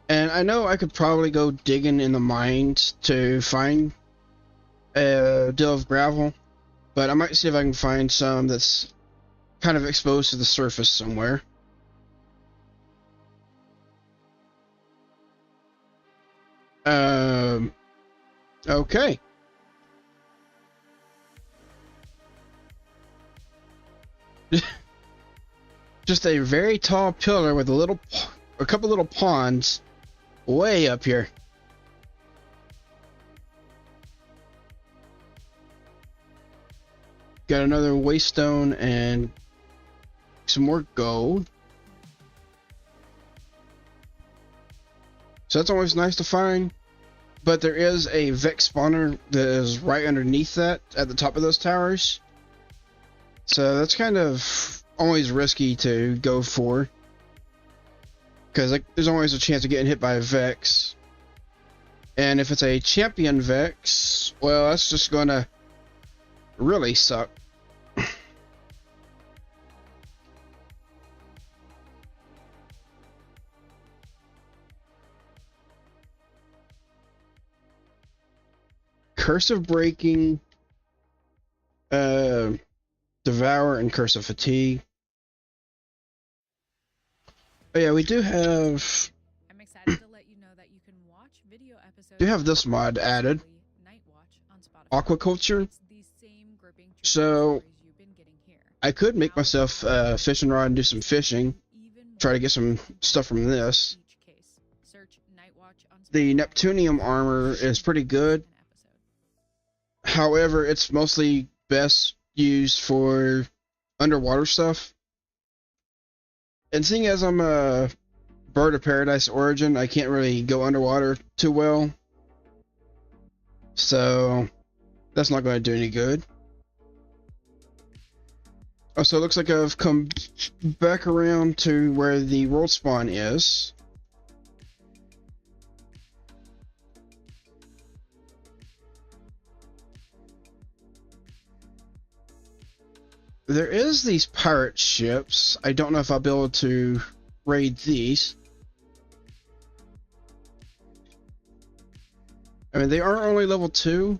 And I know I could probably go digging in the mines to find a deal of gravel, but I might see if I can find some that's kind of exposed to the surface somewhere. Okay. Just a very tall pillar with a couple little ponds way up here. Got another waystone and some more gold. So that's always nice to find. But there is a Vex spawner that is right underneath that at the top of those towers. So that's kind of always risky to go for. Because there's always a chance of getting hit by a Vex. And if it's a champion Vex, well, that's just gonna really suck. Curse of Breaking, Devour, and Curse of Fatigue. Oh yeah, we do have. I'm excited to let you know that you can watch video episodes. Do have this mod added, Aquaculture. So I could make myself a fishing rod and do some fishing. Try to get some stuff from this. The Neptunium armor is pretty good. However, it's mostly best used for underwater stuff. And seeing as I'm a bird of paradise origin, I can't really go underwater too well. So that's not going to do any good. Oh, so it looks like I've come back around to where the world spawn is. There is these pirate ships. I don't know if I'll be able to raid these. I mean, they are only level 2.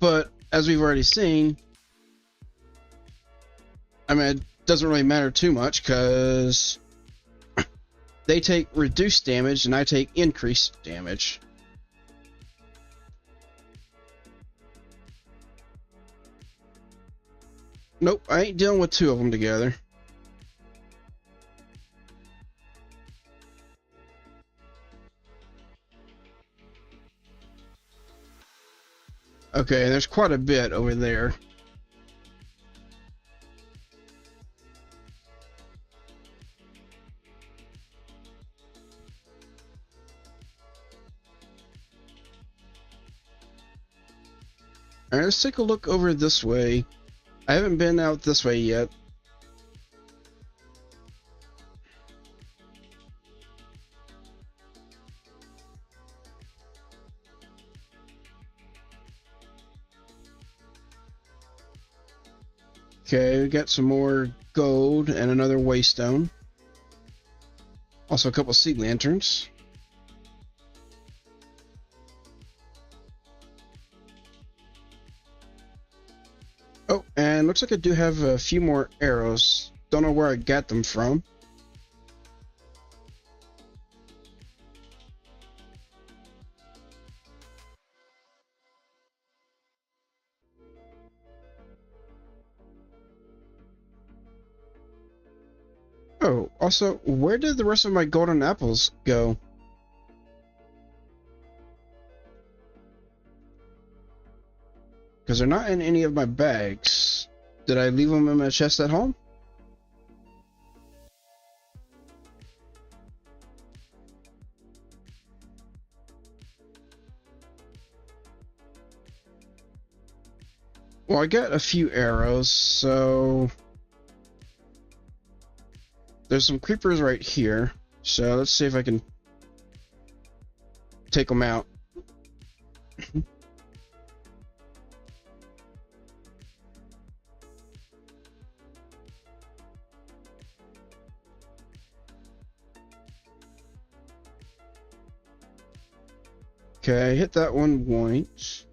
But, as we've already seen, I mean, it doesn't really matter too much, because they take reduced damage, and I take increased damage. Nope, I ain't dealing with 2 of them together. Okay, there's quite a bit over there. Alright, let's take a look over this way. I haven't been out this way yet. Okay, we got some more gold and another waystone. Also a couple sea lanterns. Oh, and looks like I do have a few more arrows. Don't know where I got them from. Also, where did the rest of my golden apples go? Because they're not in any of my bags. Did I leave them in my chest at home? Well, I got a few arrows, so there's some creepers right here. So let's see if I can take them out. Okay, I hit that one once.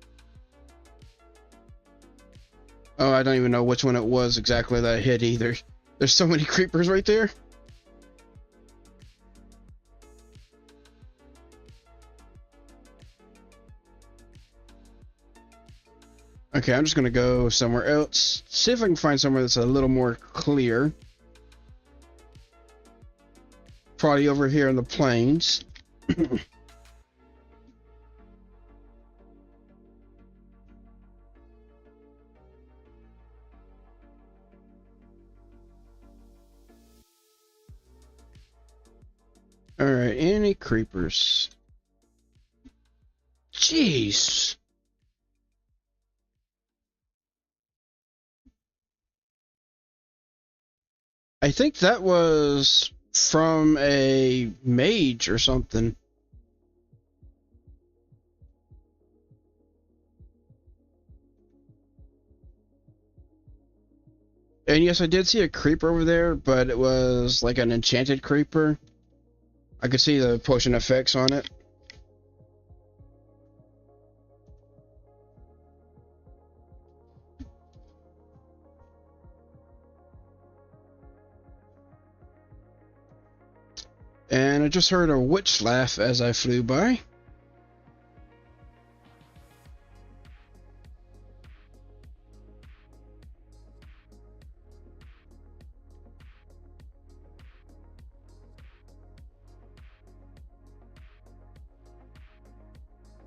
Oh, I don't even know which one it was exactly that I hit either. There's so many creepers right there. Okay, I'm just gonna go somewhere else. See if I can find somewhere that's a little more clear. Probably over here in the plains. Alright, any creepers? Jeez. I think that was from a mage or something. And yes, I did see a creeper over there, but it was like an enchanted creeper. I could see the potion effects on it. And I just heard a witch laugh as I flew by.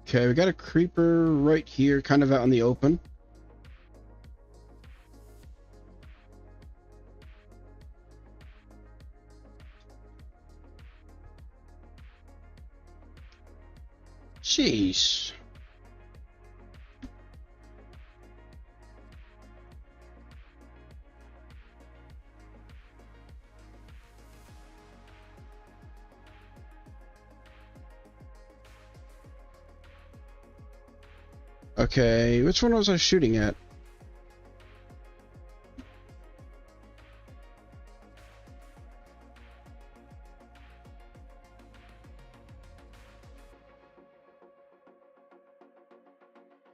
Okay, we got a creeper right here, kind of out in the open. Jeez. Okay, which one was I shooting at?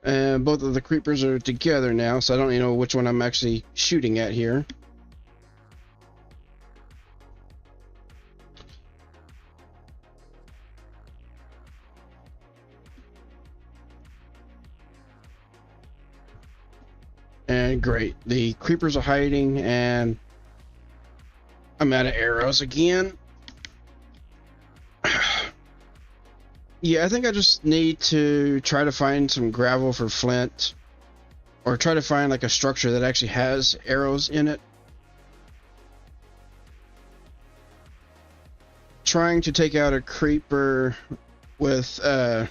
And both of the creepers are together now, so I don't even know which one I'm actually shooting at here. And great, the creepers are hiding, and I'm out of arrows again. Yeah, I think I just need to try to find some gravel for flint, or try to find like a structure that actually has arrows in it. Trying to take out a creeper with them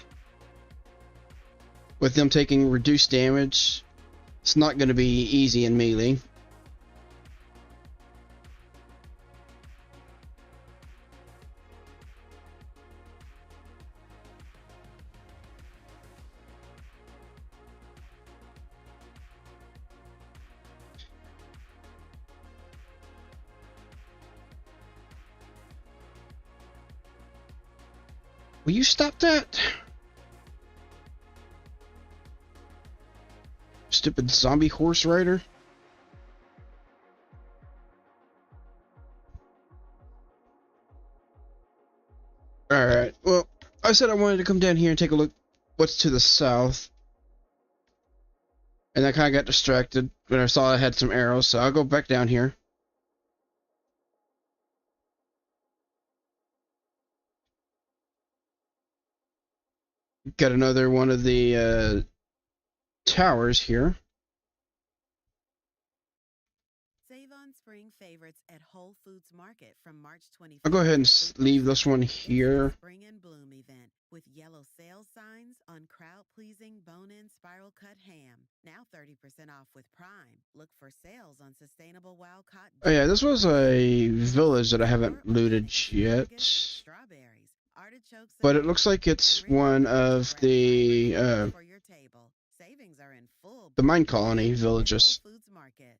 taking reduced damage, it's not going to be easy in melee. Will you stop that? Stupid zombie horse rider. Alright, well, I said I wanted to come down here and take a look what's to the south. And I kind of got distracted when I saw I had some arrows, so I'll go back down here. Got another one of the towers here. Save on spring favorites at Whole Foods Market from March 25th. I'll go ahead and leave this one here. It's the Spring and Bloom event with yellow sales signs on crowd-pleasing bone-in spiral cut ham. Now 30% off with Prime. Look for sales on sustainable wild caught. Oh yeah, this was a village that I haven't looted yet. Strawberries, artichokes, But it looks like it's one of the mine colony villages. Whole Foods Market.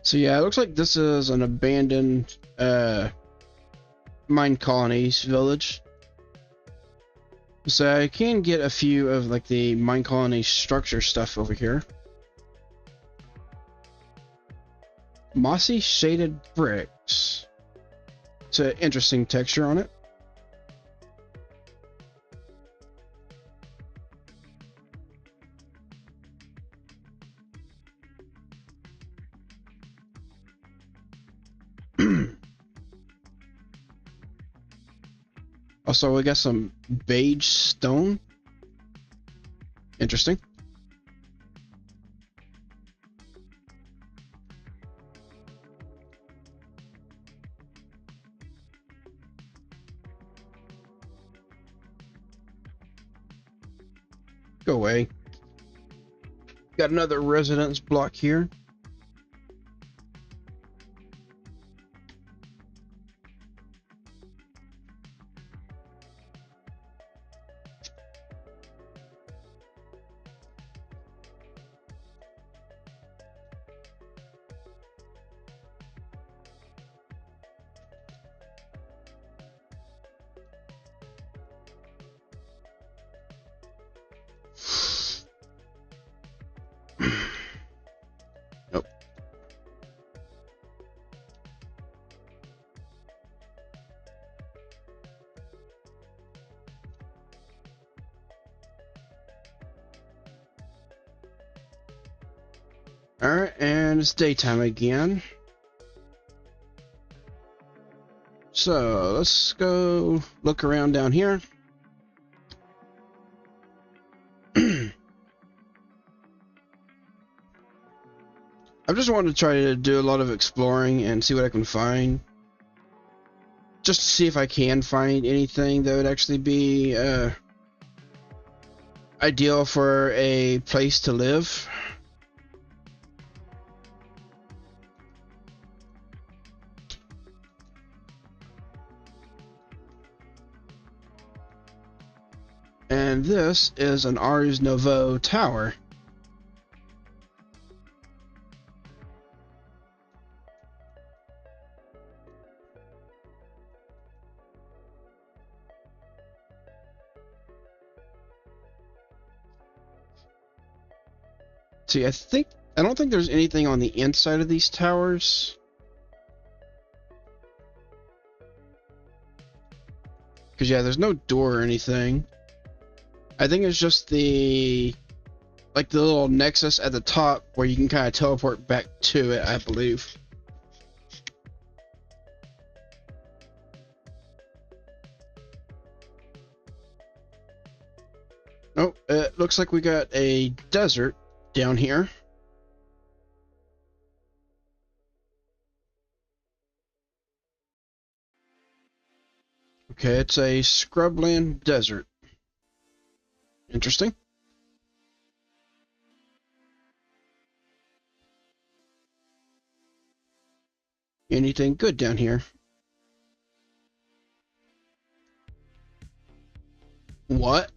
So yeah, it looks like this is an abandoned mine colonies village. So I can get a few of like the mine colony structure stuff over here. Mossy shaded bricks. It's an interesting texture on it. Also, we got some beige stone. Interesting. Go away. Got another residence block here. Nope. Alright, and it's daytime again. So let's go look around down here. I just wanted to try to do a lot of exploring and see what I can find. Just to see if I can find anything that would actually be ideal for a place to live. And this is an Ars Nouveau tower. See, I don't think there's anything on the inside of these towers. Because yeah, there's no door or anything. I think it's just the little nexus at the top where you can kind of teleport back to it, I believe. Oh, it looks like we got a desert down here. Okay, it's a scrubland desert. Interesting. Anything good down here? What?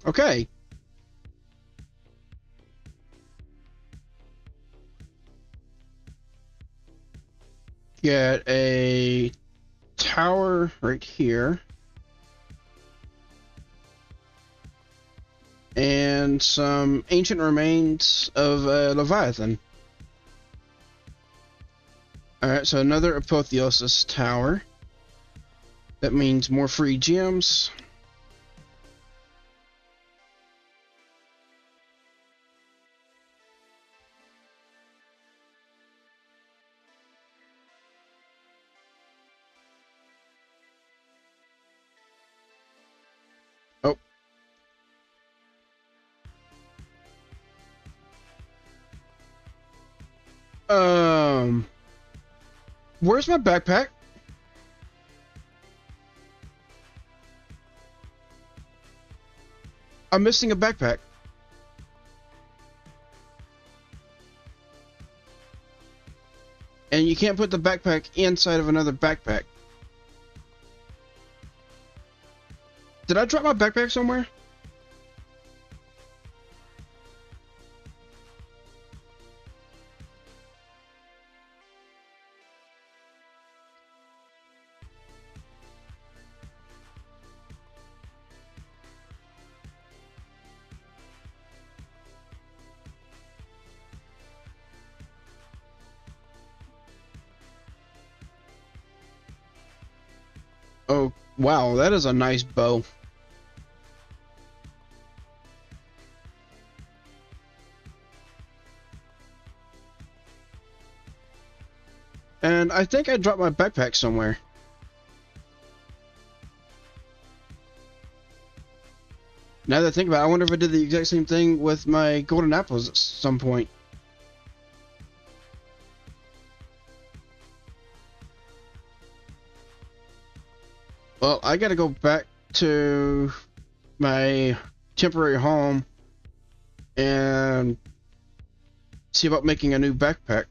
Okay. Get a tower right here. And some ancient remains of a Leviathan. Alright, so another Apotheosis tower. That means more free gems. Oh. Where's my backpack? I'm missing a backpack. And you can't put the backpack inside of another backpack. Did I drop my backpack somewhere? Oh, wow, that is a nice bow. And I think I dropped my backpack somewhere. Now that I think about it, I wonder if I did the exact same thing with my golden apples at some point. Well, I gotta go back to my temporary home and see about making a new backpack.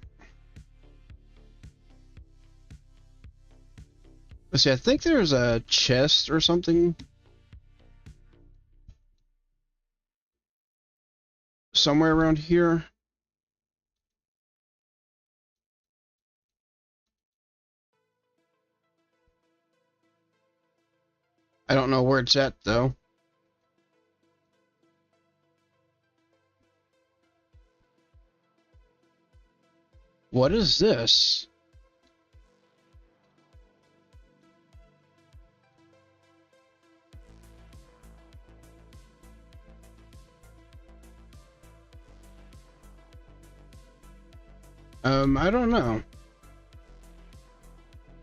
Let's see, I think there's a chest or something somewhere around here. I don't know where it's at, though. What is this? I don't know.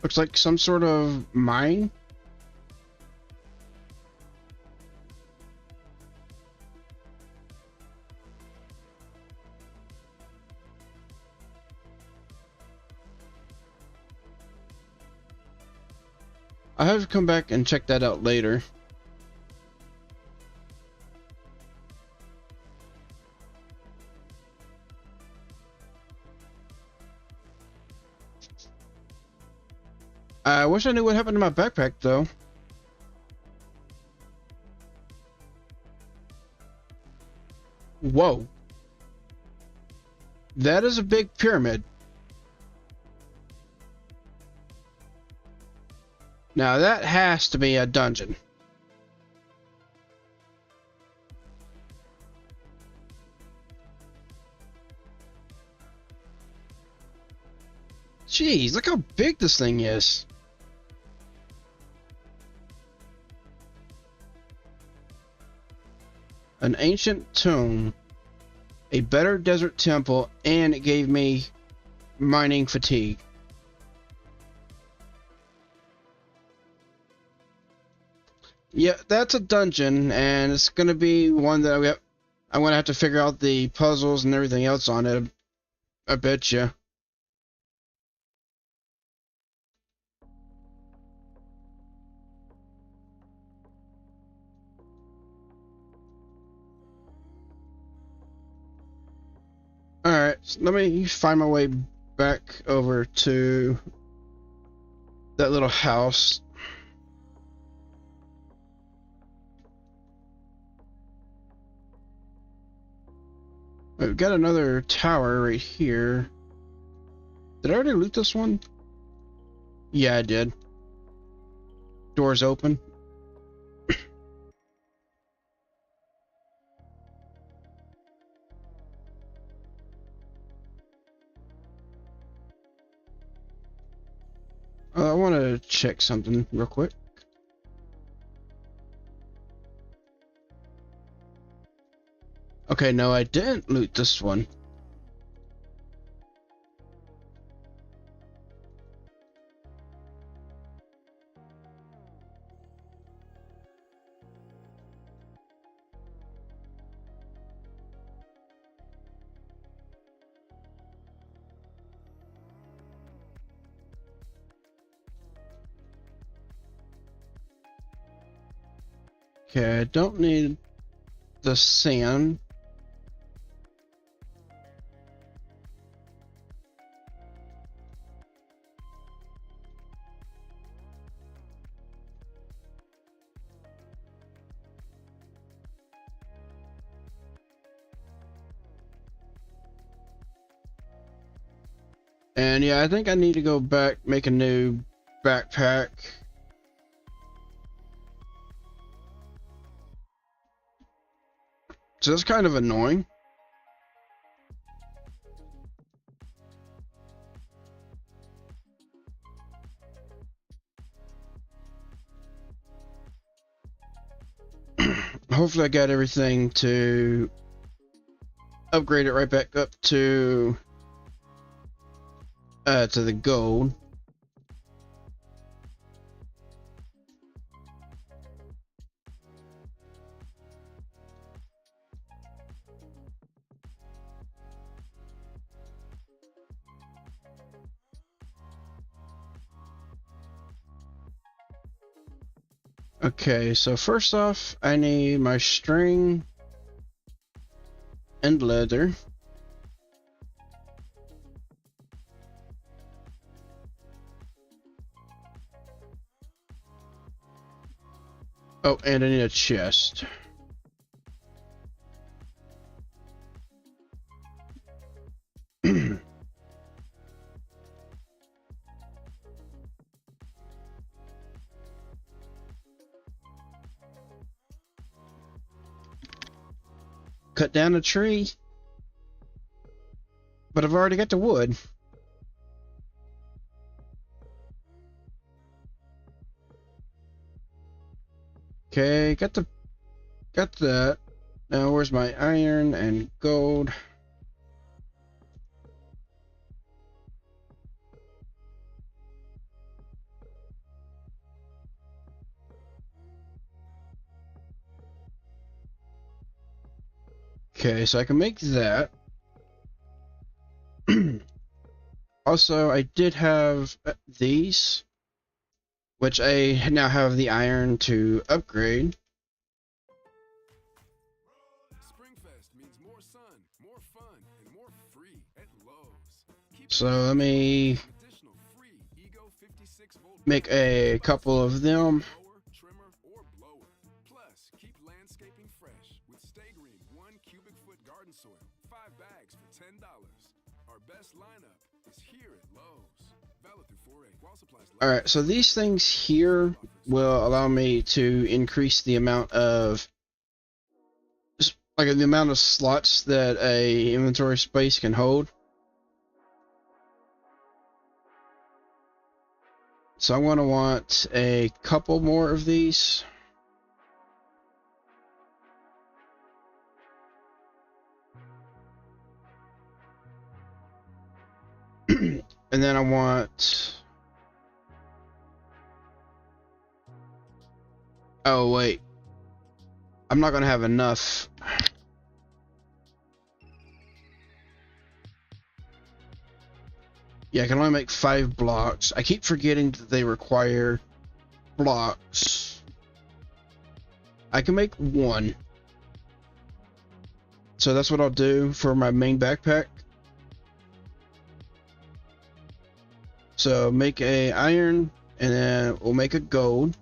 Looks like some sort of mine. I'll have to come back and check that out later. I wish I knew what happened to my backpack, though. Whoa. That is a big pyramid. Now that has to be a dungeon. Jeez, look how big this thing is. An ancient tomb, a better desert temple, and it gave me mining fatigue. Yeah, that's a dungeon, and it's gonna be one that I'm gonna have to figure out the puzzles and everything else on it. I bet you. Alright, so let me find my way back over to that little house. We've got another tower right here. Did I already loot this one? Yeah, I did. Doors open. I want to check something real quick. Okay, no, I didn't loot this one. Okay, I don't need the sand. And yeah, I think I need to go back, make a new backpack. So that's kind of annoying. Hopefully I got everything to upgrade it right back up to the gold. Okay, so first off, I need my string and leather. Oh, and I need a chest. Cut down a tree. But I've already got the wood. Okay, got that. Now where's my iron and gold? Okay, so I can make that. Also, I did have these, which I now have the iron to upgrade. Springfest means more sun, more fun, and more free at Lowe's. So let me make a couple of them. Trimmer, or blower. Plus, keep landscaping fresh with Stay Green 1 cubic foot garden soil. 5 bags for $10. Our best lineup is here at Lowe's. Valid through 4/8 while supplies last. Alright, so these things here will allow me to increase the amount of the amount of slots that a inventory space can hold. So I'm going to want a couple more of these. And then I want... Oh, wait. I'm not going to have enough. Yeah, I can only make 5 blocks. I keep forgetting that they require blocks. I can make 1. So that's what I'll do for my main backpack. So make a iron, and then we'll make a gold.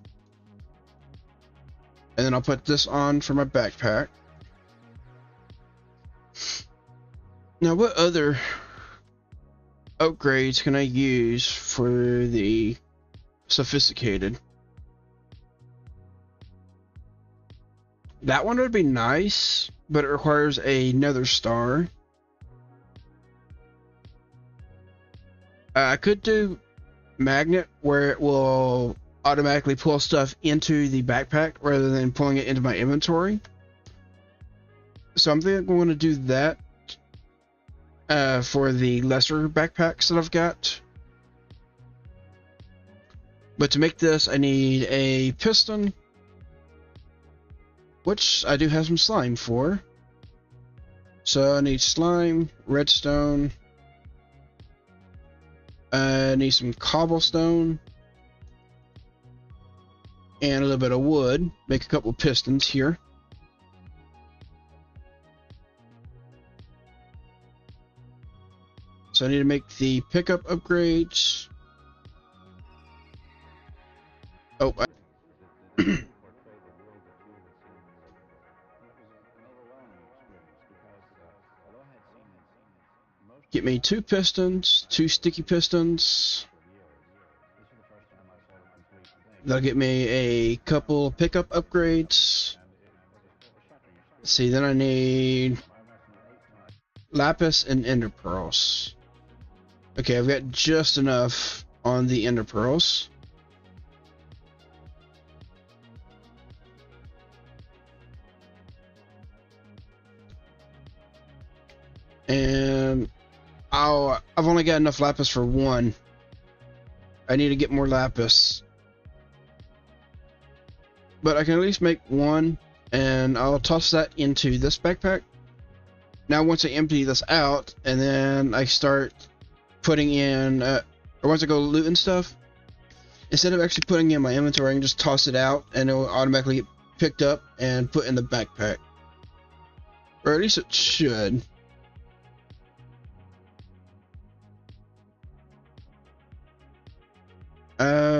And then I'll put this on for my backpack. Now, what other upgrades can I use for the sophisticated. That one would be nice, but it requires another star. I could do magnet, where it will automatically pull stuff into the backpack rather than pulling it into my inventory. So I'm thinking I'm going to do that for the lesser backpacks that I've got. But to make this, I need a piston, which I do have some slime for. So I need slime, redstone, I need some cobblestone, and a little bit of wood. Make a couple pistons here. So I need to make the pickup upgrades. Oh, get me 2 pistons, 2 sticky pistons. That'll get me a couple pickup upgrades. Let's see, then I need lapis and ender pearls. Okay, I've got just enough on the ender pearls. And I've only got enough lapis for 1. I need to get more lapis. But I can at least make 1, and I'll toss that into this backpack. Now once I empty this out, and then I start putting in, or once I go looting stuff, instead of actually putting it in my inventory, I can just toss it out, and it will automatically get picked up and put in the backpack. Or at least it should.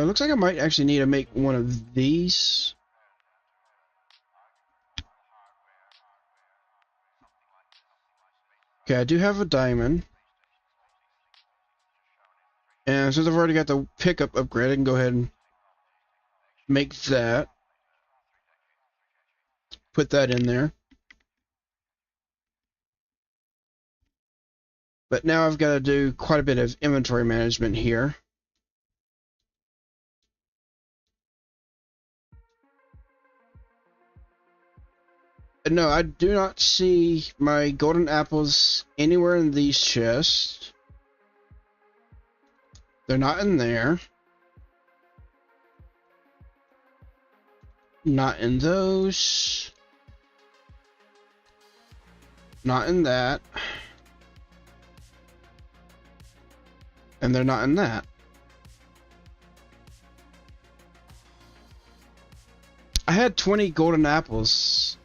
Looks like I might actually need to make one of these. Okay, I do have a diamond. And since I've already got the pickup upgrade, I can go ahead and make that. Put that in there. But now I've got to do quite a bit of inventory management here. No, I do not see my golden apples anywhere in these chests. They're not in there. Not in those. Not in that. And they're not in that. I had 20 golden apples.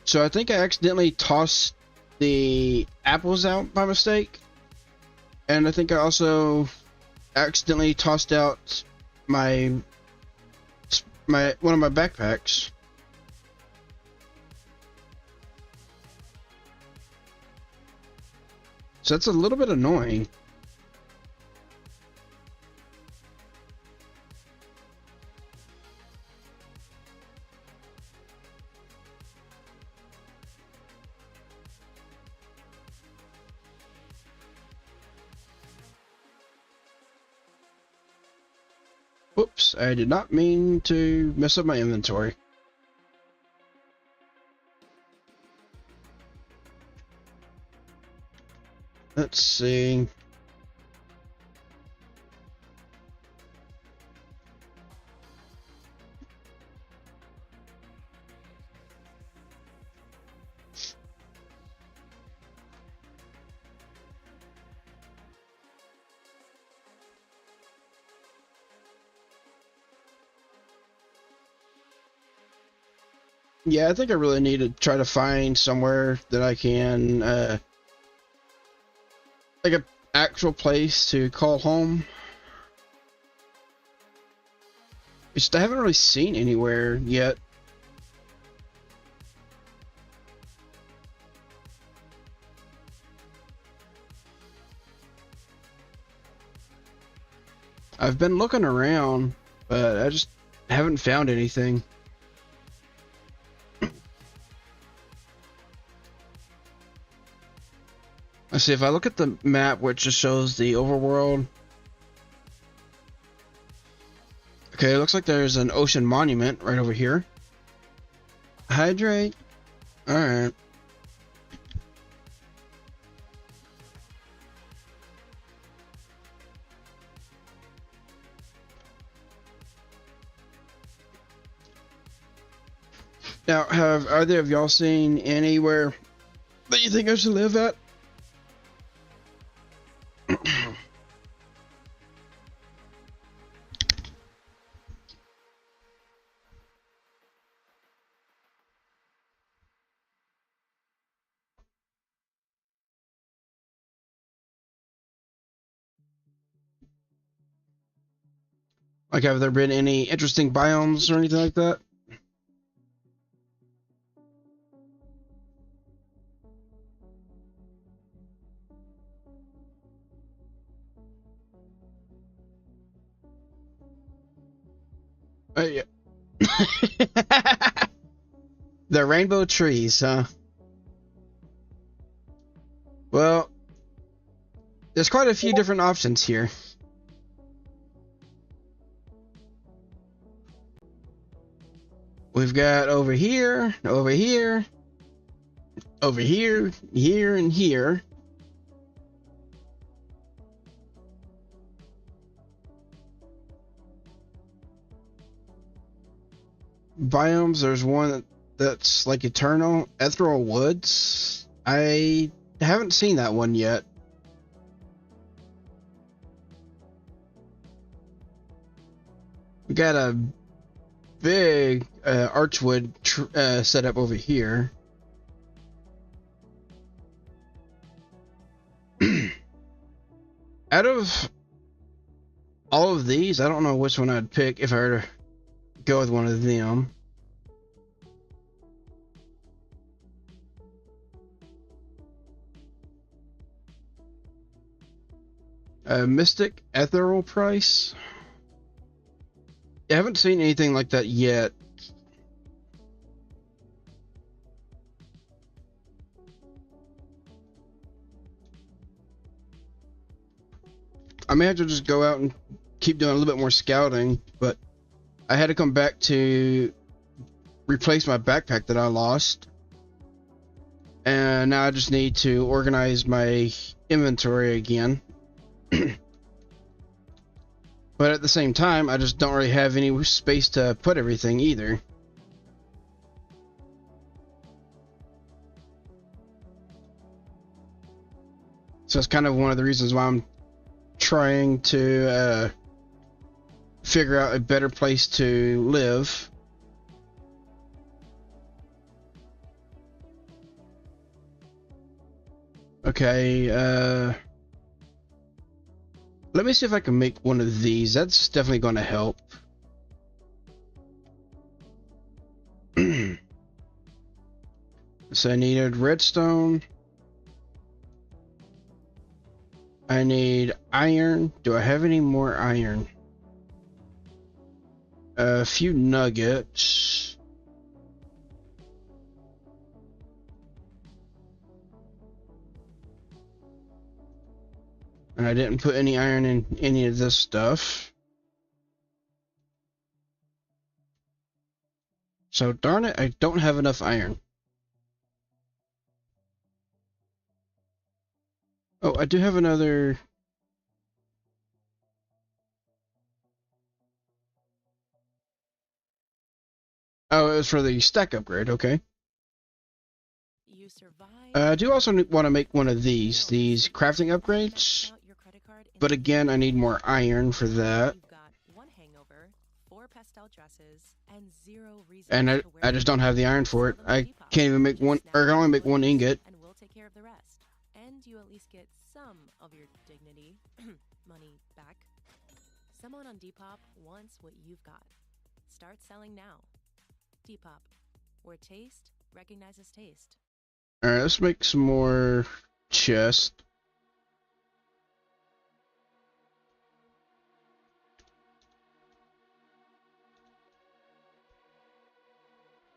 So I think I accidentally tossed the apples out by mistake. And I think I also accidentally tossed out my one of my backpacks. So that's a little bit annoying. Whoops, I did not mean to mess up my inventory. Let's see. Yeah, I think I really need to try to find somewhere that I can, like an actual place to call home. It's just I haven't really seen anywhere yet. I've been looking around, but I just haven't found anything. Let's see, if I look at the map, which just shows the overworld. Okay, it looks like there's an ocean monument right over here. Hydrate. Alright. Now, have either of y'all seen anywhere that you think I should live at? Like, have there been any interesting biomes or anything like that? Yeah. The rainbow trees, huh? Well, there's quite a few different options here. We've got over here, over here, over here, here, and here. Biomes, there's one that's like eternal, ethereal woods. I haven't seen that one yet. We got a big archwood setup over here. Out of all of these, I don't know which one I'd pick if I were to go with one of them. Mystic Ethereal Price. I haven't seen anything like that yet. I may have to just go out and keep doing a little bit more scouting, but I had to come back to replace my backpack that I lost. And now I just need to organize my inventory again. But at the same time, I just don't really have any space to put everything either. So that's kind of one of the reasons why I'm trying to figure out a better place to live. Okay, let me see if I can make one of these. That's definitely going to help. So I needed redstone. I need iron. Do I have any more iron? A few nuggets. And I didn't put any iron in any of this stuff. So darn it, I don't have enough iron. Oh, I do have another. Oh, it was for the stack upgrade, okay. I do also want to make one of these crafting upgrades. But again, I need more iron for that. And I just don't have the iron for it. I can't even make one, or I can only make one ingot. And we'll take care of the rest. And you at least get some of your dignity money back. Someone on Depop wants what you've got. Start selling now. Depop, where taste recognizes taste. Alright, let's make some more chests.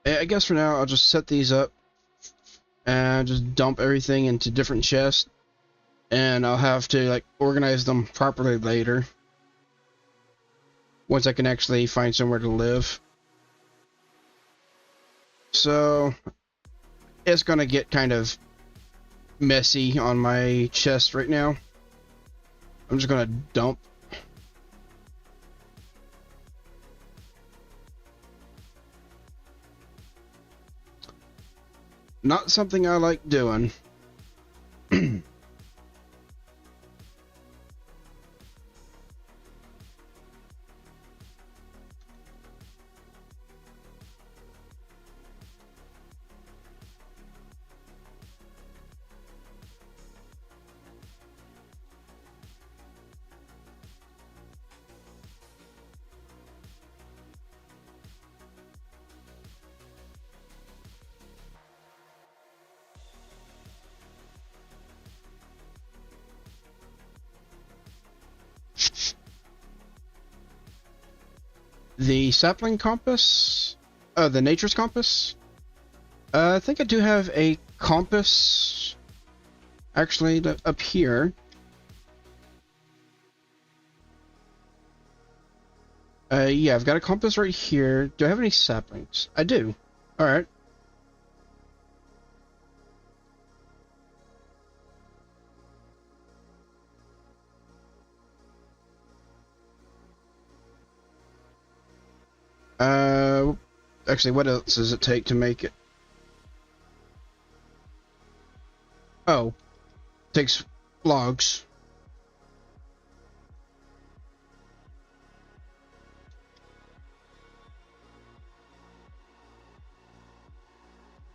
I guess for now I'll just set these up and just dump everything into different chests, and I'll have to like organize them properly later once I can actually find somewhere to live. So it's gonna get kind of messy on my chest right now. I'm just gonna dump. Not something I like doing. The sapling compass? The nature's compass? I think I do have a compass actually up here. Yeah, I've got a compass right here. Do I have any saplings? I do. Alright. Actually, what else does it take to make it? Oh, takes logs.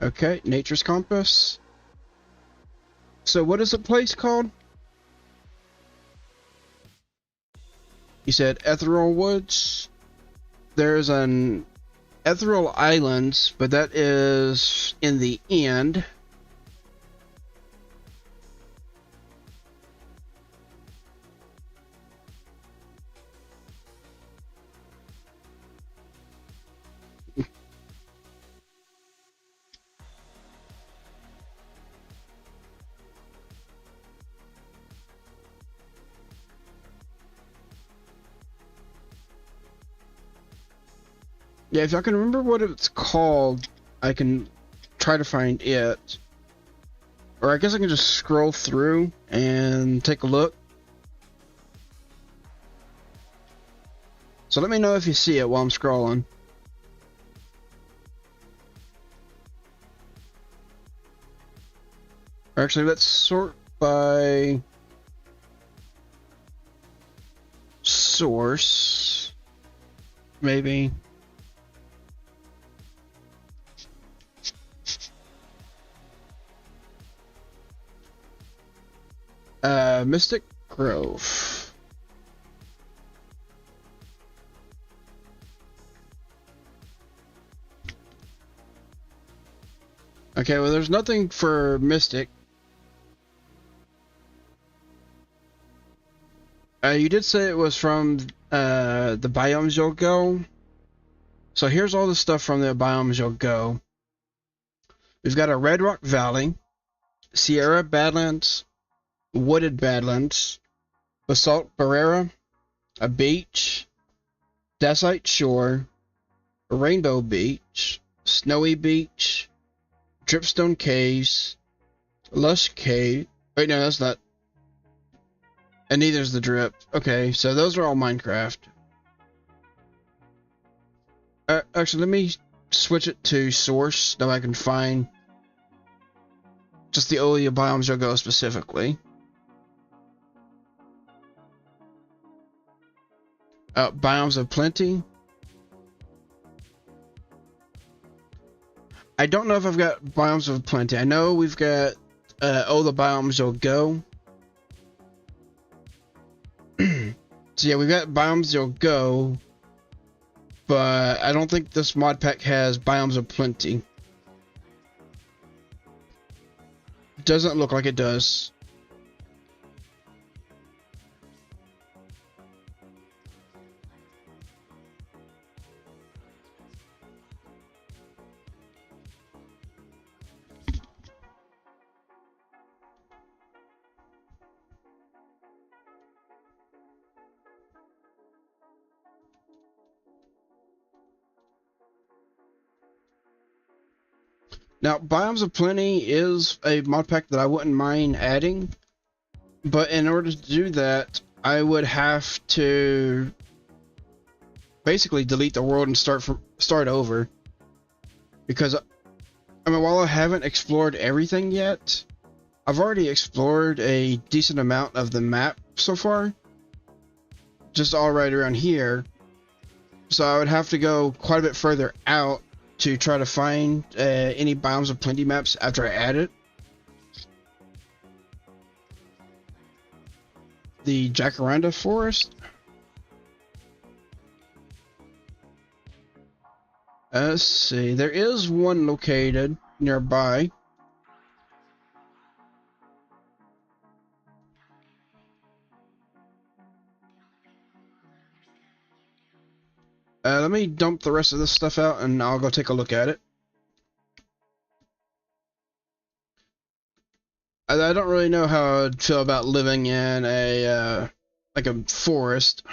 Okay, nature's compass. So what is the place called? You said Ethereal Woods. There's an Ethereal Islands, but that is in the end. Yeah, if y'all can remember what it's called, I can try to find it. Or I guess I can just scroll through and take a look. So let me know if you see it while I'm scrolling. Or actually, let's sort by source, maybe. Mystic Grove. Okay, well, there's nothing for Mystic. You did say it was from the biomes you'll go. So here's all the stuff from the biomes you'll go. We've got a Red Rock Valley, Sierra Badlands, Wooded Badlands, Basalt Barrera, a beach, Dacite Shore, Rainbow Beach, Snowy Beach, Dripstone Caves, Lush Cave. Wait, no, that's not. And neither's the Drip. Okay, so those are all Minecraft. Actually, let me switch it to source so I can find just the only biomes you'll go specifically. Biomes of Plenty. I don't know if I've got Biomes of Plenty. I know we've got all the biomes you'll go. So yeah, we've got Biomes you'll go, but I don't think this mod pack has Biomes of Plenty. Doesn't look like it does. Now, Biomes of Plenty is a mod pack that I wouldn't mind adding, but in order to do that, I would have to basically delete the world and start over. Because, I mean, while I haven't explored everything yet, I've already explored a decent amount of the map so far, just all right around here. So I would have to go quite a bit further out to try to find any Biomes of Plenty maps after I add it. The Jacaranda Forest. Let's see, there is one located nearby. Let me dump the rest of this stuff out and I'll go take a look at it. I don't really know how I'd feel about living in a like a forest.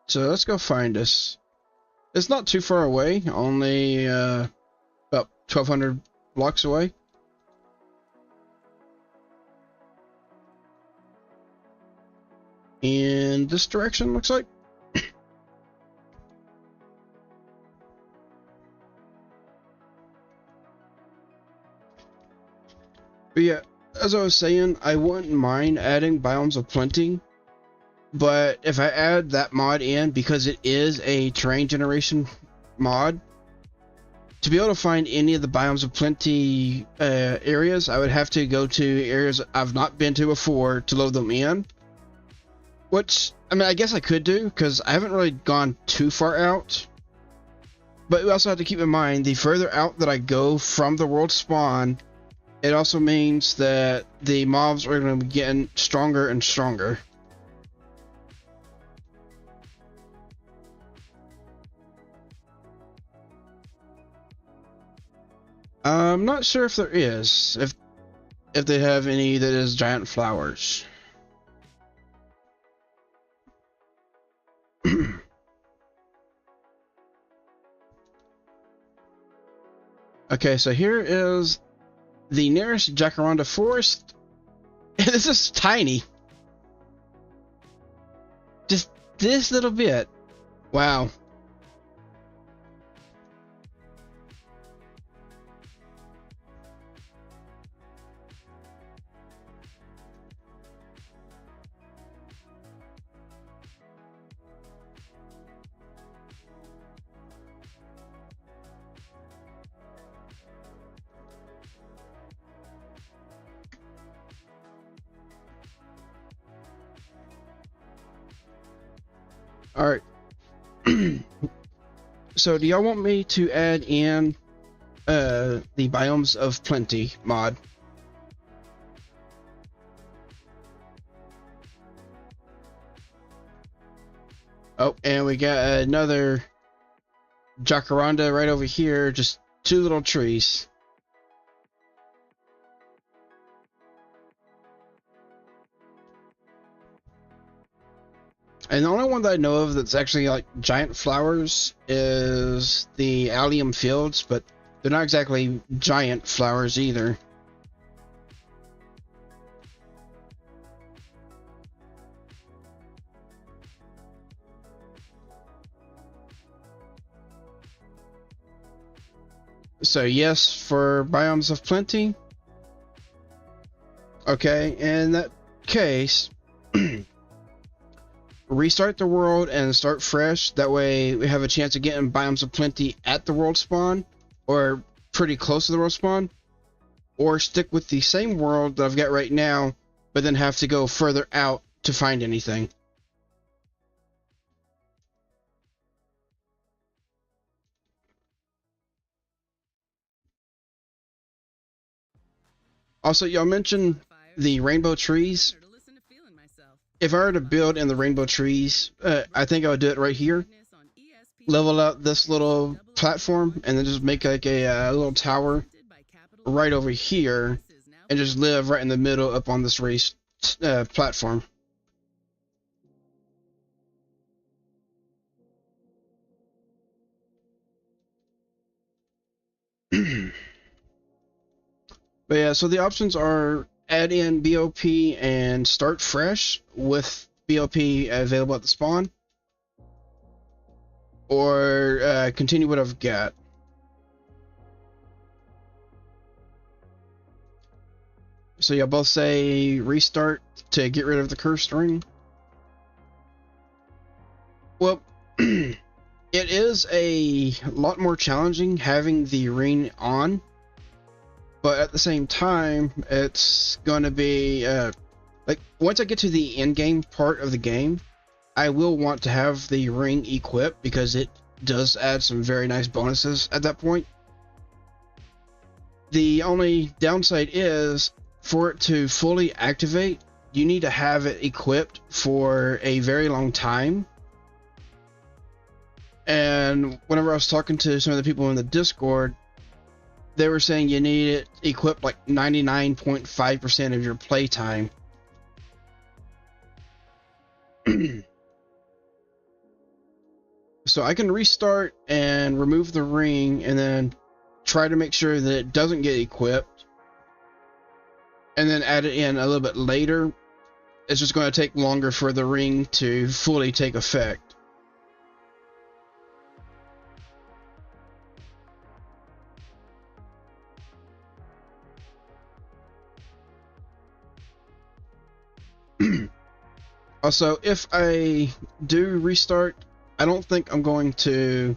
So let's go find us. It's not too far away, only about 1,200 blocks away. In this direction, looks like. But yeah, as I was saying, I wouldn't mind adding Biomes of Plenty, but if I add that mod in, because it is a terrain generation mod, to be able to find any of the Biomes of Plenty areas, I would have to go to areas I've not been to before to load them in. Which, I mean, I guess I could do, because I haven't really gone too far out. But we also have to keep in mind, the further out that I go from the world spawn, it also means that the mobs are going to be getting stronger and stronger. I'm not sure if there is, if they have any that is giant flowers. Okay, so here is the nearest Jacaranda Forest. This is tiny. Just this little bit. Wow. Alright. So do y'all want me to add in the Biomes of Plenty mod? Oh, and we got another Jacaranda right over here, just two little trees. And the only one that I know of that's actually like giant flowers is the allium fields, but they're not exactly giant flowers either. So yes, for Biomes of Plenty. Okay, in that case, restart the world and start fresh. That way we have a chance of getting Biomes of Plenty at the world spawn, or pretty close to the world spawn, or stick with the same world that I've got right now, but then have to go further out to find anything. Also, y'all mentioned the rainbow trees. If I were to build in the rainbow trees, I think I would do it right here. Level out this little platform and then just make like a little tower right over here and just live right in the middle up on this raised platform. But yeah, so the options are add in BOP and start fresh with BOP available at the spawn, or continue what I've got. So y'all both say restart to get rid of the cursed ring. Well, it is a lot more challenging having the ring on, but at the same time, it's going to be like once I get to the end game part of the game, I will want to have the ring equipped because it does add some very nice bonuses at that point. The only downside is for it to fully activate, you need to have it equipped for a very long time. And whenever I was talking to some of the people in the Discord, they were saying you need it equipped like 99.5% of your playtime. So I can restart and remove the ring and then try to make sure that it doesn't get equipped and then add it in a little bit later. It's just going to take longer for the ring to fully take effect. Also, if I do restart, I don't think I'm going to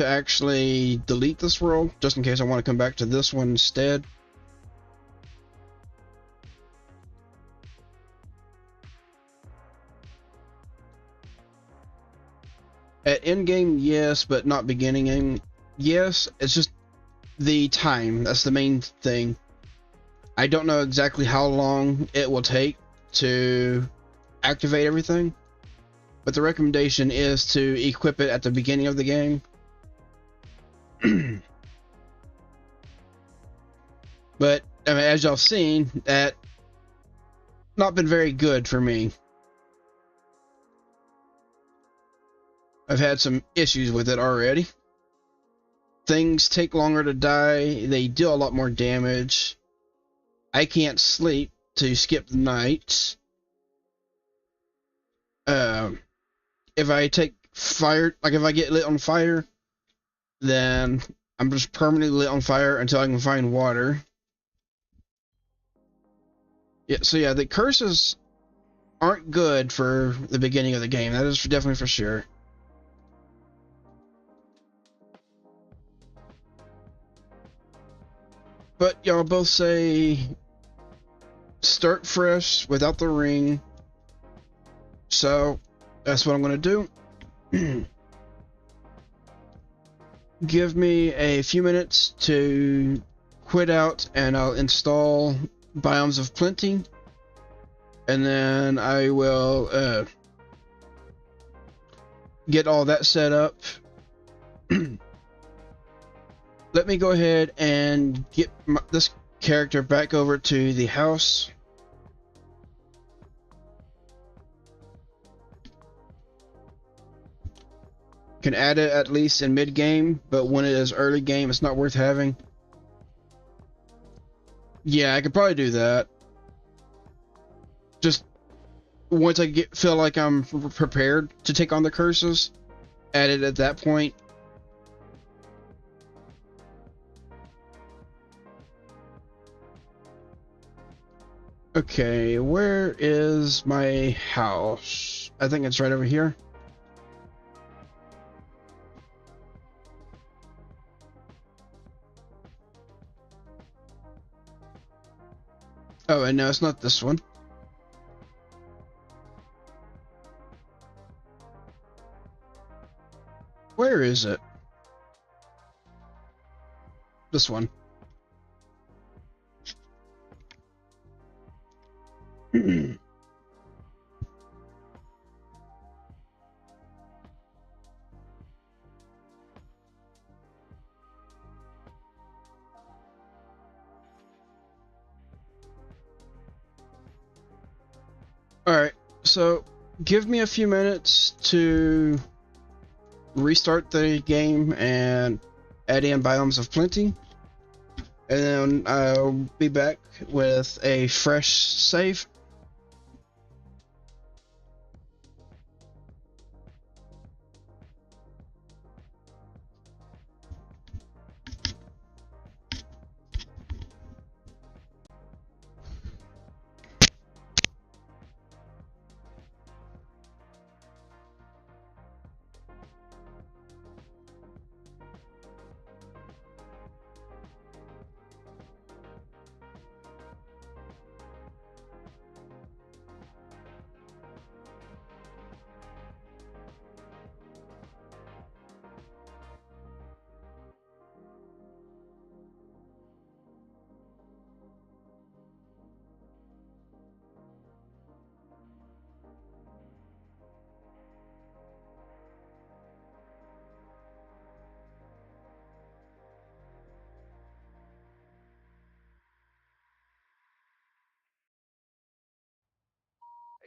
actually delete this world, just in case I want to come back to this one instead. At end game, yes, but not beginning game. Yes, it's just the time. That's the main thing. I don't know exactly how long it will take to activate everything, but the recommendation is to equip it at the beginning of the game. But I mean, as y'all seen, that not been very good for me. I've had some issues with it already. Things take longer to die, they deal a lot more damage. I can't sleep to skip the night. If I take fire, like if I get lit on fire, then I'm just permanently lit on fire until I can find water. Yeah, so yeah, the curses aren't good for the beginning of the game. That is definitely for sure. But y'all both say start fresh without the ring. So that's what I'm going to do. Give me a few minutes to quit out and I'll install Biomes of Plenty. And then I will get all that set up. Let me go ahead and get this character back over to the house. Can add it at least in mid game, but when it is early game, it's not worth having. Yeah, I could probably do that. Just once I feel like I'm prepared to take on the curses, add it at that point. Okay, where is my house? I think it's right over here. Oh, and no, it's not this one. Where is it? This one. Alright, so give me a few minutes to restart the game and add in biomes of plenty, and then I'll be back with a fresh save.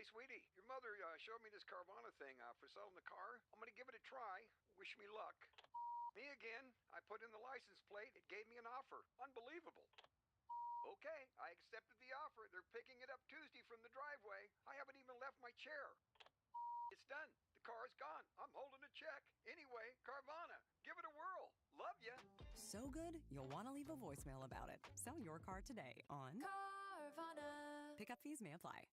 Hey, sweetie, your mother showed me this Carvana thing for selling the car. I'm gonna give it a try. Wish me luck. Me again. I put in the license plate. It gave me an offer. Unbelievable. Okay, I accepted the offer. They're picking it up Tuesday from the driveway. I haven't even left my chair. It's done. The car's gone. I'm holding a check. Anyway, Carvana, give it a whirl. Love ya. So good, you'll want to leave a voicemail about it. Sell your car today on Carvana. Pickup fees may apply.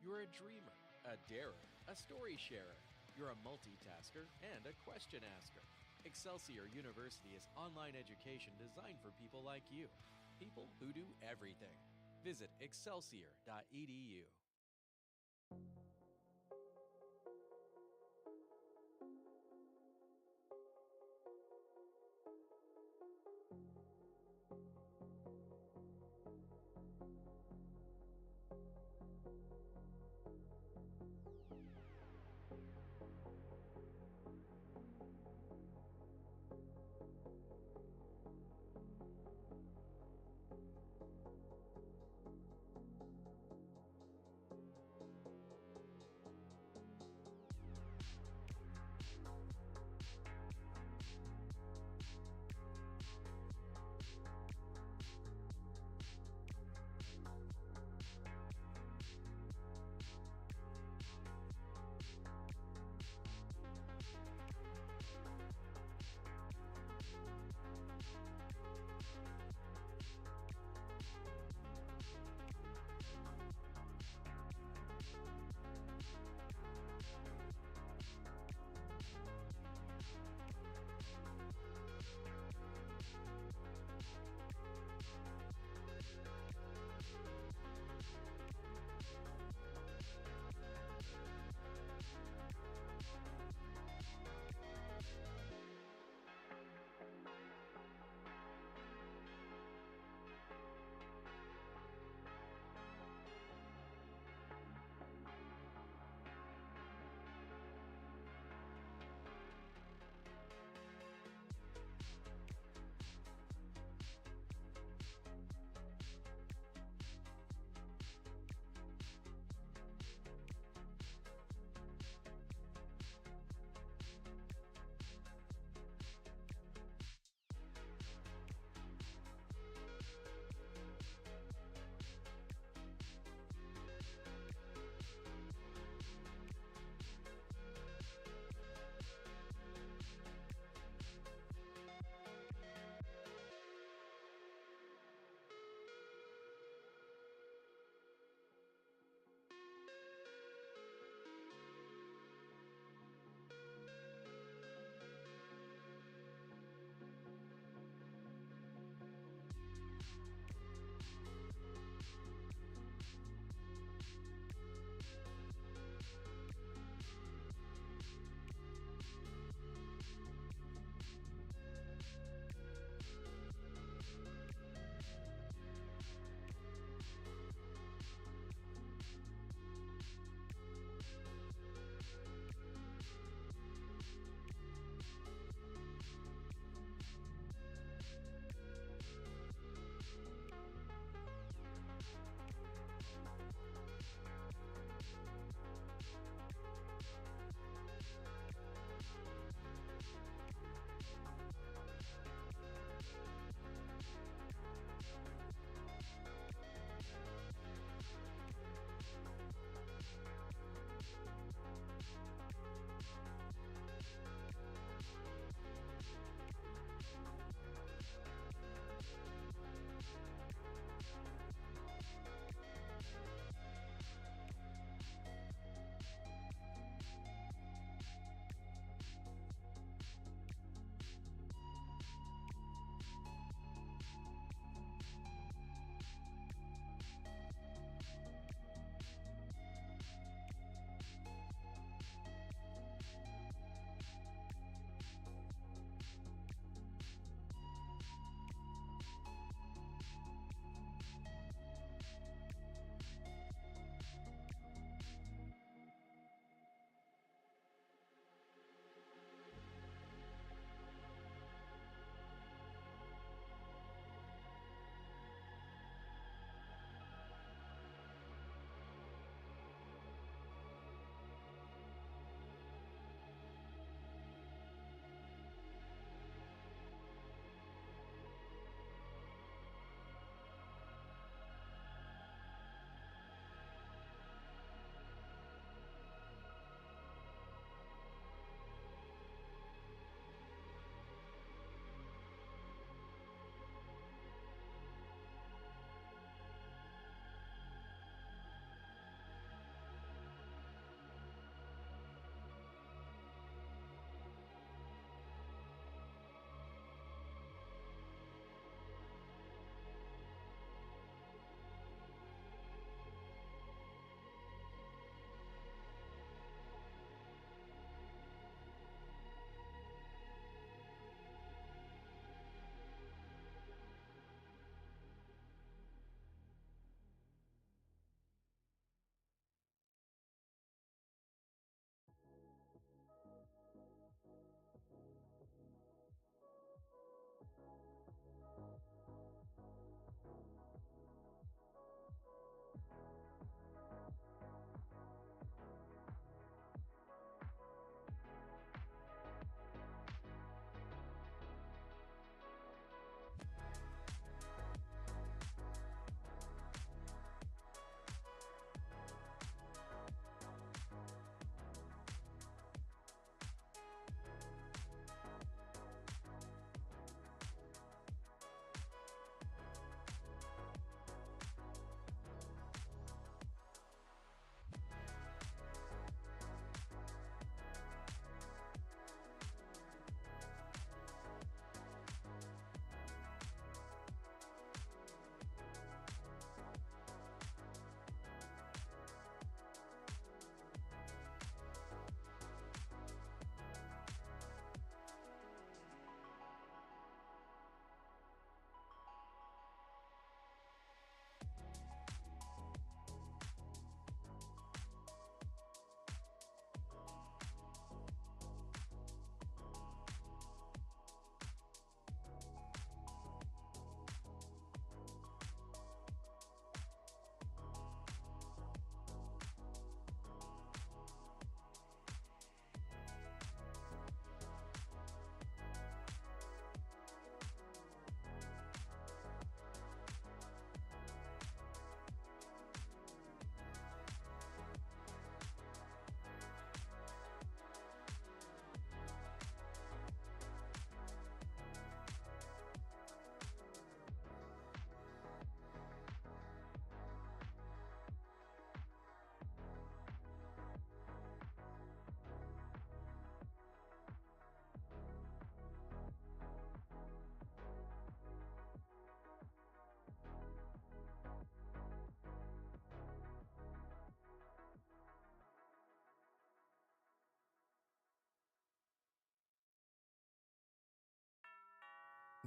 You're a dreamer, a darer, a story sharer. You're a multitasker and a question asker. Excelsior University is online education designed for people like you. People who do everything. Visit excelsior.edu.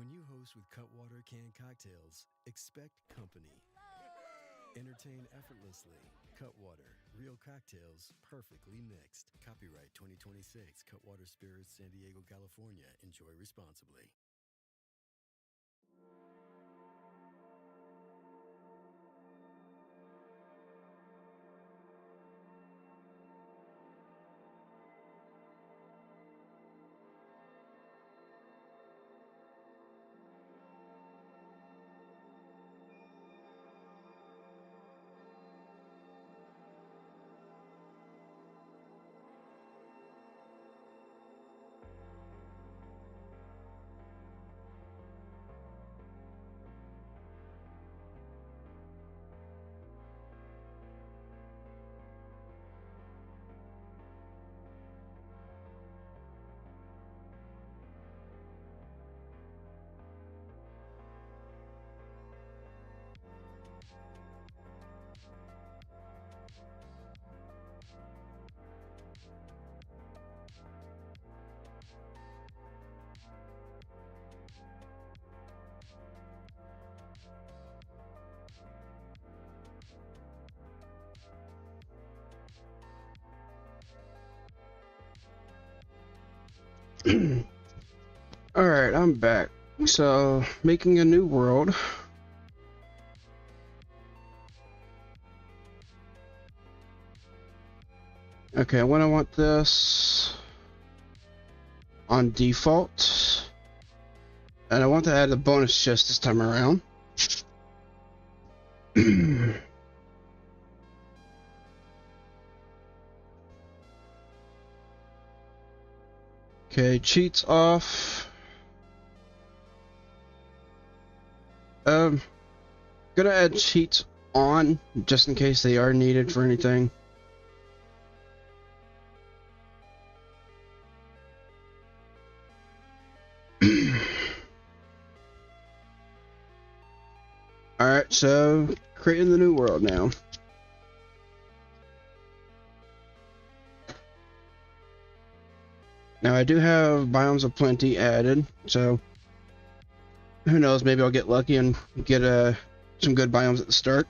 When you host with Cutwater canned cocktails, expect company. Entertain effortlessly. Cutwater, real cocktails, perfectly mixed. Copyright 2026, Cutwater Spirits, San Diego, California. Enjoy responsibly. Alright, I'm back. So, making a new world. Okay, when I want this on default, and I want to add a bonus chest this time around. Okay, cheats off. Gonna add cheats on just in case they are needed for anything. Alright, so creating the new world now. Now I do have biomes of plenty added, so who knows, maybe I'll get lucky and get some good biomes at the start.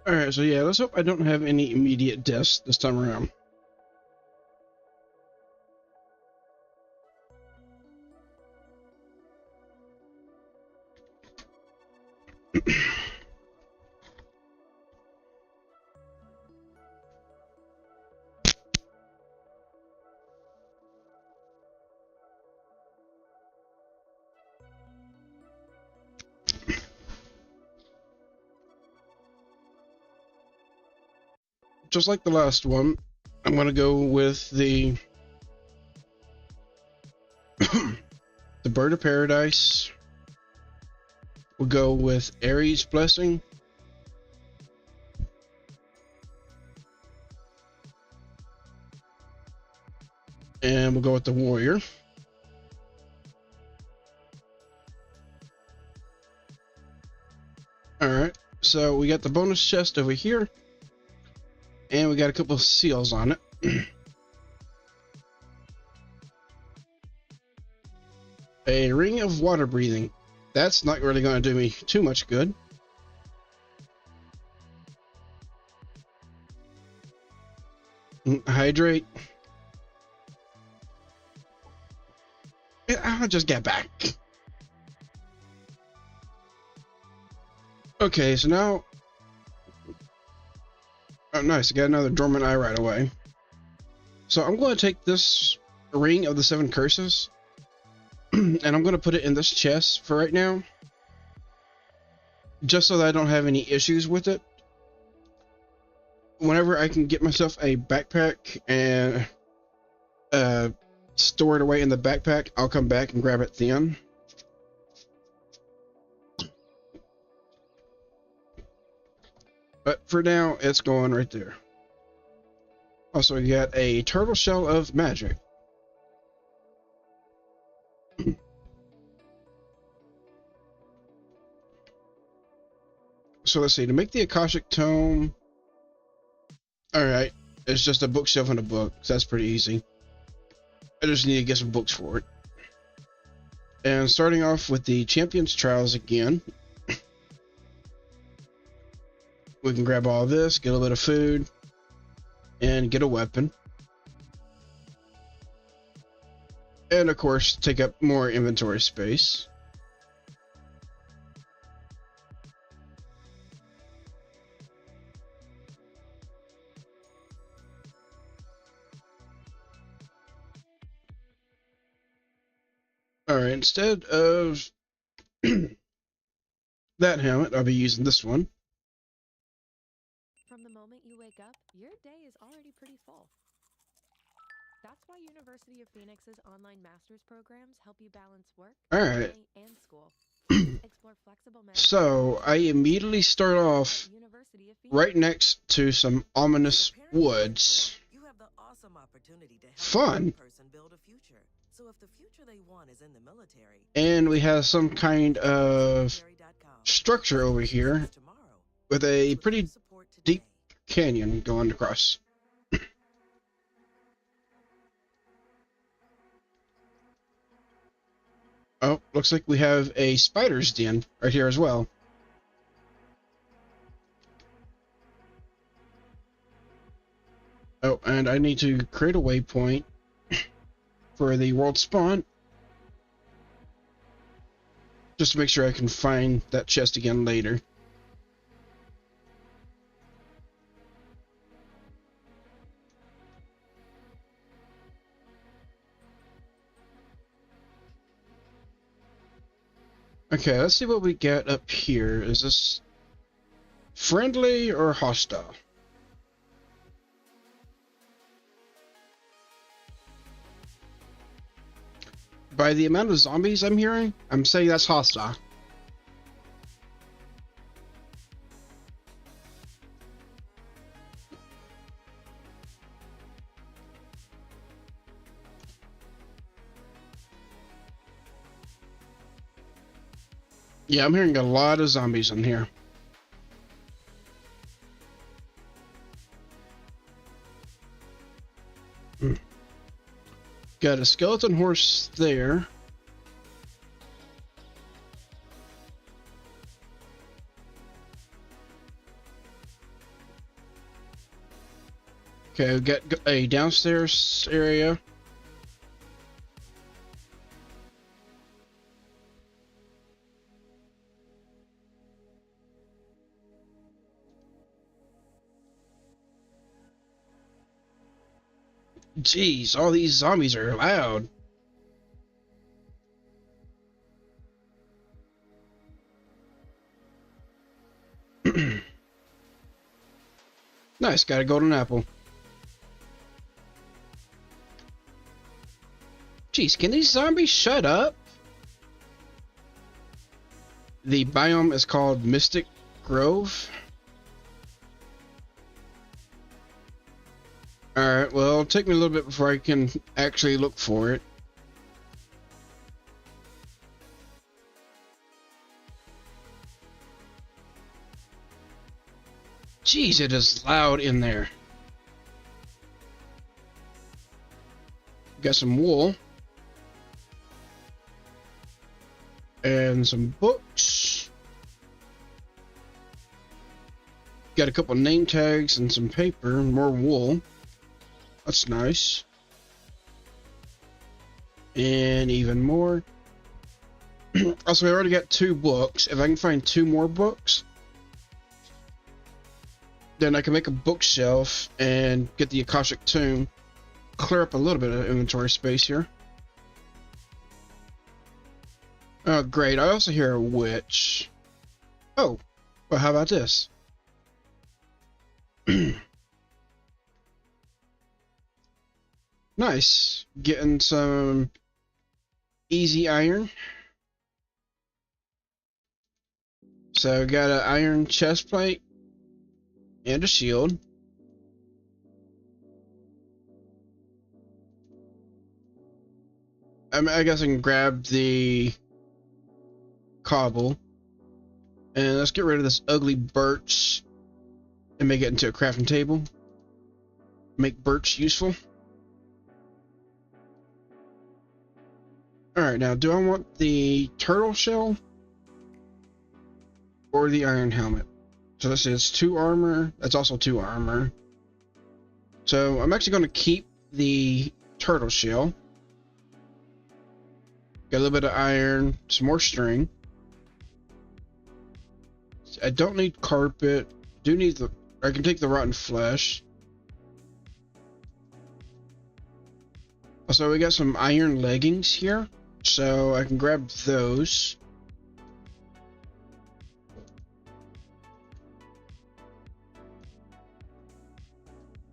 Alright, so yeah, let's hope I don't have any immediate deaths this time around. Just like the last one, I'm going to go with the the Bird of Paradise. We'll go with Aries Blessing. And we'll go with the Warrior. Alright, so we got the bonus chest over here. And we got a couple of seals on it. A Ring of Water Breathing. That's not really going to do me too much good. Hydrate. I'll just get back. Okay, so now... Oh, nice. I got another Dormant Eye right away. So I'm going to take this Ring of the Seven Curses, and I'm going to put it in this chest for right now, just so that I don't have any issues with it. Whenever I can get myself a backpack and store it away in the backpack, I'll come back and grab it then. But for now, it's going right there. Also, you got a Turtle Shell of Magic. So let's see, to make the Akashic Tome... Alright, it's just a bookshelf and a book, so that's pretty easy. I just need to get some books for it. And starting off with the Champion's Trials again. We can grab all this, get a little bit of food, and get a weapon. And of course, take up more inventory space. Alright, instead of that helmet, I'll be using this one. From the moment you wake up, your day is already pretty full. That's why University of Phoenix's online master's programs help you balance work, Alright. play, and school. Explore flexible So, I immediately start off right next to some ominous woods. Fun! And we have some kind of structure over here with a pretty deep canyon going across. Oh, looks like we have a spider's den right here as well. Oh, and I need to create a waypoint for the world spawn, just to make sure I can find that chest again later. Okay, let's see what we get up here. Is this friendly or hostile? By the amount of zombies I'm hearing, I'm saying that's hostile. Yeah, I'm hearing a lot of zombies in here. Got a skeleton horse there. Okay, we've got a downstairs area. Jeez, all these zombies are loud. Nice, got a golden apple. Jeez, can these zombies shut up? The biome is called Mystic Grove. Alright, well, it'll take me a little bit before I can actually look for it. Jeez, it is loud in there. Got some wool. And some books. Got a couple name tags and some paper, more wool. That's nice. And even more. Also, I already got 2 books. If I can find 2 more books, then I can make a bookshelf and get the Akashic Tomb. Clear up a little bit of inventory space here. Oh, great. I also hear a witch. Oh, well, how about this? Nice. Getting some easy iron. So, got an iron chest plate and a shield. I guess I can grab the cobble. And let's get rid of this ugly birch and make it into a crafting table. Make birch useful. Alright, now do I want the turtle shell or the iron helmet? So this is 2 armor. That's also 2 armor. So I'm actually going to keep the turtle shell. Got a little bit of iron, some more string. I don't need carpet. Do need the. I can take the rotten flesh. Also, we got some iron leggings here, so I can grab those.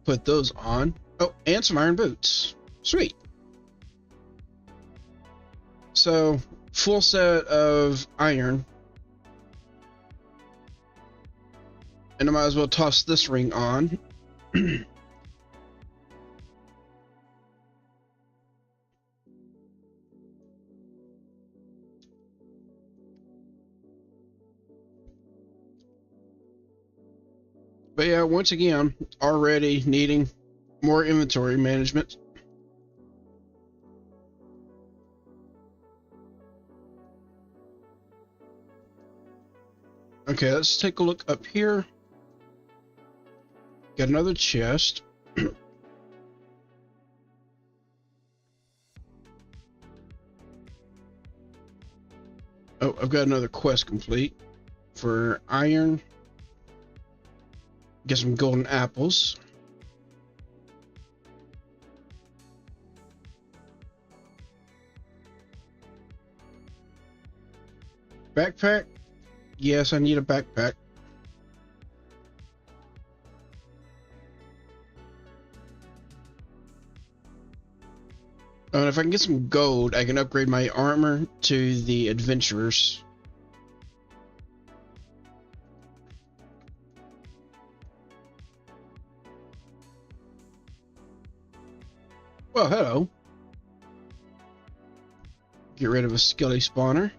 Put those on. Oh, and some iron boots. Sweet. So, full set of iron. And I might as well toss this ring on. But yeah, once again, already needing more inventory management. Okay, let's take a look up here. Got another chest. Oh, I've got another quest complete for iron. Get some golden apples. Backpack? Yes, I need a backpack. And if I can get some gold, I can upgrade my armor to the adventurers. Well, hello. Get rid of a skelly spawner.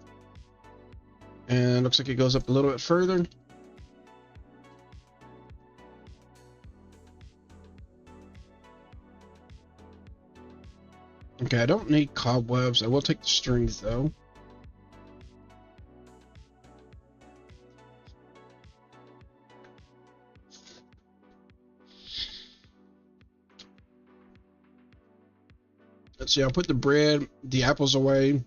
And looks like it goes up a little bit further. Okay, I don't need cobwebs. I will take the strings though. Let's see, I'll put the bread, the apples away.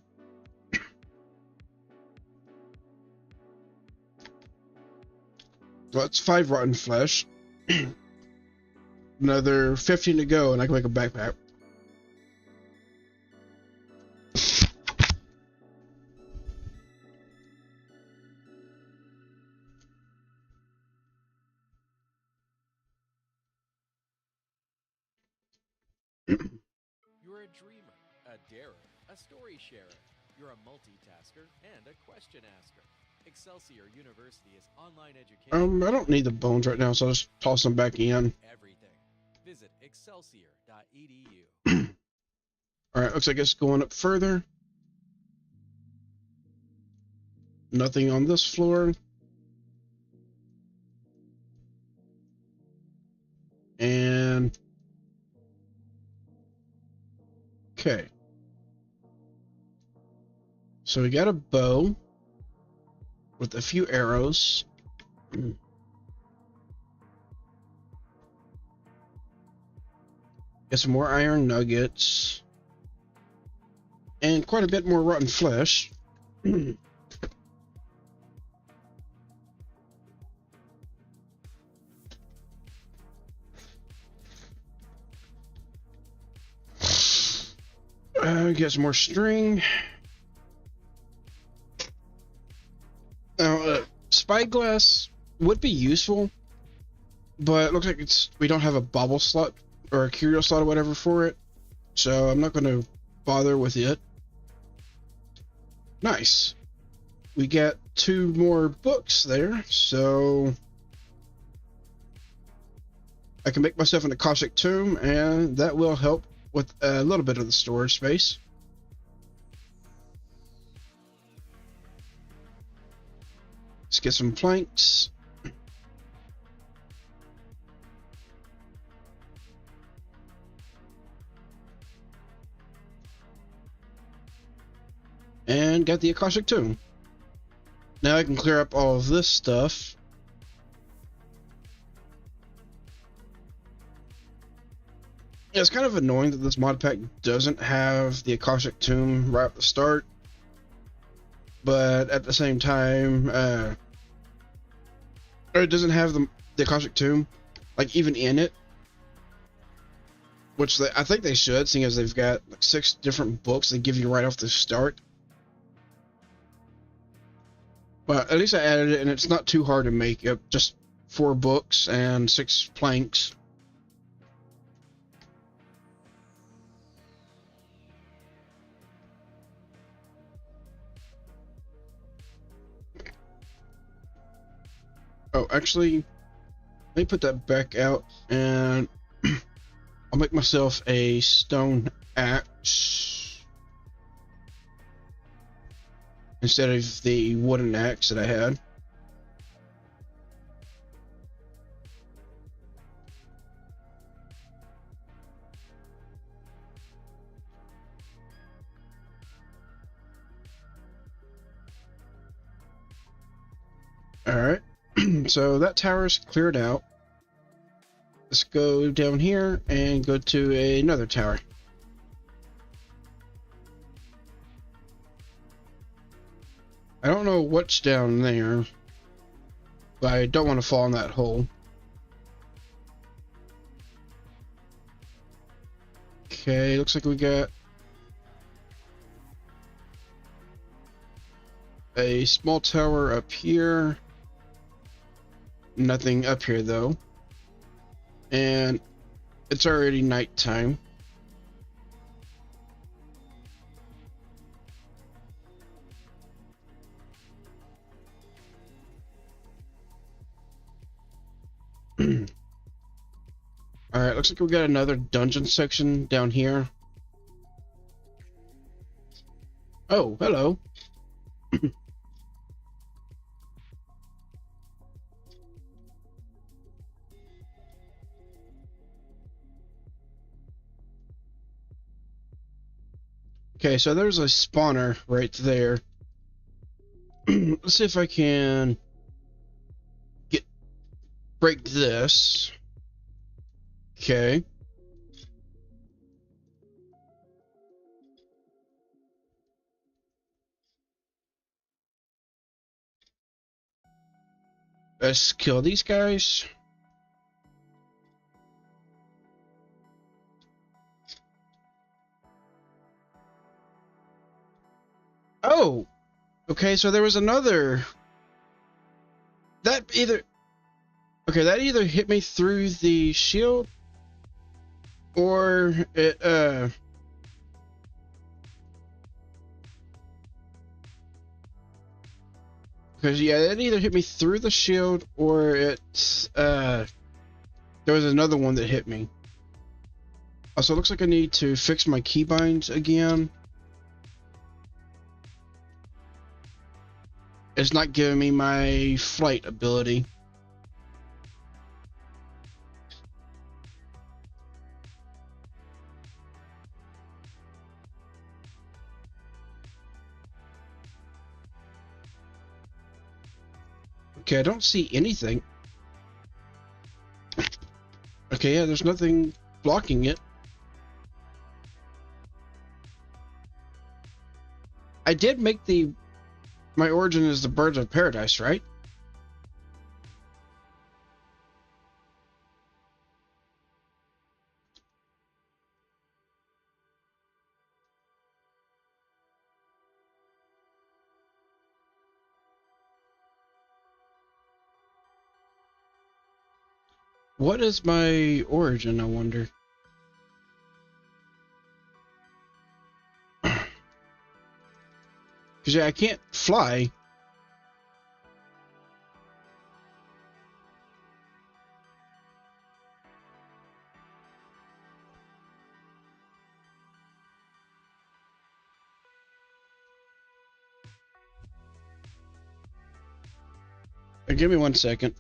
Well, that's 5 rotten flesh. Another 15 to go, and I can make a backpack. You're a dreamer, a darer, a story sharer. You're a multitasker and a question asker. Excelsior University is online education. I don't need the bones right now, so I'll just toss them back in. Everything. Visit excelsior.edu. Alright, looks like it's going up further. Nothing on this floor. And okay. So we got a bow with a few arrows. Get some more iron nuggets. And quite a bit more rotten flesh. Get some more string. Now, spyglass would be useful, but it looks like we don't have a bauble slot or a curio slot or whatever for it, so I'm not going to bother with it. Nice. We got 2 more books there, so I can make myself an Akashic Tomb, and that will help with a little bit of the storage space. Let's get some planks. And got the Akashic Tomb. Now I can clear up all of this stuff. Yeah, it's kind of annoying that this mod pack doesn't have the Akashic Tomb right at the start. But at the same time, or it doesn't have the Akashic Tomb, like, even in it. Which I think they should, seeing as they've got like 6 different books they give you right off the start. But at least I added it, and it's not too hard to make. Just 4 books and 6 planks. Oh, actually, let me put that back out, and I'll make myself a stone axe instead of the wooden axe that I had. Alright, so that tower's cleared out. Let's go down here and go to another tower. I don't know what's down there, but I don't want to fall in that hole. Okay, looks like we got a small tower up here. Nothing up here though. And it's already nighttime. Alright, looks like we got another dungeon section down here. Oh, hello. Okay, so there's a spawner right there. Let's see if I can break this. Okay. Let's kill these guys. Oh, okay, so there was another. That either hit me through the shield, or it Because, yeah, it either hit me through the shield or there was another one that hit me. Also, it looks like I need to fix my keybinds again. It's not giving me my flight ability. Okay, I don't see anything. Okay, yeah, there's nothing blocking it. I did make my origin is the Birds of Paradise, right? What is my origin, I wonder? Because, yeah, I can't fly. Give me 1 second.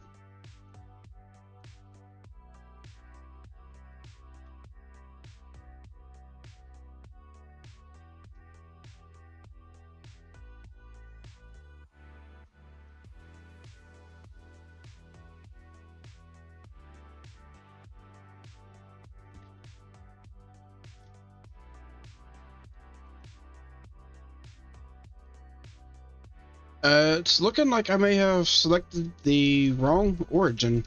It's looking like I may have selected the wrong origin.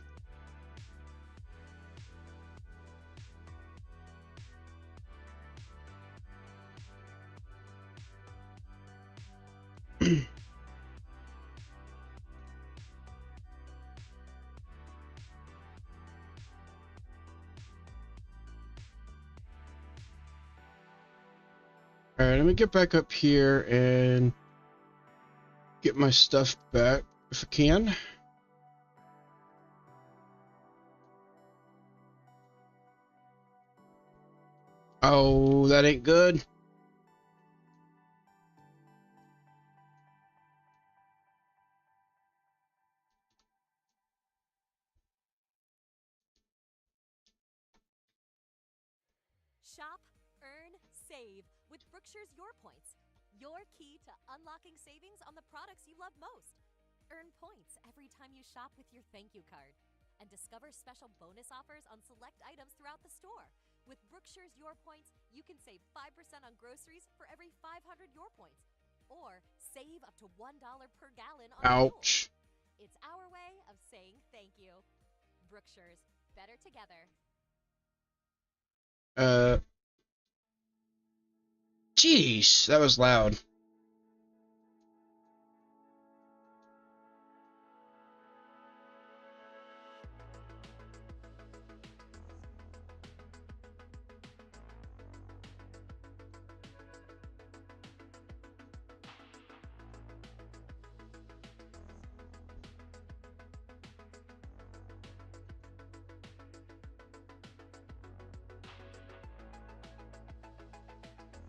Alright, let me get back up here and get my stuff back, if I can. Oh, that ain't good. Shop, earn, save with Brookshire's Your Points. Your key to unlocking savings on the products you love most. Earn points every time you shop with your thank you card. And discover special bonus offers on select items throughout the store. With Brookshire's Your Points, you can save 5% on groceries for every 500 Your Points. Or save up to $1 per gallon on fuel. Ouch. It's our way of saying thank you. Brookshire's, better together. Jeez, that was loud.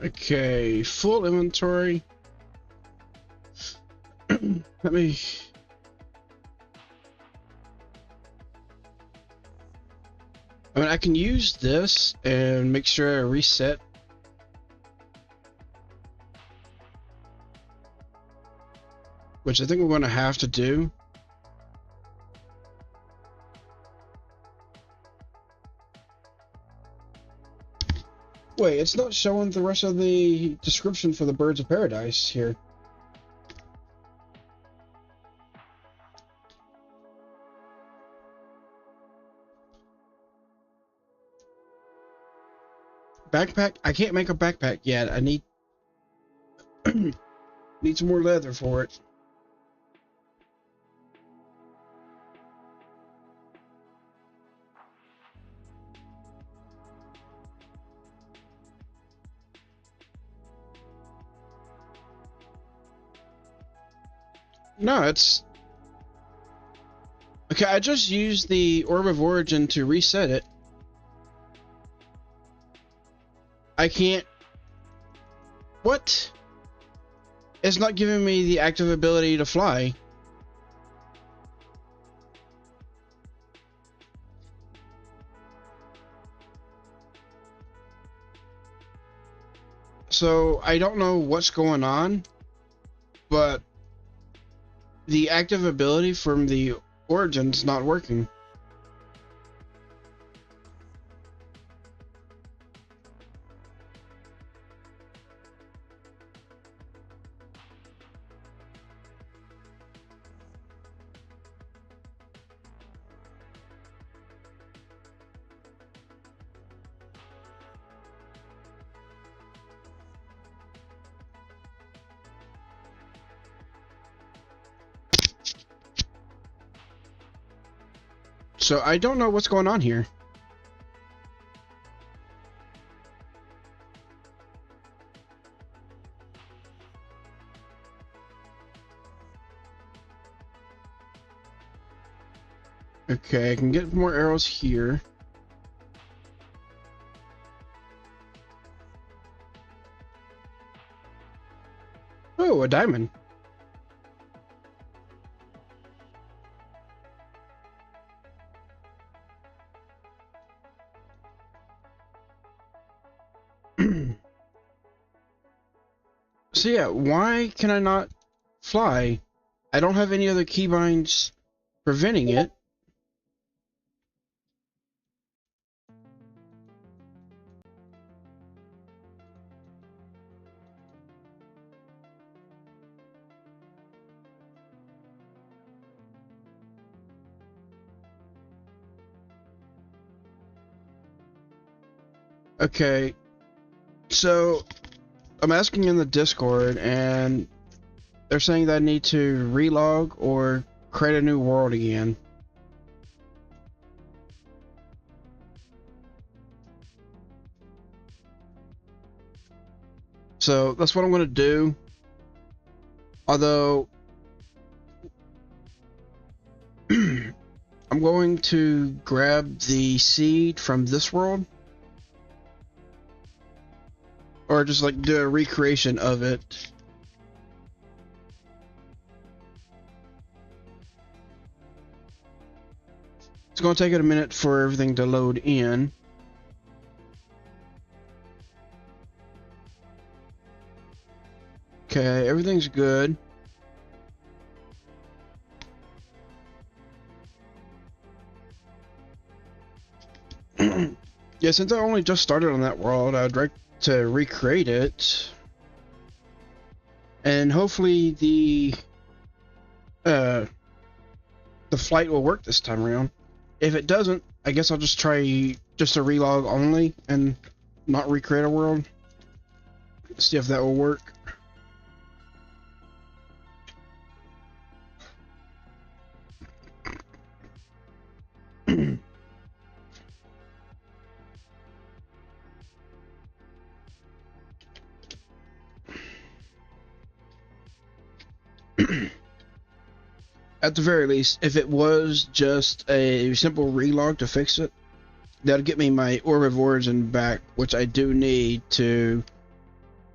Okay, full inventory. Let me... I mean, I can use this and make sure I reset. Which I think we're going to have to do. Wait, it's not showing the rest of the description for the Birds of Paradise here. Backpack? I can't make a backpack yet. I need need some more leather for it. No, it's... Okay, I just used the Orb of Origin to reset it. I can't... What? It's not giving me the active ability to fly. So, I don't know what's going on, but the active ability from the Origin's not working. So I don't know what's going on here. Okay, I can get more arrows here. Oh, a diamond. So yeah, why can I not fly? I don't have any other keybinds preventing it. Okay, so I'm asking in the Discord, and they're saying that I need to relog or create a new world again. So that's what I'm going to do. Although I'm going to grab the seed from this world, or just like do a recreation of it. It's going to take it a minute for everything to load in. Okay, everything's good. Yeah, since I only just started on that world, I'd like to recreate it. And hopefully the flight will work this time around. If it doesn't, I guess I'll just try just a relog only and not recreate a world. See if that will work. At the very least, if it was just a simple relog to fix it, that'll get me my Orb of Origin back, which I do need to...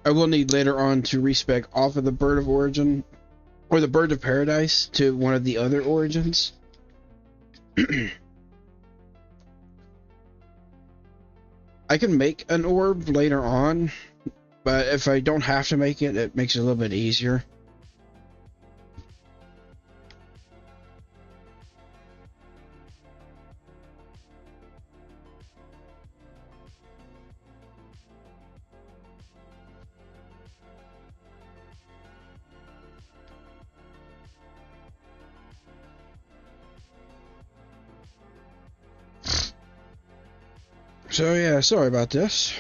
I will need later on to respec off of the Bird of Origin, or the Bird of Paradise, to one of the other origins. I can make an orb later on, but if I don't have to make it, it makes it a little bit easier. So yeah, sorry about this.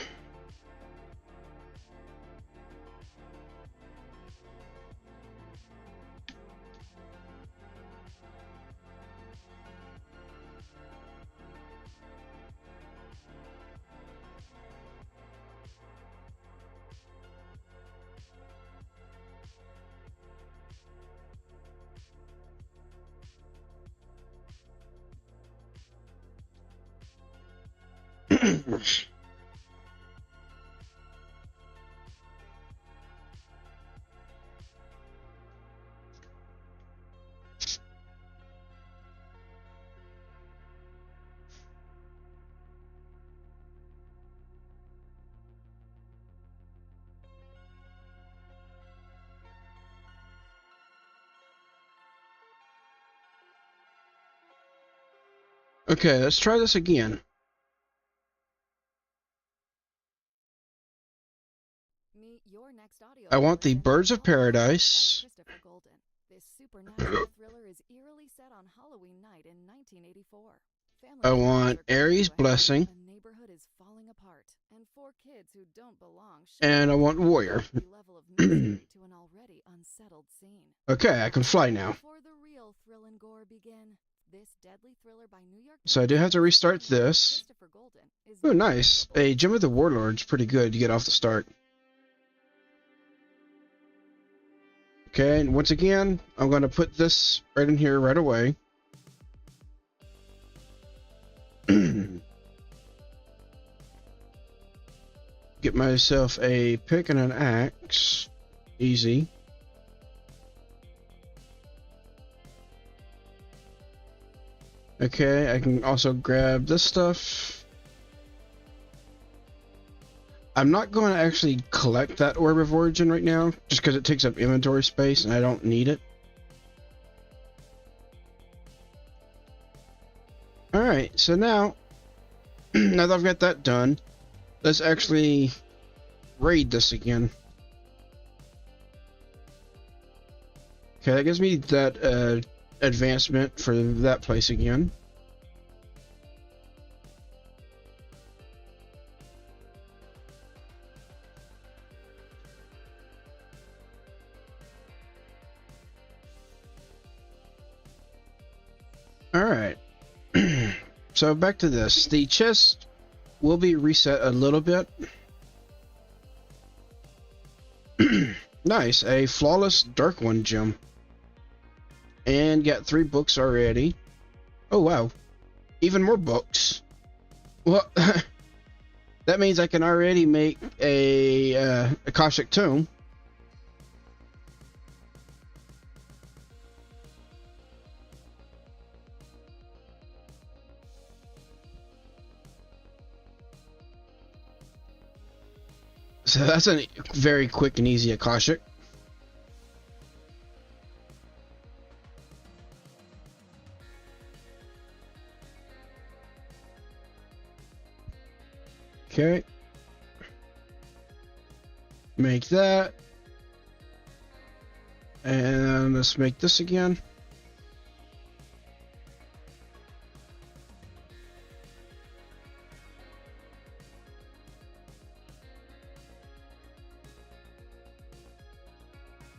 Okay, let's try this again. Meet your next audio I want the portion Birds of by Paradise. Christopher Golden. This supernatural thriller is eerily set on Halloween night in 1984. I want Aries Blessing. A neighborhood is falling apart, and four kids who don't belong And I want Warrior. level of mystery to an already unsettled scene. Okay, I can fly now. Before the real thrill and gore begin, this deadly thriller by New York So I do have to restart this. Christopher Golden is Oh, nice. A Gem of the Warlord's pretty good to get off the start. Okay, and once again, I'm going to put this right in here right away. Get myself a pick and an axe. Easy. Okay, I can also grab this stuff. I'm not going to actually collect that Orb of Origin right now, just because it takes up inventory space and I don't need it. Alright, so now, now that I've got that done, let's actually raid this again. Okay, that gives me that advancement for that place again. Alright, so back to this. The chest will be reset a little bit. Nice, a Flawless Dark One gem. And got 3 books already. Oh wow, even more books. Well, that means I can already make a Akashic Tome. So that's a very quick and easy Akashic. Okay. Make that. And let's make this again.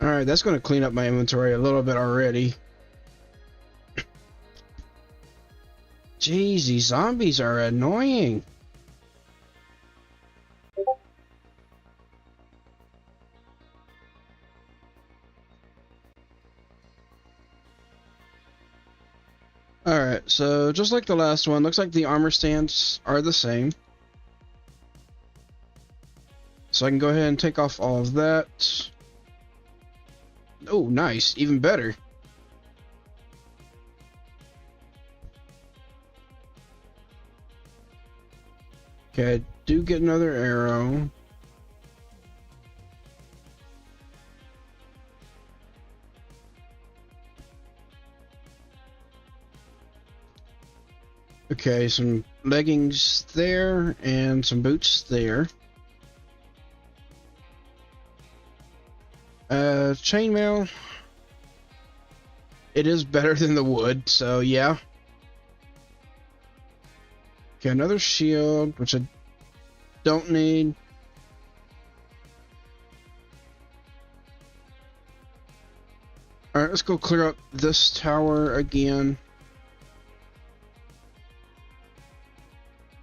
Alright, that's going to clean up my inventory a little bit already. Jeez, these zombies are annoying. Alright, so just like the last one, looks like the armor stands are the same. So I can go ahead and take off all of that. Oh, nice. Even better. Okay, I do get another arrow. Okay, some leggings there and some boots there. Chainmail. It is better than the wood, so yeah. Okay, another shield, which I don't need. Alright, let's go clear up this tower again.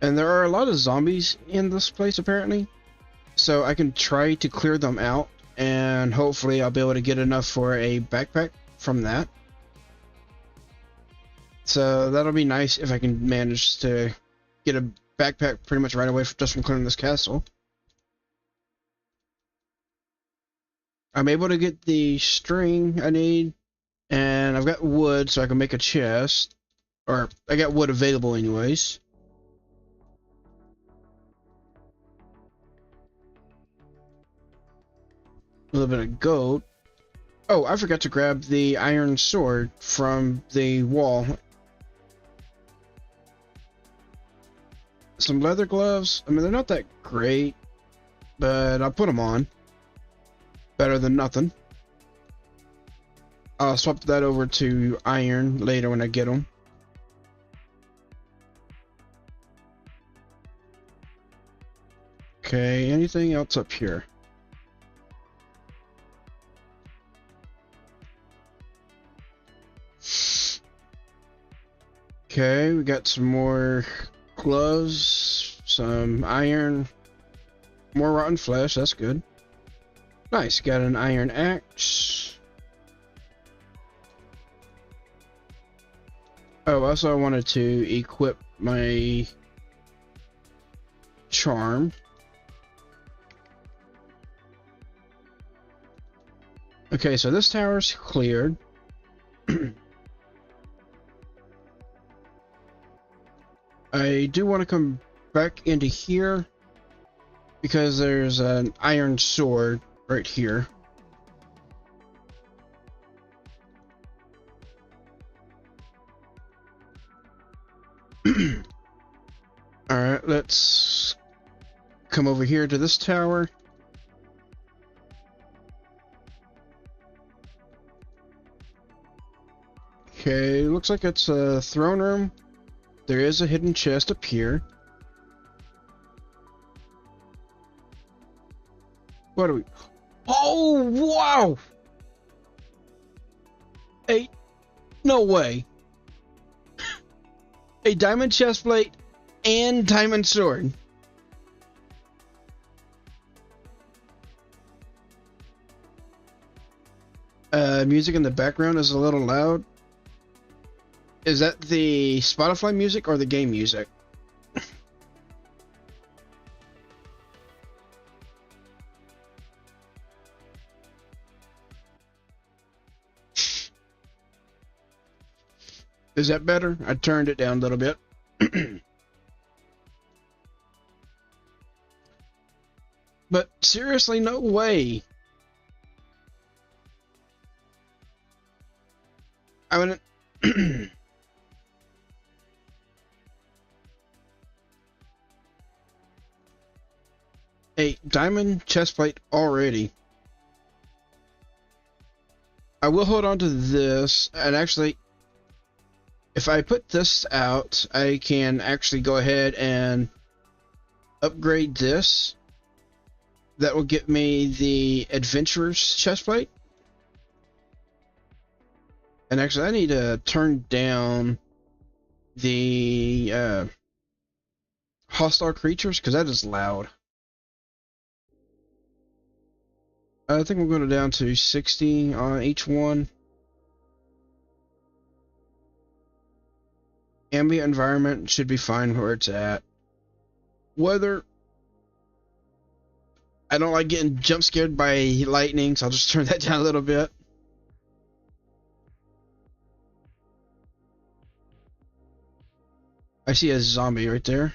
And there are a lot of zombies in this place, apparently. So I can try to clear them out, and hopefully I'll be able to get enough for a backpack from that. So that'll be nice if I can manage to get a backpack pretty much right away just from clearing this castle. I'm able to get the string I need, and I've got wood so I can make a chest. Or, I got wood available anyways. A little bit of gold. Oh, I forgot to grab the iron sword from the wall. Some leather gloves. I mean, they're not that great, but I'll put them on. Better than nothing. I'll swap that over to iron later when I get them. Okay, anything else up here? Okay, we got some more gloves, some iron, more rotten flesh, that's good. Nice, got an iron axe. Oh, also I wanted to equip my charm. Okay, so this tower's cleared. I do want to come back into here because there's an iron sword right here. Alright, let's come over here to this tower. Okay, looks like it's a throne room. There is a hidden chest up here. What are we... Oh, wow! No way. A diamond chestplate and diamond sword. Music in the background is a little loud. Is that the Spotify music or the game music? Is that better? I turned it down a little bit. But seriously, no way. I mean, a diamond chestplate already. I will hold on to this, and actually, if I put this out, I can actually go ahead and upgrade this. That will get me the Adventurer's chestplate. And actually, I need to turn down the hostile creatures, because that is loud. I think we're going down to 60 on each one. Ambient environment should be fine where it's at. Weather, I don't like getting jump scared by lightning, so I'll just turn that down a little bit. I see a zombie right there.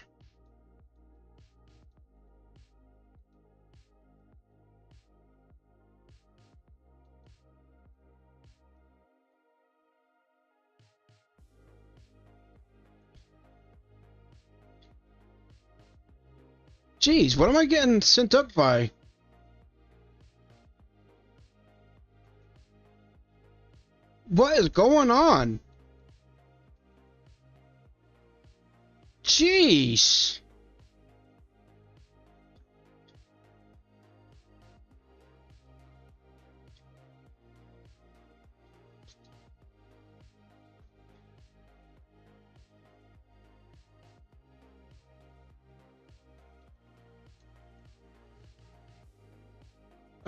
Jeez, what am I getting sent up by? What is going on? Jeez.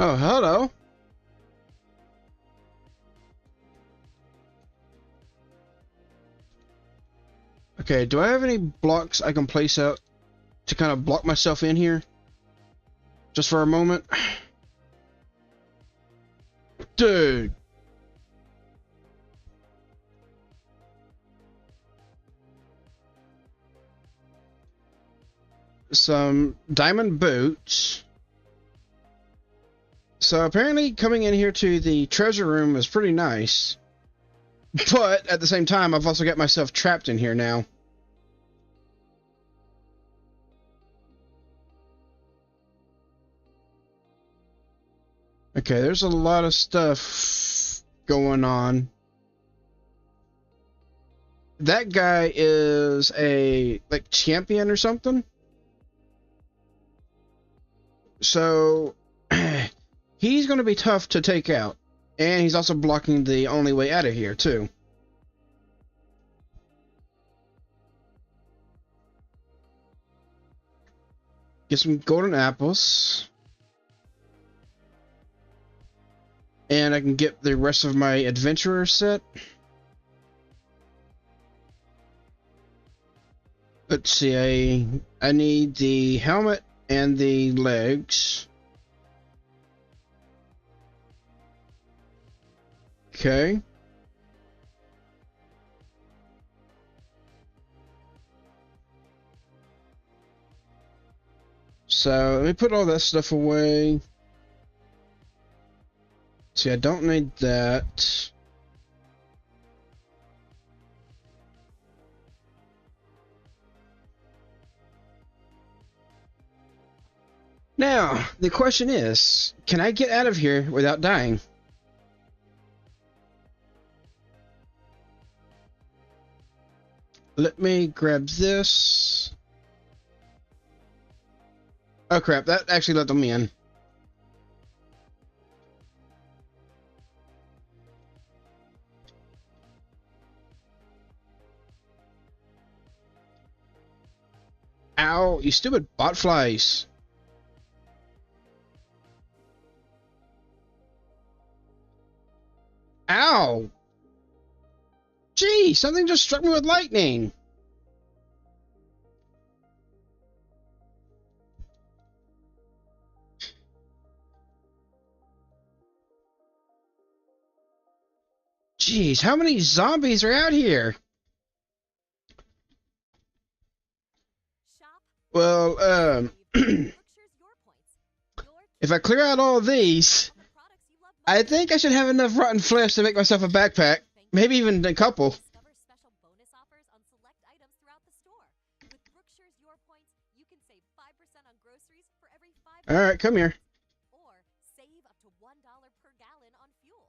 Oh, hello. Okay, do I have any blocks I can place out to kind of block myself in here. Just for a moment. Dude. Some diamond boots. So apparently coming in here to the treasure room is pretty nice. But at the same time, I've also got myself trapped in here now. Okay, there's a lot of stuff going on. That guy is a, like, champion or something? So, he's going to be tough to take out. And he's also blocking the only way out of here, too. Get some golden apples. And I can get the rest of my adventurer set. Let's see, I need the helmet and the legs. Okay. So let me put all that stuff away. See, I don't need that. Now, the question is, can I get out of here without dying? Let me grab this. Oh crap, that actually let them in. Ow, you stupid botflies. Ow! Gee, something just struck me with lightning. Jeez, how many zombies are out here? Well, if I clear out all these, I think I should have enough rotten flesh to make myself a backpack. Maybe even a couple. Alright, come here. Or save up to $1 per gallon on fuel.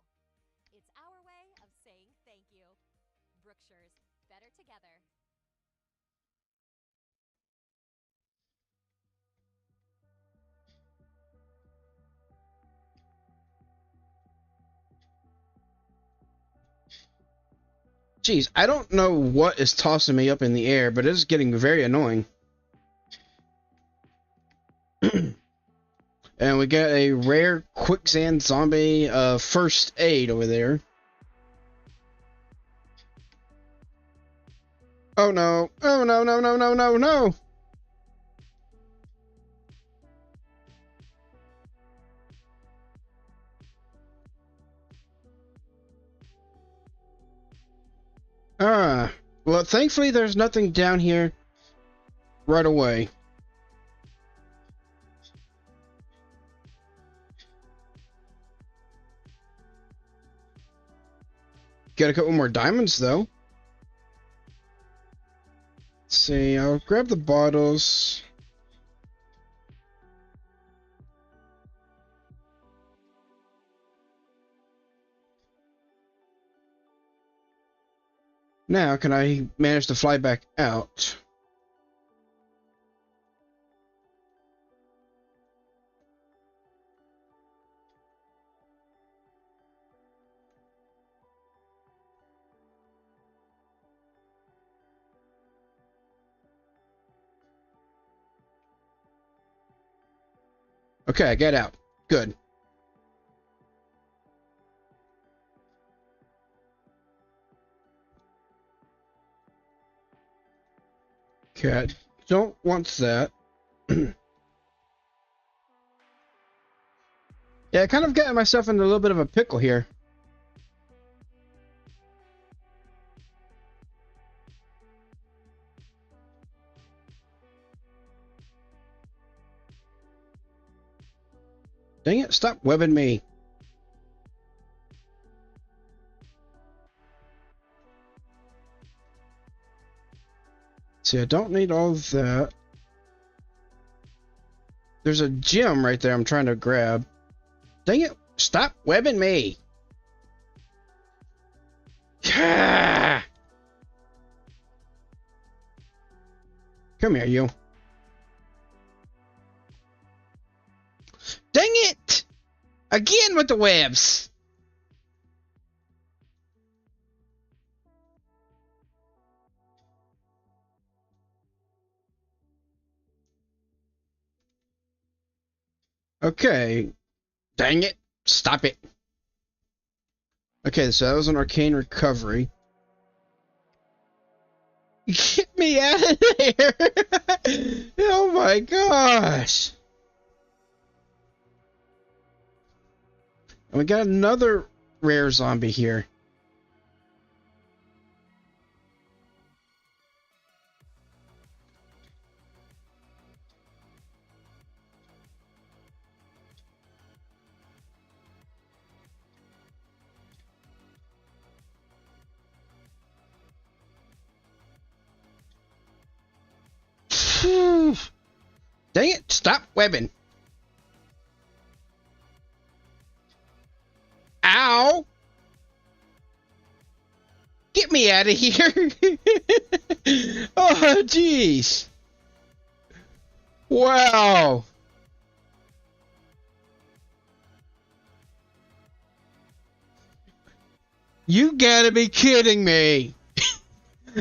It's our way of saying thank you. Brookshire's, better together. Jeez, I don't know what is tossing me up in the air, but it's getting very annoying. And we got a rare quicksand zombie first aid over there. Oh no. Oh no, no, no, no, no, no. Well, thankfully there's nothing down here right away. Got a couple more diamonds, though. Let's see, I'll grab the bottles. Now, can I manage to fly back out? Okay, I get out. Good. Okay, I don't want that. Yeah, I kind of got myself into a little bit of a pickle here. Dang it, stop webbing me. See, I don't need all of that. There's a gem right there I'm trying to grab. Dang it, stop webbing me. Yeah. Come here, you. Dang it! Again with the webs! Okay. Dang it. Stop it. Okay, so that was an arcane recovery. Get me out of there! Oh my gosh! And we got another rare zombie here. Dang it, stop webbing. Ow! Get me out of here! Oh, jeez. Wow. You gotta be kidding me.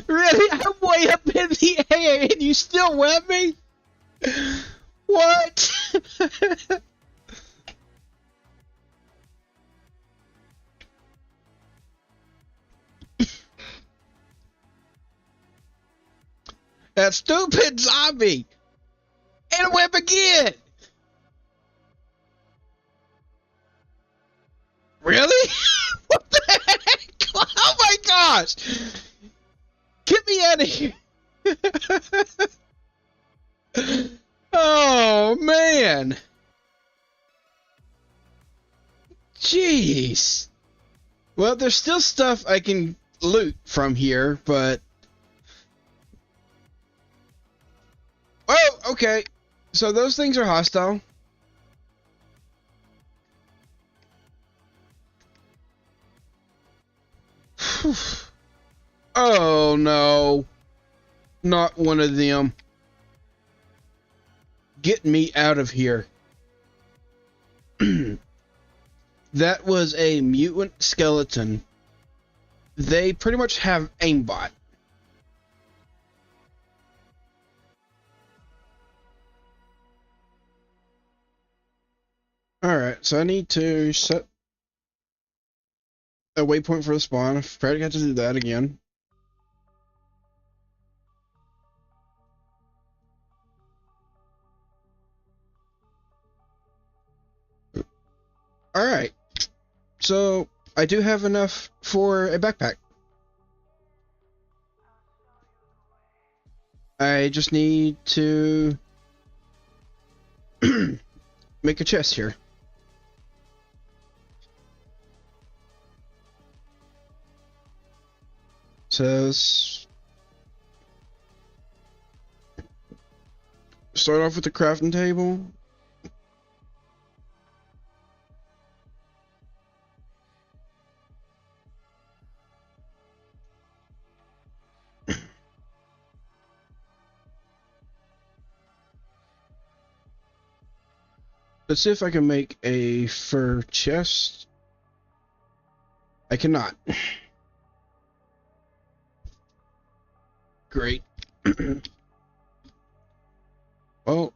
Really? I'm way up in the air and you still web me? What? That stupid zombie! And web again! Really? What the heck? Oh my gosh! Get me out of here! Oh man! Jeez! Well, there's still stuff I can loot from here, but... Oh, okay. So those things are hostile. Oh no. Not one of them. Get me out of here. That was a mutant skeleton. They pretty much have aimbot. Alright, so I need to set a waypoint for the spawn. I've probably got to do that again. Alright, so I do have enough for a backpack. I just need to make a chest here. Says start off with the crafting table. Let's see if I can make a fur chest. I cannot. Great. Well,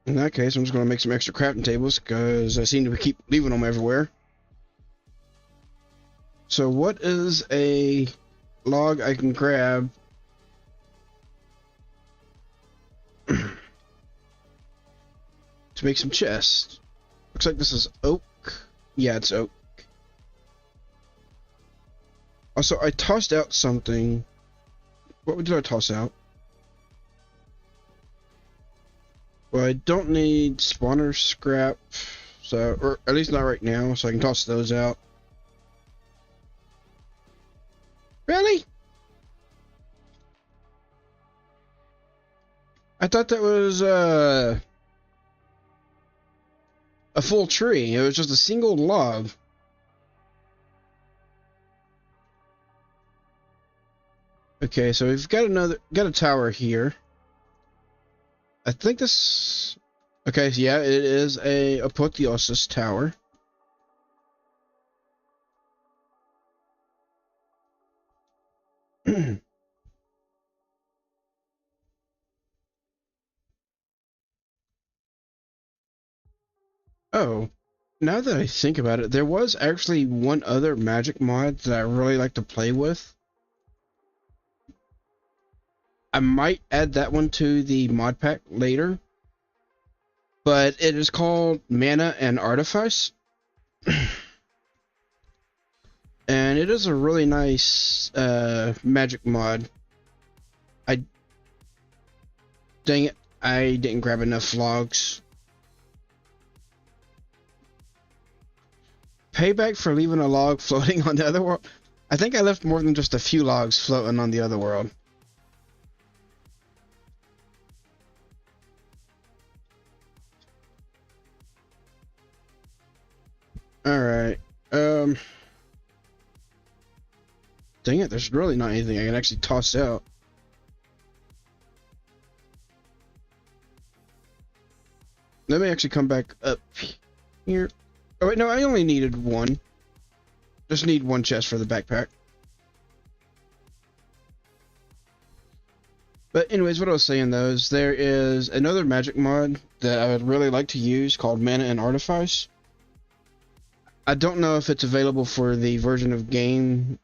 in that case, I'm just going to make some extra crafting tables because I seem to keep leaving them everywhere. So what is a log I can grab to make some chests. Looks like this is oak. Yeah, it's oak. Also, I tossed out something. What did I toss out? Well, I don't need spawner scrap, so, or at least not right now, so I can toss those out. Really? I thought that was a full tree. It was just a single log. Okay, so we've got a tower here. I think this. Okay, so yeah, it is a apotheosis tower. Oh, now that I think about it, there was actually one other magic mod that I really like to play with. I might add that one to the mod pack later, but it is called Mana and Artifice. And it is a really nice magic mod. Dang it, I didn't grab enough logs. Payback for leaving a log floating on the other world. I think I left more than just a few logs floating on the other world. Alright. Dang it, there's really not anything I can actually toss out. Let me actually come back up here. Oh wait, no, I only needed one. Just need one chest for the backpack. But anyways, what I was saying though is there is another magic mod that I would really like to use called Mana and Artifice. I don't know if it's available for the version of game.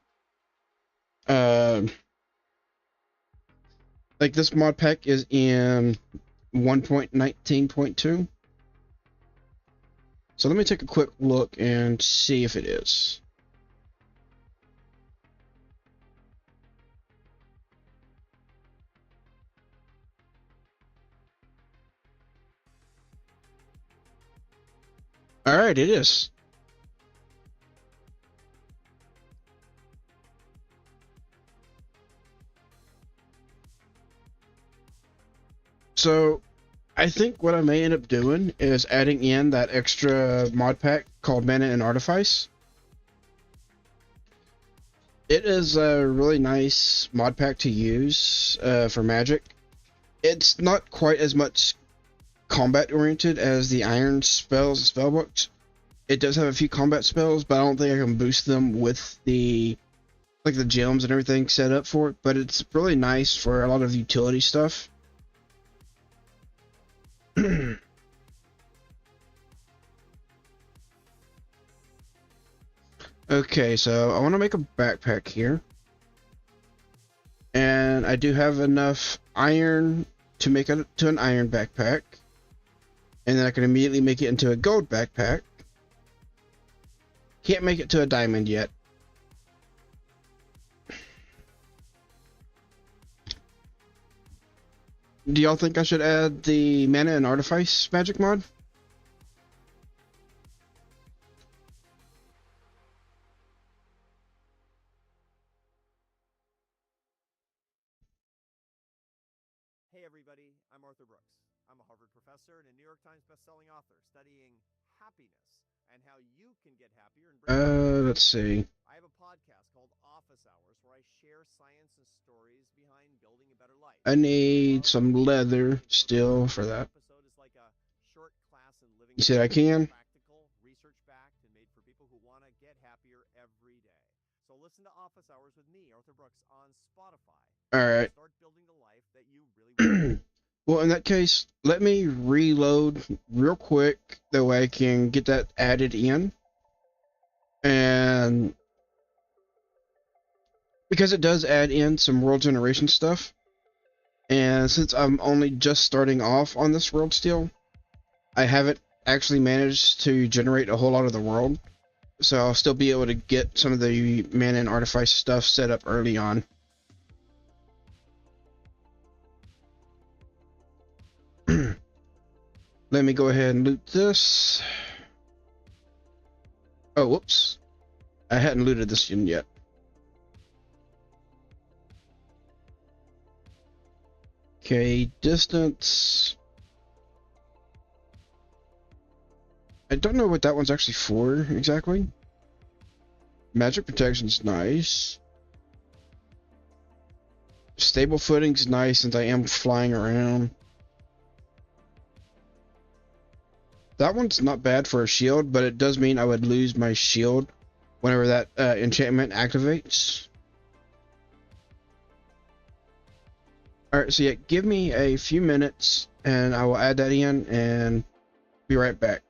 Like this mod pack is in 1.19.2. So let me take a quick look and see if it is. Alright, it is. So I think what I may end up doing is adding in that extra mod pack called Mana and Artifice. It is a really nice mod pack to use for magic. It's not quite as much combat oriented as the Iron spells and spellbooks. It does have a few combat spells, but I don't think I can boost them with the gems and everything set up for it. But it's really nice for a lot of utility stuff. Okay, so I want to make a backpack here. And I do have enough iron to make it to an iron backpack. And then I can immediately make it into a gold backpack. Can't make it to a diamond yet. Do y'all think I should add the Mana and Artifice magic mod? Hey everybody, I'm Arthur Brooks. I'm a Harvard professor and a New York Times bestselling author studying happiness and how you can get happier and Let's see. I have a podcast called Office Hours where I share science and stories behind building a better life. I need some leather still for that. You said I can? Practical, research-backed, and made for people who want to get happier every day. So listen to Office Hours with me, Arthur Brooks, on Spotify. Alright. Start building the life that you really want. Well, in that case, let me reload real quick. That way I can get that added in. And because it does add in some world generation stuff. And since I'm only just starting off on this world still, I haven't actually managed to generate a whole lot of the world, so I'll still be able to get some of the mana and artifice stuff set up early on. Let me go ahead and loot this. Oh, whoops. I hadn't looted this one yet. Okay, distance. I don't know what that one's actually for exactly. Magic protection's nice. Stable footing's nice since I am flying around. That one's not bad for a shield, but it does mean I would lose my shield whenever that enchantment activates. Alright, so yeah, give me a few minutes and I will add that in and be right back.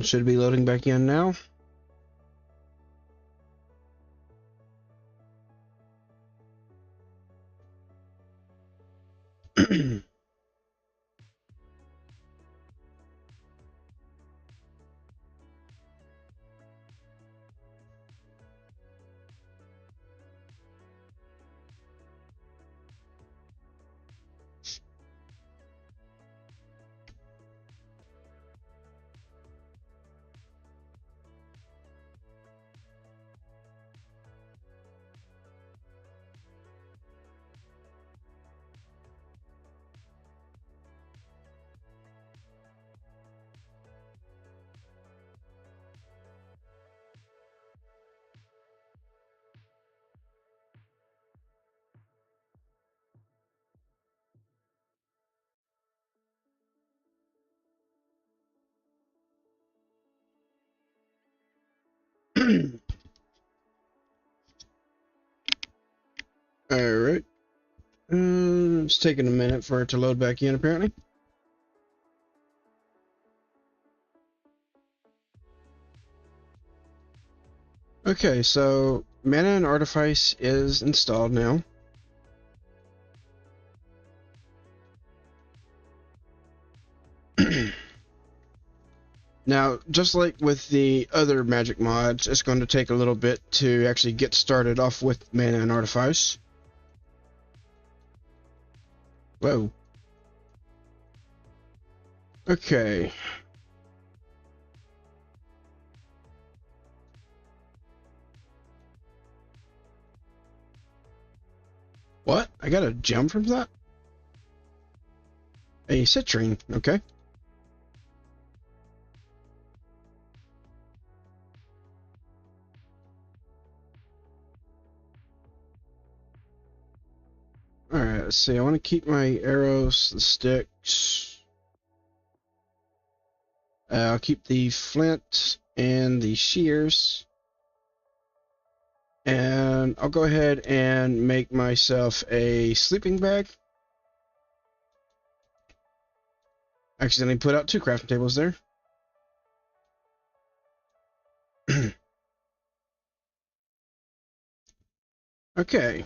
should be loading back in now. Alright. It's taking a minute for it to load back in, apparently. Okay, so Mana and Artifice is installed now. Now, just like with the other magic mods, it's going to take a little bit to actually get started off with Mana and Artifice. Whoa. Okay. What? I got a gem from that? A citrine, okay. Alright, let's see. I want to keep my arrows, the sticks. I'll keep the flint and the shears. And I'll go ahead and make myself a sleeping bag. Accidentally put out 2 crafting tables there. Okay.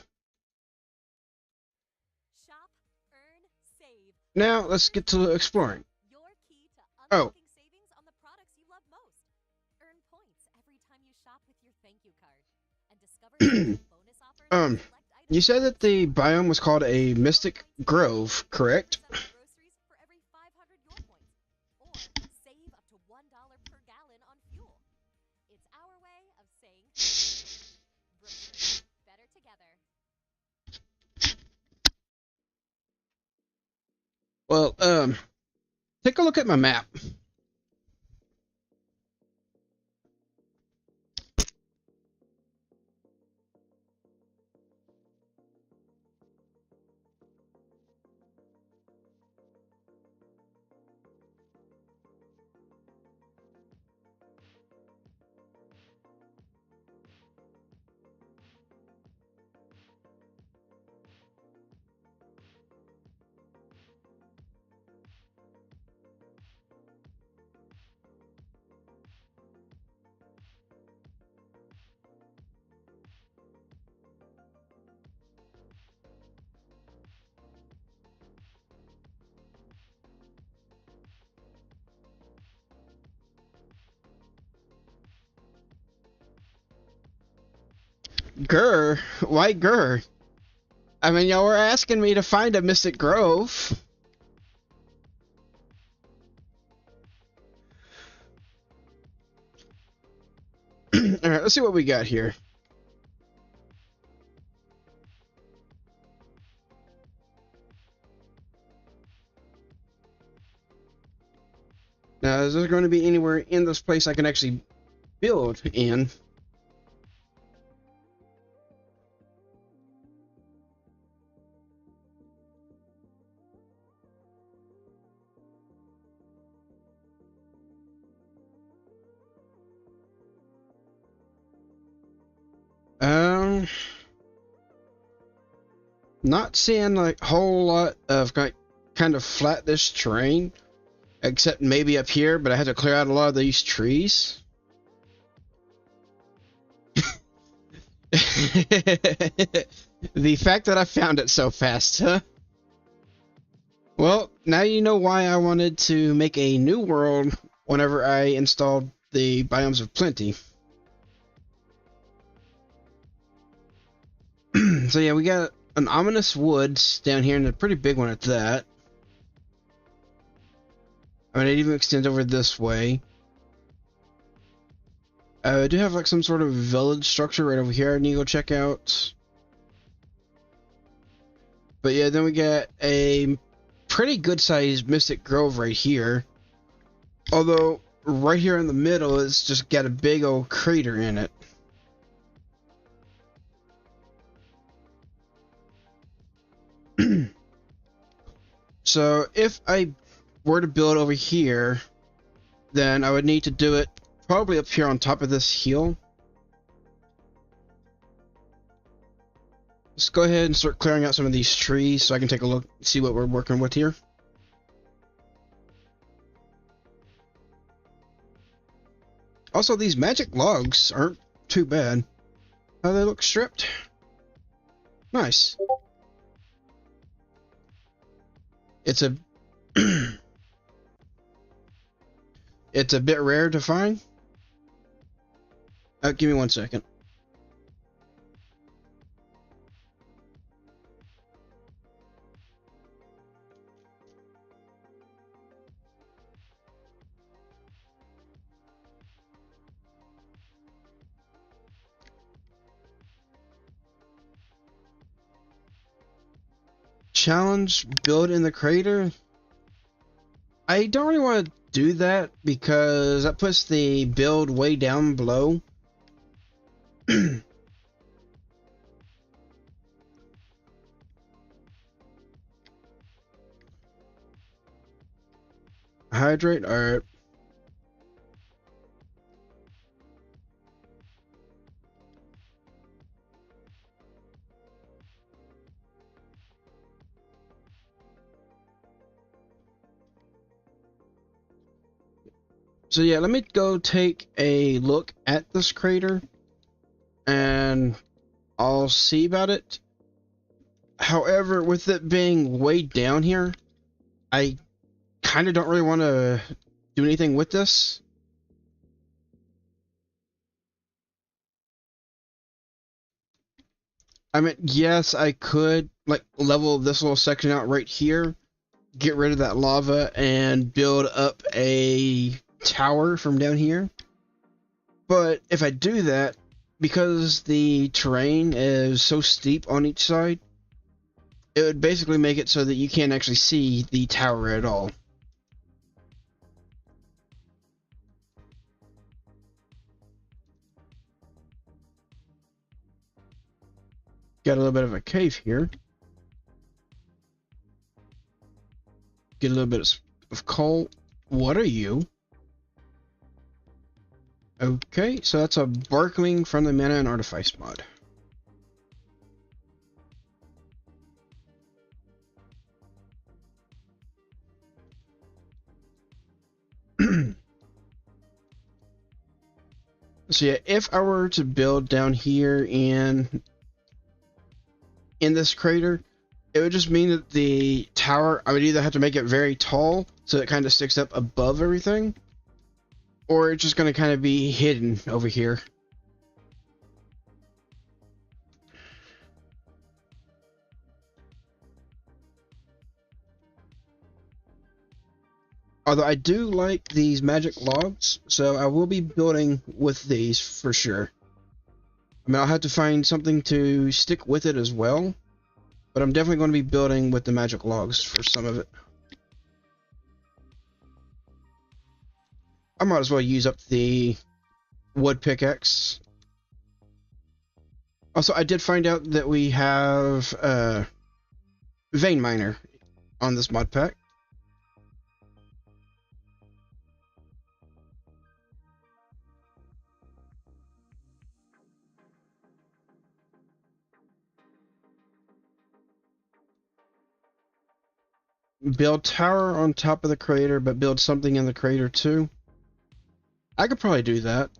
Shop, earn, save. Now let's get to exploring. Your key to Oh. unlocking savings on the products you love most. Earn points every time you shop with your thank you card. And discover special bonus offers on select items. You said that the biome was called a Mystic Grove, correct? Groceries for every 500 your points. Or save up to $1 per gallon on fuel. It's our way of saying Brookstreet, better together. Well, take a look at my map. Grr? Why grr? I mean, y'all were asking me to find a Mystic Grove. Alright, let's see what we got here. Now, is there going to be anywhere in this place I can actually build in? Not seeing like a whole lot of kind of flattish terrain. Except maybe up here, but I had to clear out a lot of these trees. The fact that I found it so fast, huh? Well, now you know why I wanted to make a new world whenever I installed the Biomes of Plenty. So yeah, we got an ominous woods down here, and a pretty big one at that. I mean, it even extends over this way. I do have like some sort of village structure right over here I need to go check out. But yeah, then we got a pretty good sized Mystic Grove right here. Although, right here in the middle, it's just got a big old crater in it. So, if I were to build over here, then I would need to do it probably up here on top of this hill. Let's go ahead and start clearing out some of these trees so I can take a look, see what we're working with here. Also, these magic logs aren't too bad. How they look stripped. Nice. It's a it's a bit rare to find. Give me 1 second. Challenge build in the crater. I don't really want to do that because that puts the build way down below. Hydrate, alright. So yeah, let me go take a look at this crater and I'll see about it. However, with it being way down here, I kind of don't really want to do anything with this. I mean, yes, I could like level this little section out right here, get rid of that lava, and build up a tower from down here. But if I do that, because the terrain is so steep on each side, it would basically make it so that you can't actually see the tower at all. Got a little bit of a cave here. Get a little bit of coal. What are you? Okay, so that's a Barkling from the Mana and Artifice mod. So yeah, if I were to build down here in this crater, it would just mean that the tower, I would either have to make it very tall so it kind of sticks up above everything, or it's just going to kind of be hidden over here. Although I do like these magic logs, so I will be building with these for sure. I mean, I'll have to find something to stick with it as well, but I'm definitely going to be building with the magic logs for some of it. I might as well use up the wood pickaxe. Also, I did find out that we have vein miner on this mod pack. build tower on top of the crater, but build something in the crater too. I could probably do that.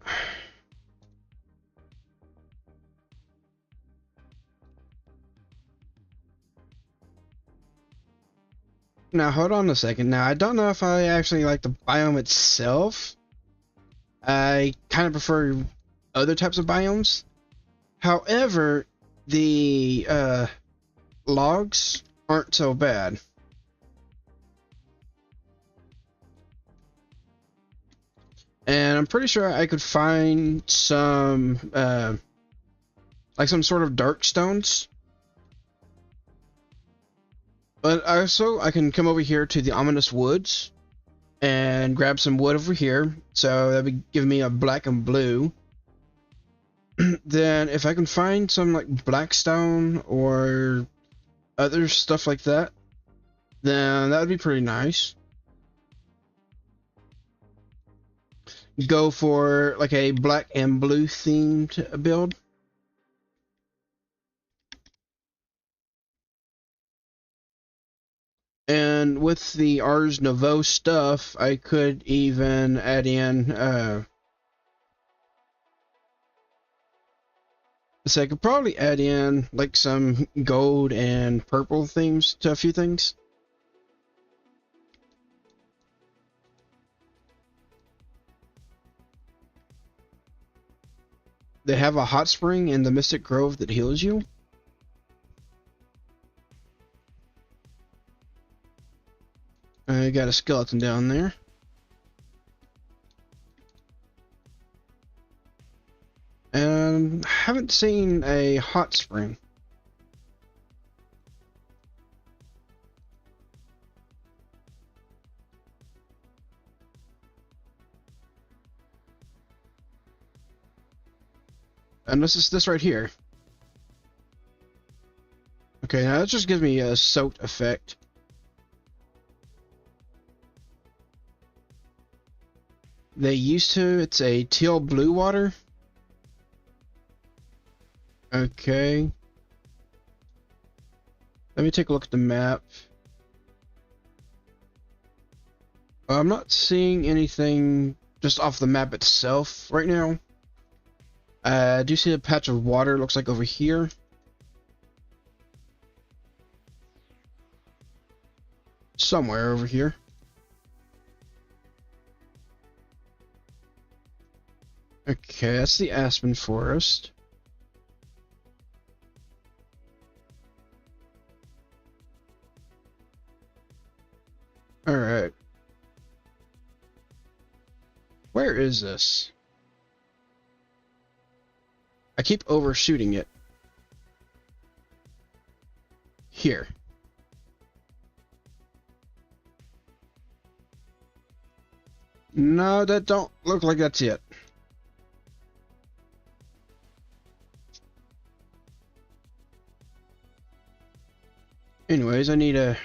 Now, hold on a second. Now, I don't know if I actually like the biome itself. I kind of prefer other types of biomes. However, the logs aren't so bad. And I'm pretty sure I could find some, like some sort of dark stones. But also, I can come over here to the Ominous Woods and grab some wood over here. So that'd be giving me a black and blue. Then if I can find some like blackstone or other stuff like that, then that would be pretty nice. Go for like a black and blue themed build. And with the Ars Nouveau stuff, I could even add in, so I could probably add in like some gold and purple themes to a few things. They have a hot spring in the Mystic Grove that heals you. I got a skeleton down there. And haven't seen a hot spring. And this is this right here. Okay, now that just gives me a soaked effect. They used to, it's a teal blue water. Okay. Let me take a look at the map. I'm not seeing anything just off the map itself right now. I do see a patch of water, looks like over here. Somewhere over here. Okay, that's the Aspen Forest. Alright. Where is this? I keep overshooting it. Here. No, that don't look like that's it. Anyways, I need to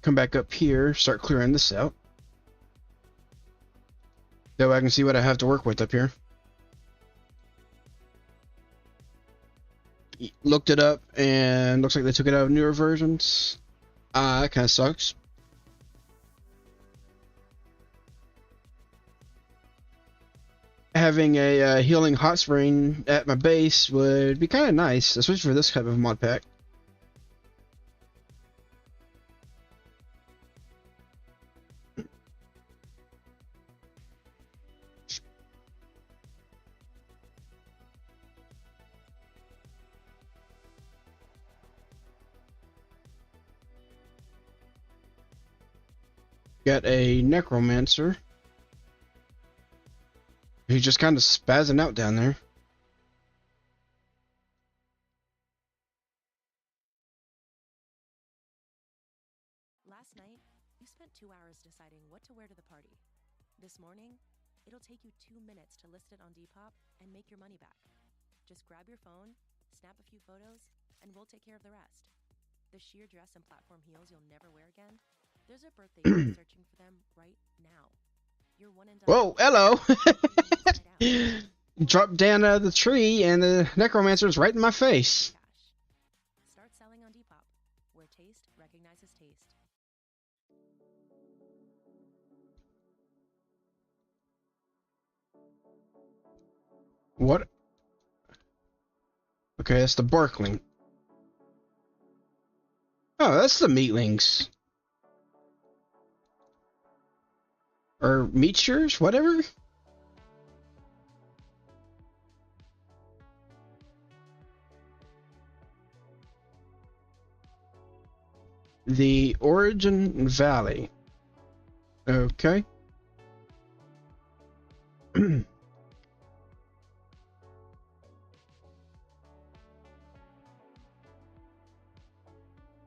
come back up here, start clearing this out. That way I can see what I have to work with up here. Looked it up, and looks like they took it out of newer versions. That kind of sucks. Having a healing hot spring at my base would be kind of nice, especially for this type of mod pack. Got a necromancer. He's just kind of spazzing out down there. Last night, you spent 2 hours deciding what to wear to the party. This morning, it'll take you 2 minutes to list it on Depop and make your money back. Just grab your phone, snap a few photos, and we'll take care of the rest. The sheer dress and platform heels you'll never wear again? There's a birthday girl searching for them right now. You're one and done. Whoa, hello! Dropped down out of the tree and the necromancer's right in my face. Start selling on Depop, where taste recognizes taste. What? Okay, that's the barkling. Oh, that's the meatlings. Or meatures, whatever. The Origin Valley. Okay.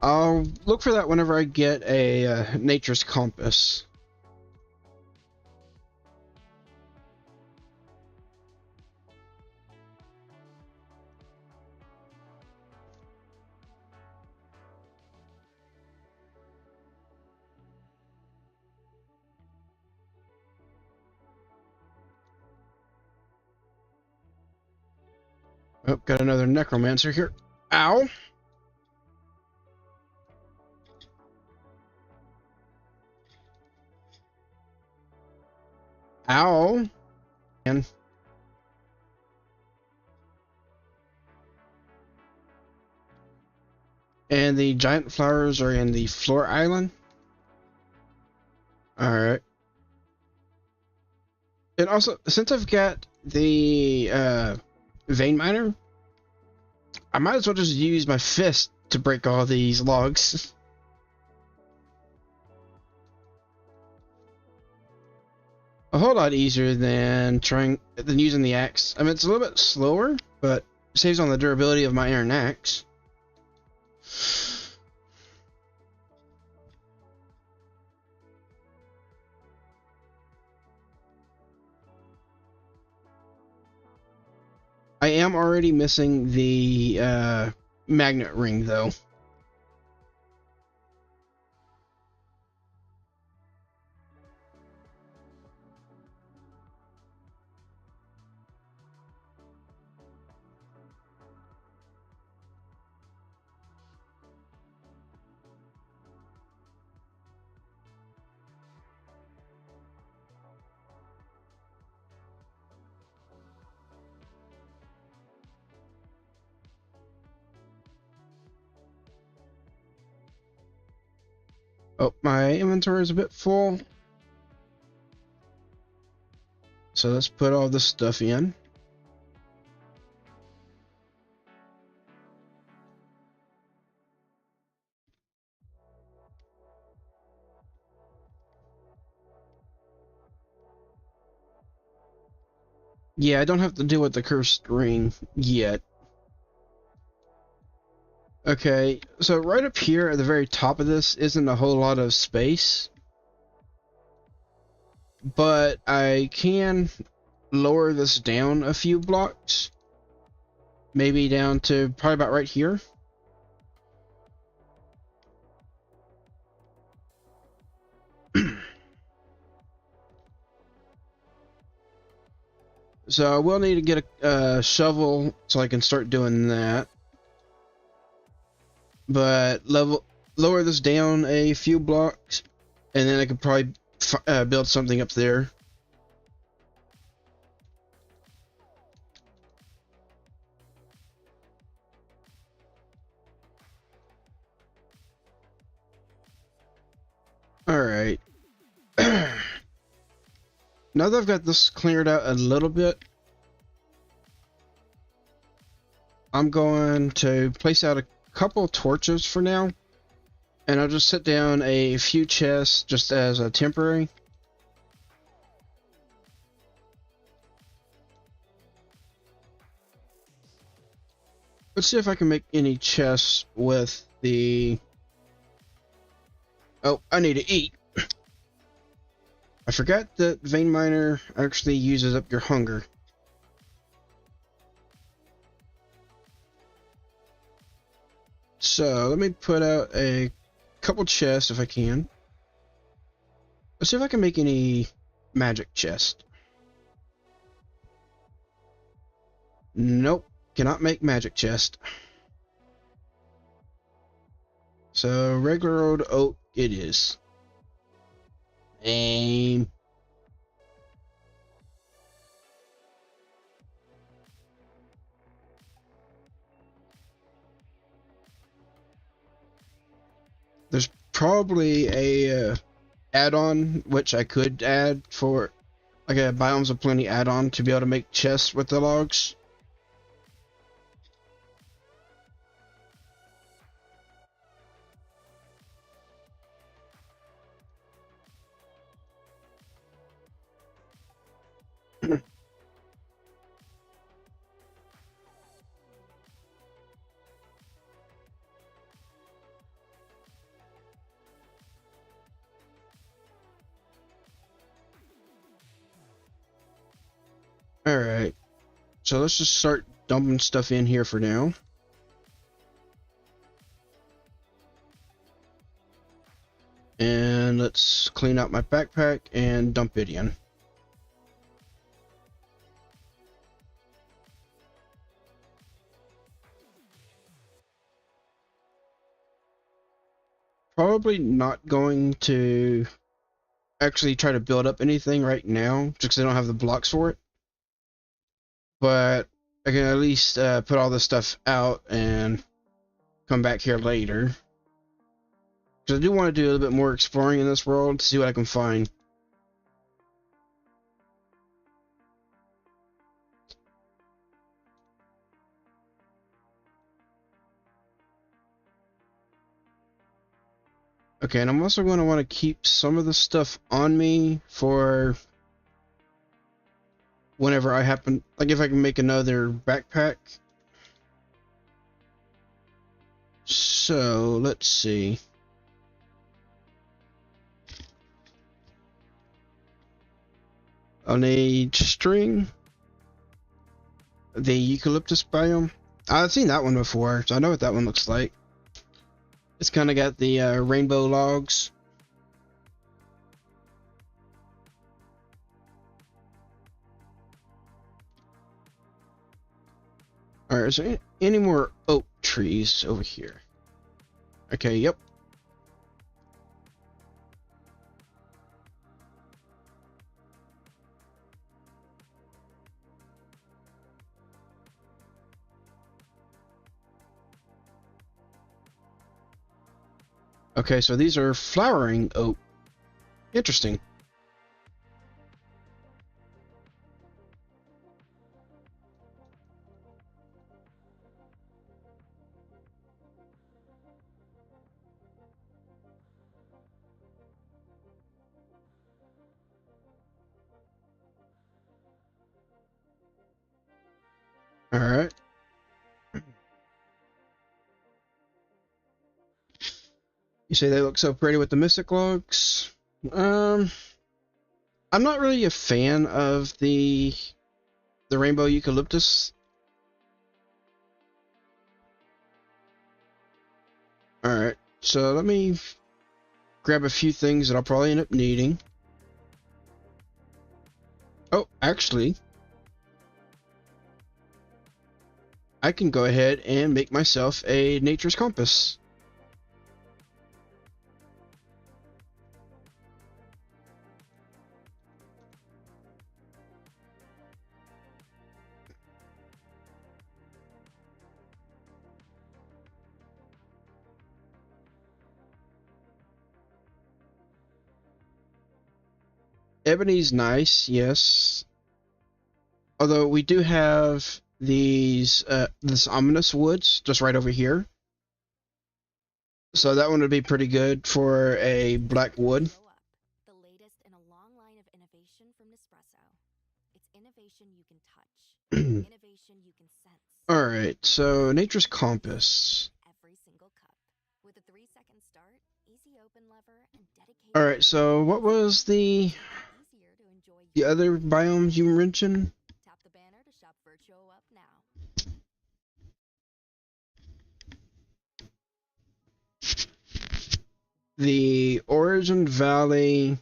I'll look for that whenever I get a nature's compass. Oh, got another necromancer here. Ow! Ow! And the giant flowers are in the floor island. Alright. And also, since I've got the vein miner, I might as well just use my fist to break all these logs. A whole lot easier than using the axe. I mean, it's a little bit slower, but saves on the durability of my iron axe. I am already missing the magnet ring, though. Oh, my inventory is a bit full. So let's put all this stuff in. Yeah, I don't have to deal with the cursed ring yet. Okay, so right up here at the very top of this isn't a whole lot of space. But I can lower this down a few blocks. Maybe down to probably about right here. So I will need to get a shovel so I can start doing that. But lower this down a few blocks, and then I could probably build something up there. Alright. Now that I've got this cleared out a little bit, I'm going to place out a couple torches for now, and I'll just set down a few chests just as a temporary. Let's see if I can make any chests with the... Oh, I need to eat. I forgot that Vein Miner actually uses up your hunger. So, let me put out a couple chests if I can. Let's see if I can make any magic chest. Nope, cannot make magic chest. So, regular old oak it is. Aim. There's probably a add-on which I could add for like a Biomes of Plenty add-on to be able to make chests with the logs. Alright, so let's just start dumping stuff in here for now. And let's clean out my backpack and dump it in. Probably not going to actually try to build up anything right now, just because I don't have the blocks for it. But I can at least put all this stuff out and come back here later. Because I do want to do a little bit more exploring in this world to see what I can find. Okay, and I'm also going to want to keep some of the stuff on me for whenever I happen, like if I can make another backpack. So, let's see. I'll need string. The eucalyptus biome. I've seen that one before, so I know what that one looks like. It's kind of got the rainbow logs. Alright, is there any more oak trees over here? Okay, yep. Okay, so these are flowering oak. Interesting. Alright. You say they look so pretty with the mystic logs? I'm not really a fan of the rainbow eucalyptus. Alright, so let me grab a few things that I'll probably end up needing. Oh, actually, I can go ahead and make myself a nature's compass. Ebony's nice, yes. Although we do have these this ominous woods just right over here. So that one would be pretty good for a black wood. The latest in a long line of innovation from Nespresso. It's innovation you can touch, innovation you can sense. Alright, so nature's compass. Every single cup. With a 3-second start, easy open lever, and dedicated. Alright, so what was the other biomes you mentioned? Tap the banner to shop Virtuo Up now. The Origin Valley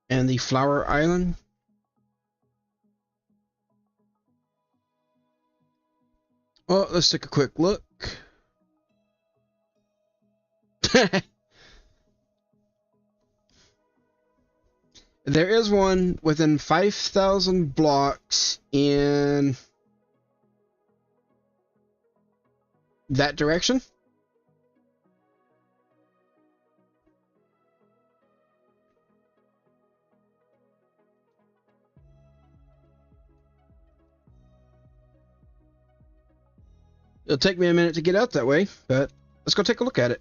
and the Flower Island. Well, let's take a quick look. There is one within 5,000 blocks in that direction. It'll take me a minute to get out that way, but let's go take a look at it.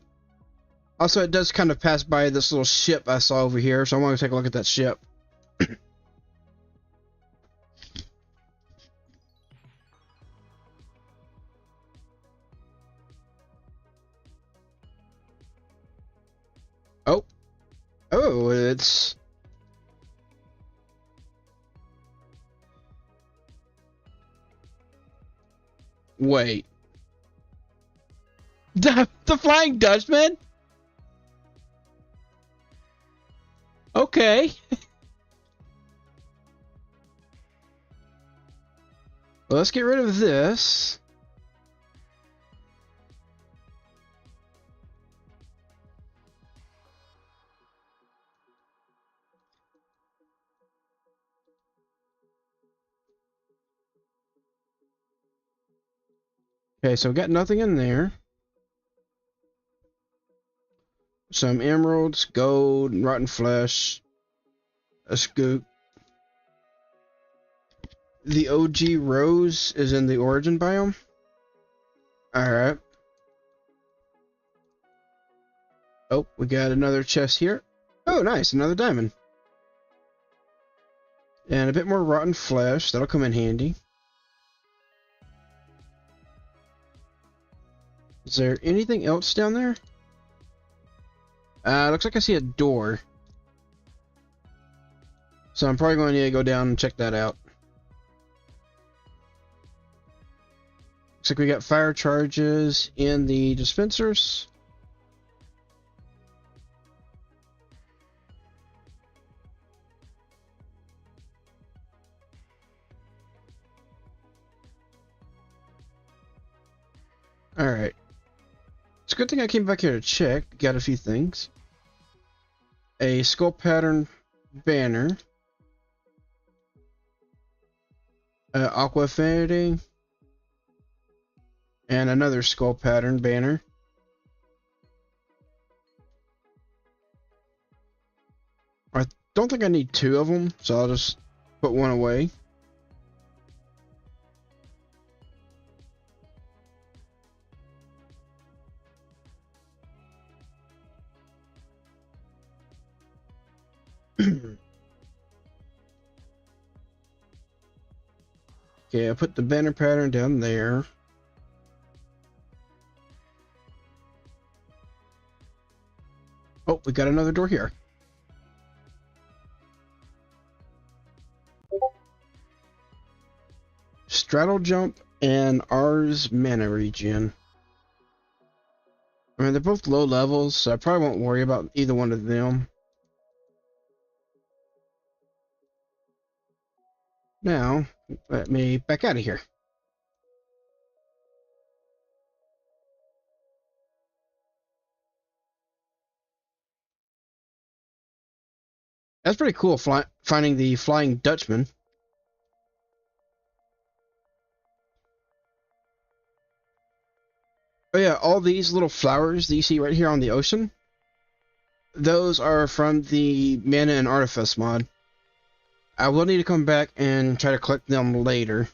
Also, it does kind of pass by this little ship I saw over here, so I want to take a look at that ship. Oh. Oh, it's... Wait. The Flying Dutchman? Okay. Well, let's get rid of this. Okay, so we got nothing in there. Some emeralds, gold, rotten flesh, a scoop. The OG rose is in the origin biome. Alright. Oh, we got another chest here. Oh, nice, another diamond. And a bit more rotten flesh, that'll come in handy. Is there anything else down there? Looks like I see a door. So I'm probably going to need to go down and check that out. Looks like we got fire charges in the dispensers. Alright. It's a good thing I came back here to check. Got a few things. A skull pattern banner. Aqua affinity. And another skull pattern banner. I don't think I need two of them, so I'll just put one away. Okay, I put the banner pattern down there. Oh, we got another door here. Straddle jump and Ars mana regen. I mean, they're both low levels, so I probably won't worry about either one of them. Now, let me back out of here. That's pretty cool, finding the Flying Dutchman. Oh yeah, all these little flowers that you see right here on the ocean, those are from the Mana and Artifice mod. I will need to come back and try to collect them later.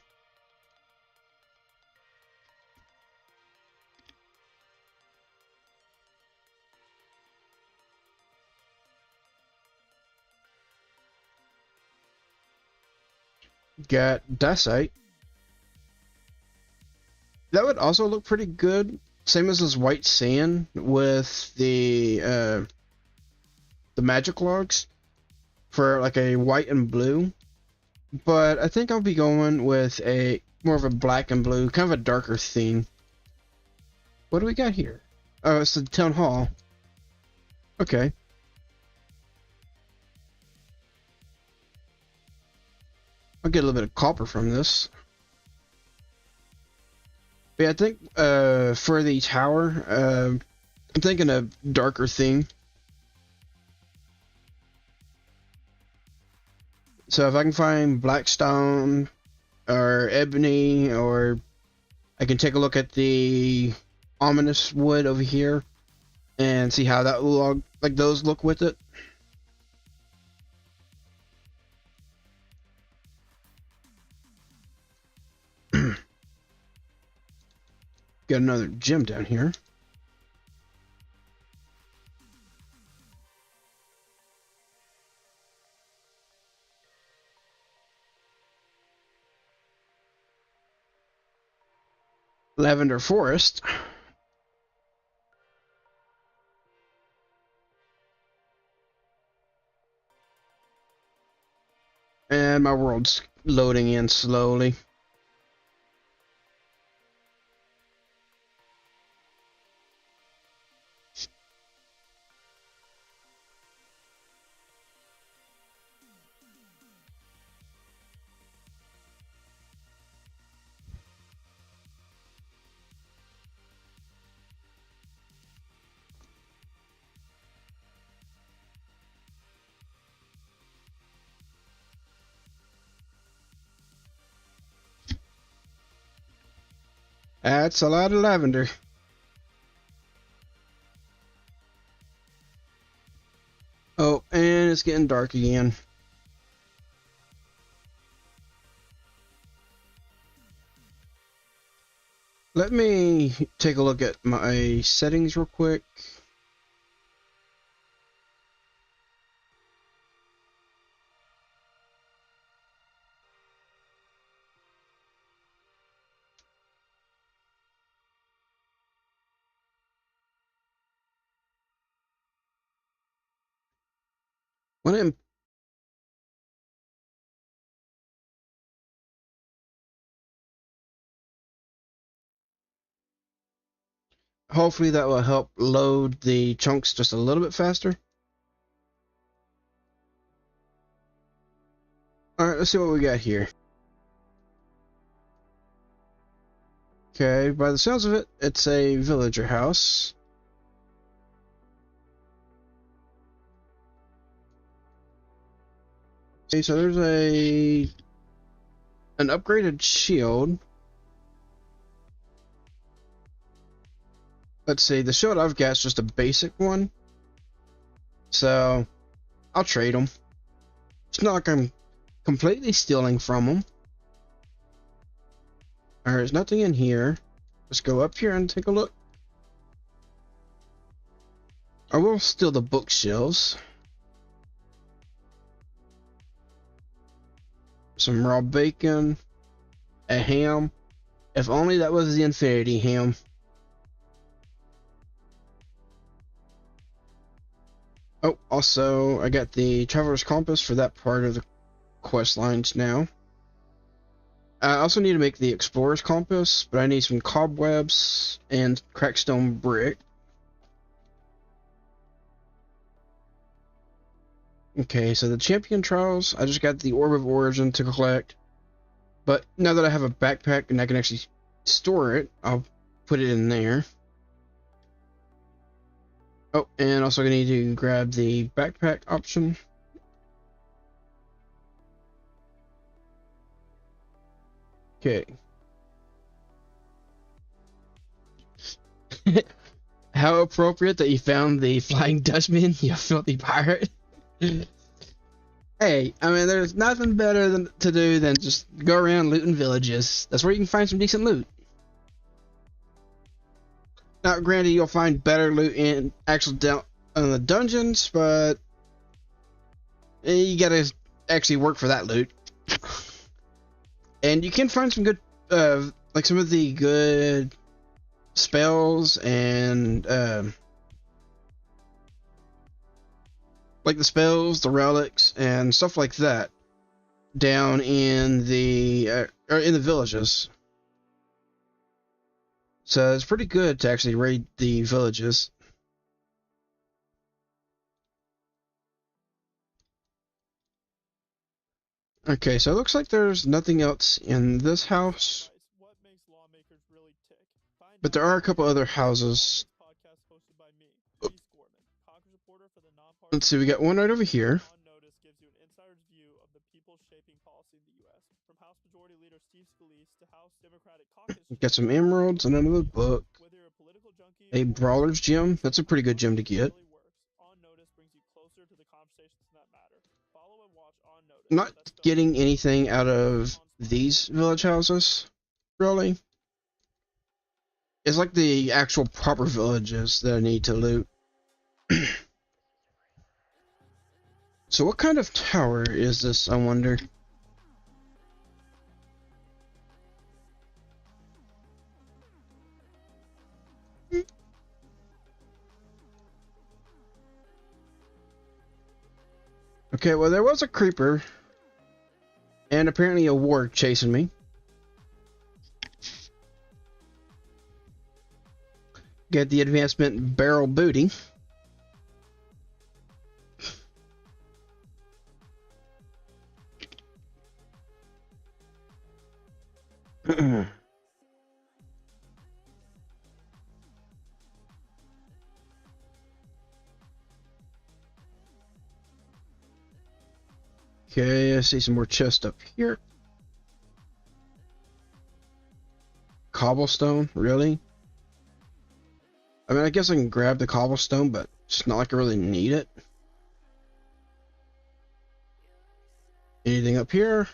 Got Dacite. That would also look pretty good. Same as this white sand with the magic logs for like a white and blue. But I think I'll be going with a more of a black and blue, kind of a darker theme. What do we got here? Oh, it's the town hall. Okay. I'll get a little bit of copper from this. But yeah, I think for the tower, I'm thinking a darker theme. So if I can find blackstone or ebony, or I can take a look at the ominous wood over here and see how that log, like those look with it. Got another gem down here. Lavender forest. And my world's loading in slowly. That's a lot of lavender. Oh, and it's getting dark again. Let me take a look at my settings real quick. When I'm Hopefully that will help load the chunks just a little bit faster. Alright, let's see what we got here. Okay, by the sounds of it, it's a villager house. Okay, so there's an upgraded shield. Let's see, the shield I've got is just a basic one. So, I'll trade them. It's not like I'm completely stealing from them. Alright, there's nothing in here. Let's go up here and take a look. I will steal the bookshelves. Some raw bacon. A ham. If only that was the infinity ham. Oh, also, I got the Traveler's Compass for that part of the quest lines now. I also need to make the Explorer's Compass, but I need some cobwebs and crackstone brick. Okay, so the Champion Trials, I just got the Orb of Origin to collect. But now that I have a backpack and I can actually store it, I'll put it in there. Oh, and also I need to grab the backpack option. Okay. How appropriate that you found the Flying Dutchman, you filthy pirate. Hey, I mean, there's nothing better to do than just go around looting villages. That's where you can find some decent loot. Now, granted, you'll find better loot in actual the dungeons, but you gotta actually work for that loot. And you can find some good, like some of the good spells and, like the spells, the relics, and stuff like that down in the, or in the villages. So it's pretty good to actually raid the villages. Okay, so it looks like there's nothing else in this house. But there are a couple other houses. Let's see, we got one right over here. people shaping policy in the U.S., from House Majority Leader Steve Scalise to House Democratic Caucus Got some emeralds and another book. Whether you're a political junkie A brawler's gem. That's a pretty good gem to get. On Notice brings you closer to the conversations that matter. Follow and watch On Notice. Not getting anything out of these village houses, really. It's like the actual proper villages that I need to loot. So what kind of tower is this, I wonder? Okay, well there was a creeper and apparently a warg chasing me. Get the advancement barrel booty. Okay, I see some more chests up here. Cobblestone, really? I mean, I guess I can grab the cobblestone, but it's not like I really need it. Anything up here?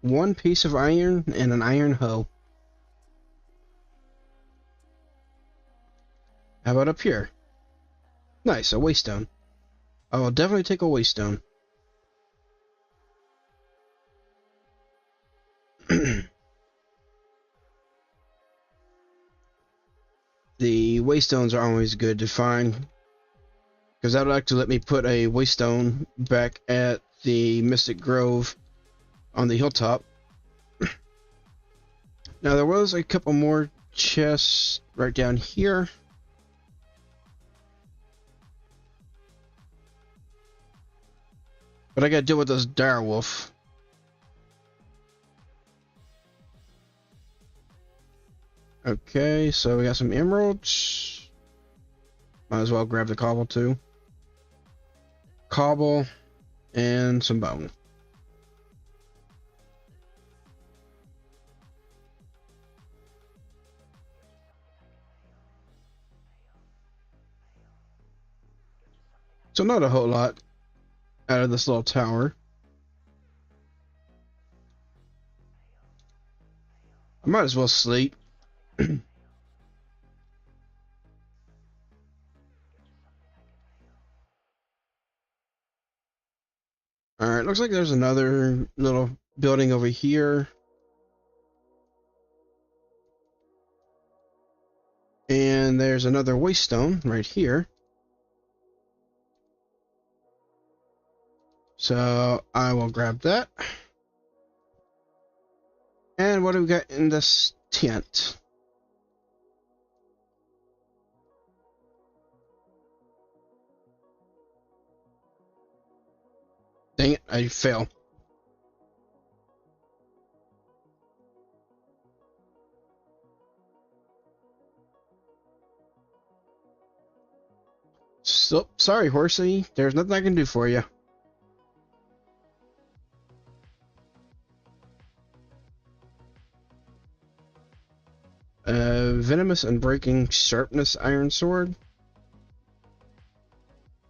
One piece of iron and an iron hoe. How about up here? Nice, a waystone. I will definitely take a waystone. The waystones are always good to find, because that would actually let me put a waystone back at the Mystic Grove on the hilltop. Now there was a couple more chests right down here. But I gotta deal with this direwolf. Okay, so we got some emeralds. Might as well grab the cobble too. Cobble and some bone. So not a whole lot out of this little tower. I might as well sleep. Alright, looks like there's another little building over here. And there's another waystone right here. So I will grab that. And what do we got in this tent? Dang it, I fell. So, sorry, horsey. There's nothing I can do for you. Venomous and breaking sharpness iron sword.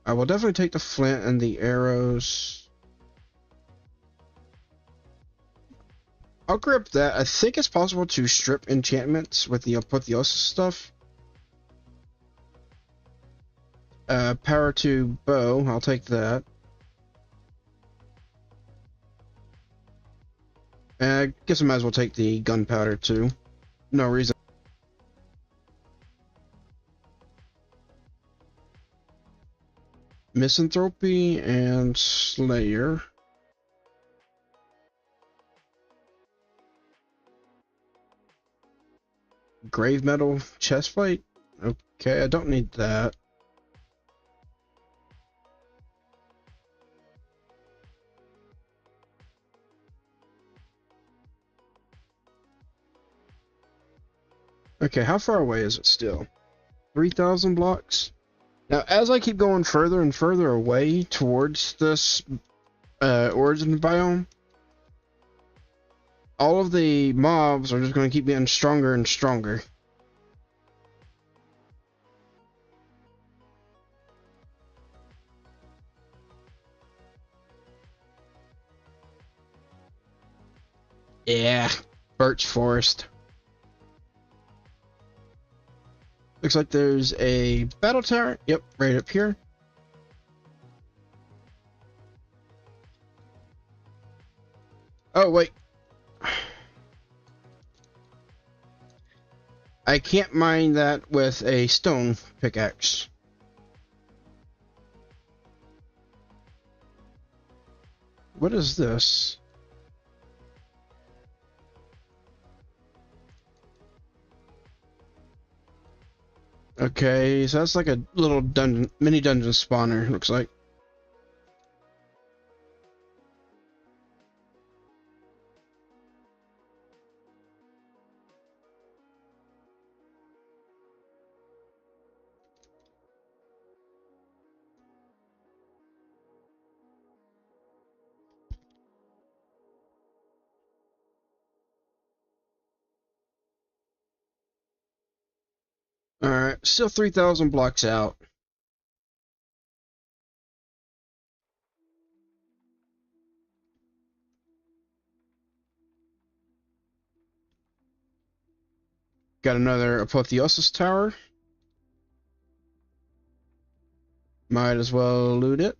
I will definitely take the flint and the arrows. I'll grab that. I think it's possible to strip enchantments with the apotheosis stuff. Power to bow. I'll take that. I guess I might as well take the gunpowder too. No reason. Misanthropy and Slayer. Grave metal chestplate? Okay, I don't need that. Okay, how far away is it still? 3,000 blocks? Now, as I keep going further and further away towards this origin biome, all of the mobs are just going to keep getting stronger and stronger. Yeah, birch forest. Looks like there's a battle tower. Yep, right up here. Oh, wait. I can't mine that with a stone pickaxe. What is this? Okay, so that's like a little dungeon, mini dungeon spawner, looks like. Alright, still 3,000 blocks out. Got another apotheosis tower. Might as well loot it.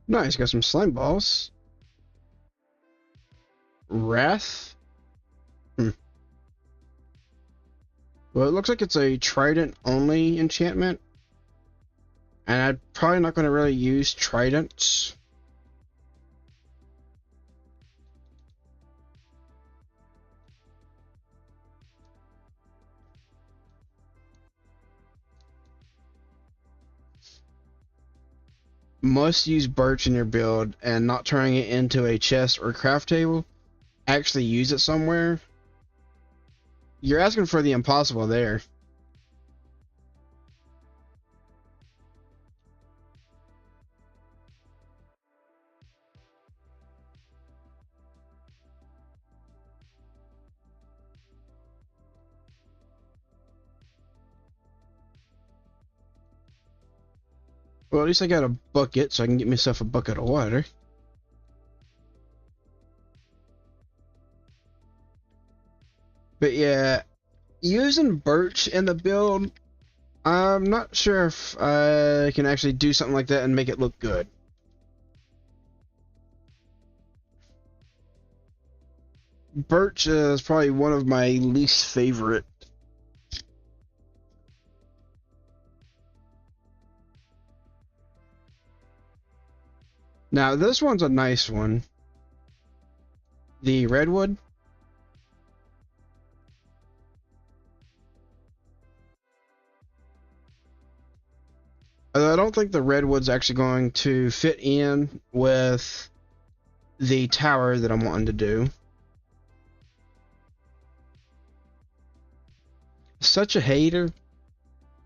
Nice, got some slime balls. Wrath? Well, it looks like it's a trident only enchantment. And I'm probably not going to really use tridents. Must use birch in your build and not turning it into a chest or craft table. Actually use it somewhere. You're asking for the impossible there. Well, at least I got a bucket, so I can get myself a bucket of water. But yeah, using birch in the build, I'm not sure if I can actually do something like that and make it look good. Birch is probably one of my least favorite. Now, this one's a nice one. The redwood. I don't think the redwood's actually going to fit in with the tower that I'm wanting to do. Such a hater.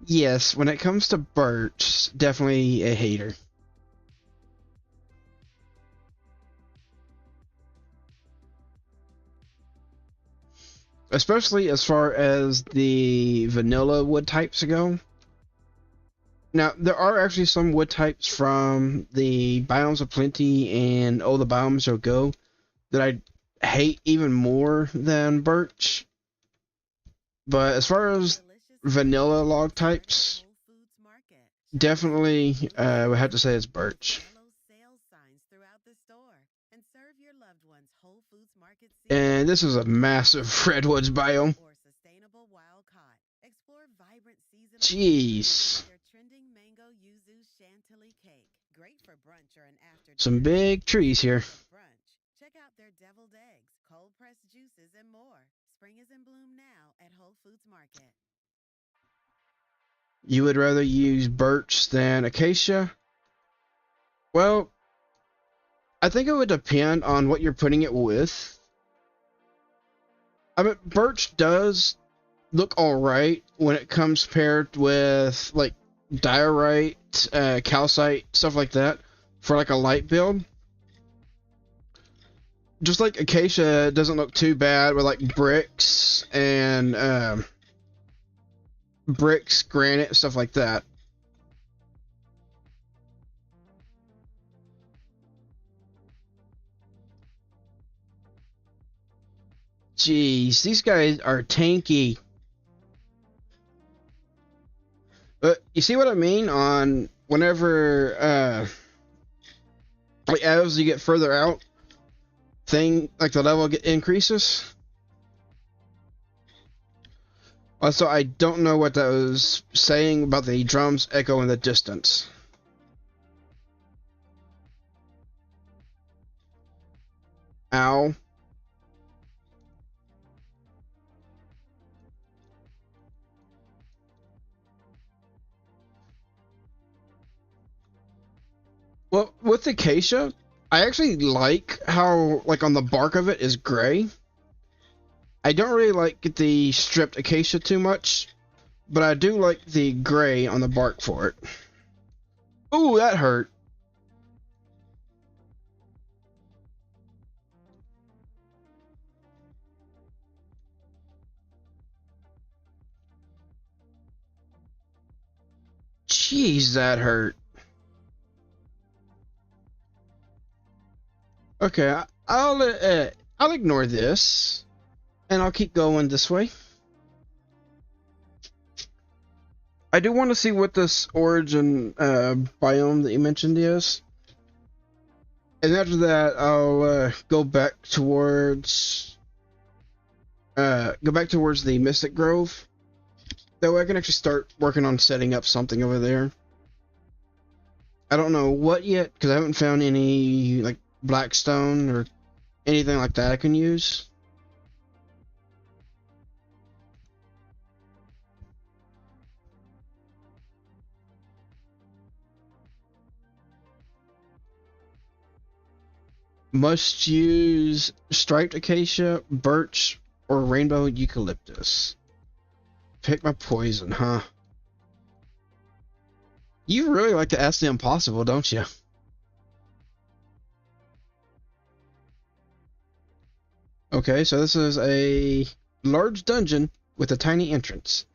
Yes, when it comes to birch, definitely a hater. Especially as far as the vanilla wood types go. Now, there are actually some wood types from the Biomes of Plenty and Oh the Biomes Shall Go that I hate even more than birch. But as far as vanilla log types, definitely I would have to say it's birch. And this is a massive redwoods biome. Jeez. Some big trees here. Check out their deviled eggs, cold pressed juices, and more. Spring is in bloom now at Whole Foods Market. You would rather use birch than acacia? Well, I think it would depend on what you're putting it with. I mean, birch does look alright when it comes paired with, like, diorite, calcite, stuff like that, for, like, a light build. Just like acacia doesn't look too bad with, like, bricks, granite, stuff like that. Jeez, these guys are tanky. But you see what I mean on whenever, like, as you get further out, like, the level increases? Also, I don't know what that was saying about the drums echo in the distance. Ow. Well, with acacia, I actually like how, like, on the bark of it is gray. I don't really like the stripped acacia too much, but I do like the gray on the bark for it. Ooh, that hurt. Jeez, that hurt. Okay, I'll ignore this, and I'll keep going this way. I do want to see what this origin biome that you mentioned is, and after that, I'll go back towards the Mystic Grove. That way, I can actually start working on setting up something over there. I don't know what yet, because I haven't found any, like, blackstone or anything like that I can use. Must use striped acacia, birch, or rainbow eucalyptus. Pick my poison, huh? You really like to ask the impossible, don't you? Okay, so this is a large dungeon with a tiny entrance.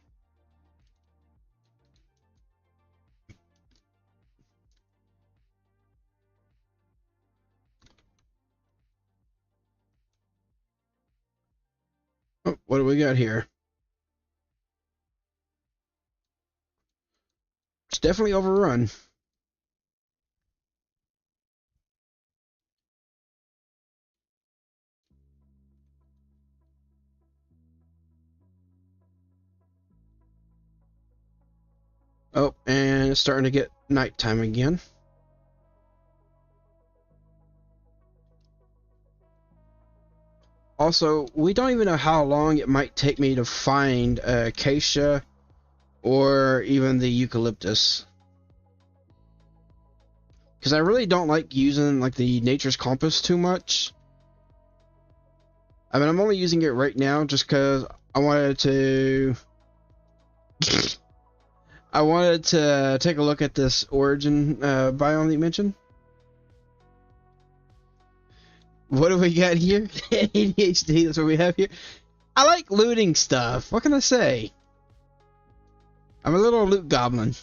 Oh, what do we got here? It's definitely overrun. Oh, and it's starting to get nighttime again. Also, we don't even know how long it might take me to find acacia or even the eucalyptus. Because I really don't like using, like, the nature's compass too much. I mean, I'm only using it right now just because I wanted to take a look at this origin biome that you mentioned. What do we got here? ADHD, that's what we have here. I like looting stuff. What can I say? I'm a little loot goblin.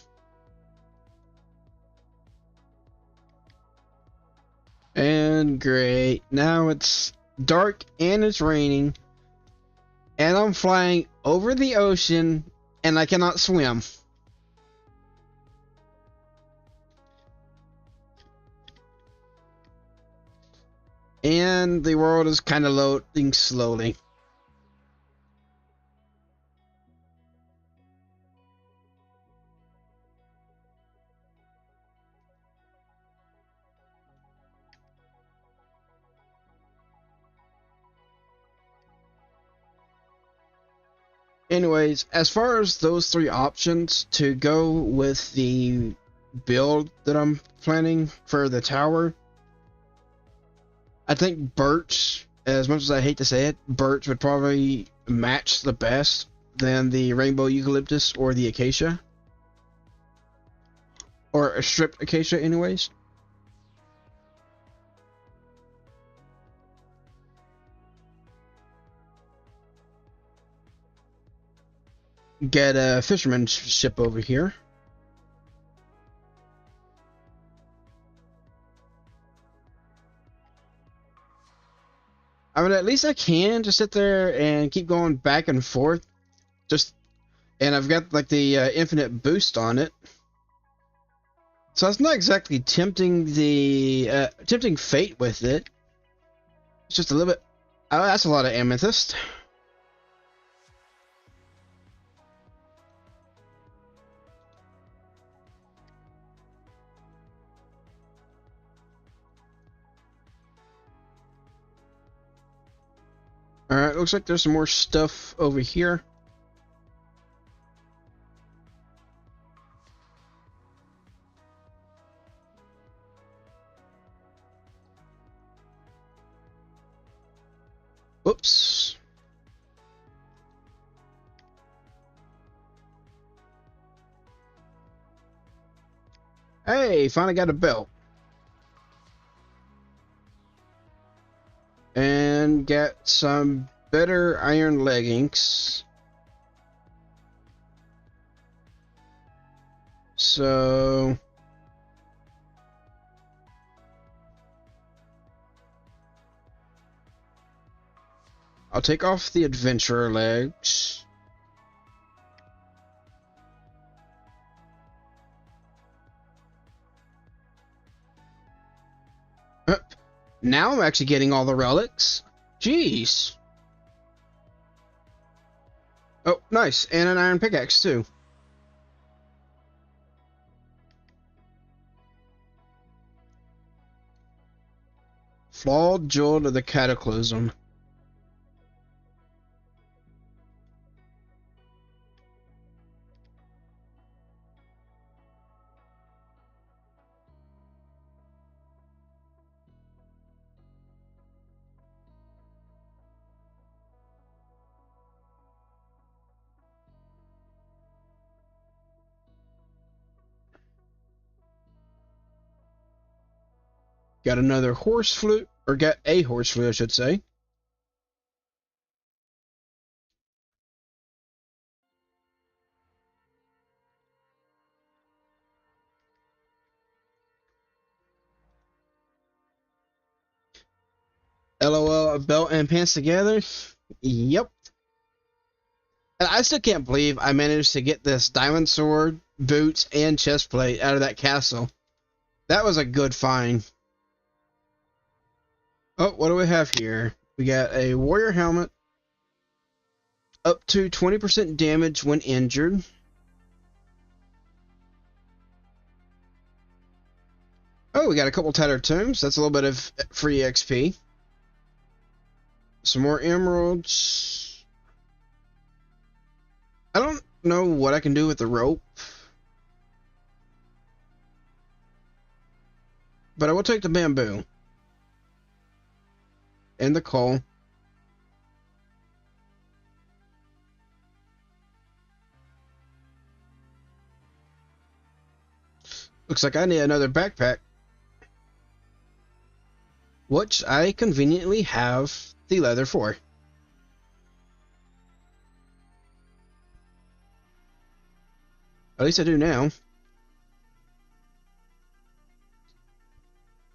And great. Now it's dark and it's raining. And I'm flying over the ocean and I cannot swim. And the world is kind of loading slowly. Anyways, as far as those three options to go with the build that I'm planning for the tower, I think birch, as much as I hate to say it, birch would probably match the best than the rainbow eucalyptus or the acacia. Or a stripped acacia anyways. Get a fisherman's ship over here. I mean, at least I can just sit there and keep going back and forth. And I've got like the infinite boost on it. So it's not exactly tempting fate with it. It's just a little bit. Oh, that's a lot of amethyst. Alright, looks like there's some more stuff over here. Whoops. Hey, finally got a belt. And get some better iron leggings. So I'll take off the adventurer legs. Now I'm actually getting all the relics. Jeez. Oh, nice. And an iron pickaxe, too. Flawed Jewel of the Cataclysm. Got another horse flute, or got a horse flute, I should say. LOL, a belt and pants together? Yep. And I still can't believe I managed to get this diamond sword, boots, and chest plate out of that castle. That was a good find. Oh, what do we have here? We got a warrior helmet. Up to 20% damage when injured. Oh, we got a couple tattered tombs. That's a little bit of free XP. Some more emeralds. I don't know what I can do with the rope. But I will take the bamboo. And the coal. Looks like I need another backpack. Which I conveniently have the leather for. At least I do now.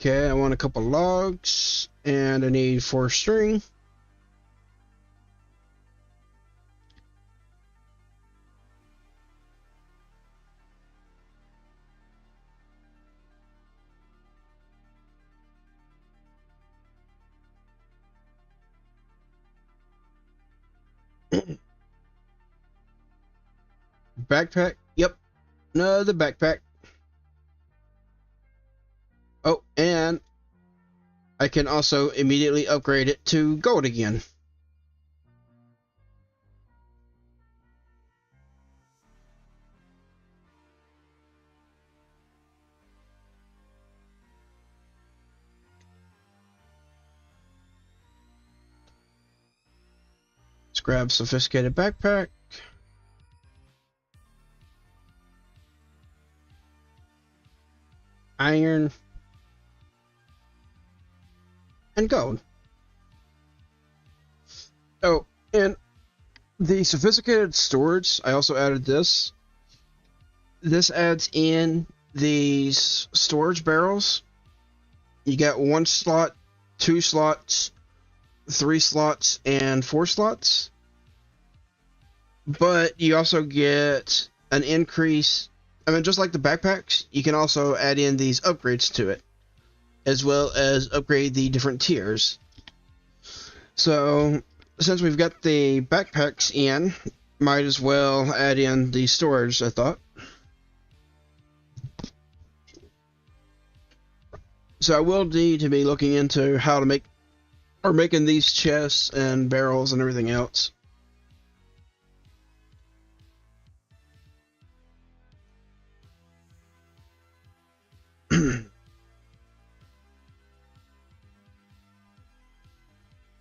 Okay, I want a couple logs, and I need 4 string. Backpack? Yep. Another backpack. Oh, and I can also immediately upgrade it to gold again. grab sophisticated backpack. Iron. And gold. Oh, and the sophisticated storage, I also added this. This adds in these storage barrels. You got 1 slot, 2 slots, 3 slots, and 4 slots. But you also get an increase. I mean, just like the backpacks, you can also add in these upgrades to it, as well as upgrade the different tiers. So, since we've got the backpacks in, might as well add in the storage, I thought. So I will need to be looking into how to making these chests and barrels and everything else.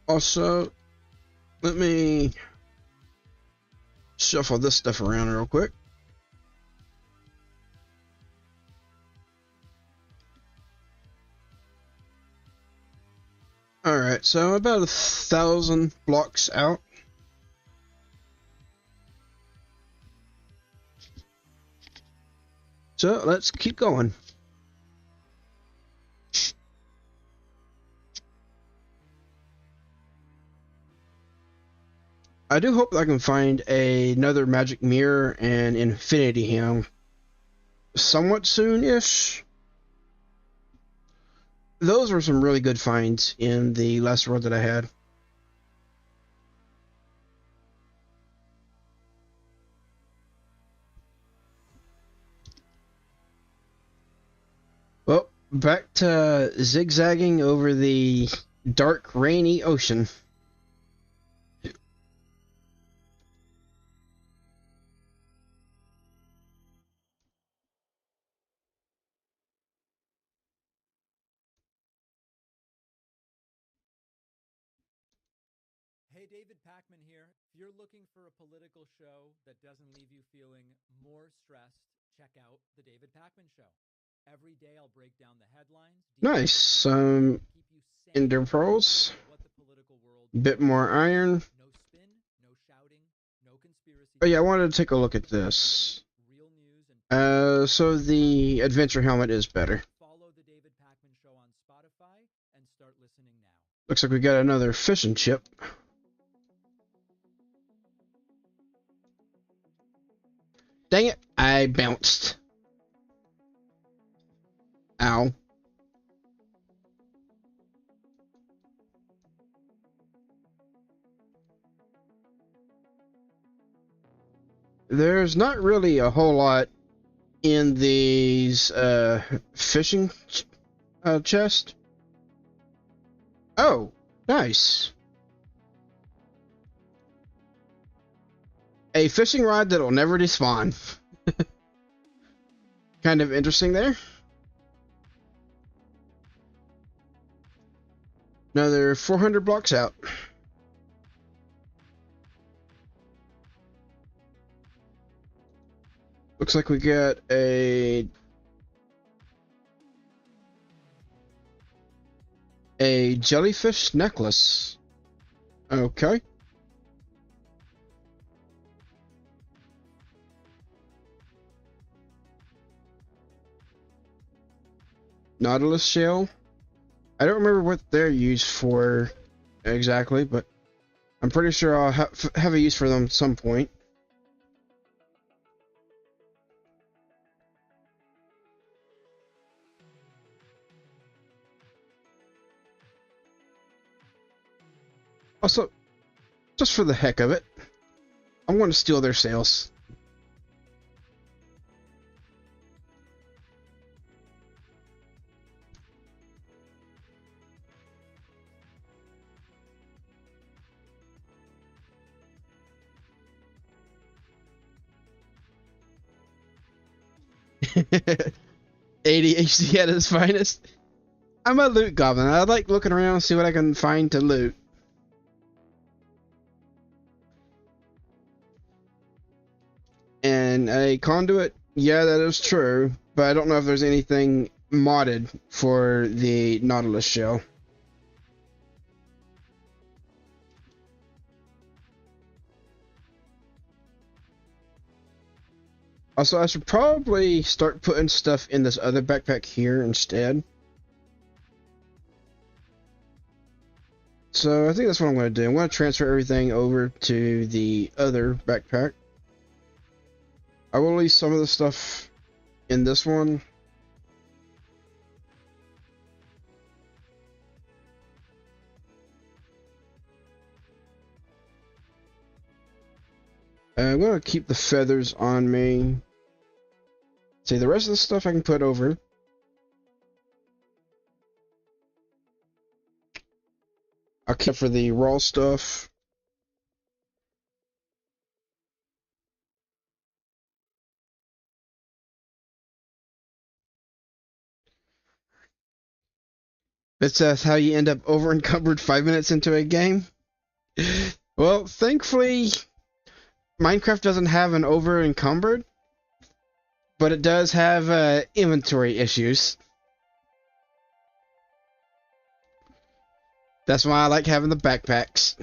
Also, let me shuffle this stuff around real quick. Alright, so I'm about 1,000 blocks out. So let's keep going. I do hope that I can find another magic mirror and infinity ham somewhat soon-ish. Those were some really good finds in the last world that I had. Well, back to zigzagging over the dark, rainy ocean. Hey, David Packman here. If you're looking for a political show that doesn't leave you feeling more stressed, check out The David Packman Show. Every day I'll break down the headlines. Nice. Some ender pearls. Bit more iron. Oh yeah, I wanted to take a look at this. So the adventure helmet is better. Looks like we got another fishing chip. Dang it, I bounced. Ow. There's not really a whole lot in these fishing chest. Oh, nice. A fishing rod that'll never despawn. Kind of interesting there. Another 400 blocks out. Looks like we got a jellyfish necklace. Okay. Nautilus shell. I don't remember what they're used for exactly, but I'm pretty sure I'll have a use for them at some point. Also, just for the heck of it, I'm going to steal their sails. ADHD at its finest. I'm a loot goblin. I like looking around and see what I can find to loot. And a conduit, yeah, that is true, but I don't know if there's anything modded for the Nautilus shell. Also, I should probably start putting stuff in this other backpack here instead. So I think that's what I'm going to do. I'm going to transfer everything over to the other backpack. I will leave some of the stuff in this one. I'm going to keep the feathers on me. See, the rest of the stuff I can put over. I'll keep for the raw stuff. That's how you end up over encumbered 5 minutes into a game. Well, thankfully, Minecraft doesn't have an over encumbered, but it does have inventory issues. That's why I like having the backpacks.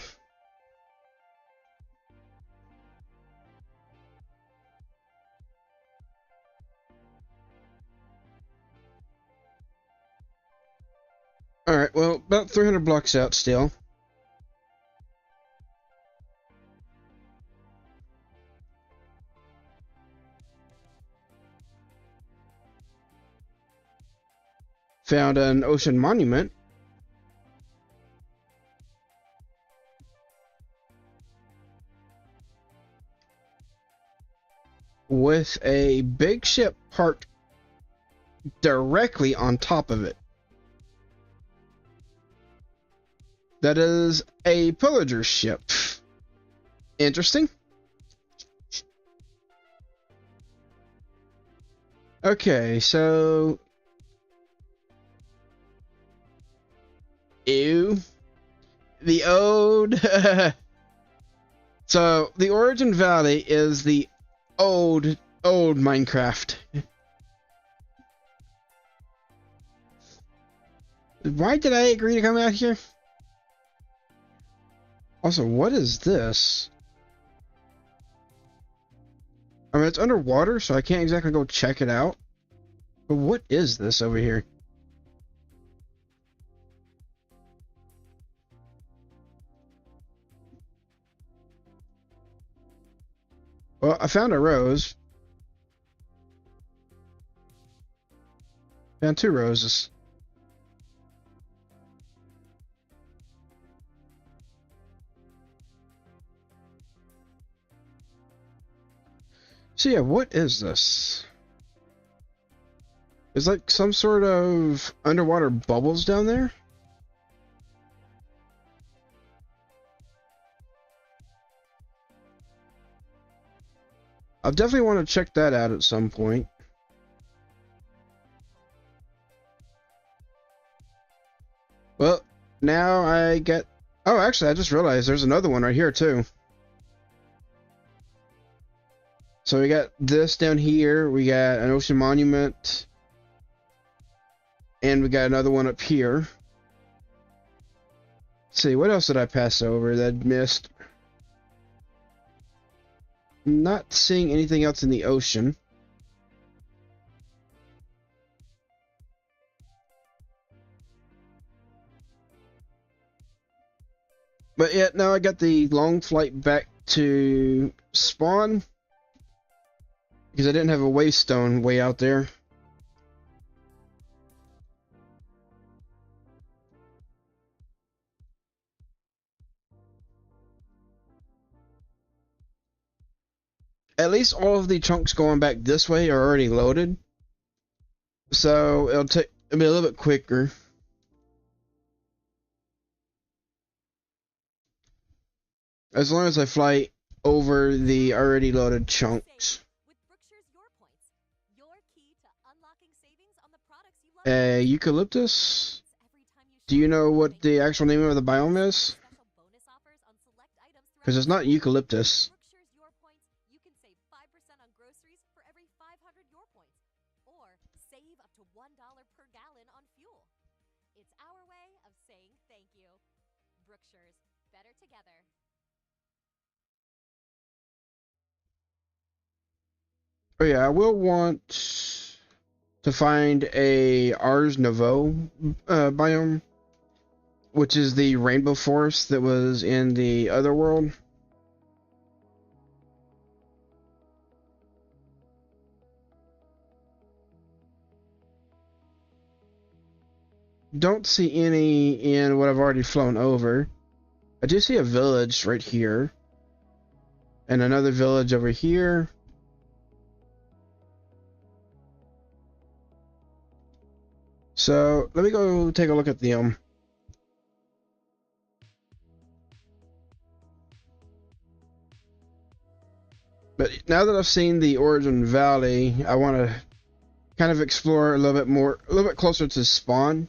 Alright, well, about 300 blocks out still. Found an ocean monument. With a big ship parked directly on top of it. That is a pillager ship. Interesting. Okay, so... Ew. The ode... So, the Origin Valley is the old Minecraft. Why did I agree to come out here? Also, what is this? I mean, it's underwater, so I can't exactly go check it out. But what is this over here? Well, I found a rose. Found 2 roses. So yeah, what is this? There's like some sort of underwater bubbles down there? I'll definitely want to check that out at some point. Well, now I get... Oh, actually, I just realized there's another one right here, too. So we got this down here, we got an ocean monument, and we got another one up here. Let's see, what else did I pass over that I missed? Not seeing anything else in the ocean. But yeah, now I got the long flight back to spawn. Because I didn't have a waystone way out there. At least all of the chunks going back this way are already loaded. So it'll be a little bit quicker. As long as I fly over the already loaded chunks. Eucalyptus? Do you know what the actual name of the biome is? Because it's not eucalyptus. Oh yeah, I will want to find a Ars Nouveau biome, which is the rainbow forest that was in the other world. Don't see any in what I've already flown over. I do see a village right here. And another village over here. So, let me go take a look at them. But now that I've seen the Origin Valley, I want to kind of explore a little bit more, a little bit closer to spawn.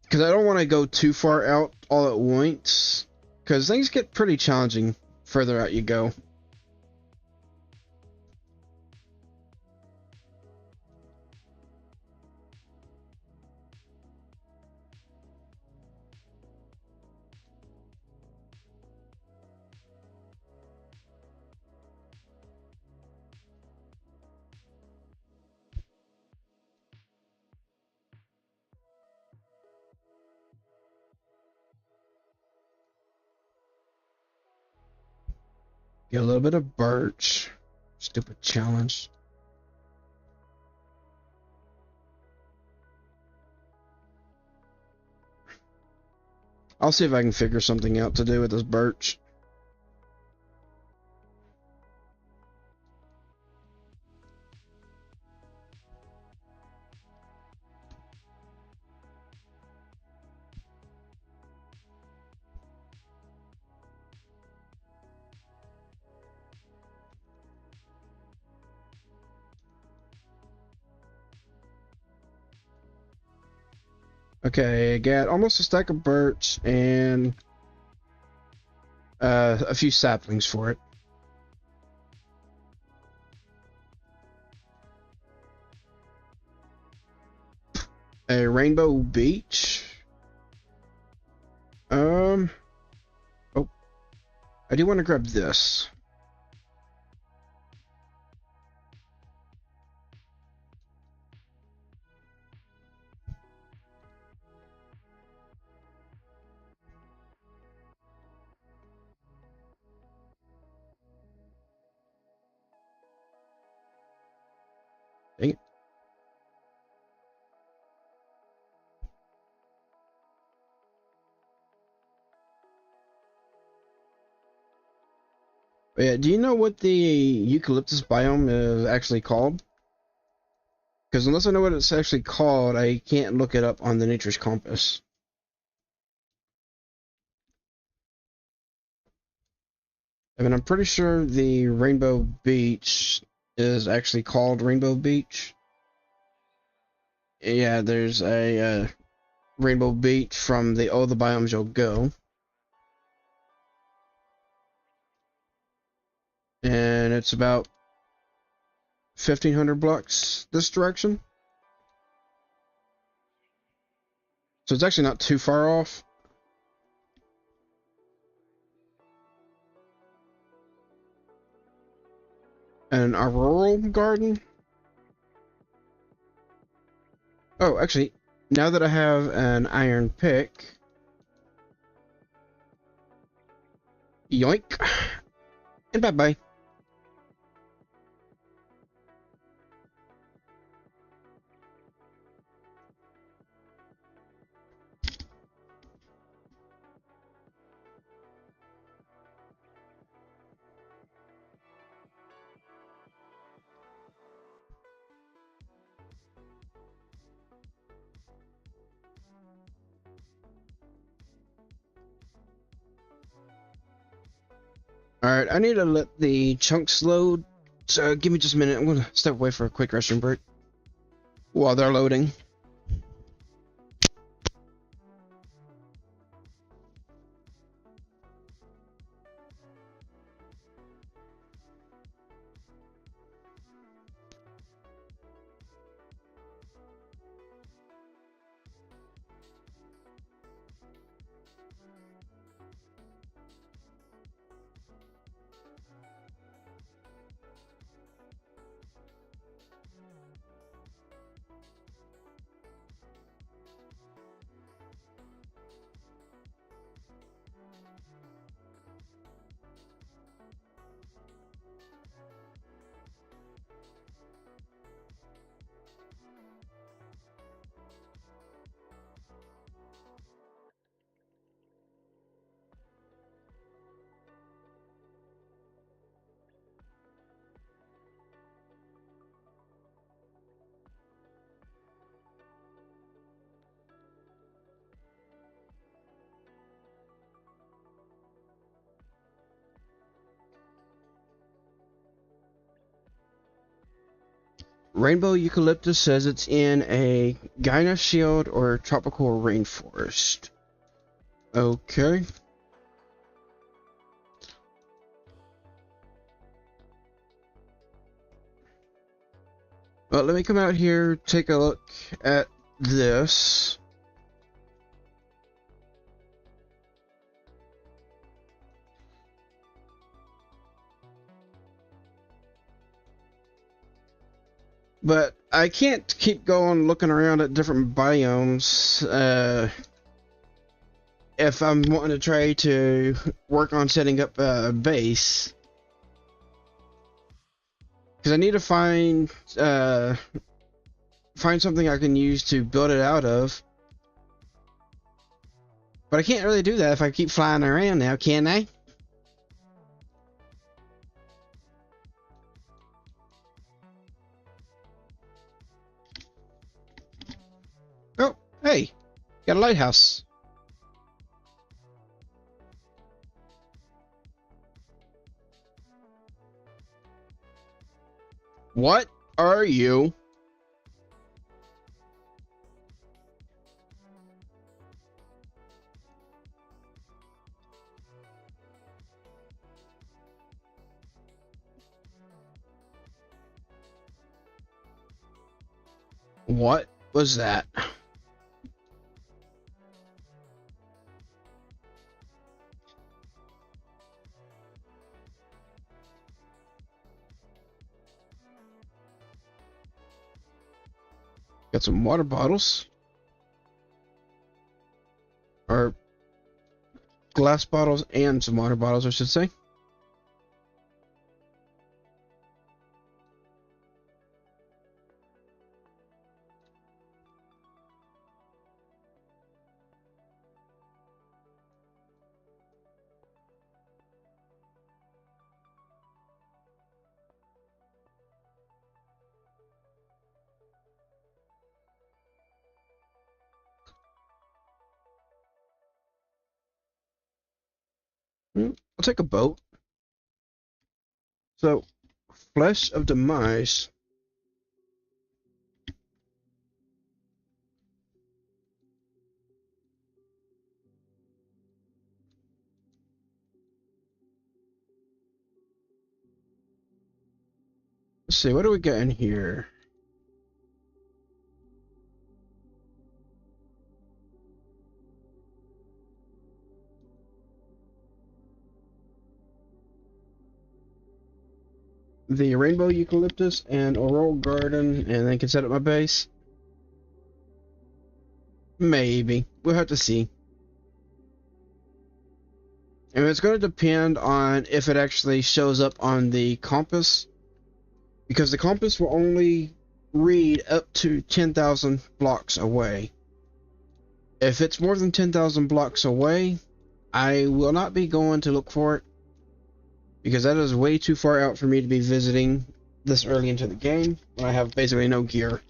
Because I don't want to go too far out all at once. Because things get pretty challenging further out you go. Get a little bit of birch. Stupid challenge. I'll see if I can figure something out to do with this birch. Okay, I got almost a stack of birch and a few saplings for it. A rainbow beach. Oh, I do want to grab this. Dang it. Yeah, do you know what the eucalyptus biome is actually called? Because unless I know what it's actually called, I can't look it up on the Nature's Compass. I mean, I'm pretty sure the Rainbow Beach is actually called Rainbow Beach. Yeah, there's a Rainbow Beach from the All the Biomes You'll Go. And it's about 1,500 blocks this direction. So it's actually not too far off. An auroral garden. Oh, actually, now that I have an iron pick, yoink, and bye-bye. Alright, I need to let the chunks load, so give me just a minute. I'm gonna step away for a quick restroom break while they're loading. Rainbow eucalyptus says it's in a Gyna shield or tropical rainforest. Okay. Well, let me come out here, take a look at this. But I can't keep going looking around at different biomes if I'm wanting to try to work on setting up a base. Because I need to find something I can use to build it out of. But I can't really do that if I keep flying around now, can I? Oh, hey, got a lighthouse. What are you? What was that? Got some water bottles. Or glass bottles and some water bottles, I should say. I'll take a boat. So, Flesh of Demise. Let's see, what do we got in here? The rainbow eucalyptus and auroral garden, and then can set up my base. Maybe. We'll have to see. And it's going to depend on if it actually shows up on the compass, because the compass will only read up to 10,000 blocks away. If it's more than 10,000 blocks away, I will not be going to look for it, because that is way too far out for me to be visiting this early into the game when I have basically no gear.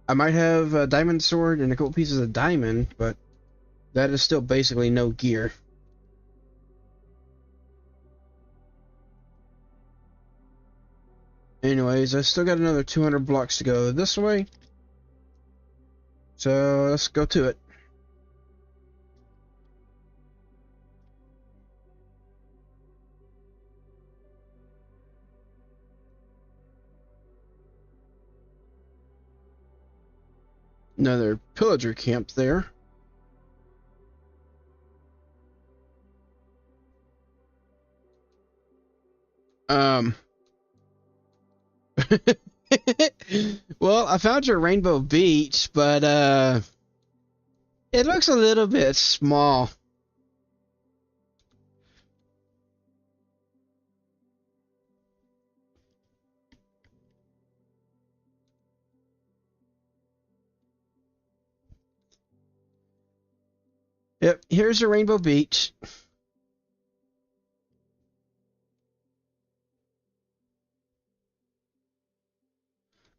I might have a diamond sword and a couple pieces of diamond, but that is still basically no gear. Anyways, I still got another 200 blocks to go this way, so let's go to it. Another pillager camp there. Well, I found your Rainbow Beach, but it looks a little bit small. Yep, here's your Rainbow Beach.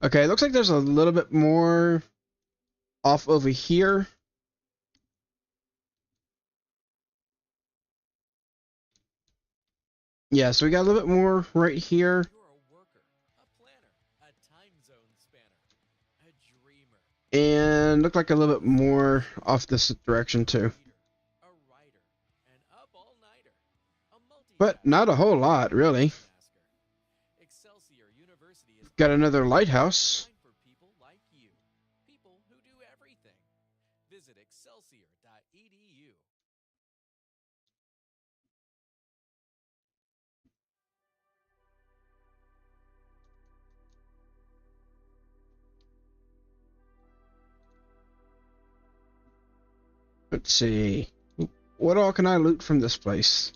Okay, it looks like there's a little bit more off over here. Yeah, so we got a little bit more right here. And look like a little bit more off this direction too. But not a whole lot, really. Got another lighthouse. Visit excelsior.edu. Let's see. What all can I loot from this place?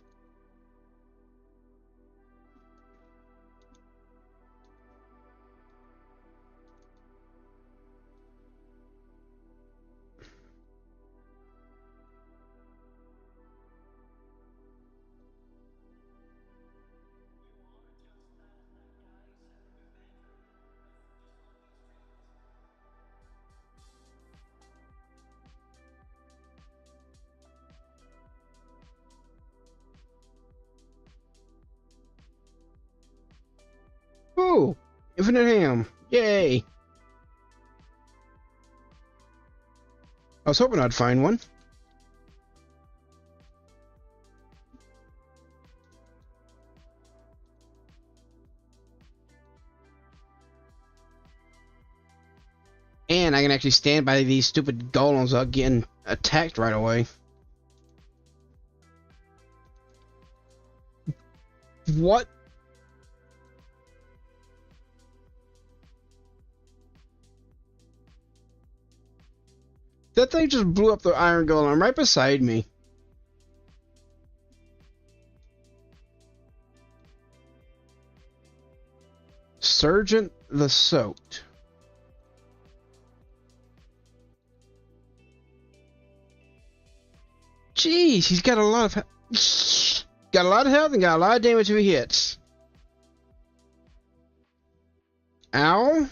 Ooh, infinite ham. Yay. I was hoping I'd find one. And I can actually stand by these stupid golems without getting attacked right away. What? That thing just blew up the iron golem right beside me. Sergeant the Soaked. Jeez, he's got a lot of health and got a lot of damage if he hits. Ow.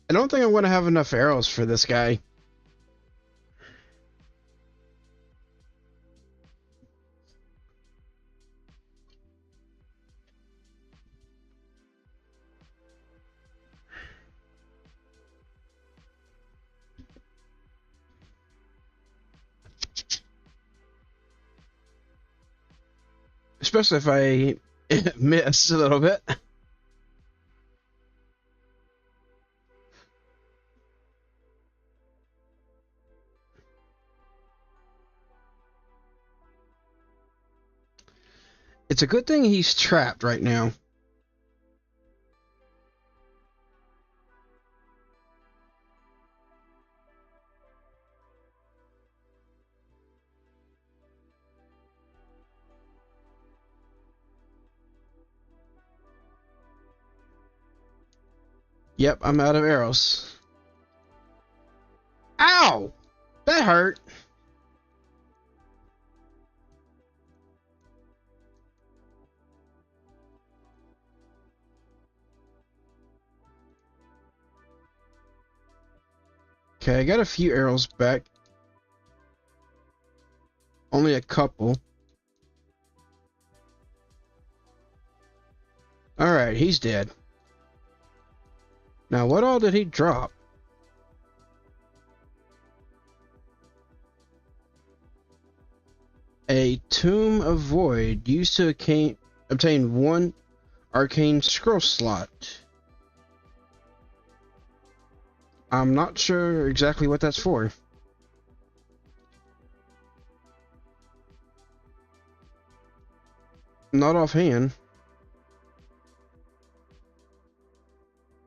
I don't think I'm going to have enough arrows for this guy. Especially if I miss a little bit. It's a good thing he's trapped right now. Yep, I'm out of arrows. Ow! That hurt. Okay, I got a few arrows back. Only a couple. Alright, he's dead. Now, what all did he drop? A Tomb of Void, used to obtain one arcane scroll slot. I'm not sure exactly what that's for. Not offhand.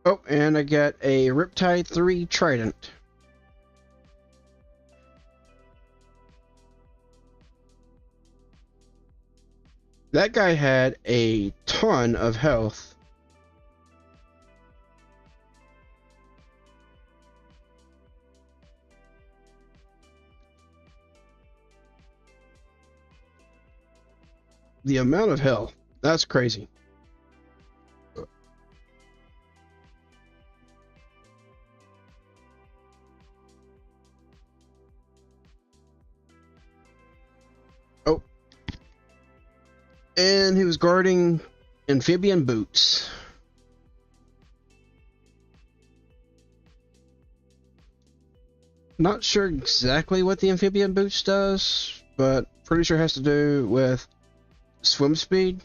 Oh, and I got a Riptide 3 Trident. That guy had a ton of health. The amount of health That's crazy. Oh. And he was guarding amphibian boots. Not sure exactly what the amphibian boots does, but pretty sure it has to do with swim speed.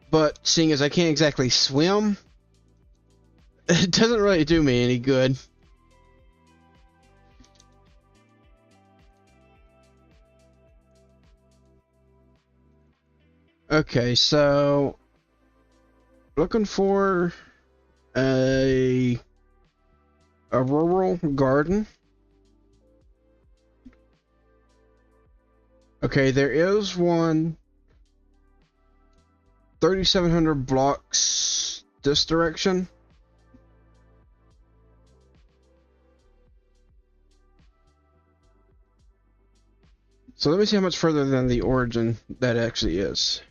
But seeing as I can't exactly swim, it doesn't really do me any good. Okay, so looking for a rural garden. Okay, there is one 3,700 blocks this direction. So let me see how much further than the origin that actually is.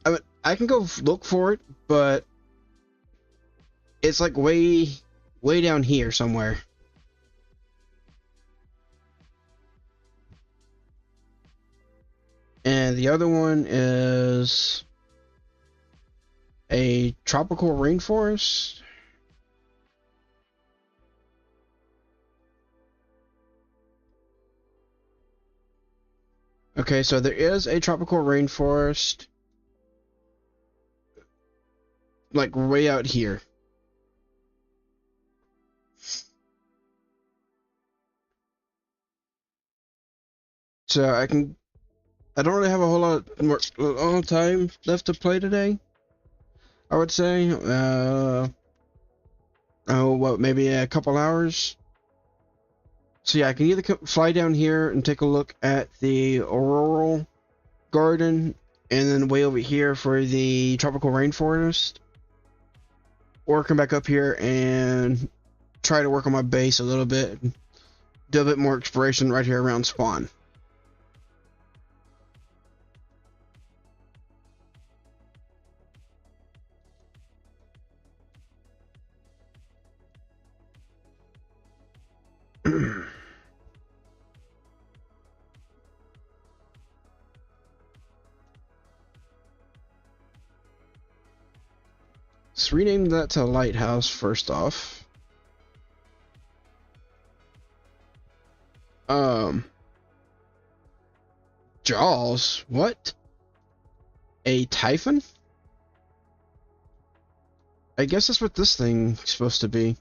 I mean, I can go look for it, but it's like way down here somewhere. And the other one is a tropical rainforest. Okay, so there is a tropical rainforest like way out here. So I don't really have a whole lot more time left to play today, I would say. Maybe a couple hours. So yeah, I can either fly down here and take a look at the auroral garden, and then way over here for the tropical rainforest, or come back up here and try to work on my base a little bit, do a bit more exploration right here around spawn. Let's rename that to Lighthouse first off. Jaws? What? A typhon? I guess that's what this thing's supposed to be.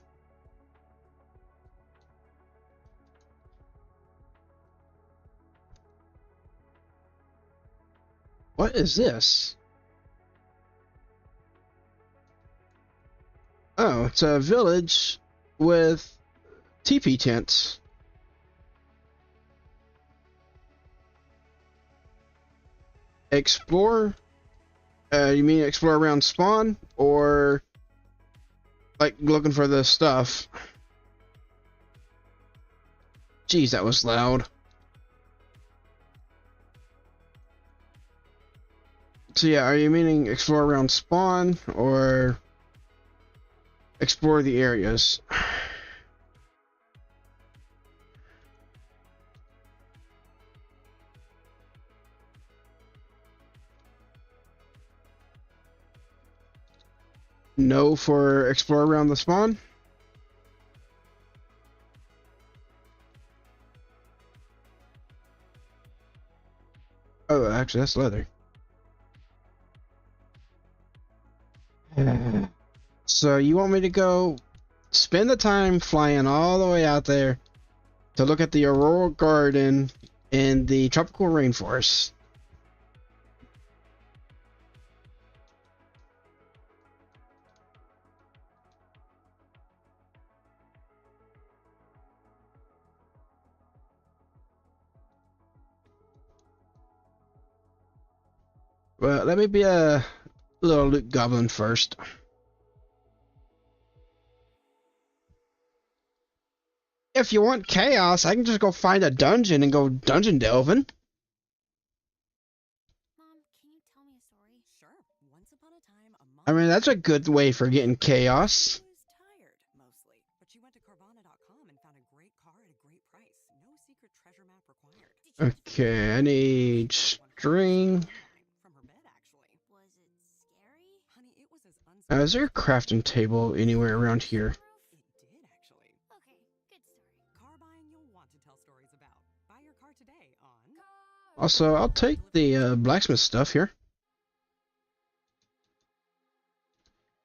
What is this? Oh, it's a village with teepee tents. Explore? You mean explore around spawn? Or like looking for the stuff? Jeez, that was loud. So yeah, are you meaning explore around spawn or explore the areas? No for explore around the spawn? Oh, actually, that's leather. So you want me to go spend the time flying all the way out there to look at the auroral garden in the tropical rainforest? Well, let me be a little loot goblin first. If you want chaos, I can just go find a dungeon and go dungeon delving. I mean, that's a good way for getting chaos. Okay, I need string. Is there a crafting table anywhere around here? Also, I'll take the blacksmith stuff here.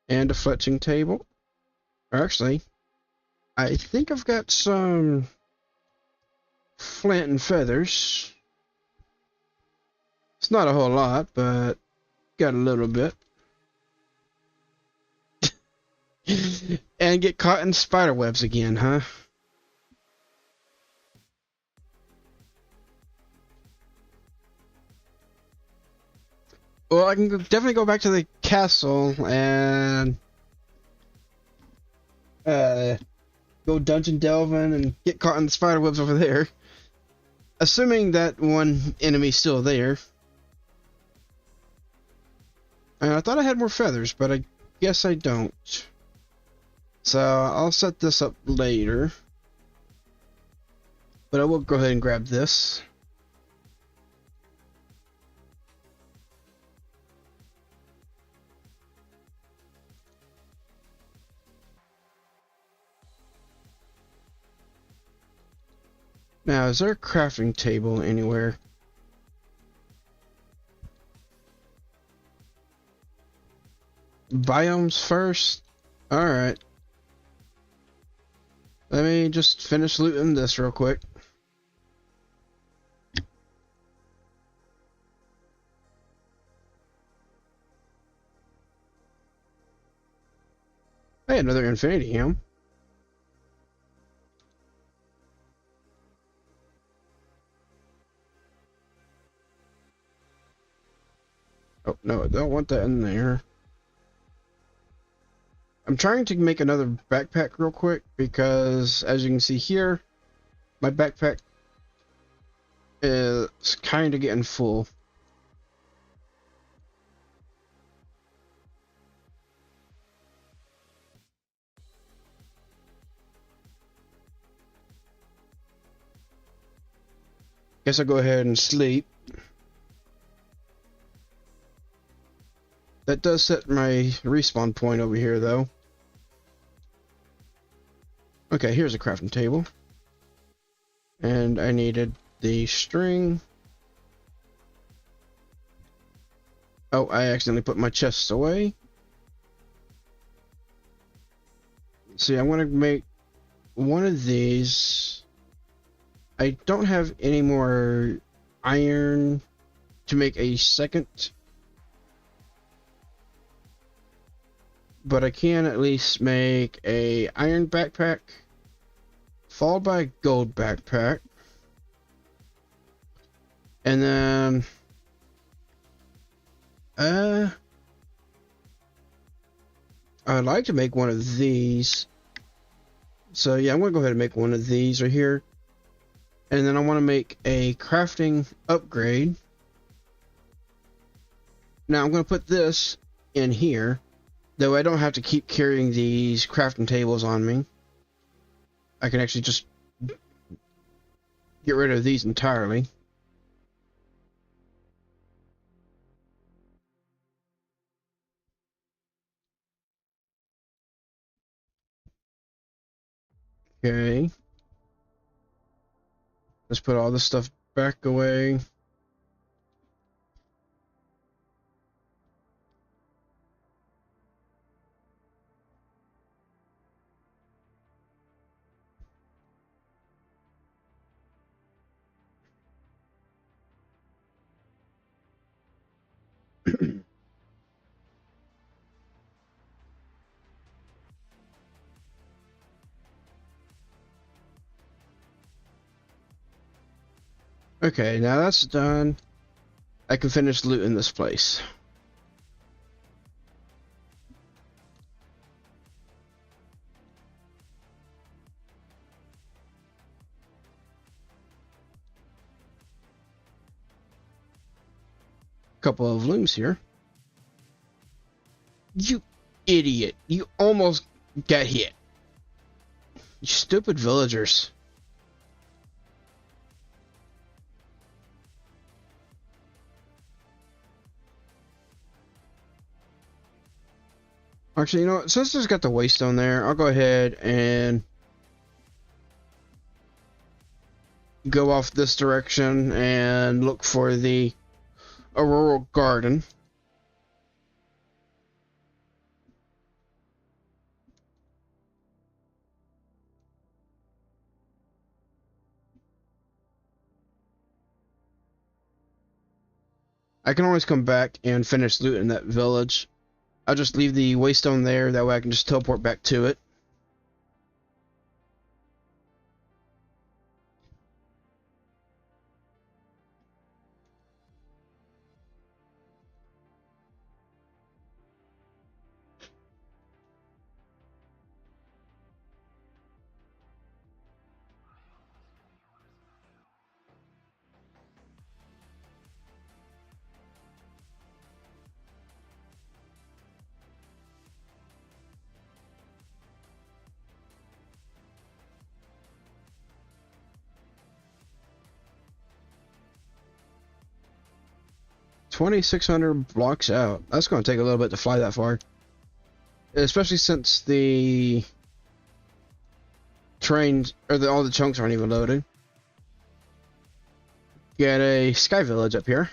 And a fletching table. Or actually, I think I've got some flint and feathers. It's not a whole lot, but got a little bit. And get caught in spider webs again, huh? Well, I can definitely go back to the castle and go dungeon delving and get caught in the spider webs over there. Assuming that one enemy's still there. And I thought I had more feathers, but I guess I don't. So I'll set this up later. But I will go ahead and grab this. Now, is there a crafting table anywhere? Biomes first? Alright. Let me just finish looting this real quick. Hey, another infinity ham. Oh, no, I don't want that in there. I'm trying to make another backpack real quick because, as you can see here, my backpack is kind of getting full. Guess I'll go ahead and sleep. That does set my respawn point over here, though. Okay, here's a crafting table. And I needed the string. Oh, I accidentally put my chests away. See, I want to make one of these. I don't have any more iron to make a second. But I can at least make a iron backpack, followed by a gold backpack. And then I'd like to make one of these. So yeah, I'm gonna go ahead and make one of these right here. And then I want to make a crafting upgrade. Now I'm gonna put this in here. Though I don't have to keep carrying these crafting tables on me. I can actually just get rid of these entirely. Okay. Let's put all this stuff back away. Okay, now that's done. I can finish looting this place. couple of looms here. You idiot. You almost got hit. You stupid villagers. Actually, you know what? Since there's got the waystone there, I'll go ahead and go off this direction and look for the auroral garden. I can always come back and finish looting that village. I'll just leave the waystone there, that way I can just teleport back to it. $2,600 blocks out. That's going to take a little bit to fly that far. Especially since the trains, or all the chunks aren't even loaded. Got a sky village up here.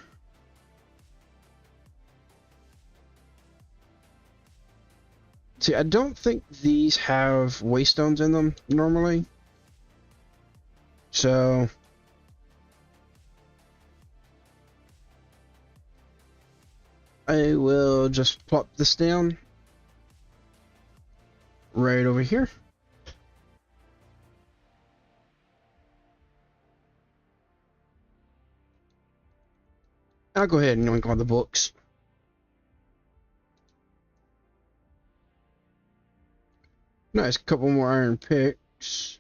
See, I don't think these have waystones in them normally. So I will just plop this down right over here. I'll go ahead and yoink all the books. Nice, couple more iron picks.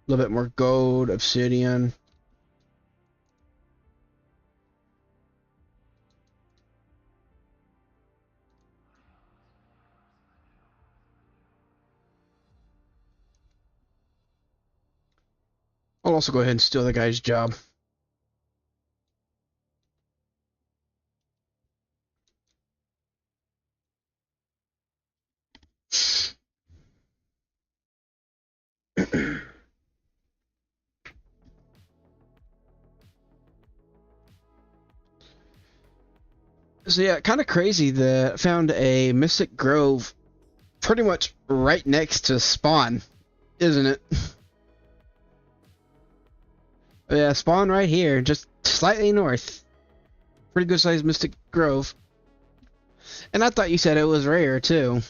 A little bit more gold, obsidian. I'll also go ahead and steal the guy's job. So yeah, kind of crazy that I found a Mystic Grove pretty much right next to spawn, isn't it? Yeah, spawn right here, just slightly north. Pretty good sized Mystic Grove. And I thought you said it was rare too.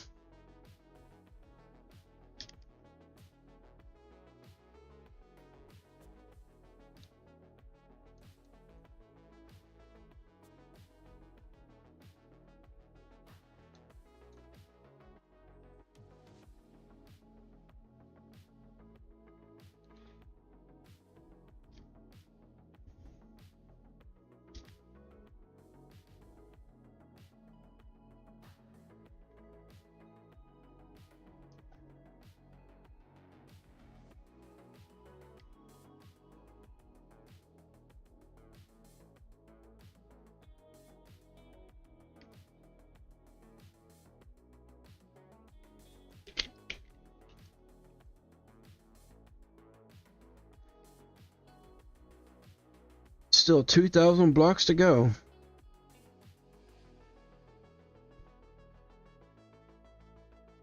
Still 2,000 blocks to go.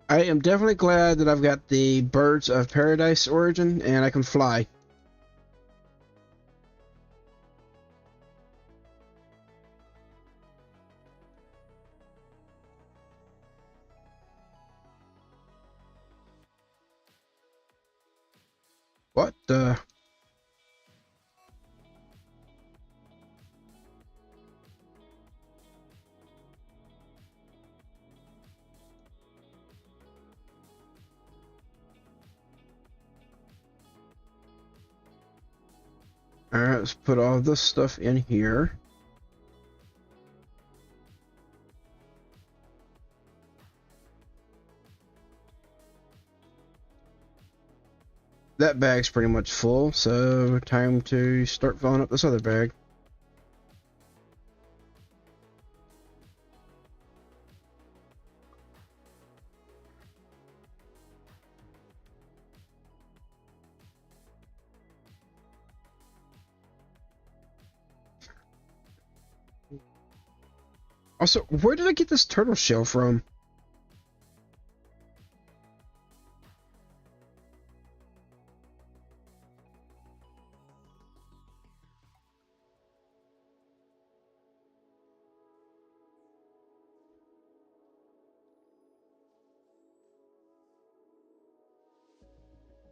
I am definitely glad that I've got the Birds of Paradise origin and I can fly. What the? Alright, let's put all this stuff in here. That bag's pretty much full, so time to start filling up this other bag. Also, where did I get this turtle shell from?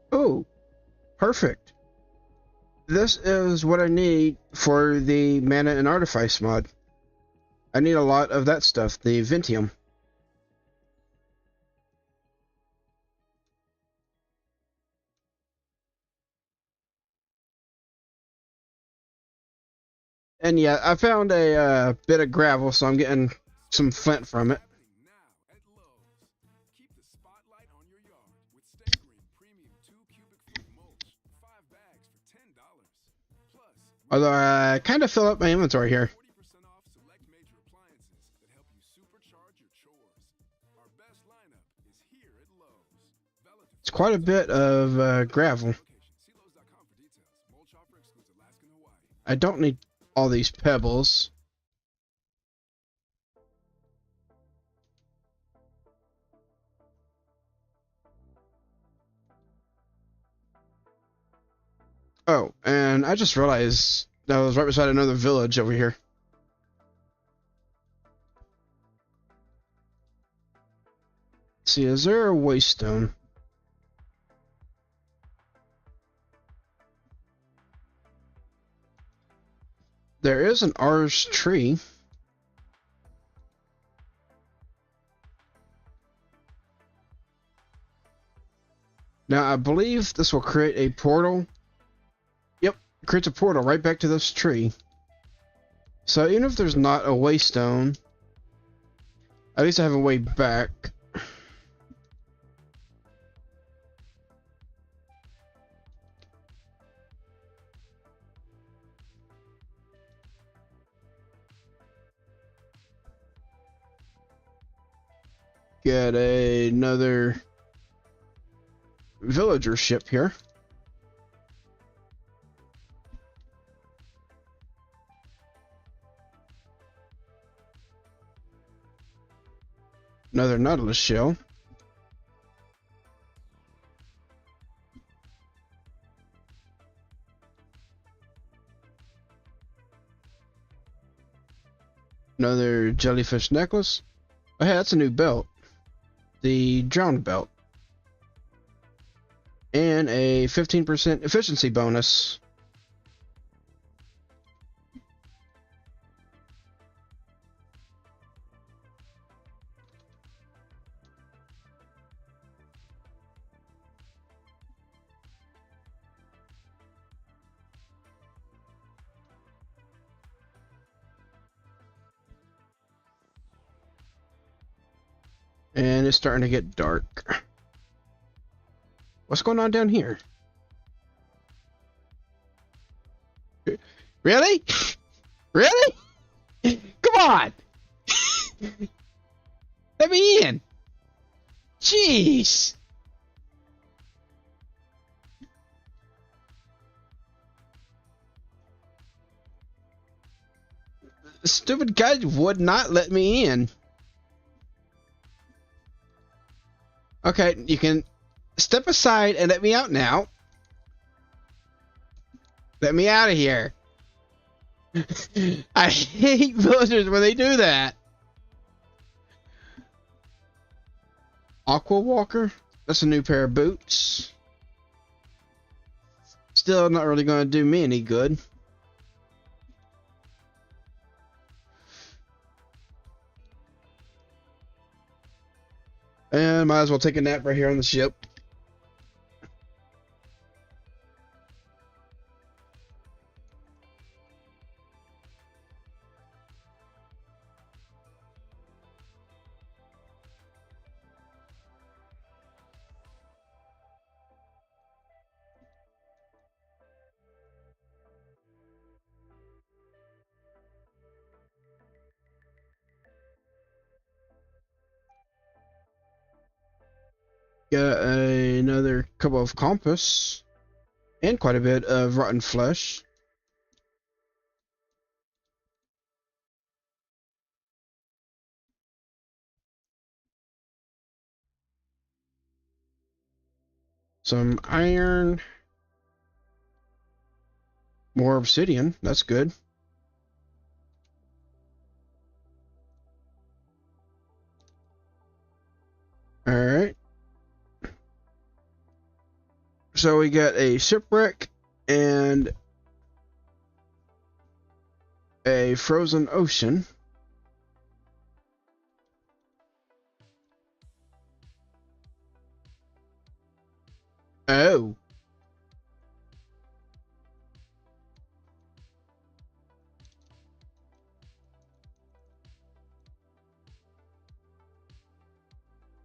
Oh, perfect. This is what I need for the Mana and Artifice mod. I need a lot of that stuff, the Ventium. And yeah, I found a bit of gravel, so I'm getting some flint from it. Although I kind of fill up my inventory here. It's quite a bit of gravel. I don't need all these pebbles. Oh, and I just realized that I was right beside another village over here. Let's see, is there a waystone? There is an Ars tree. Now, I believe this will create a portal. Yep, it creates a portal right back to this tree. So even if there's not a waystone, at least I have a way back. Get another villager ship here. Another Nautilus shell. Another jellyfish necklace. Oh, hey, that's a new belt. The drowned belt. And a 15% efficiency bonus. And it's starting to get dark. What's going on down here? Really? Really? Come on! Let me in! Jeez! The stupid guy would not let me in. Okay, you can step aside and let me out now. Let me out of here. I hate villagers when they do that. Aqua Walker? That's a new pair of boots. Still not really going to do me any good. And might as well take a nap right here on the ship. Got another couple of compass and quite a bit of rotten flesh. Some iron. More obsidian. That's good. Alright. So we got a shipwreck and a frozen ocean. Oh.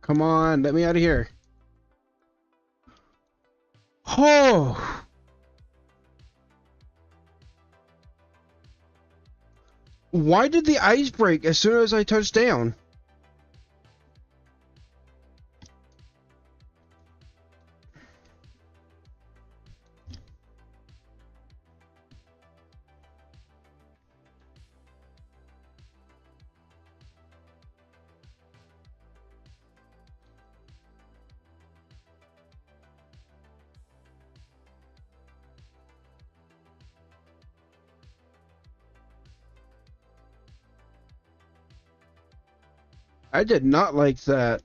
Come on, let me out of here. Oh! Why did the ice break as soon as I touched down? I did not like that.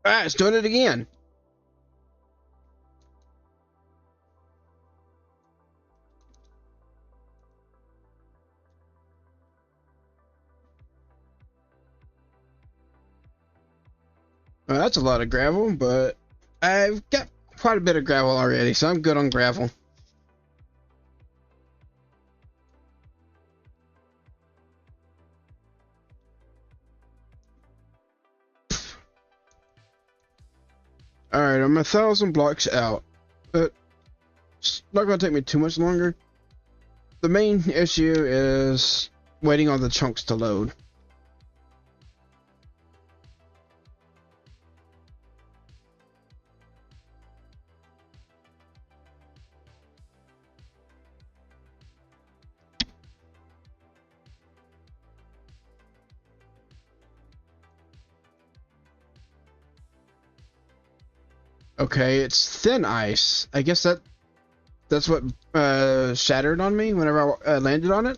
Ah, it's doing it again. Well, that's a lot of gravel, but I've got quite a bit of gravel already, so I'm good on gravel. Alright, I'm 1,000 blocks out. But it's not going to take me too much longer. The main issue is waiting on the chunks to load. Okay, it's thin ice. I guess that's what shattered on me whenever I landed on it.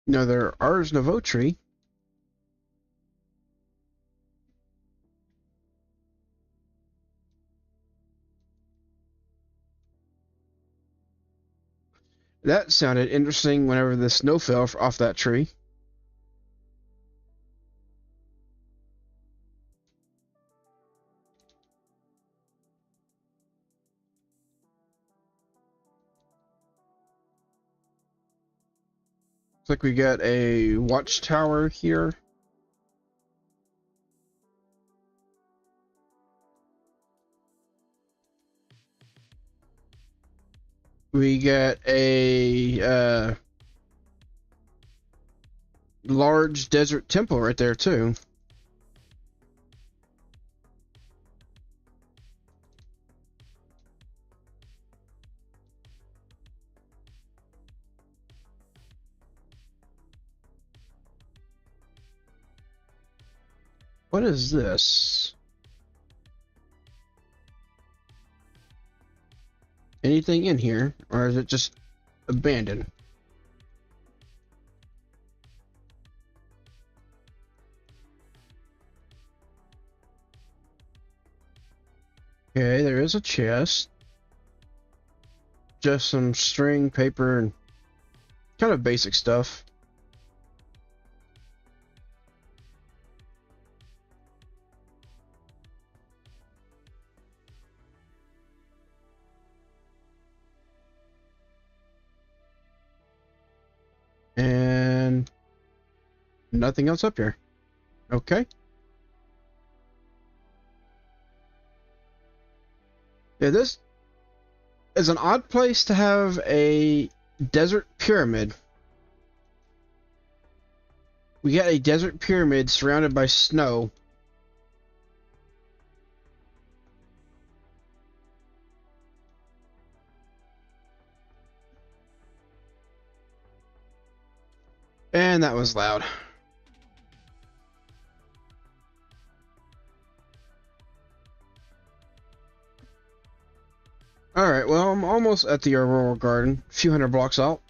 No, there Ars Novotri. That sounded interesting whenever the snow fell off that tree. Looks like we got a watchtower here. We got a large desert temple right there too. What is this? Anything in here, or is it just abandoned? Okay, there is a chest. Just some string, paper, and kind of basic stuff. Nothing else up here. Okay. Yeah, this is an odd place to have a desert pyramid. We got a desert pyramid surrounded by snow. And that was loud. Alright, well, I'm almost at the Aurora Garden. A few hundred blocks out.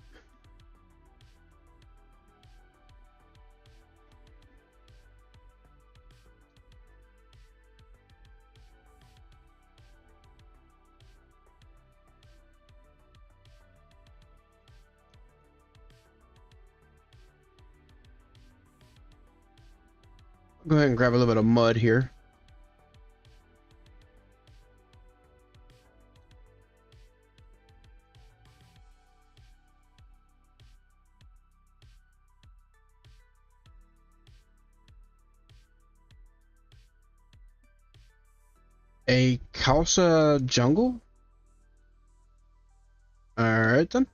Go ahead and grab a little bit of mud here. A Khalsa jungle? Alright then.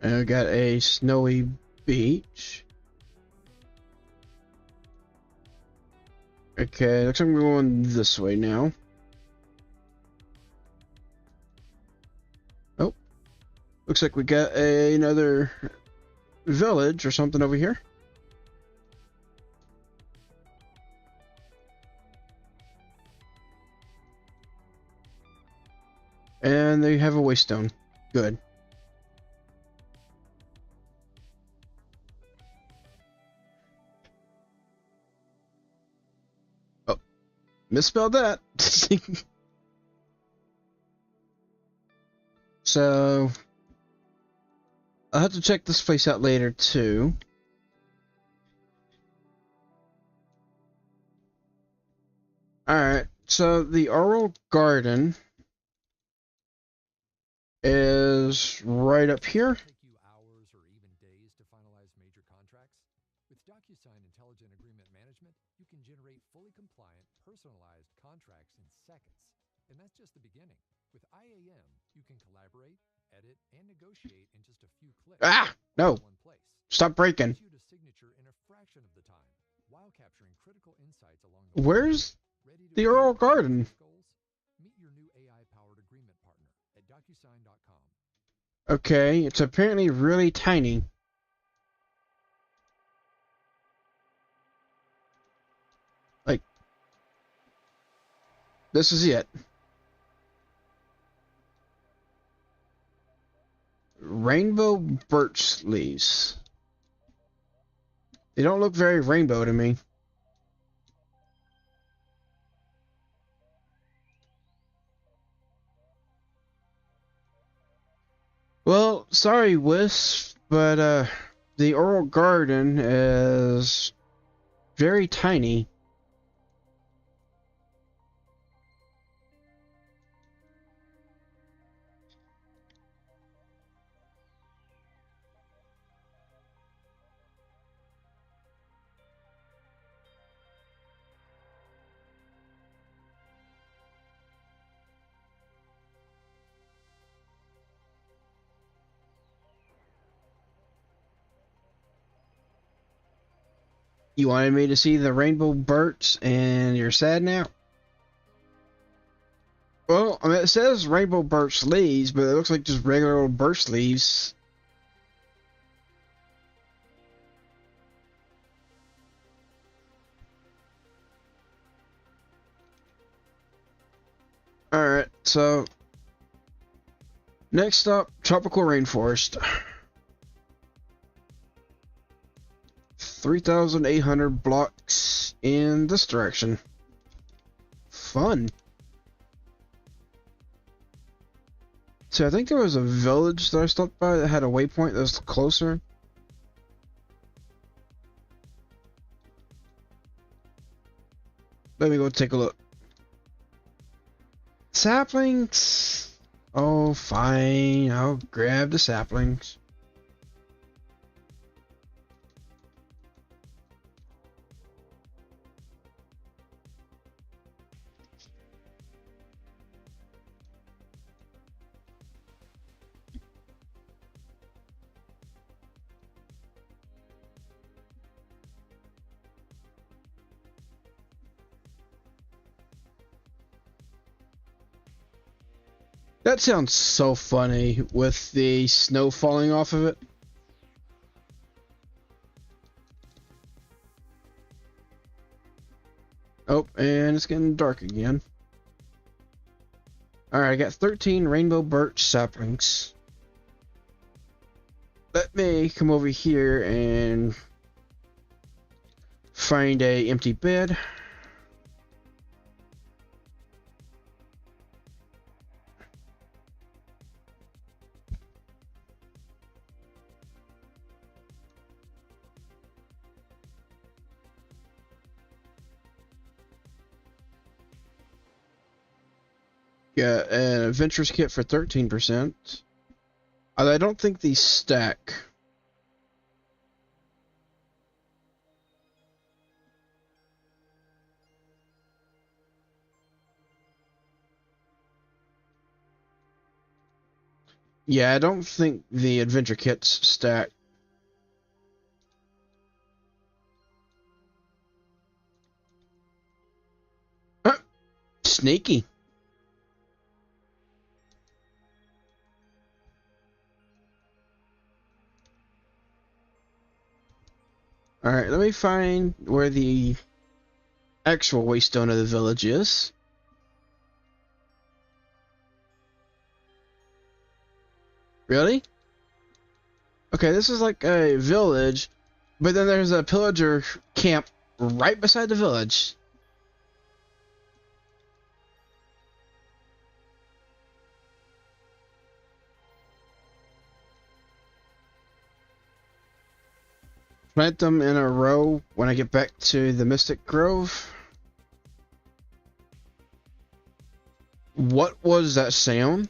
And we got a snowy beach. Okay, looks like we're going this way now. Oh, looks like we got another village or something over here. And they have a waystone. Good. Oh, misspelled that. So, I'll have to check this place out later too. Alright, so the Oral Garden is right up here. Hours or even days to finalize major contracts? With DocuSign Intelligent Agreement Management, you can generate fully compliant, personalized contracts in seconds. And that's just the beginning. With IAM, you can collaborate, edit, and negotiate in just a few clicks. Ah! No! Stop breaking. Execute a signature in a fraction of the time, while capturing critical insights along the way. Where's the Oral Garden? Meet your new AI-powered agreement partner at DocuSign.com. Okay, it's apparently really tiny. Like, this is it. Rainbow birch leaves. They don't look very rainbow to me. Well, sorry, Wisp, but the Oral Garden is very tiny. You wanted me to see the rainbow birch, and you're sad now? Well, I mean, it says rainbow birch leaves, but it looks like just regular old birch leaves. Alright, so next up, tropical rainforest. 3,800 blocks in this direction. Fun. So I think there was a village that I stopped by that had a waypoint that was closer. Let me go take a look. Saplings. Oh, fine. I'll grab the saplings. That sounds so funny with the snow falling off of it. Oh, and it's getting dark again. Alright, I got 13 rainbow birch saplings. Let me come over here and find a empty bed. Got an adventurers kit for 13%. I don't think these stack. Yeah, I don't think the adventure kits stack. Sneaky. Alright, let me find where the actual waystone of the village is. Really? Okay, this is like a village, but then there's a pillager camp right beside the village. Plant them in a row when I get back to the Mystic Grove. What was that sound?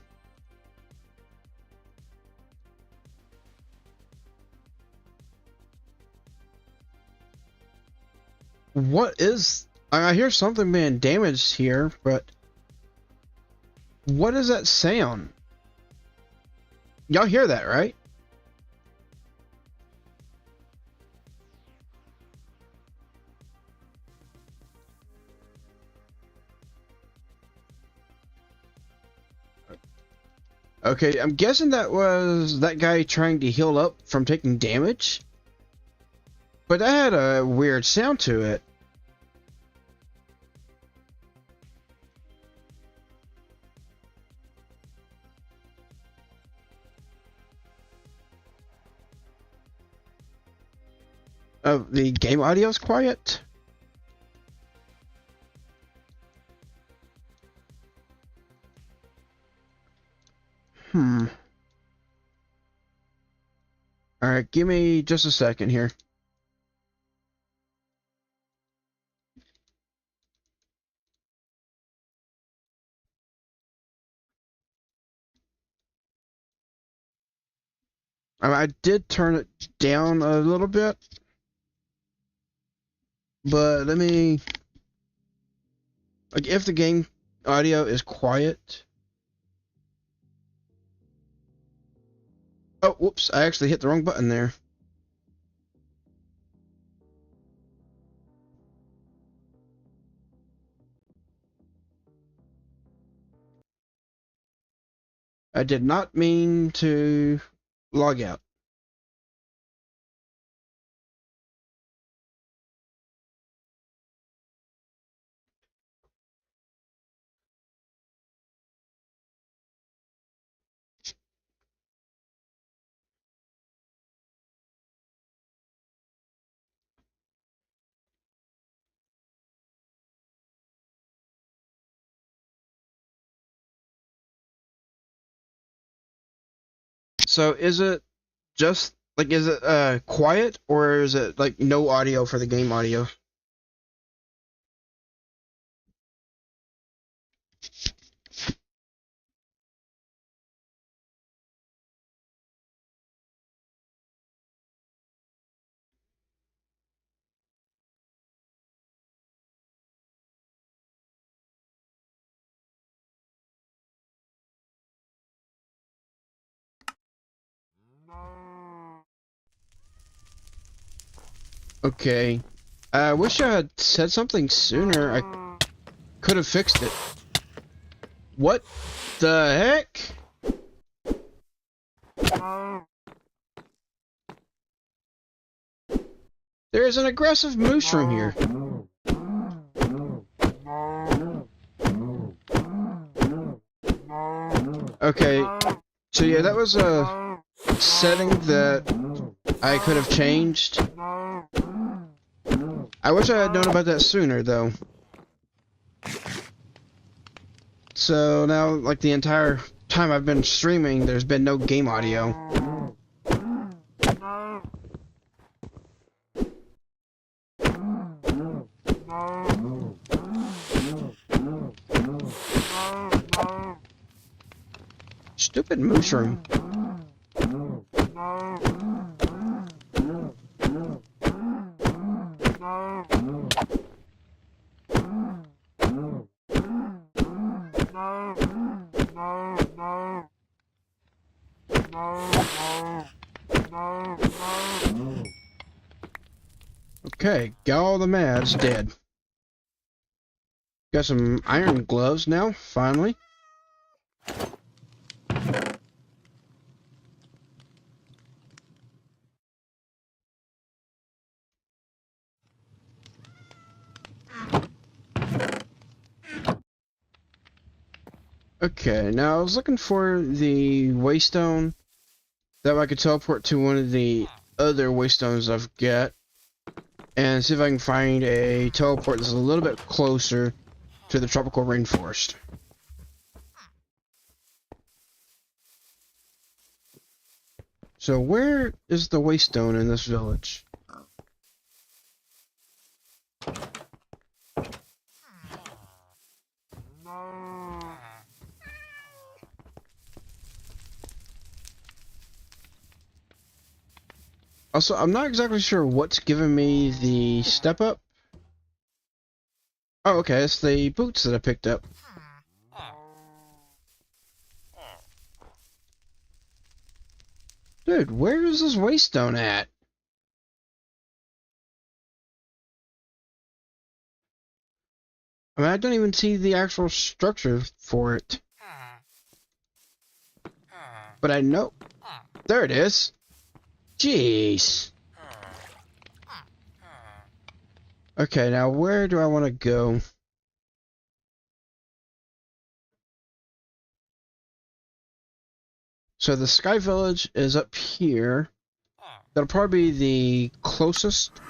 What is... I hear something being damaged here, but... What is that sound? Y'all hear that, right? Okay, I'm guessing that was that guy trying to heal up from taking damage. But that had a weird sound to it. Oh, the game audio's quiet? Alright, give me just a second here. I did turn it down a little bit. But let me... Like, if the game audio is quiet... Oh, whoops, I actually hit the wrong button there. I did not mean to log out. So is it just like is it quiet or is it like no audio for the game audio? Okay. I wish I had said something sooner. I could have fixed it. What the heck? There's an aggressive moose from here. Okay, so yeah, that was a setting that I could have changed. I wish I had known about that sooner, though. So now, like, the entire time I've been streaming, there's been no game audio. Stupid mushroom. Okay, got all the mads dead. Got some iron gloves now, finally. Okay, now I was looking for the waystone that way I could teleport to one of the other waystones I've got and see if I can find a teleport that's a little bit closer to the tropical rainforest. So where is the waystone in this village? Also, I'm not exactly sure what's giving me the step up. Oh, okay, it's the boots that I picked up. Dude, where is this waystone at? I mean, I don't even see the actual structure for it. But I know... There it is. Jeez. Okay, now where do I want to go? So the Sky Village is up here. That'll probably be the closest.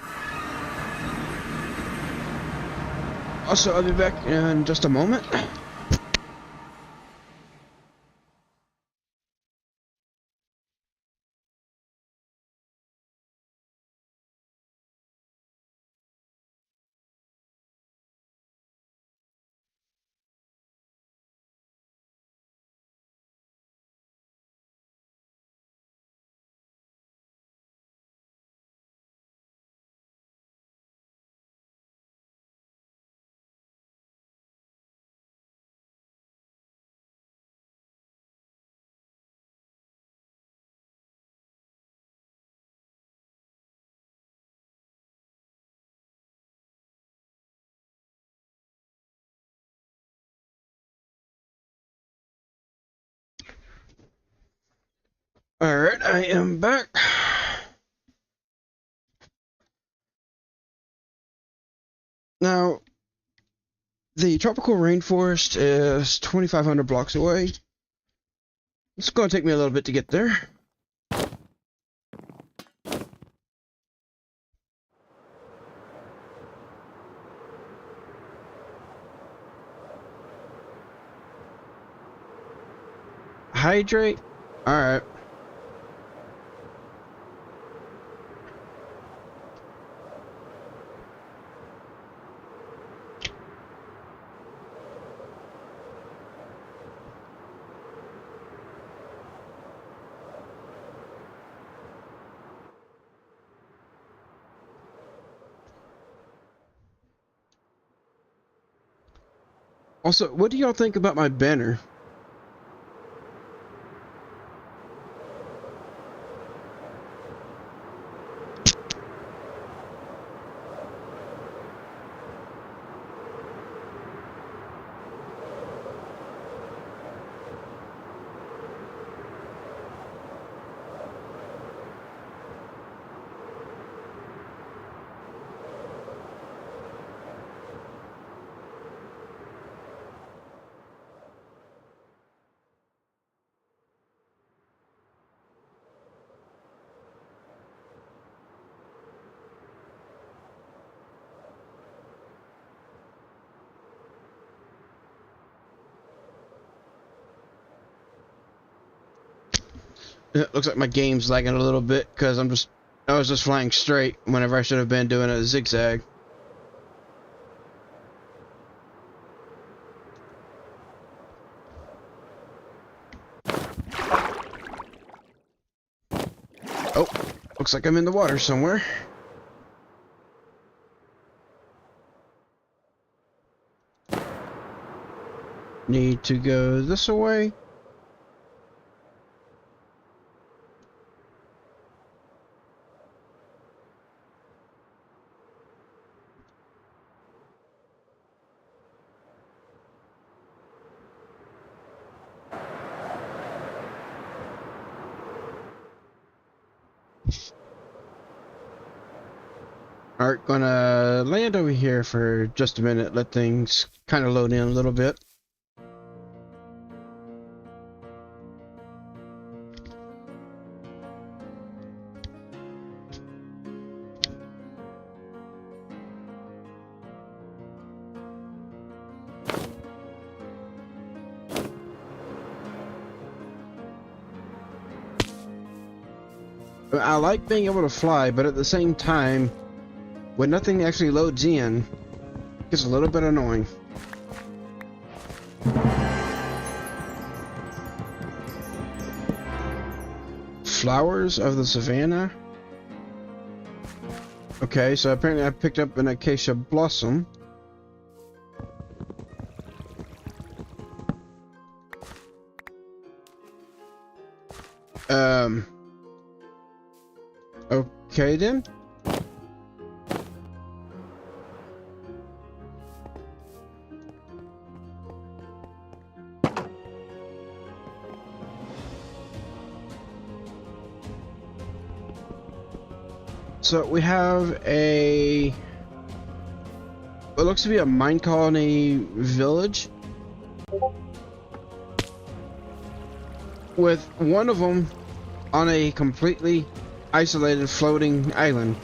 Also, I'll be back in just a moment. Alright, I am back. Now, the tropical rainforest is 2,500 blocks away. It's going to take me a little bit to get there. Hydrate? Alright. Also, what do y'all think about my banner? It looks like my game's lagging a little bit because I was just flying straight whenever I should have been doing a zigzag. Oh, looks like I'm in the water somewhere. Need to go this way. Alright, gonna land over here for just a minute, let things kind of load in a little bit. I like being able to fly, but at the same time, when nothing actually loads in, it gets a little bit annoying. Flowers of the Savannah? Okay, so apparently I picked up an acacia blossom. Okay then. So we have what looks to be a mine colony village, with one of them on a completely isolated floating island.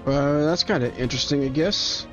That's kind of interesting, I guess.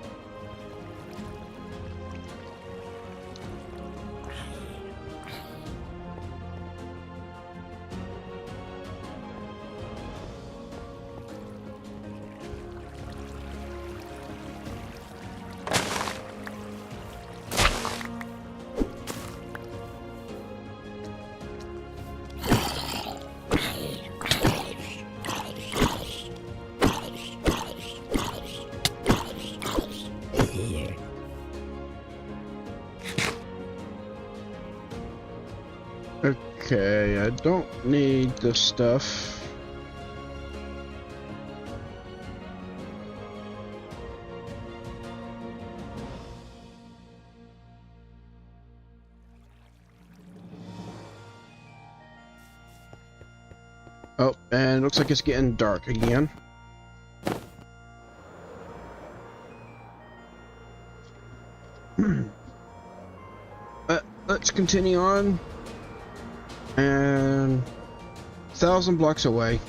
Okay, I don't need this stuff. Oh, and it looks like it's getting dark again. Let's continue on. And 1,000 blocks away.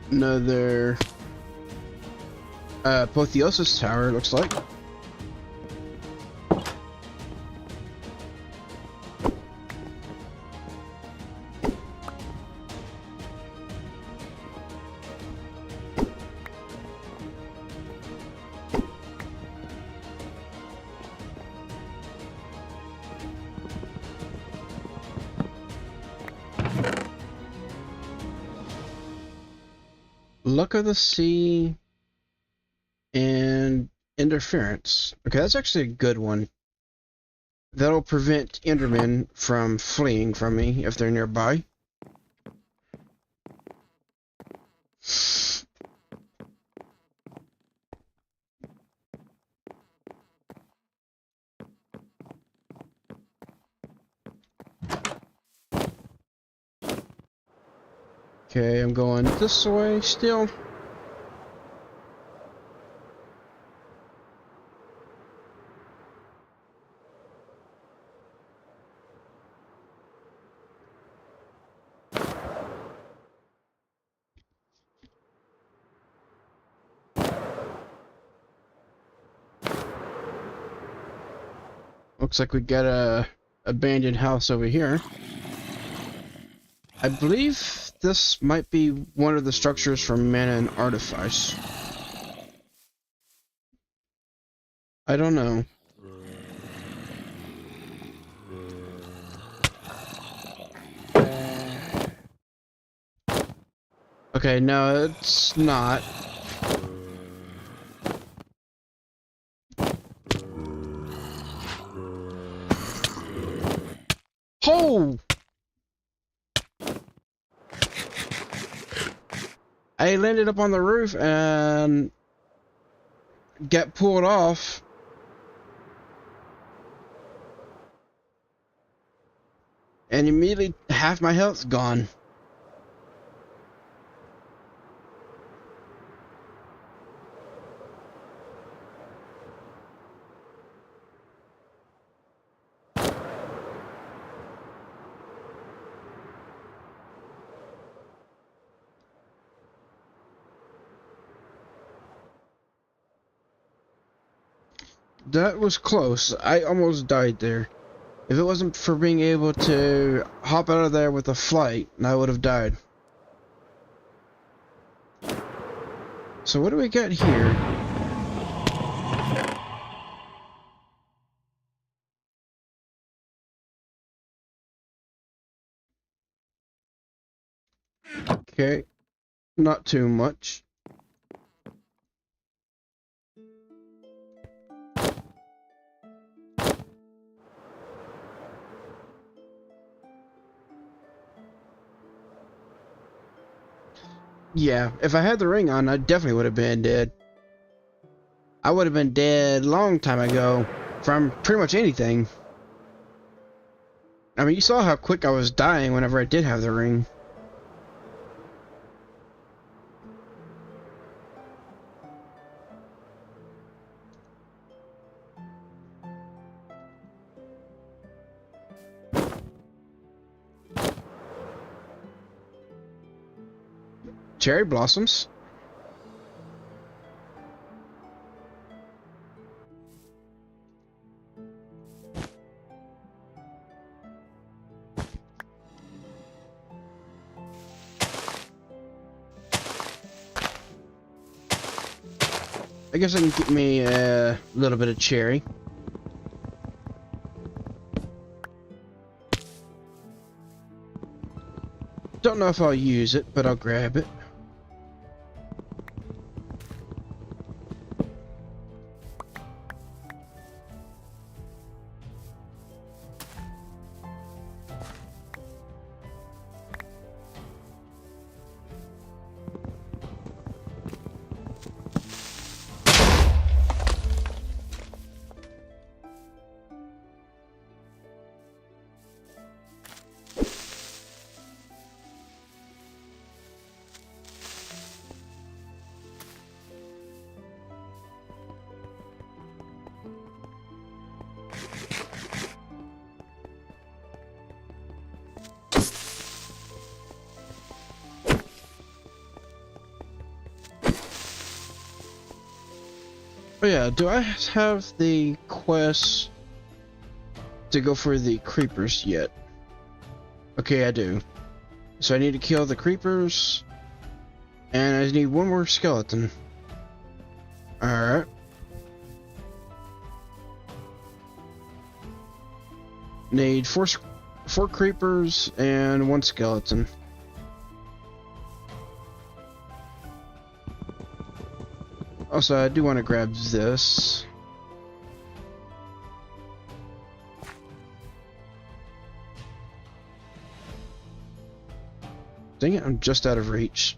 Another apotheosis tower, looks like. Luck of the Sea and Interference. Okay, that's actually a good one. That'll prevent Endermen from fleeing from me if they're nearby. Okay, I'm going this way still. Looks like we got a abandoned house over here. I believe this might be one of the structures from Mana and Artifice. I don't know. Okay, no, it's not. Oh! I landed up on the roof and got pulled off. And immediately half my health's gone. That was close. I almost died there. If it wasn't for being able to hop out of there with a flight, I would have died. So what do we got here? Okay, not too much. Yeah, if I had the ring on, I definitely would have been dead. I would have been dead a long time ago from pretty much anything. I mean, you saw how quick I was dying whenever I did have the ring. Cherry blossoms. I guess I can get me a little bit of cherry. Don't know if I'll use it, but I'll grab it. Oh yeah, do I have the quest to go for the creepers yet? Okay, I do. So I need to kill the creepers, and I need one more skeleton. Alright. Need four creepers and one skeleton. Also, I do want to grab this. Dang it, I'm just out of reach.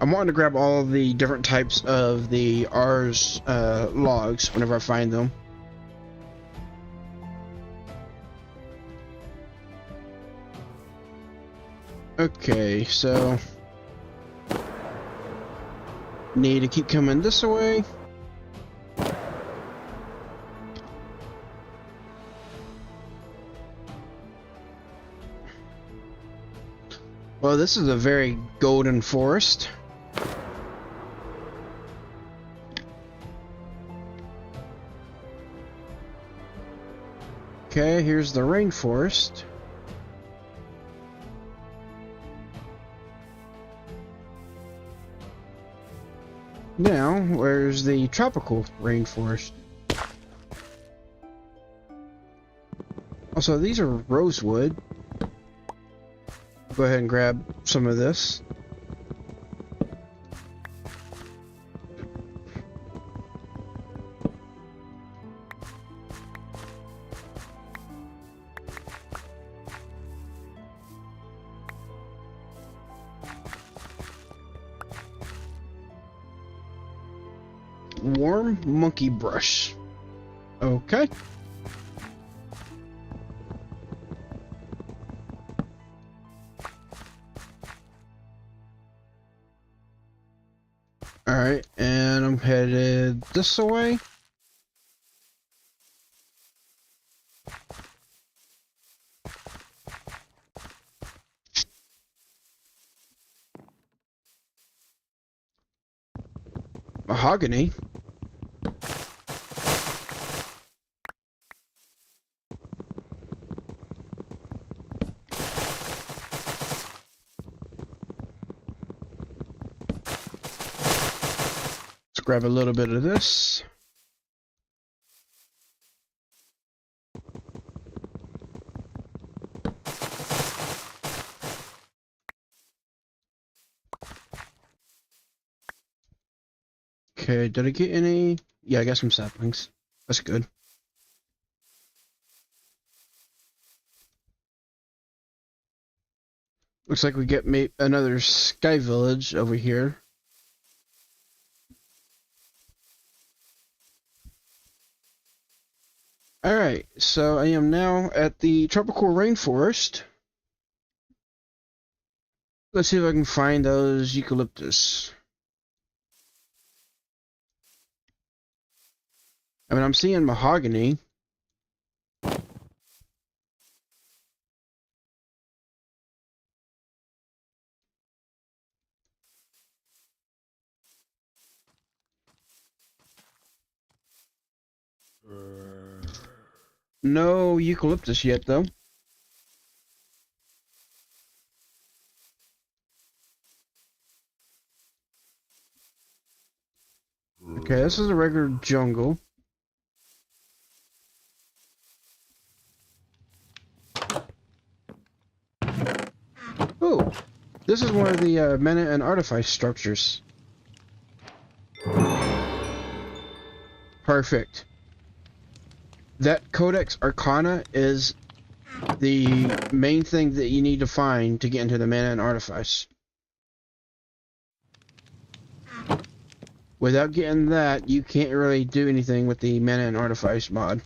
I'm wanting to grab all the different types of the R's logs whenever I find them. Okay, so need to keep coming this way. Well, this is a very golden forest. Okay, here's the rainforest. Now, where's the tropical rainforest? Also, these are rosewood. I'll go ahead and grab some of this. Warm monkey brush. Okay. Alright, and I'm headed this way. Mahogany. Let's grab a little bit of this. Okay, did I get any? Yeah, I got some saplings. That's good. Looks like we get another sky village over here. Alright, so I am now at the tropical rainforest. Let's see if I can find those eucalyptus. I mean, I'm seeing mahogany. No eucalyptus yet, though. Okay, this is a regular jungle. Oh, this is one of the mana and artifice structures. Perfect. That Codex Arcana is the main thing that you need to find to get into the mana and artifice. Without getting that, you can't really do anything with the mana and artifice mod.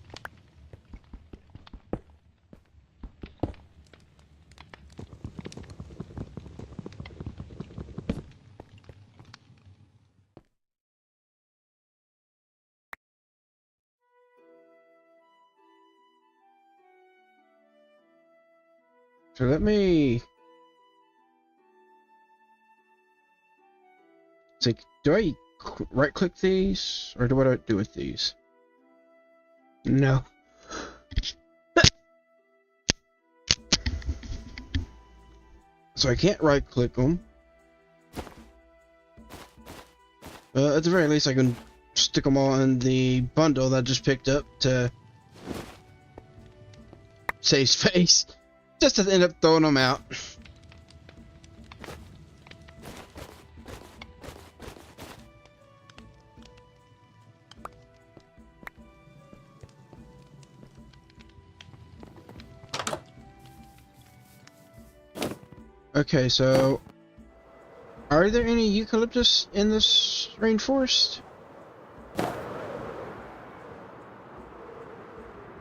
So let me... It's like, do I right-click these? Or what do I do with these? No. So I can't right-click them. At the very least, I can stick them all in the bundle that I just picked up to save space. Just to end up throwing them out. Okay, so Are there any eucalyptus in this rainforest?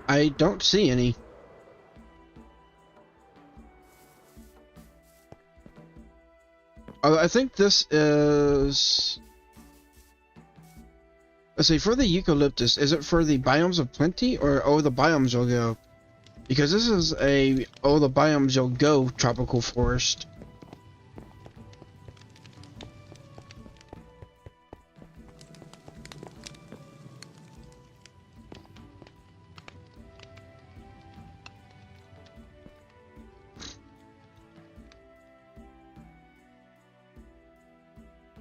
I don't see any. Oh, I think this is... Let's see, for the eucalyptus, is it for the biomes of plenty or oh the biomes you'll go? Because this is a oh the biomes you'll go tropical forest.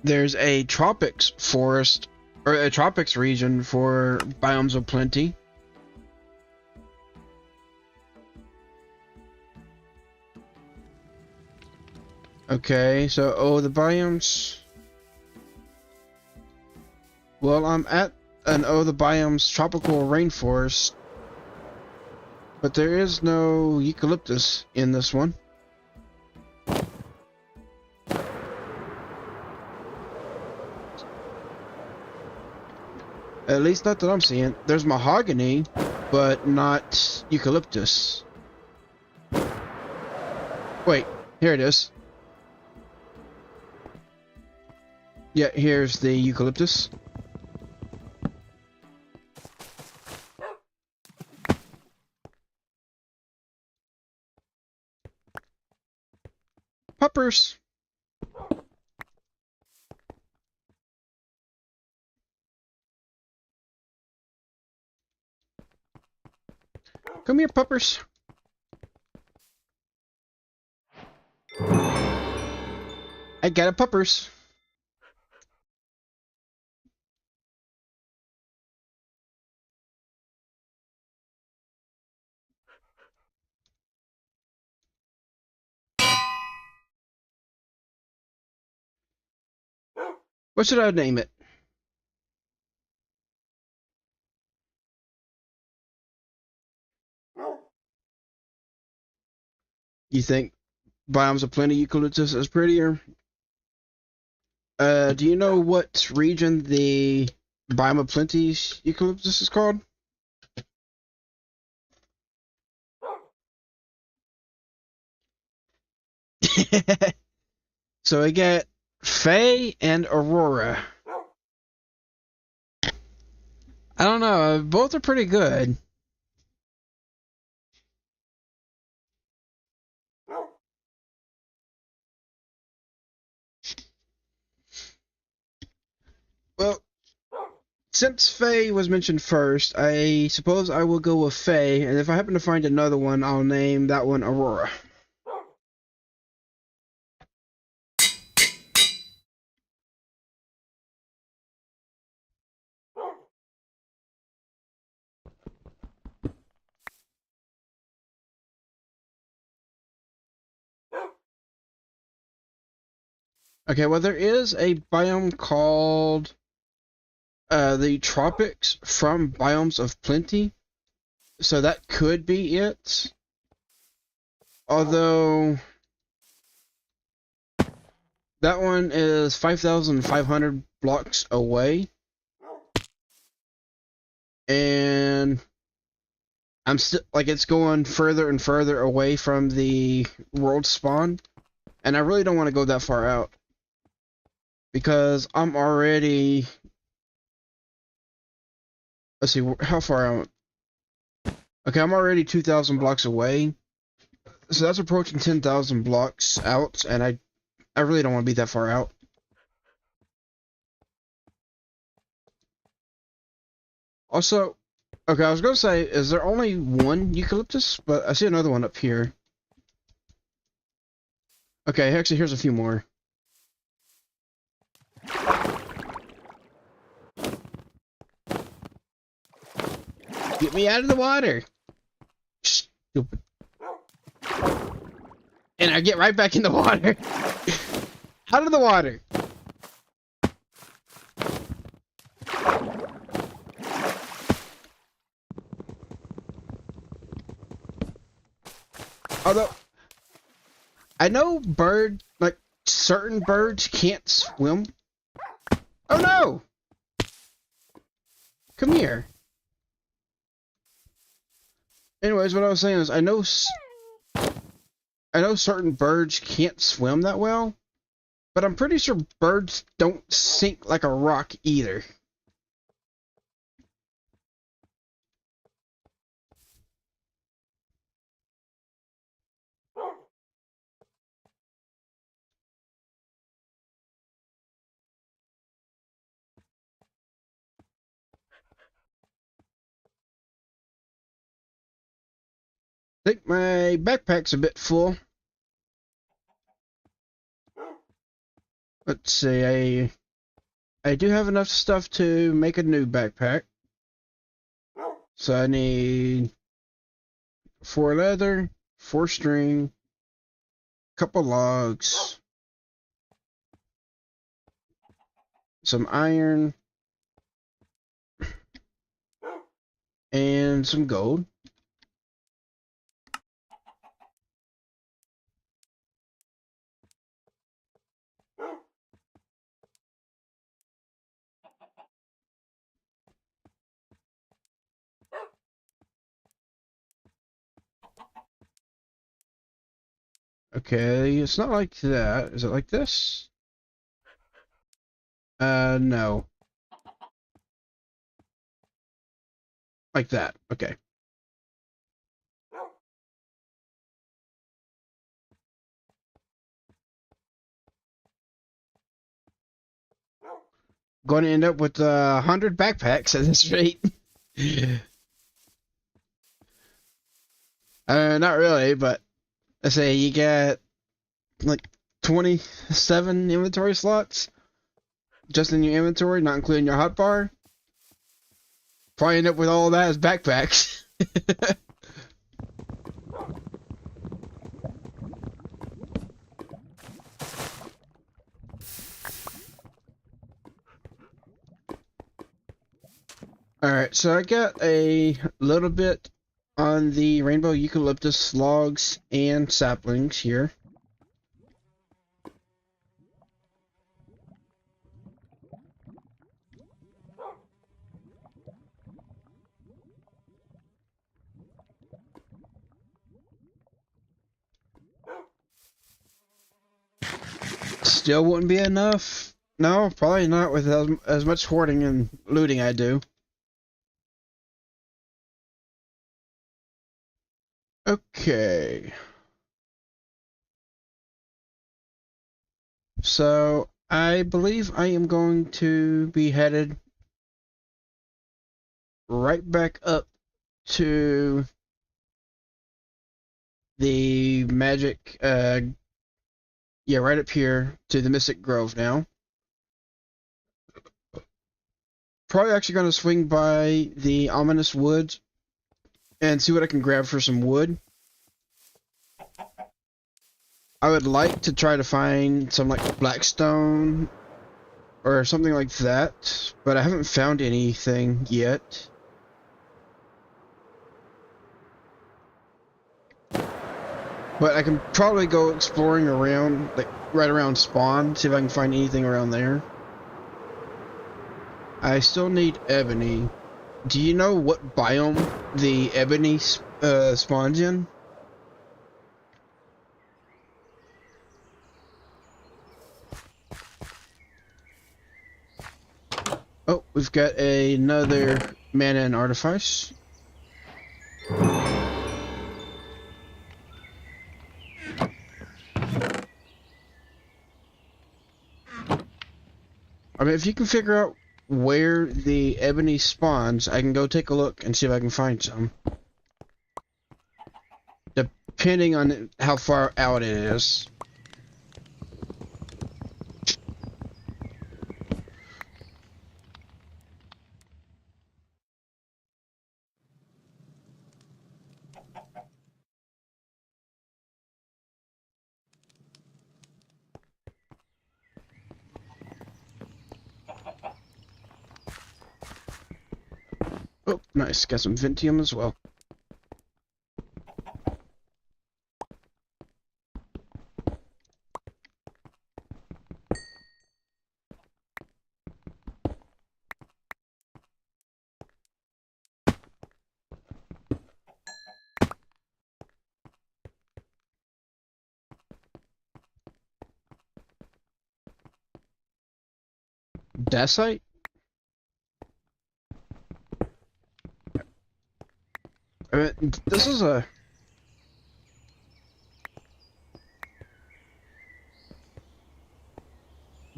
There's a tropics forest, or a tropics region for biomes of plenty. Okay, so, oh, the biomes... Well, I'm at an oh, the biomes tropical rainforest, but there is no eucalyptus in this one. At least not that I'm seeing. There's mahogany, but not eucalyptus. Wait, here it is. Yeah, here's the eucalyptus. Puppers! Come here, puppers. I got a puppers. What should I name it? You think biomes of plenty eucalyptus is prettier? Do you know what region the biome of plenty eucalyptus is called? So I get Faye and Aurora. I don't know, both are pretty good. Well, since Faye was mentioned first, I suppose I will go with Faye, and if I happen to find another one, I'll name that one Aurora. Okay, well, there is a biome called the Tropics from Biomes of Plenty, so that could be it. Although that one is 5,500 blocks away, and I'm still like it's going further and further away from the world spawn, and I really don't want to go that far out because I'm already. Let's see how far I'm. Okay, I'm already 2,000 blocks away, so that's approaching 10,000 blocks out, and I really don't want to be that far out. Also, okay, I was going to say, is there only one eucalyptus? But I see another one up here. Okay, actually, here's a few more. Get me out of the water! Stupid. And I get right back in the water. Out of the water! Although, I know bird, like, certain birds can't swim. Oh no! Come here. Anyways, what I was saying is, I know certain birds can't swim that well, but I'm pretty sure birds don't sink like a rock either. I think my backpack's a bit full. Let's see, I do have enough stuff to make a new backpack. So I need 4 leather, 4 string, couple logs, some iron, and some gold. Okay, it's not like that. Is it like this? No. Like that. Okay. Going to end up with 100 backpacks at this rate. Not really, but I say you get like 27 inventory slots just in your inventory, not including your hotbar. Probably end up with all of that as backpacks. Alright, so I got a little bit on the rainbow eucalyptus logs and saplings here. Still wouldn't be enough. No, probably not with as much hoarding and looting I do. Okay. So, I believe I am going to be headed right back up to the magic, yeah, right up here to the Mystic Grove now. Probably actually going to swing by the Ominous Woods and see what I can grab for some wood. I would like to try to find some like blackstone or something like that, but I haven't found anything yet. But I can probably go exploring around, like right around spawn, see if I can find anything around there. I still need ebony. Do you know what biome the ebony spawns in? Oh, we've got another mana and artifice. I mean, if you can figure out where the ebony spawns, I can go take a look and see if I can find some. Depending on how far out it is. Oh, nice. Got some Ventium as well. Dacite? I mean, this is a...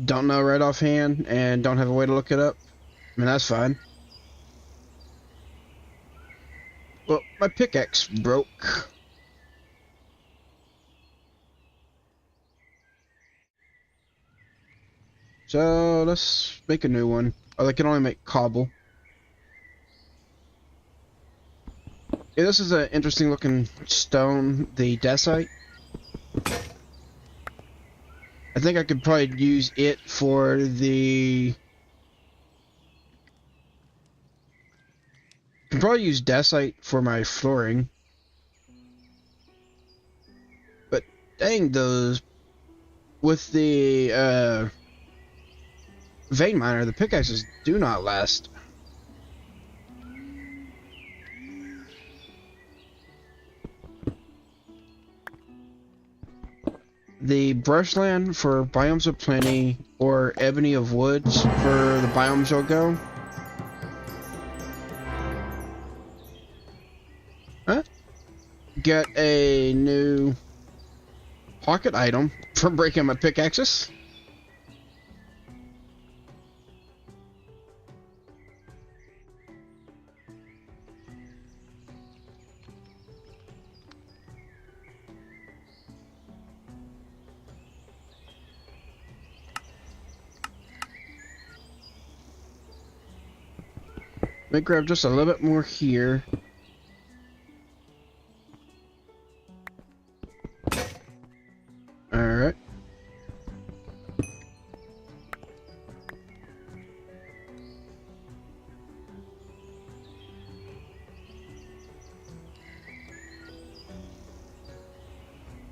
Don't know right offhand, and don't have a way to look it up. I mean, that's fine. Well, my pickaxe broke. So, let's make a new one. Oh, they can only make cobble. Yeah, this is an interesting looking stone, the dacite. I think I could probably use it for the... I can probably use dacite for my flooring. But dang, those... With the vein miner, the pickaxes do not last. The brushland for biomes of plenty, or ebony of woods for the biomes you'll go. Huh? Get a new pocket item for breaking my pickaxes. Let me grab just a little bit more here. Alright.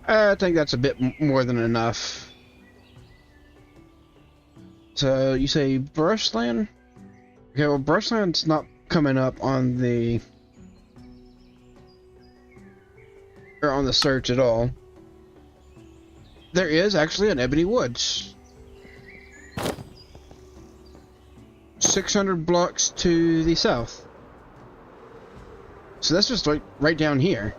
I think that's a bit more than enough. So, you say brushland? Okay, well, brushland's not coming up on the... or on the search at all. There is actually an ebony woods. 600 blocks to the south. So that's just like right down here.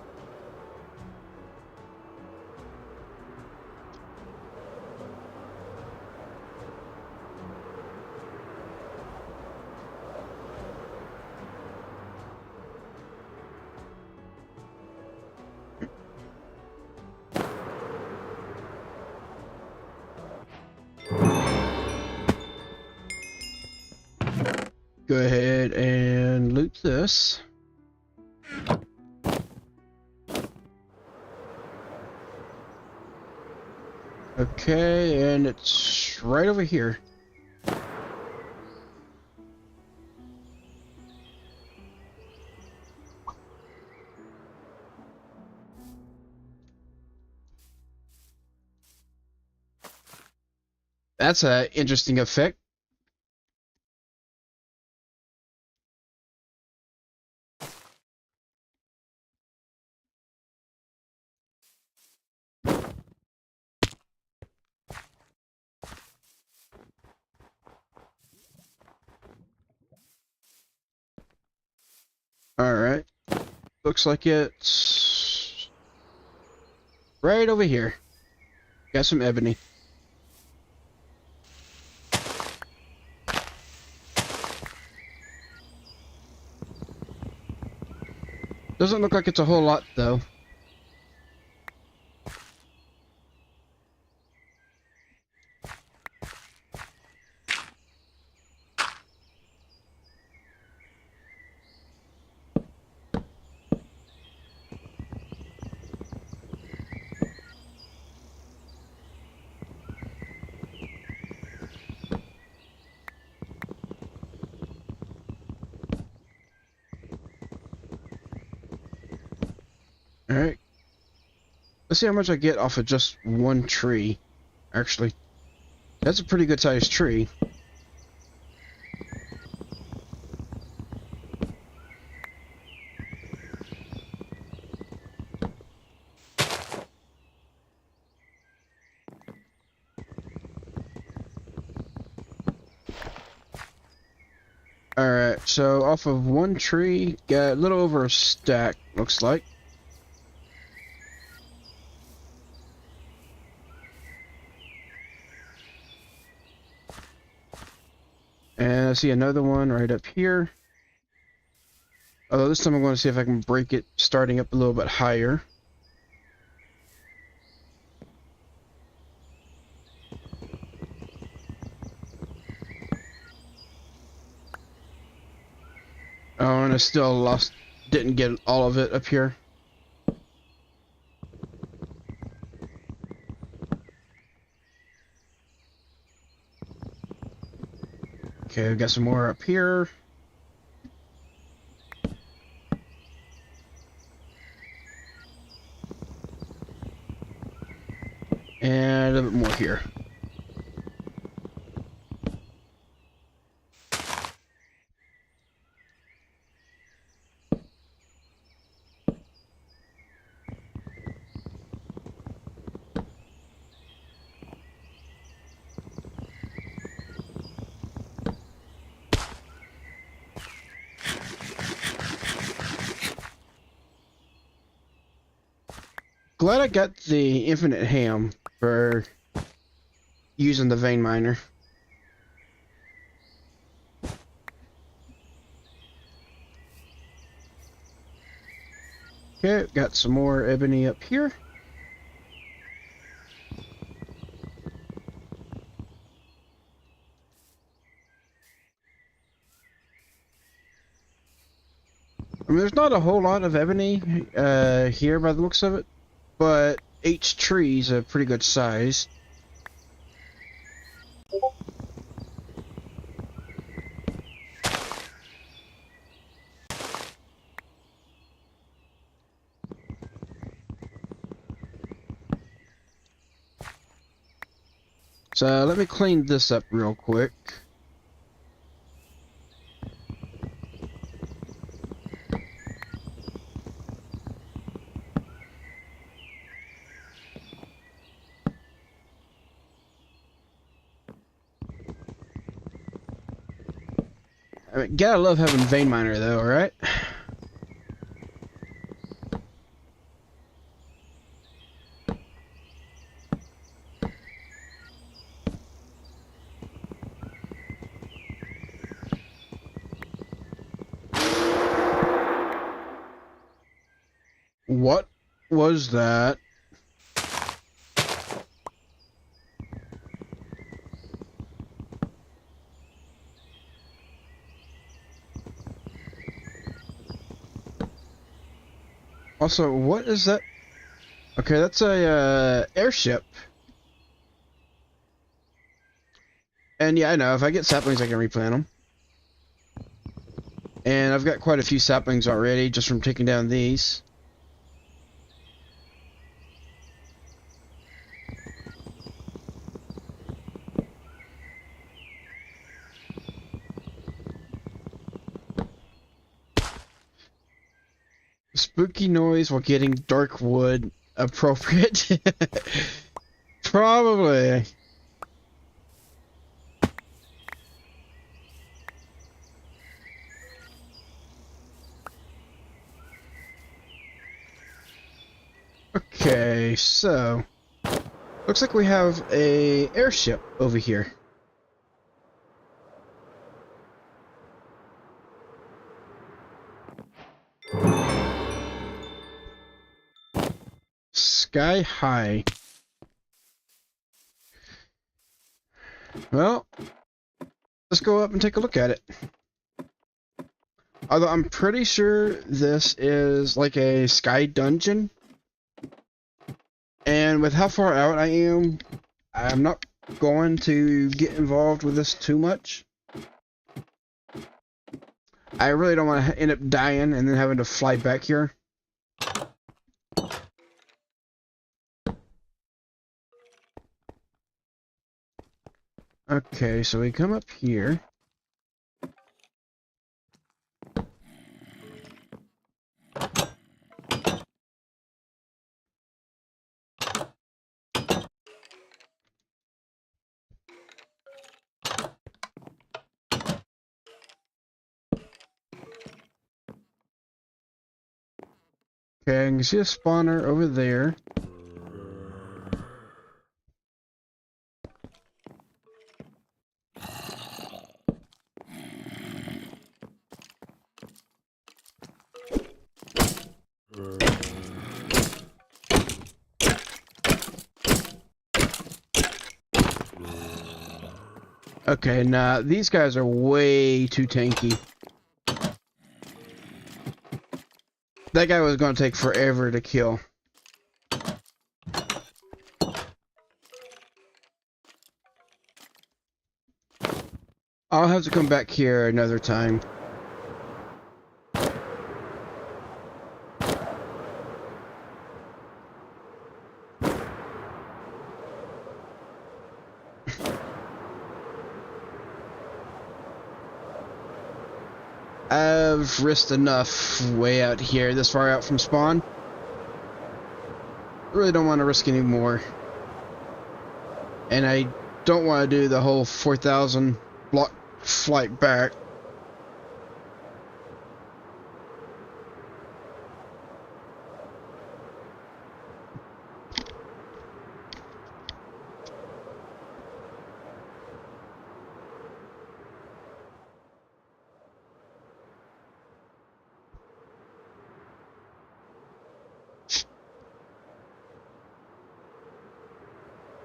Go ahead and loot this. Okay, and it's right over here. That's an interesting effect. Alright. Looks like it's right over here. Got some ebony. Doesn't look like it's a whole lot, though. Alright. Let's see how much I get off of just one tree. Actually, that's a pretty good sized tree. Alright, so off of one tree, got a little over a stack, looks like. And I see another one right up here. Although this time I'm going to see if I can break it starting up a little bit higher. Oh, and I still didn't get all of it up here. Okay, we got some more up here. And a little bit more here. Glad I got the infinite ham for using the vein miner. Okay, got some more ebony up here. I mean, there's not a whole lot of ebony here by the looks of it, but each tree's a pretty good size. So let me clean this up real quick. I mean, gotta love having vein miner though, right? What was that? Also, what is that? Okay, that's a airship. And yeah, I know, if I get saplings I can replant them. And I've got quite a few saplings already just from taking down these. Spooky noise while getting dark wood appropriate. Probably. Okay, so looks like we have a airship over here. Sky high. Well, let's go up and take a look at it. Although I'm pretty sure this is like a sky dungeon. And with how far out I am, I'm not going to get involved with this too much. I really don't want to end up dying and then having to fly back here. Okay, so we come up here. Okay, I can see a spawner over there. Okay, nah, these guys are way too tanky. That guy was going to take forever to kill. I'll have to come back here another time. I've risked enough way out here, this far out from spawn. Really don't want to risk any more. And I don't want to do the whole 4,000 block flight back.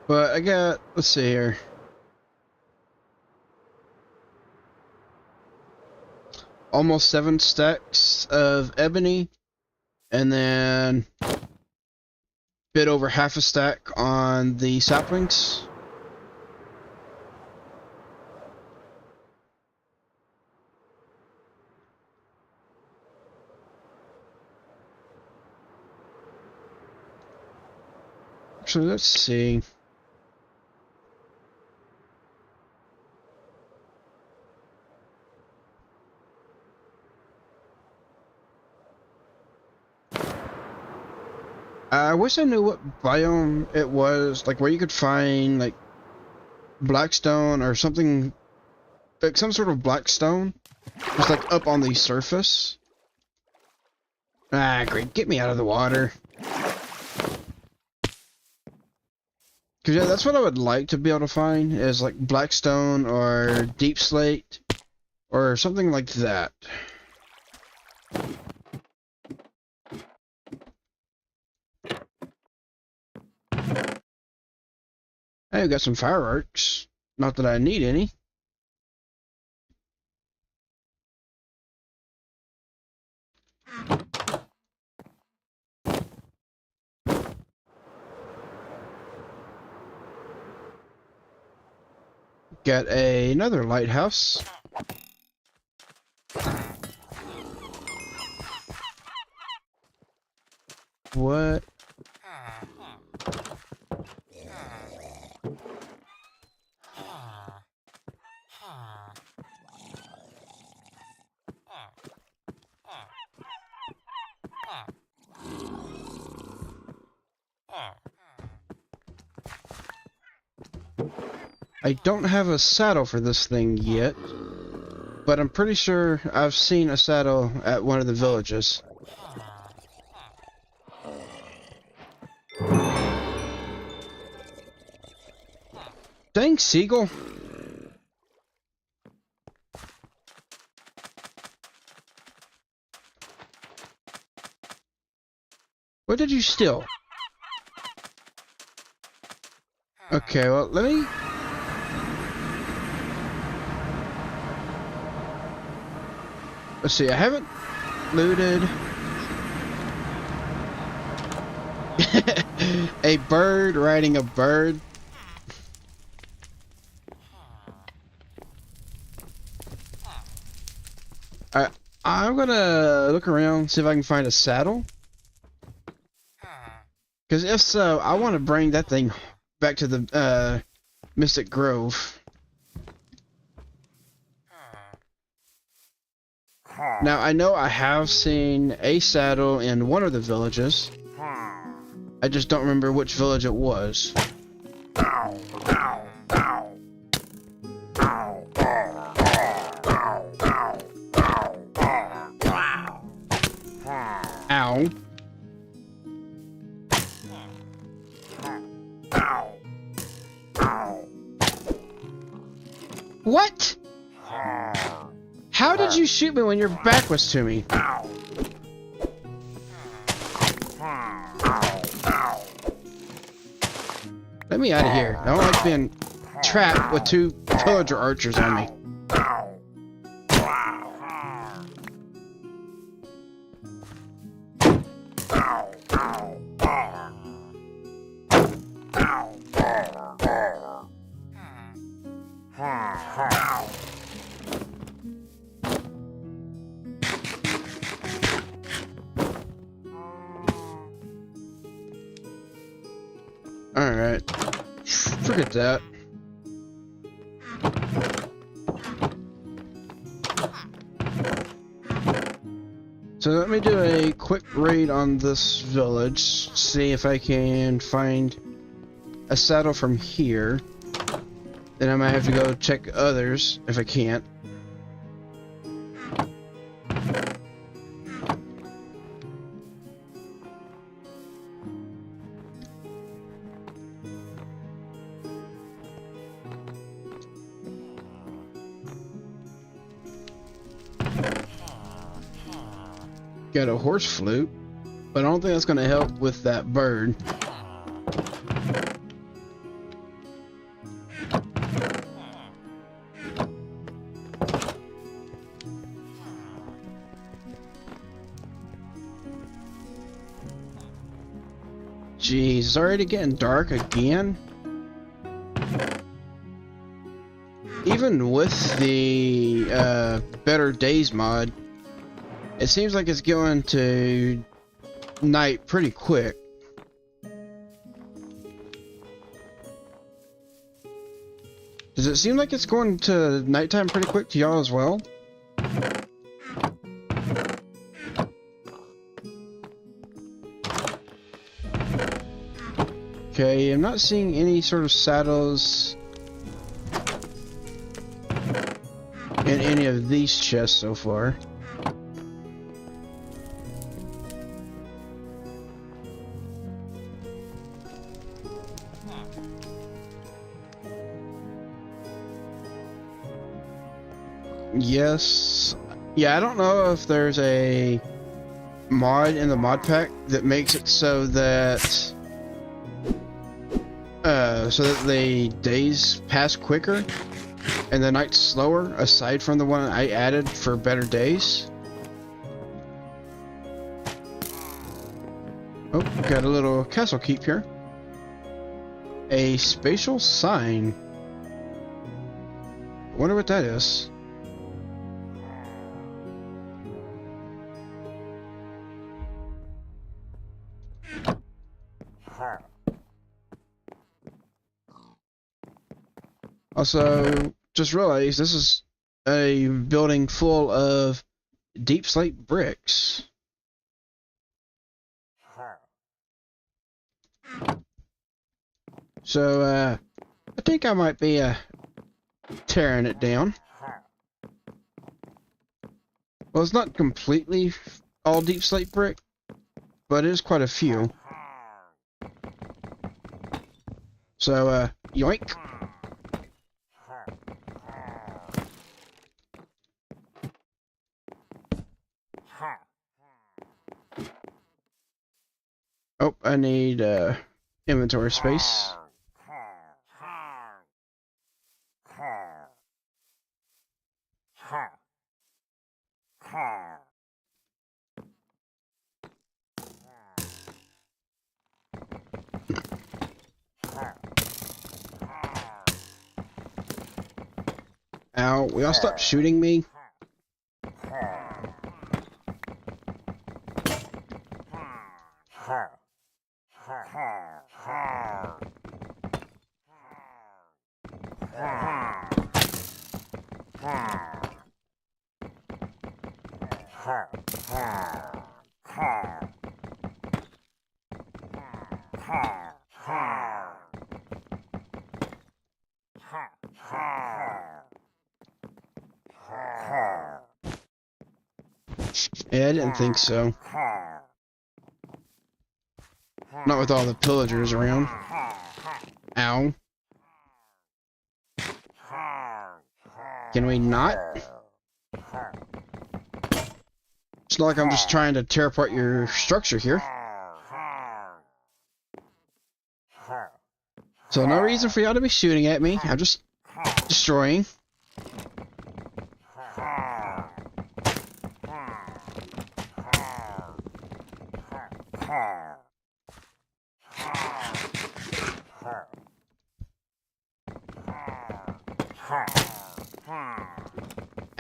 But I got, let's see here. Almost 7 stacks of ebony, and then bit over half a stack on the saplings. Actually, let's see. I wish I knew what biome it was, like where you could find like blackstone or something, like some sort of blackstone, just like up on the surface. Ah, great, get me out of the water. Cause yeah, that's what I would like to be able to find, is like blackstone or deep slate or something like that. Hey, I got some fireworks. Not that I need any. Got another lighthouse. What? I don't have a saddle for this thing yet, but I'm pretty sure I've seen a saddle at one of the villages. Thanks, Seagull. What did you steal? Okay, well, let me... Let's see, I haven't looted... a bird riding a bird. I'm gonna look around, see if I can find a saddle. Because if so, I want to bring that thing back to the Mystic Grove. Now, I know I have seen a saddle in one of the villages. I just don't remember which village it was. Ow. What? How did you shoot me when your back was to me? Let me out of here. I don't like being trapped with two pillager archers on me. Alright. Forget that. So let me do a quick raid on this village, see if I can find a saddle from here. Then I might have to go check others if I can't. Got a horse flute, but I don't think that's going to help with that bird. Jeez, it's already getting dark again. Even with the Better Days mod, it seems like it's going to night pretty quick. Does it seem like it's going to nighttime pretty quick to y'all as well? Okay, I'm not seeing any sort of saddles in any of these chests so far. Yes. Yeah, I don't know if there's a mod in the mod pack that makes it so that the days pass quicker and the nights slower, aside from the one I added for Better Days. Oh, got a little castle keep here. A spatial sign. Wonder what that is. Also, just realized this is a building full of deep slate bricks. So, I think I might be tearing it down. Well, it's not completely all deep slate brick, but it is quite a few. So, yoink. Oh, I need inventory space. Ow, will y'all stop shooting me? Yeah, I didn't think so. Not with all the pillagers around. Ow. Can we not? It's not like I'm just trying to tear apart your structure here. So no reason for y'all to be shooting at me. I'm just destroying.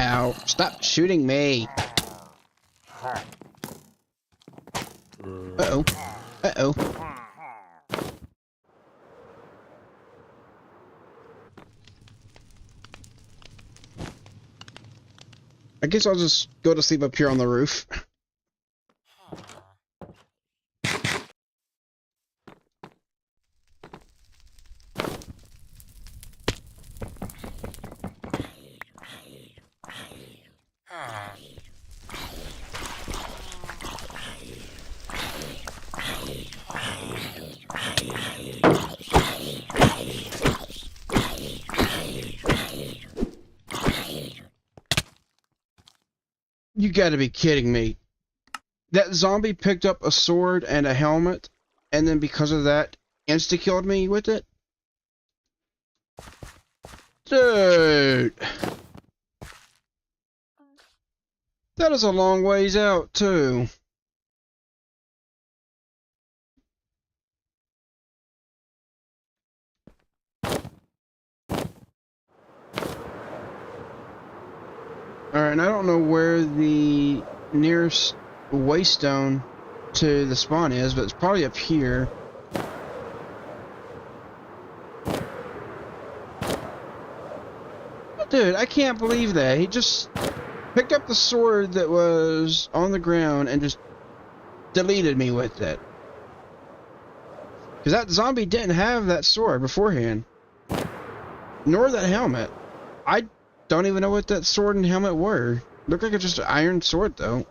Ow. Stop shooting me. Uh-oh. Uh-oh. I guess I'll just go to sleep up here on the roof. You gotta be kidding me. That zombie picked up a sword and a helmet, and then because of that, insta-killed me with it? Dude! That is a long ways out, too. Alright, and I don't know where the nearest waystone to the spawn is, but it's probably up here. Dude, I can't believe that. He just picked up the sword that was on the ground and just deleted me with it. Because that zombie didn't have that sword beforehand. Nor that helmet. I don't even know what that sword and helmet were. Looked like it's just an iron sword, though.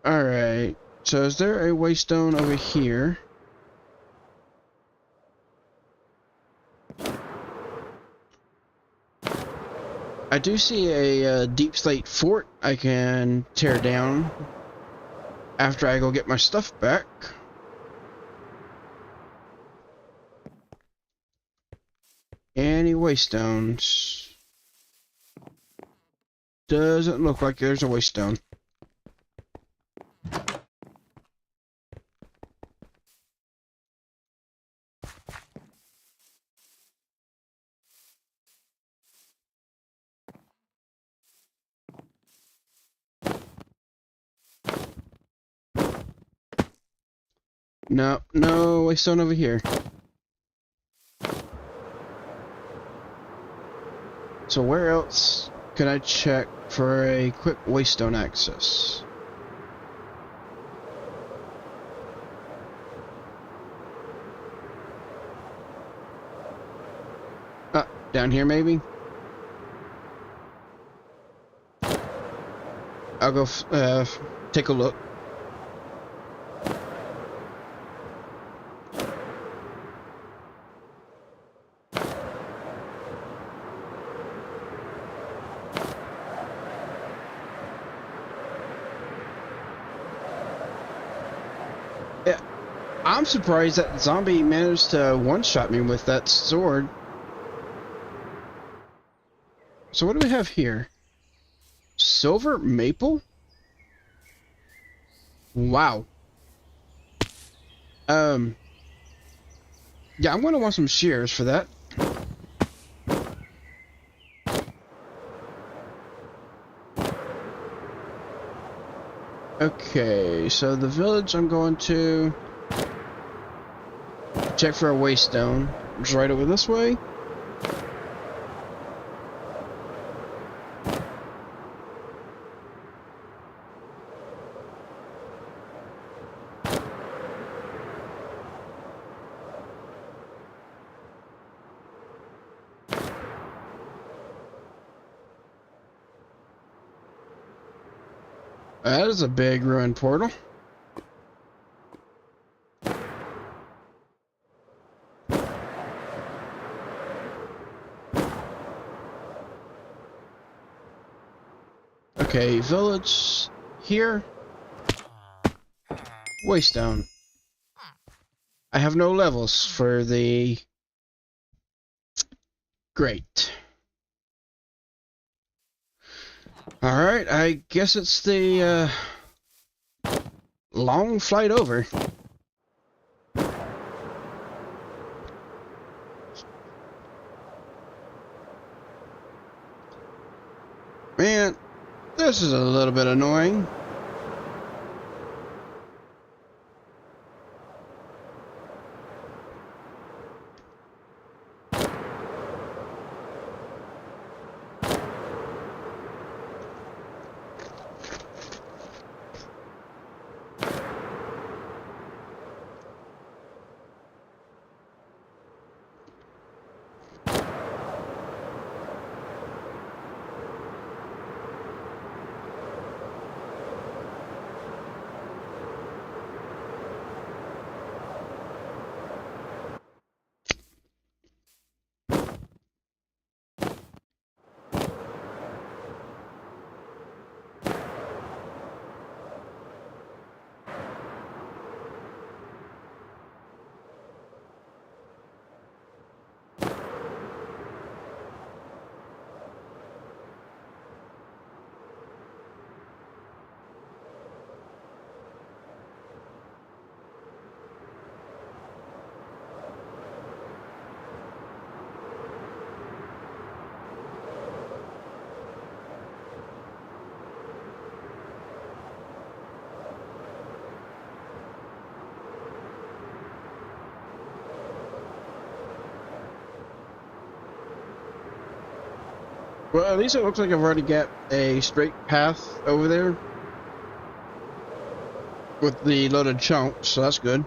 Alright. So is there a waystone over here? I do see a deep slate fort I can tear down after I go get my stuff back. Any waystones? Doesn't look like there's a waystone. No, no waystone over here. So where else can I check for a quick waystone access? Down here maybe? I'll go take a look. Yeah, I'm surprised that zombie managed to one-shot me with that sword. So what do we have here? Silver maple? Wow. Yeah, I'm gonna want some shears for that. Okay, so the village I'm going to check for a waystone. It's right over this way. That is a big ruined portal. Okay, village here. Waste down. I have no levels for the... Great. Alright, I guess it's the long flight over. Man, this is a little bit annoying. Well, at least it looks like I've already got a straight path over there with the loaded chunks, so that's good.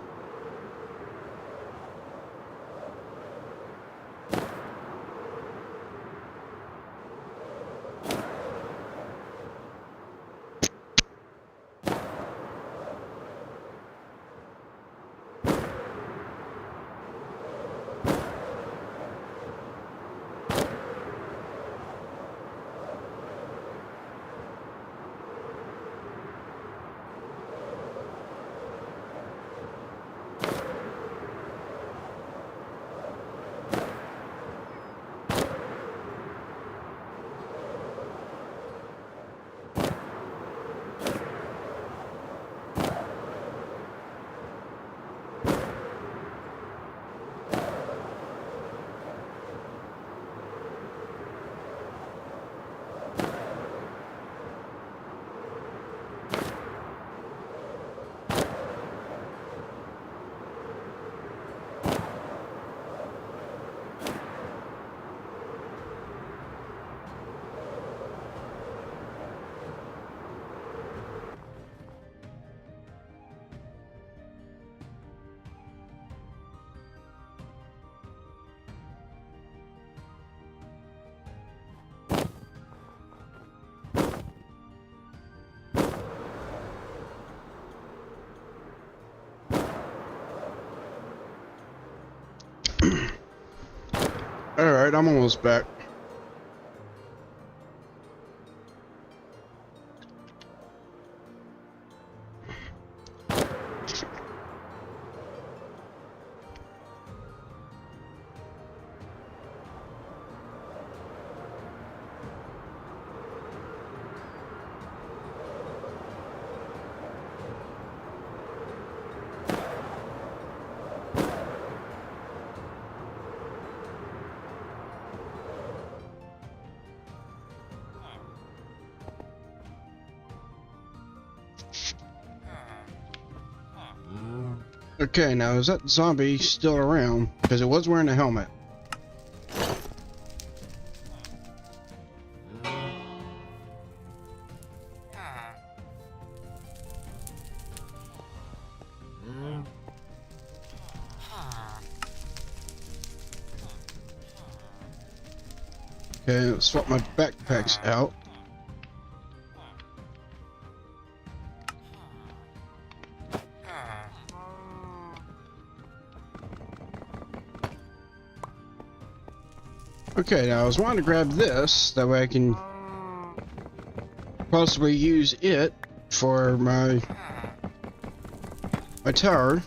Alright, I'm almost back. Okay, now is that zombie still around? Because it was wearing a helmet. Okay, let's swap my backpacks out. Okay, now I was wanting to grab this, that way I can possibly use it for my tower.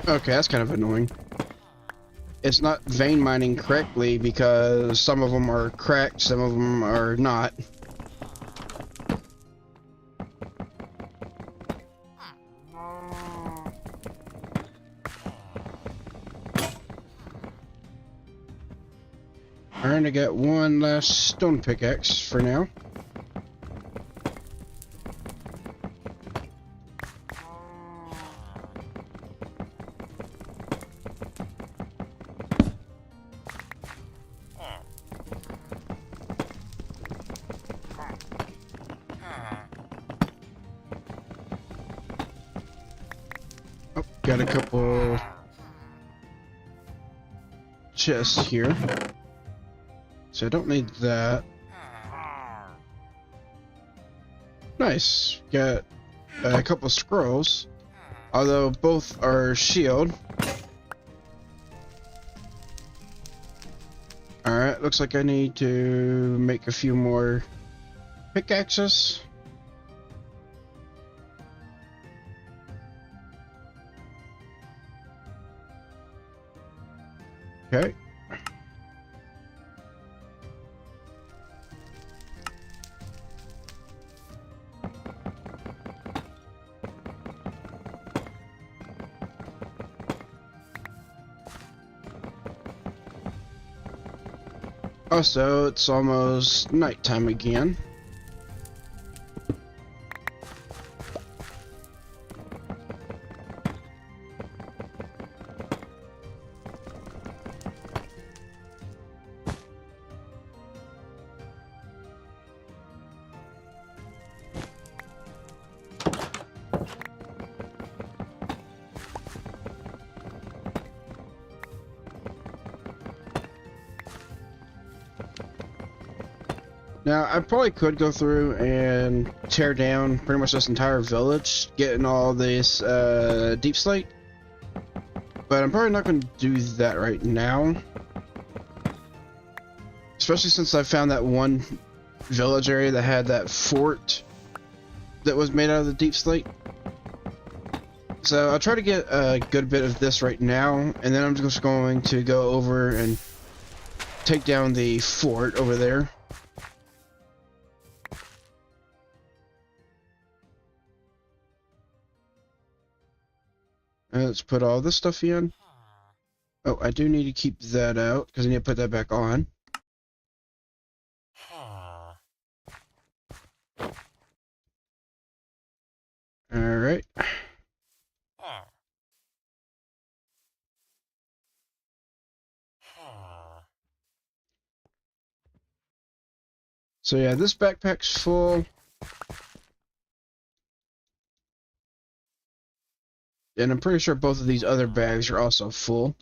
Okay, that's kind of annoying. It's not vein mining correctly because some of them are cracked, some of them are not. Alright, I got one last stone pickaxe for now. Oh, got a couple chests here. So I don't need that. Nice. Got a couple scrolls. Although both are shield. Alright, looks like I need to make a few more pickaxes. Okay. Also, it's almost nighttime again. Now, I probably could go through and tear down pretty much this entire village, getting all this deep slate, but I'm probably not going to do that right now. Especially since I found that one village area that had that fort that was made out of the deep slate. So I'll try to get a good bit of this right now, and then I'm just going to go over and take down the fort over there. Let's put all this stuff in. Oh, I do need to keep that out because I need to put that back on. Alright. So yeah, this backpack's full. And I'm pretty sure both of these other bags are also full.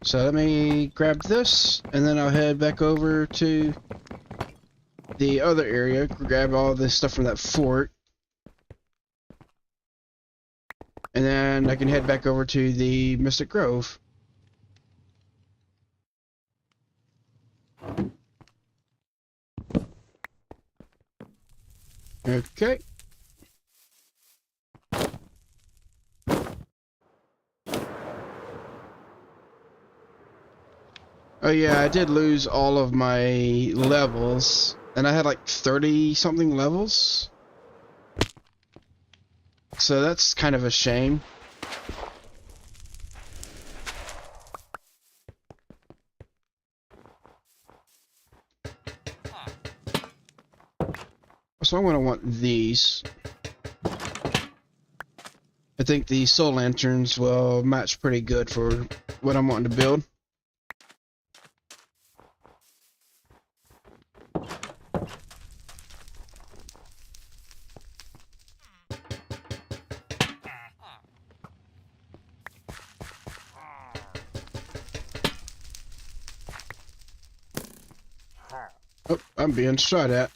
So let me grab this, and then I'll head back over to the other area, grab all this stuff from that fort. And then I can head back over to the Mystic Grove. Okay. Oh yeah, I did lose all of my levels, and I had like 30 something levels. So that's kind of a shame. So I'm going to want these. I think the soul lanterns will match pretty good for what I'm wanting to build. Oh, I'm being shot at.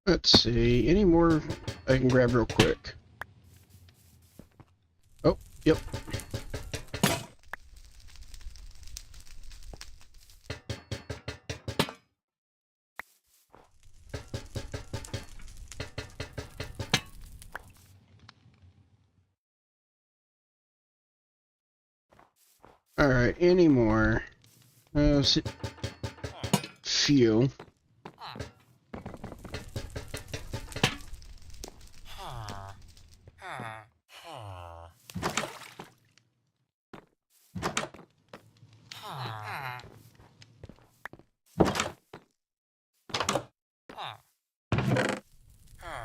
Let's see, any more I can grab real quick? Oh, yep. Alright, any more? Few.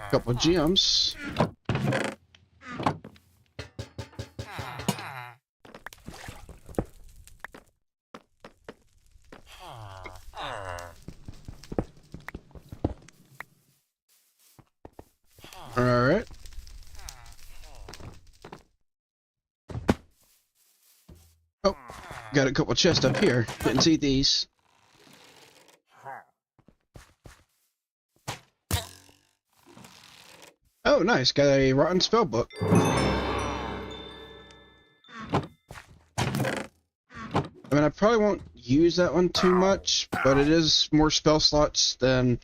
Couple gems. Alright. Oh, got a couple chests up here. Didn't see these. Oh, nice. Got a rotten spell book. I mean, I probably won't use that one too much, but it is more spell slots than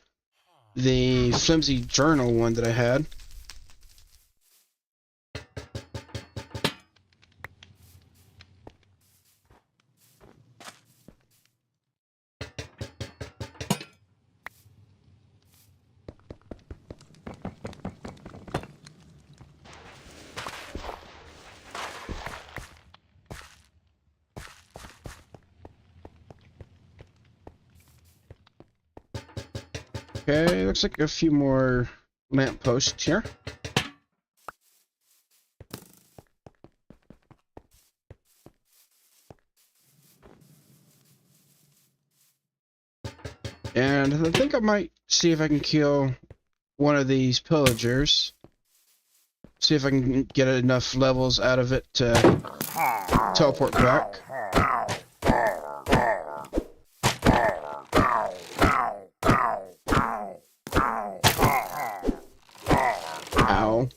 the flimsy journal one that I had. Okay, looks like a few more lampposts here. And I think I might see if I can kill one of these pillagers. See if I can get enough levels out of it to teleport back. Ow.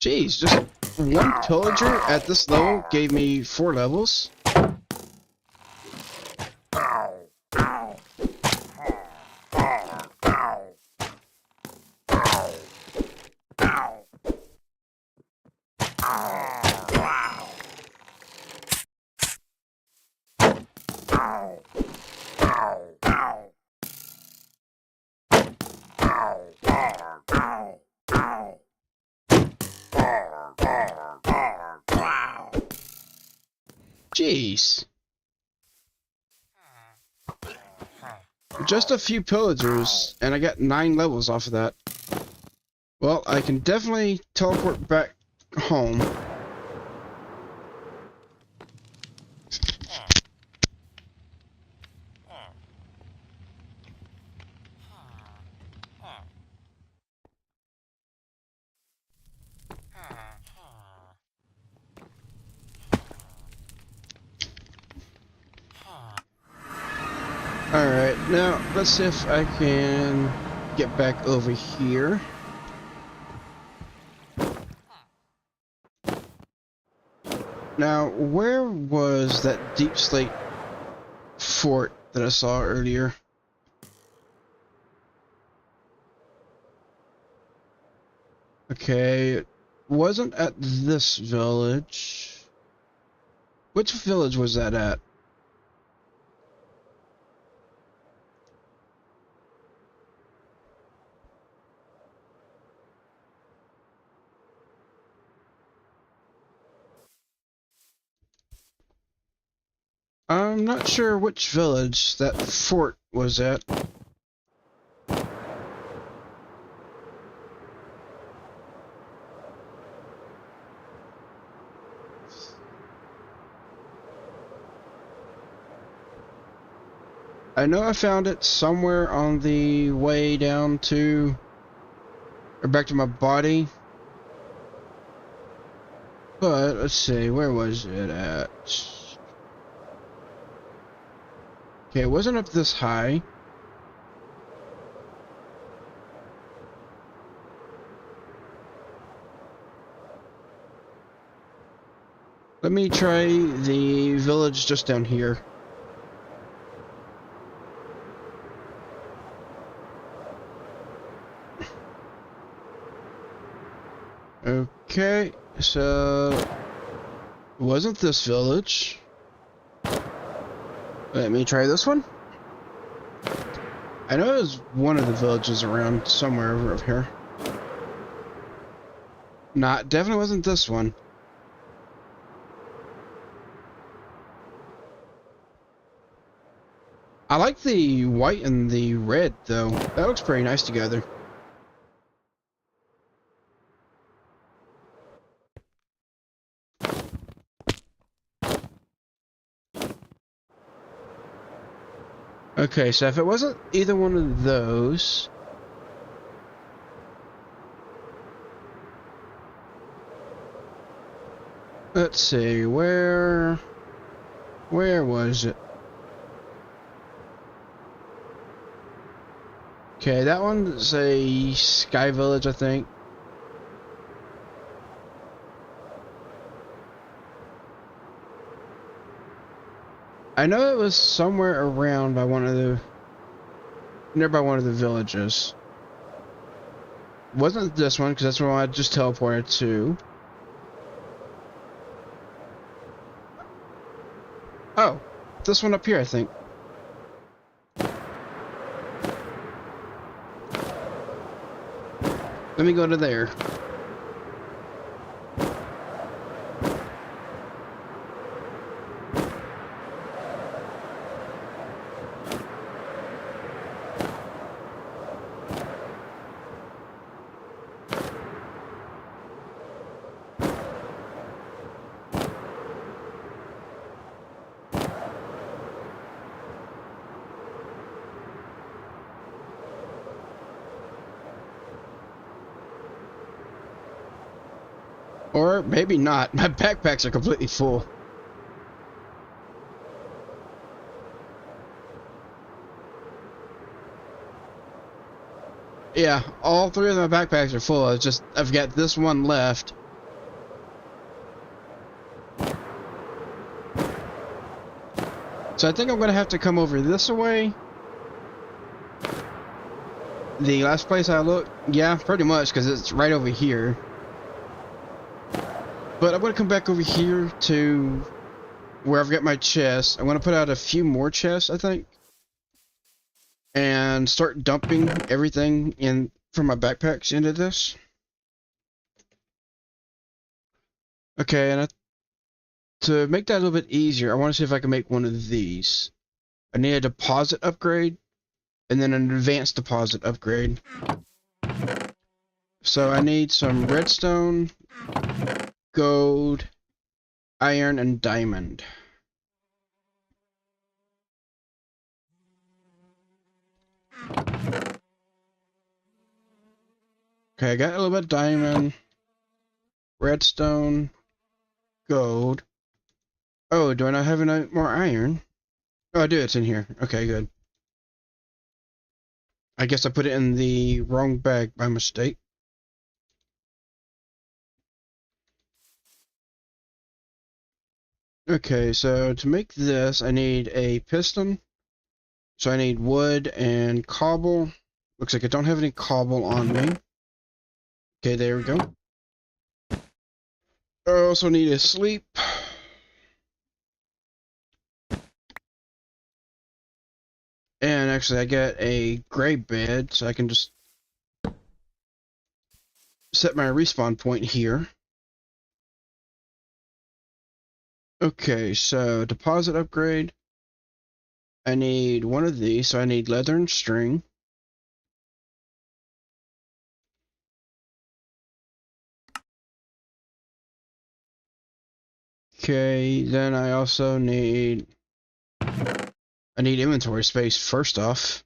Jeez, just one pillager at this level gave me 4 levels. Jeez. Just a few pillagers, and I got 9 levels off of that. Well, I can definitely teleport back home. Alright, now let's see if I can get back over here. Now, where was that deep slate fort that I saw earlier? Okay, it wasn't at this village. Which village was that at? I'm not sure which village that fort was at. I know I found it somewhere on the way down to, or back to my body. But, let's see, where was it at? Okay, it wasn't up this high. Let me try the village just down here. Okay, so it wasn't this village. Let me try this one. I know it was one of the villages around somewhere over here. Definitely wasn't this one. I like the white and the red, though. That looks pretty nice together. Okay, so if it wasn't either one of those... Let's see, where was it? Okay, that one's a Sky Village, I think. I know it was somewhere around by nearby one of the villages. Wasn't this one, because that's one I just teleported to. Oh, this one up here, I think. Let me go to there. Or maybe not. My backpacks are completely full. Yeah, all three of my backpacks are full. It's just, I've got this one left. So I think I'm gonna have to come over this way. The last place I looked, yeah, pretty much, because it's right over here. But I'm gonna come back over here to where I've got my chest. I'm gonna put out a few more chests, I think. And start dumping everything in from my backpacks into this. Okay, and to make that a little bit easier, I want to see if I can make one of these. I need a deposit upgrade, and then an advanced deposit upgrade. So I need some redstone, gold, iron, and diamond. Okay, I got a little bit of diamond, redstone, gold. Oh, do I not have any more iron? Oh, I do, it's in here. Okay, good. I guess I put it in the wrong bag by mistake. Okay, so to make this, I need a piston. So I need wood and cobble. Looks like I don't have any cobble on me. Okay, there we go. I also need a sleep. And actually, I got a gray bed, so I can just set my respawn point here. Okay, so deposit upgrade. I need one of these, so I need leather and string. Okay, then I also need... I need inventory space first off.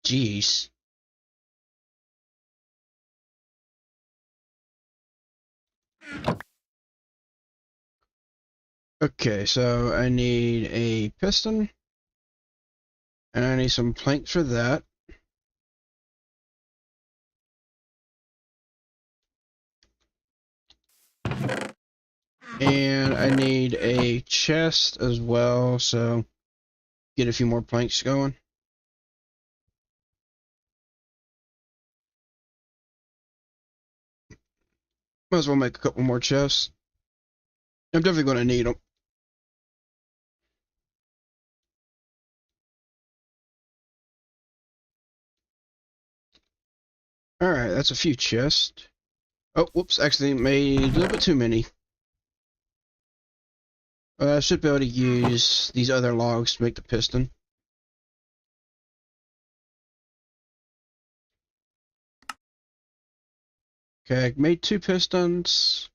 Jeez. Okay, so I need a piston. And I need some planks for that. And I need a chest as well, so get a few more planks going. Might as well make a couple more chests. I'm definitely going to need them. Alright, that's a few chests. Oh, whoops, actually made a little bit too many. I should be able to use these other logs to make the piston. Okay, I made 2 pistons.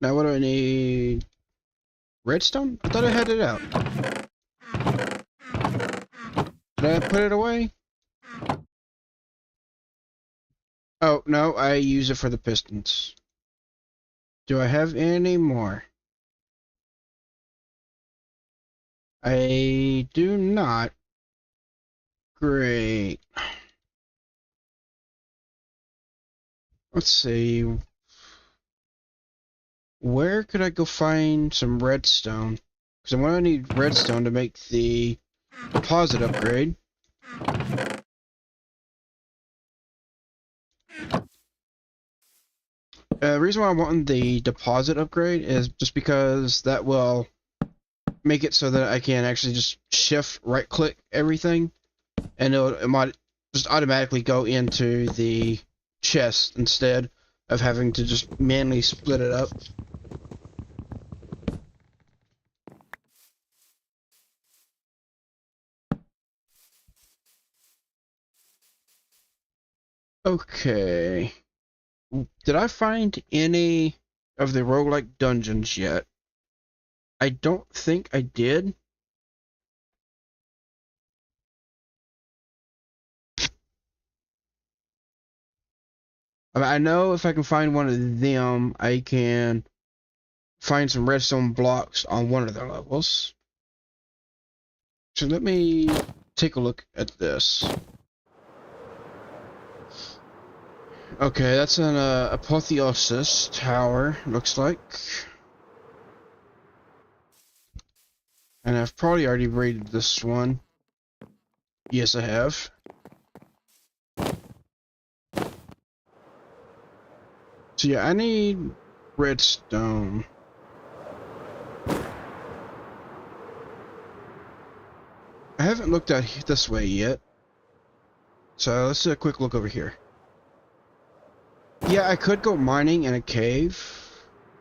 Now what do I need? Redstone? I thought I had it out. Did I put it away? Oh, no, I use it for the pistons. Do I have any more? I do not. Great. Let's see. Where could I go find some redstone? Because I'm going to need redstone to make the deposit upgrade. The reason why I want the deposit upgrade is just because that will make it so that I can actually just shift right click everything and it might just automatically go into the chest instead of having to just manually split it up. Okay. Did I find any of the roguelike dungeons yet? I don't think I did. I mean, I know if I can find one of them, I can find some redstone blocks on one of their levels. So let me take a look at this. Okay, that's an apotheosis tower, looks like. And I've probably already raided this one. Yes, I have. So yeah, I need redstone. I haven't looked at this way yet. So let's do a quick look over here. Yeah, I could go mining in a cave,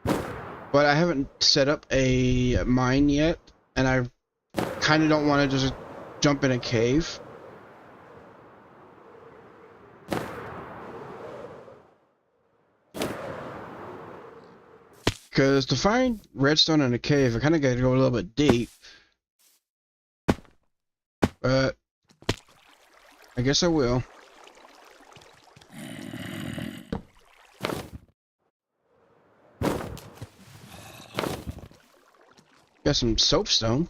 but I haven't set up a mine yet, and I kind of don't want to just jump in a cave. Because to find redstone in a cave, I kind of got to go a little bit deep. But I guess I will. Got some soapstone.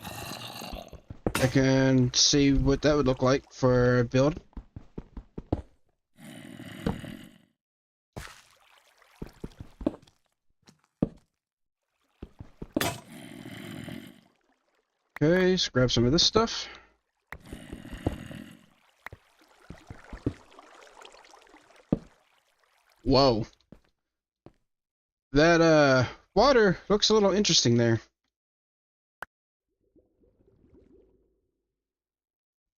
I can see what that would look like for a build. Okay, let's grab some of this stuff. Whoa. That, water looks a little interesting there.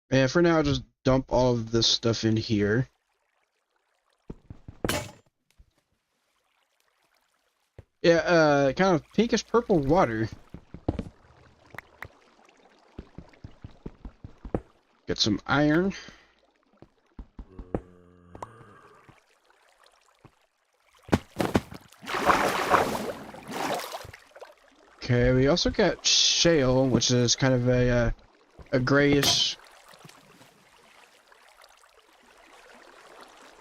And for now, I'll just dump all of this stuff in here. Yeah, kind of pinkish purple water. Get some iron. Okay, we also got shale, which is kind of a grayish.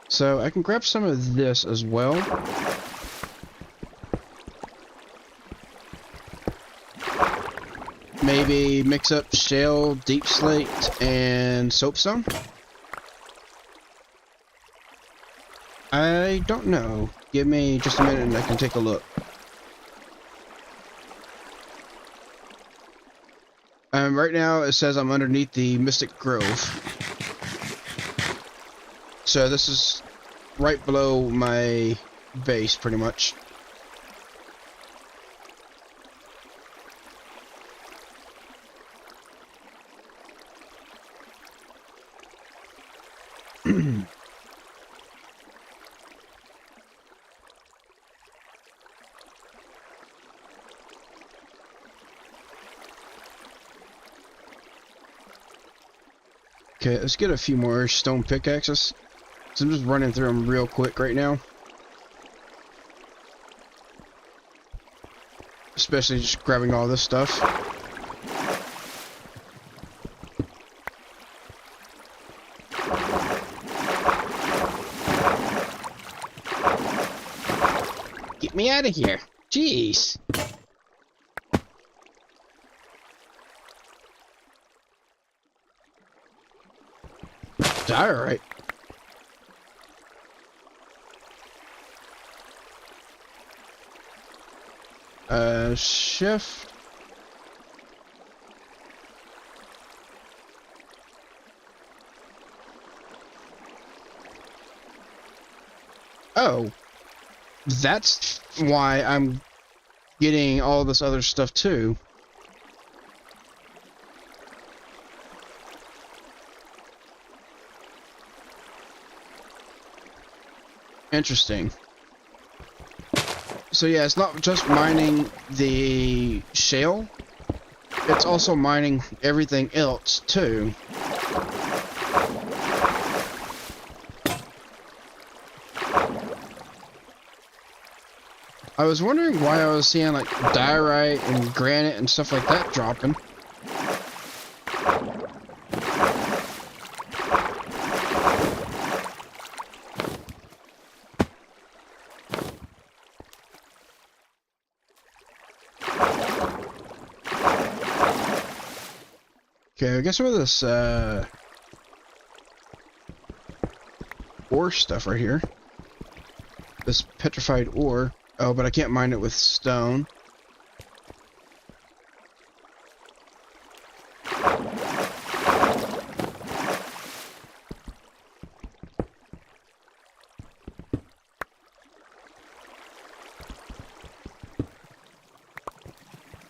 So I can grab some of this as well. Maybe mix up shale, deep slate, and soapstone? I don't know. Give me just a minute and I can take a look. Right now it says I'm underneath the Mystic Grove. So this is right below my base, pretty much. Okay, let's get a few more stone pickaxes. So I'm just running through them real quick right now. Especially just grabbing all this stuff. Get me out of here. Jeez. Alright. Shift. Oh. That's why I'm getting all this other stuff too. Interesting. So yeah, it's not just mining the shale, it's also mining everything else too. I was wondering why I was seeing like diorite and granite and stuff like that dropping. Okay, I guess some of this ore stuff right here. This petrified ore. Oh, but I can't mine it with stone.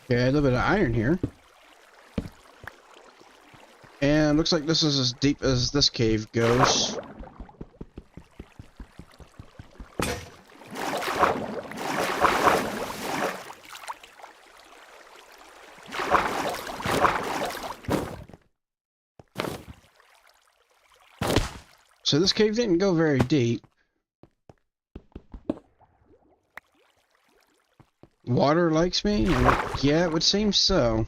Okay, a little bit of iron here. And looks like this is as deep as this cave goes. So this cave didn't go very deep. Water likes me? Yeah, it would seem so.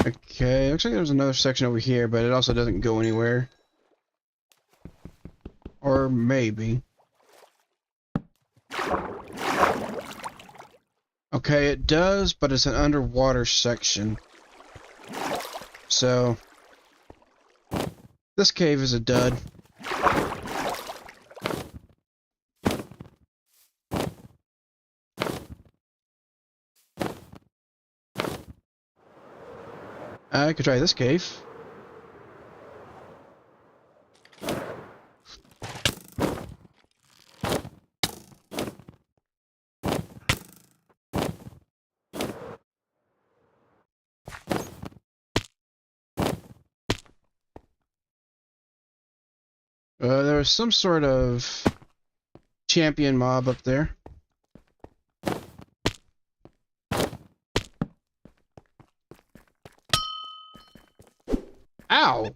Okay, looks like there's another section over here, but it also doesn't go anywhere. Or maybe. Okay, it does, but it's an underwater section. So, this cave is a dud. I could try this cave. There was some sort of champion mob up there. Ow!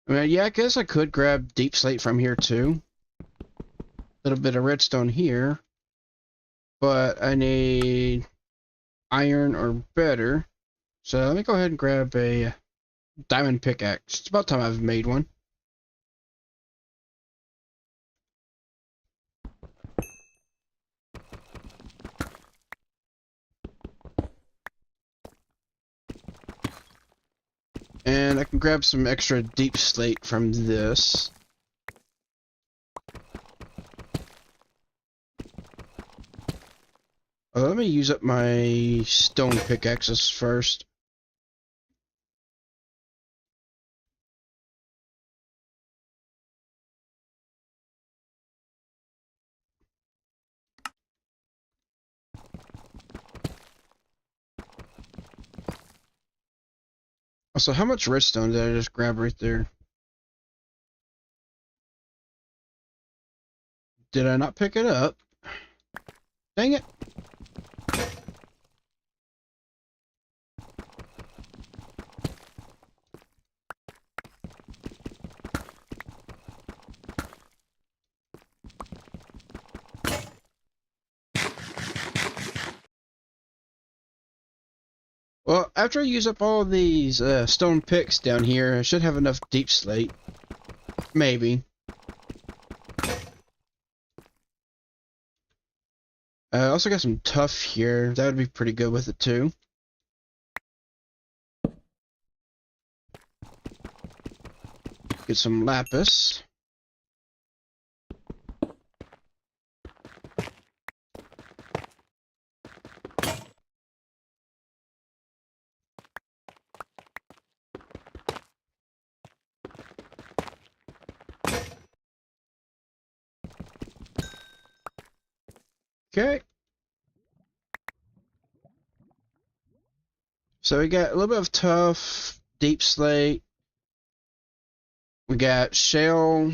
I mean, yeah, I guess I could grab deep slate from here too. A little bit of redstone here. But I need iron or better. So let me go ahead and grab a diamond pickaxe. It's about time I've made one. And I can grab some extra deep slate from this. Let me use up my stone pickaxes first. Also, how much redstone did I just grab right there? Did I not pick it up? Dang it. Well, after I use up all these stone picks down here, I should have enough deep slate. Maybe. I also got some tuff here. That would be pretty good with it too. Get some lapis. Okay. So we got a little bit of tuff, deep slate. We got shale,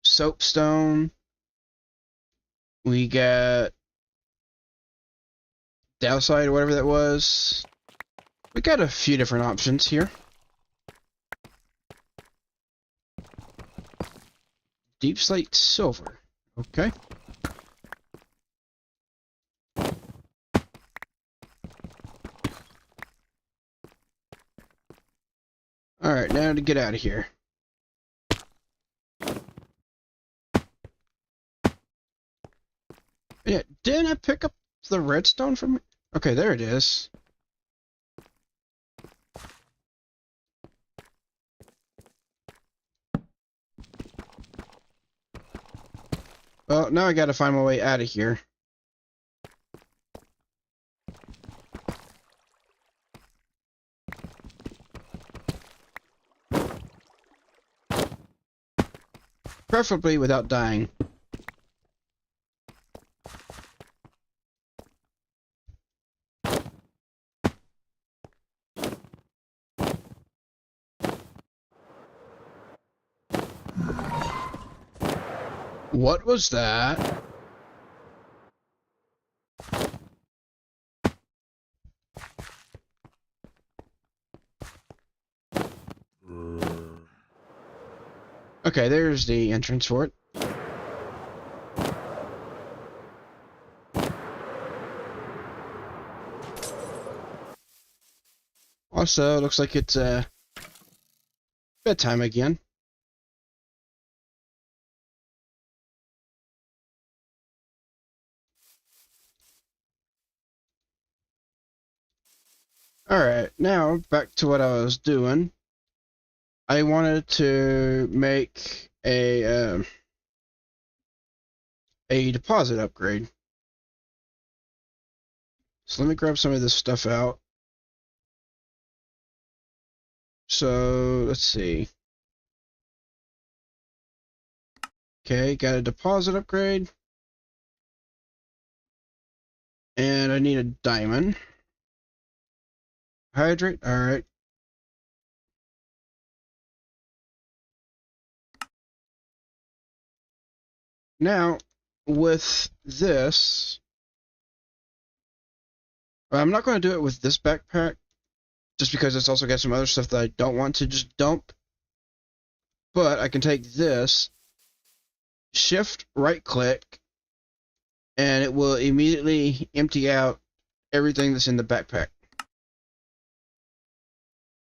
soapstone. We got dowside, whatever that was. We got a few different options here. Deep slate silver. Okay. Alright, now to get out of here. Yeah, didn't I pick up the redstone from... Okay, there it is. Well, now I gotta find my way out of here. Preferably without dying. What was that? Okay, there's the entrance for it. Also, looks like it's bedtime again. Alright, now back to what I was doing. I wanted to make a deposit upgrade. So let me grab some of this stuff out. So let's see. Okay, got a deposit upgrade. And I need a diamond. Hydrate, alright. Now, with this, I'm not going to do it with this backpack, just because it's also got some other stuff that I don't want to just dump. But I can take this, shift right click, and it will immediately empty out everything that's in the backpack.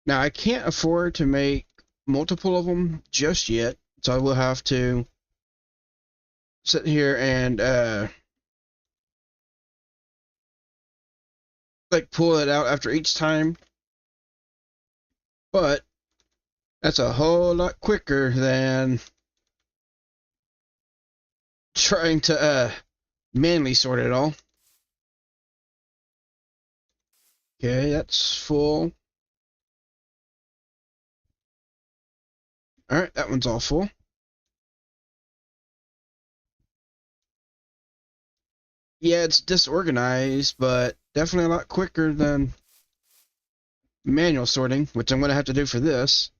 Now I can't afford to make multiple of them just yet, so I will have to sit here and like pull it out after each time. But that's a whole lot quicker than trying to manually sort it all. Okay, that's full. Alright, that one's all full. Yeah, it's disorganized, but definitely a lot quicker than manual sorting, which I'm going to have to do for this.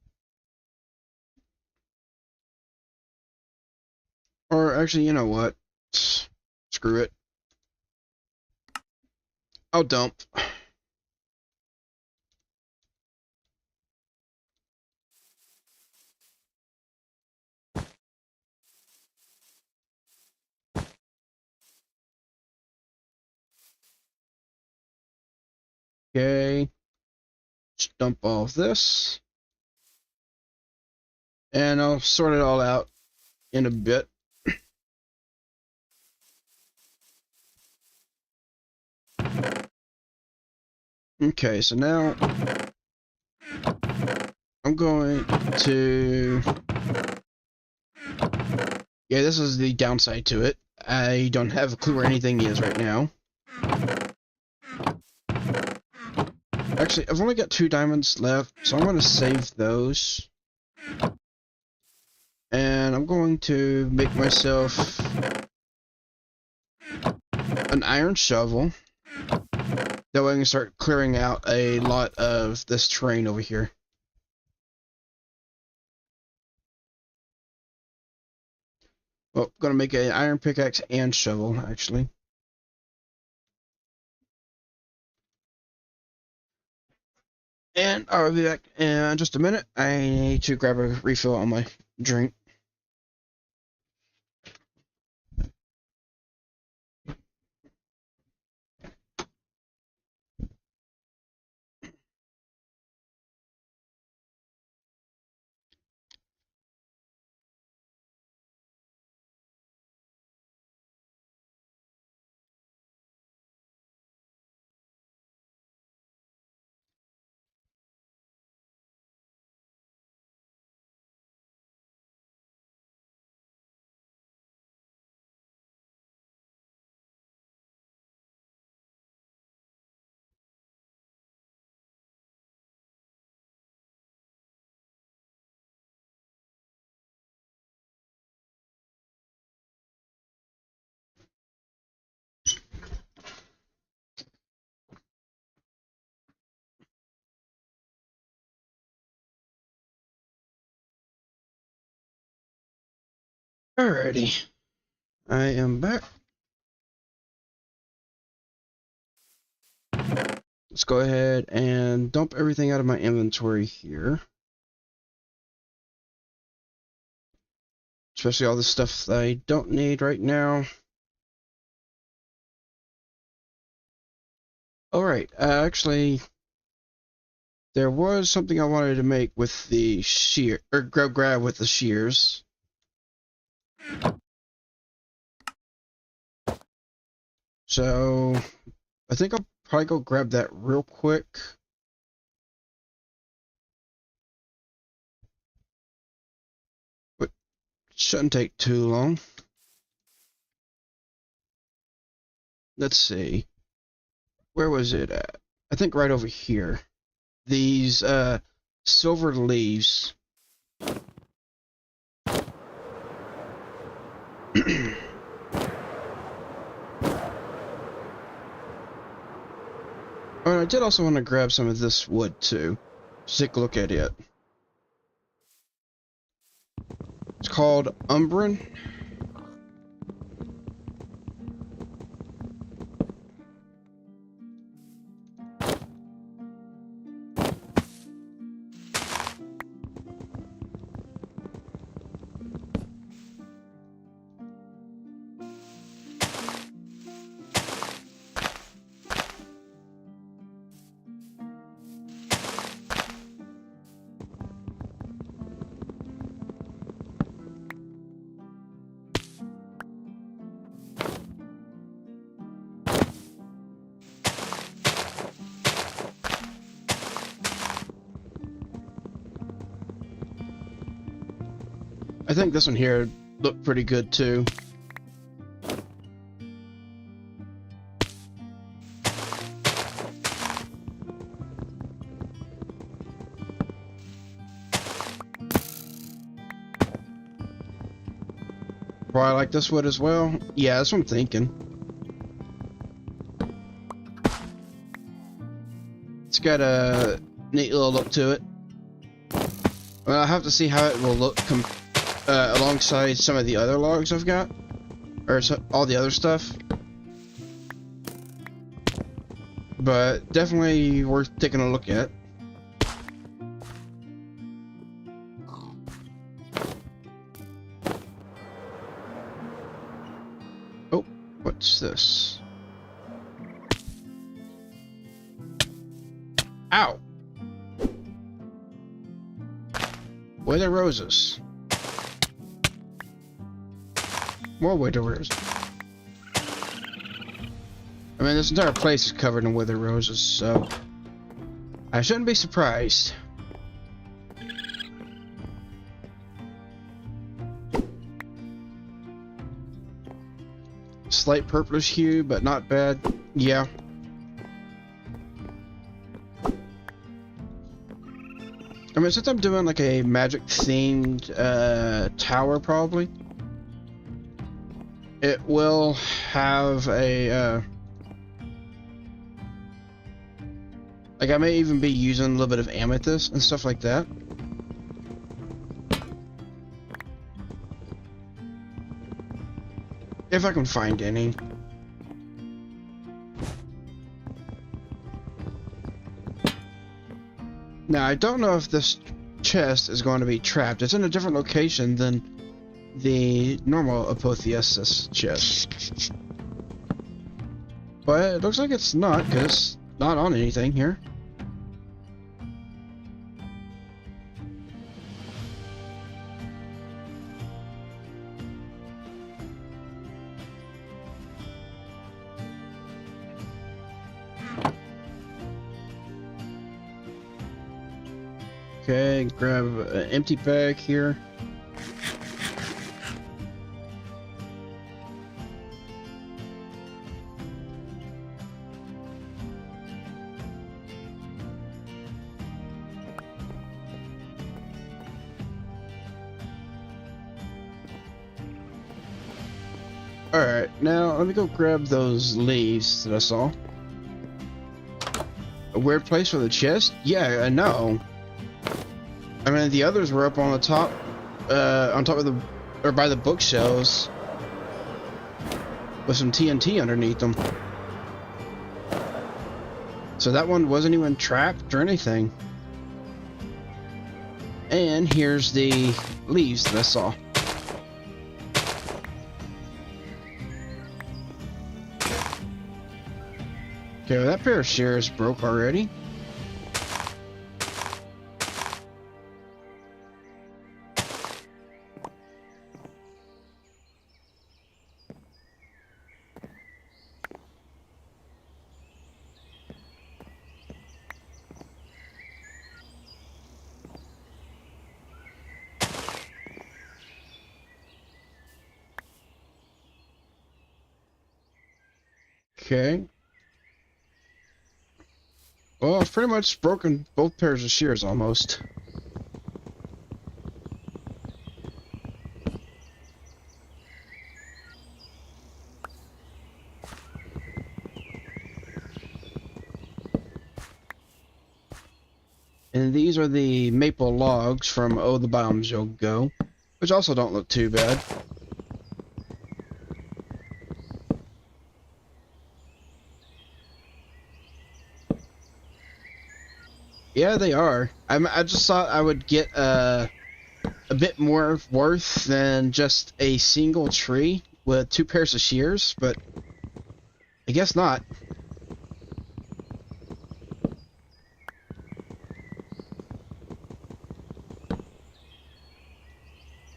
Or actually, you know what? Screw it. I'll dump. Okay. Just dump all of this. And I'll sort it all out in a bit. Okay, so now I'm going to... Yeah, this is the downside to it. I don't have a clue where anything is right now. Actually, I've only got 2 diamonds left, so I'm going to save those. And I'm going to make myself an iron shovel. That way I can start clearing out a lot of this terrain over here. Well, I'm going to make an iron pickaxe and shovel, actually. And I'll be back in just a minute. I need to grab a refill on my drink. Alrighty. I am back. Let's go ahead and dump everything out of my inventory here. Especially all the stuff that I don't need right now. Alright, actually, there was something I wanted to make with the shear, or grab with the shears. So, I think I'll probably go grab that real quick. But shouldn't take too long. Let's see. Where was it at? I think right over here. These silver leaves. Oh, I did also want to grab some of this wood too. Just take a look at it. It's called Umbran. I think this one here looked pretty good too. Probably like this wood as well. Yeah, that's what I'm thinking. It's got a neat little look to it. Well, I'll have to see how it will look alongside some of the other logs I've got, or all the other stuff. But definitely worth taking a look at. Oh, what's this? Ow! Wither roses. More wither roses. I mean, this entire place is covered in wither roses, so I shouldn't be surprised. Slight purplish hue, but not bad. Yeah. I mean, since I'm doing like a magic themed tower, probably it will have a like I may even be using a little bit of amethyst and stuff like that. If I can find any. Now, I don't know if this chest is going to be trapped. It's in a different location than the normal apotheosis chest. But it looks like it's not, because it's not on anything here. Okay, grab an empty bag here. Alright, now let me go grab those leaves that I saw. A weird place for the chest? Yeah, I know. I mean, the others were up on the top, on top of the, or by the bookshelves, with some TNT underneath them. So that one wasn't even trapped or anything. And here's the leaves that I saw. Okay, well, that pair of shears broke already. Okay. Well, I've pretty much broken both pairs of shears almost. And these are the maple logs from Oh the Biomes You'll Go, which also don't look too bad. Yeah, they are. I just thought I would get a bit more worth than just a single tree with 2 pairs of shears, but I guess not.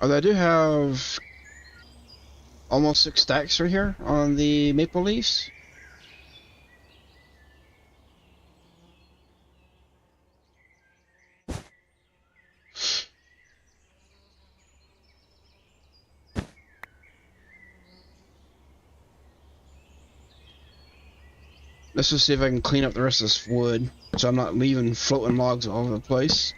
Although I do have almost 6 stacks right here on the maple leaves. Let's just see if I can clean up the rest of this wood, so I'm not leaving floating logs all over the place.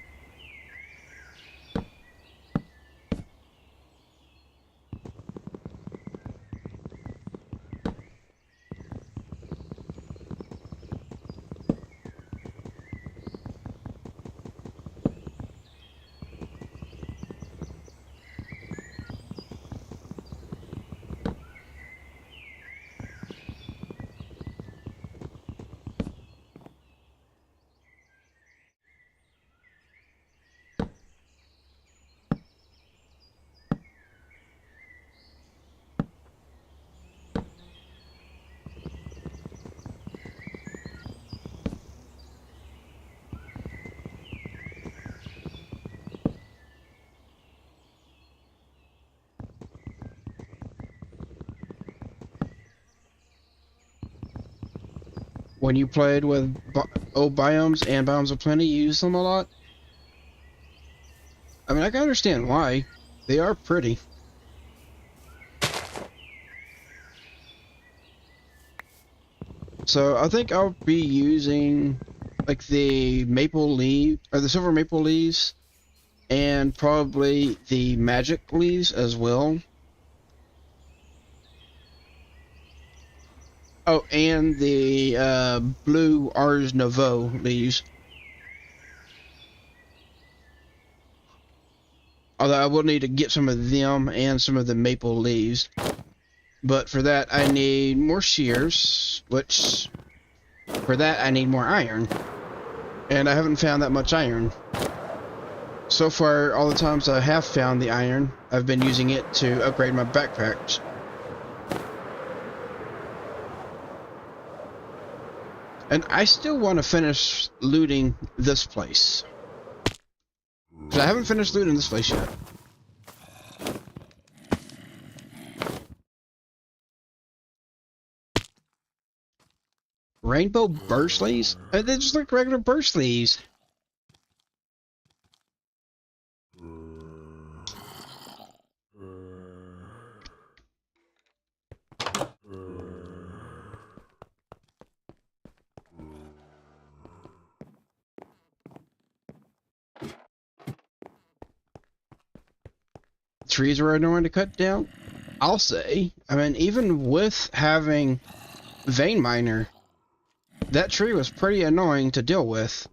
When you played with old biomes and biomes of plenty, you use them a lot. I mean, I can understand why. They are pretty. So I think I'll be using like the maple leaf or the silver maple leaves, and probably the magic leaves as well. Oh, and the blue Ars Nouveau leaves. Although I will need to get some of them and some of the maple leaves. But for that I need more shears, which for that I need more iron. And I haven't found that much iron. So far, all the times I have found the iron, I've been using it to upgrade my backpacks. And I still want to finish looting this place. Because I haven't finished looting this place yet. Rainbow birch leaves? They're just like regular birch leaves. Trees are annoying to cut down? I'll say. I mean, even with having vein miner, that tree was pretty annoying to deal with.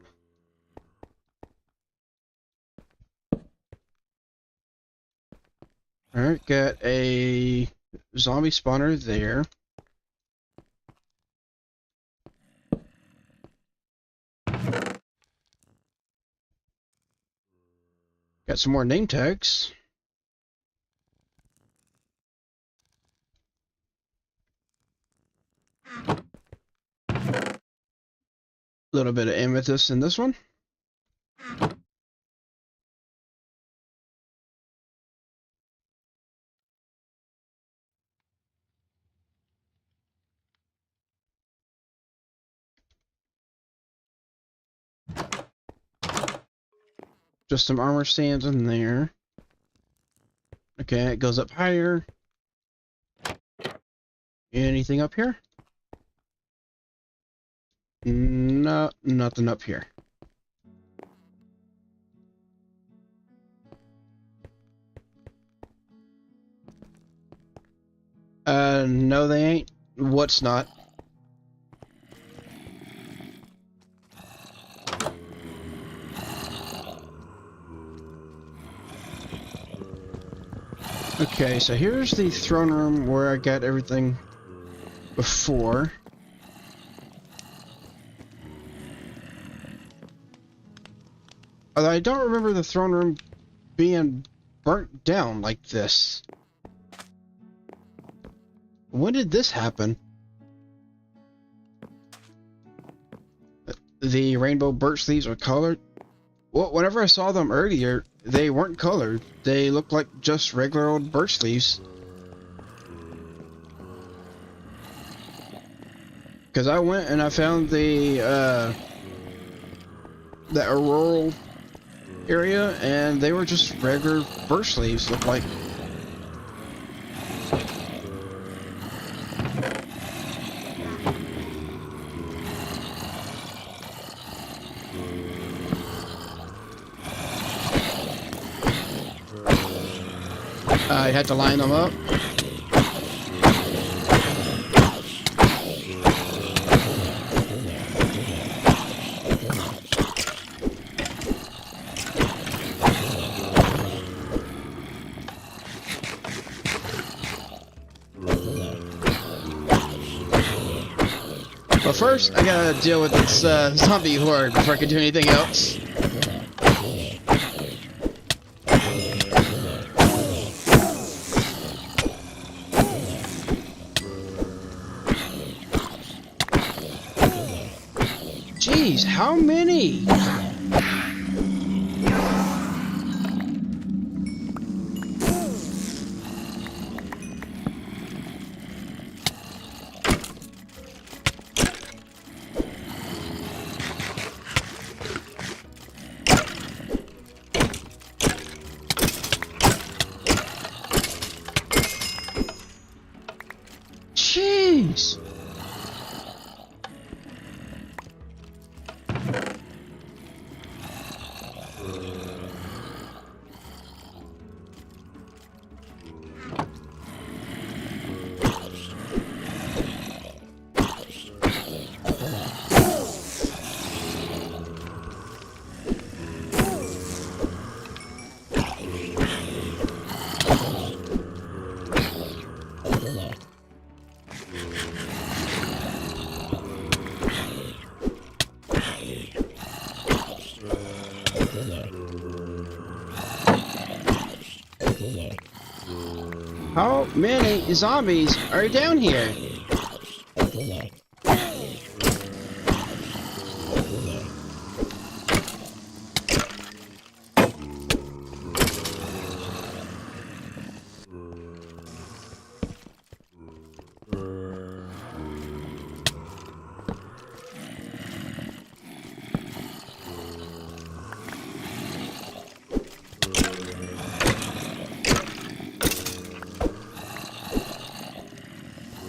Alright, got a zombie spawner there. Got some more name tags. A little bit of amethyst in this one. Just some armor stands in there. Okay, it goes up higher. Anything up here? No, nothing up here. No they ain't. What's not? Okay, so here's the throne room where I got everything before. Although I don't remember the throne room being burnt down like this. When did this happen? The rainbow birch leaves are colored? Well, whenever I saw them earlier, they weren't colored. They looked like just regular old birch leaves. Because I went and I found the rural area, and they were just regular birch leaves, looked like. I had to line them up. But first, I gotta deal with this zombie horde before I can do anything else. Jeez, how many? Jeez. How many zombies are down here?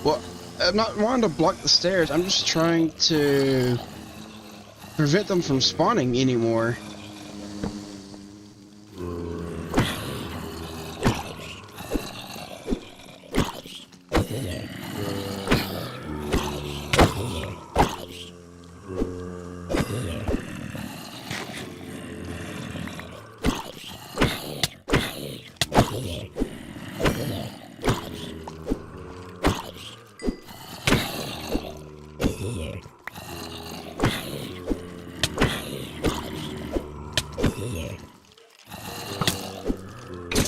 Well, I'm not wanting to block the stairs. I'm just trying to prevent them from spawning anymore.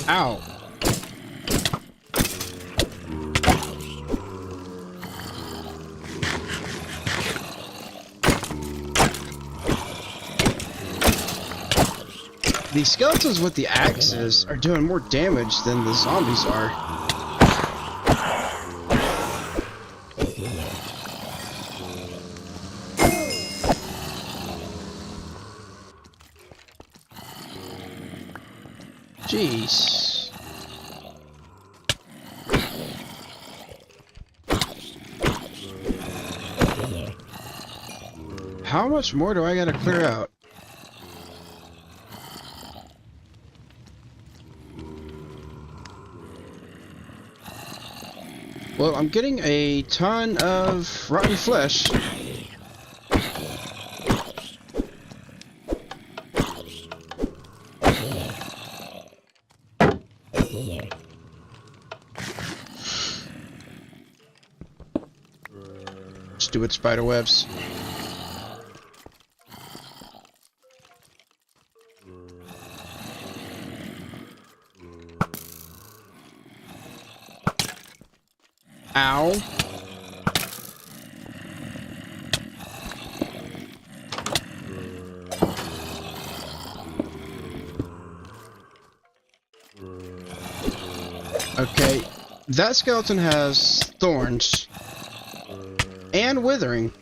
Ow. The skeletons with the axes are doing more damage than the zombies are. Jeez. How much more do I gotta clear out? Well, I'm getting a ton of rotten flesh. Stupid spider webs. Ow. Okay, that skeleton has thorns and withering.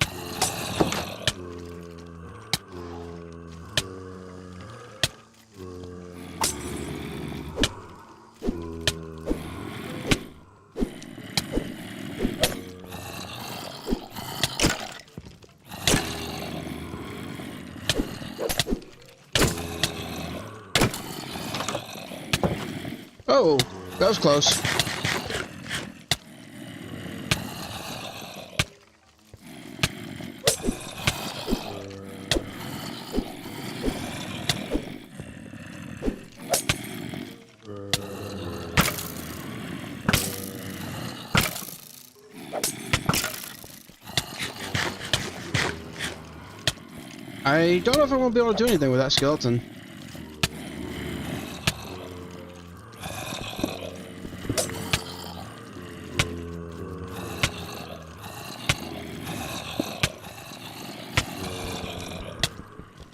Oh, That was close. I don't know if I won't be able to do anything with that skeleton.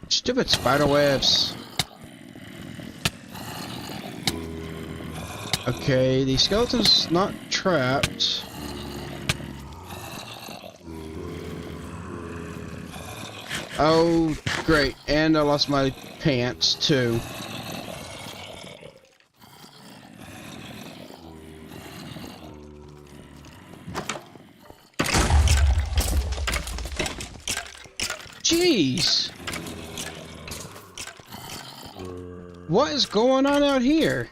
Stupid spider webs. Okay, the skeleton's not trapped. Oh, great. And I lost my pants, too. Jeez! What is going on out here?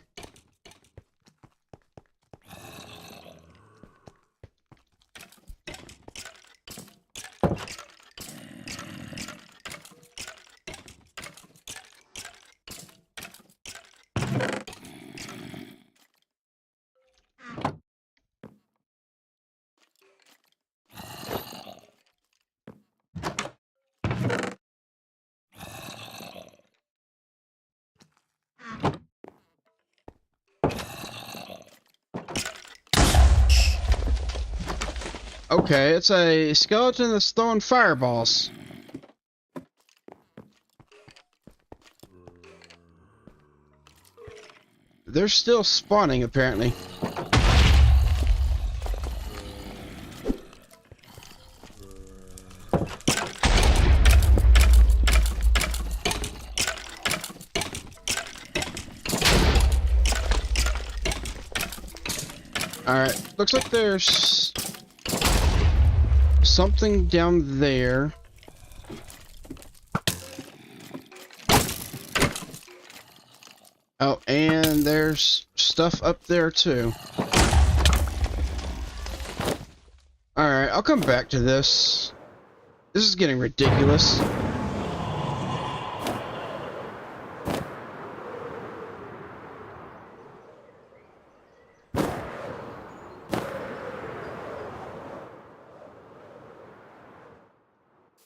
Okay, it's a skeleton that's throwing fireballs. They're still spawning, apparently. Alright, looks like there's something down there. Oh, and there's stuff up there too. Alright, I'll come back to this. This is getting ridiculous.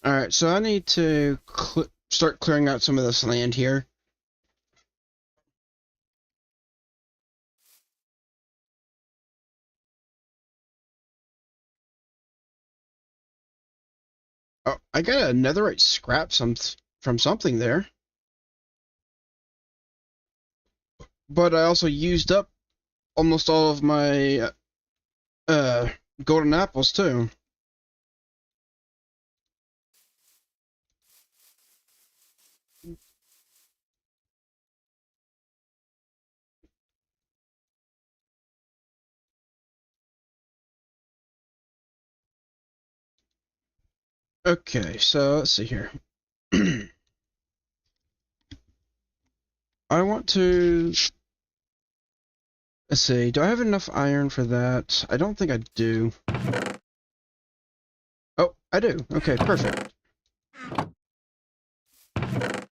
Alright, so I need to start clearing out some of this land here. Oh, I got a netherite scrap from something there. But I also used up almost all of my golden apples too. Okay, so let's see here. I want to... Let's see, do I have enough iron for that? I don't think I do. Oh, I do. Okay, perfect.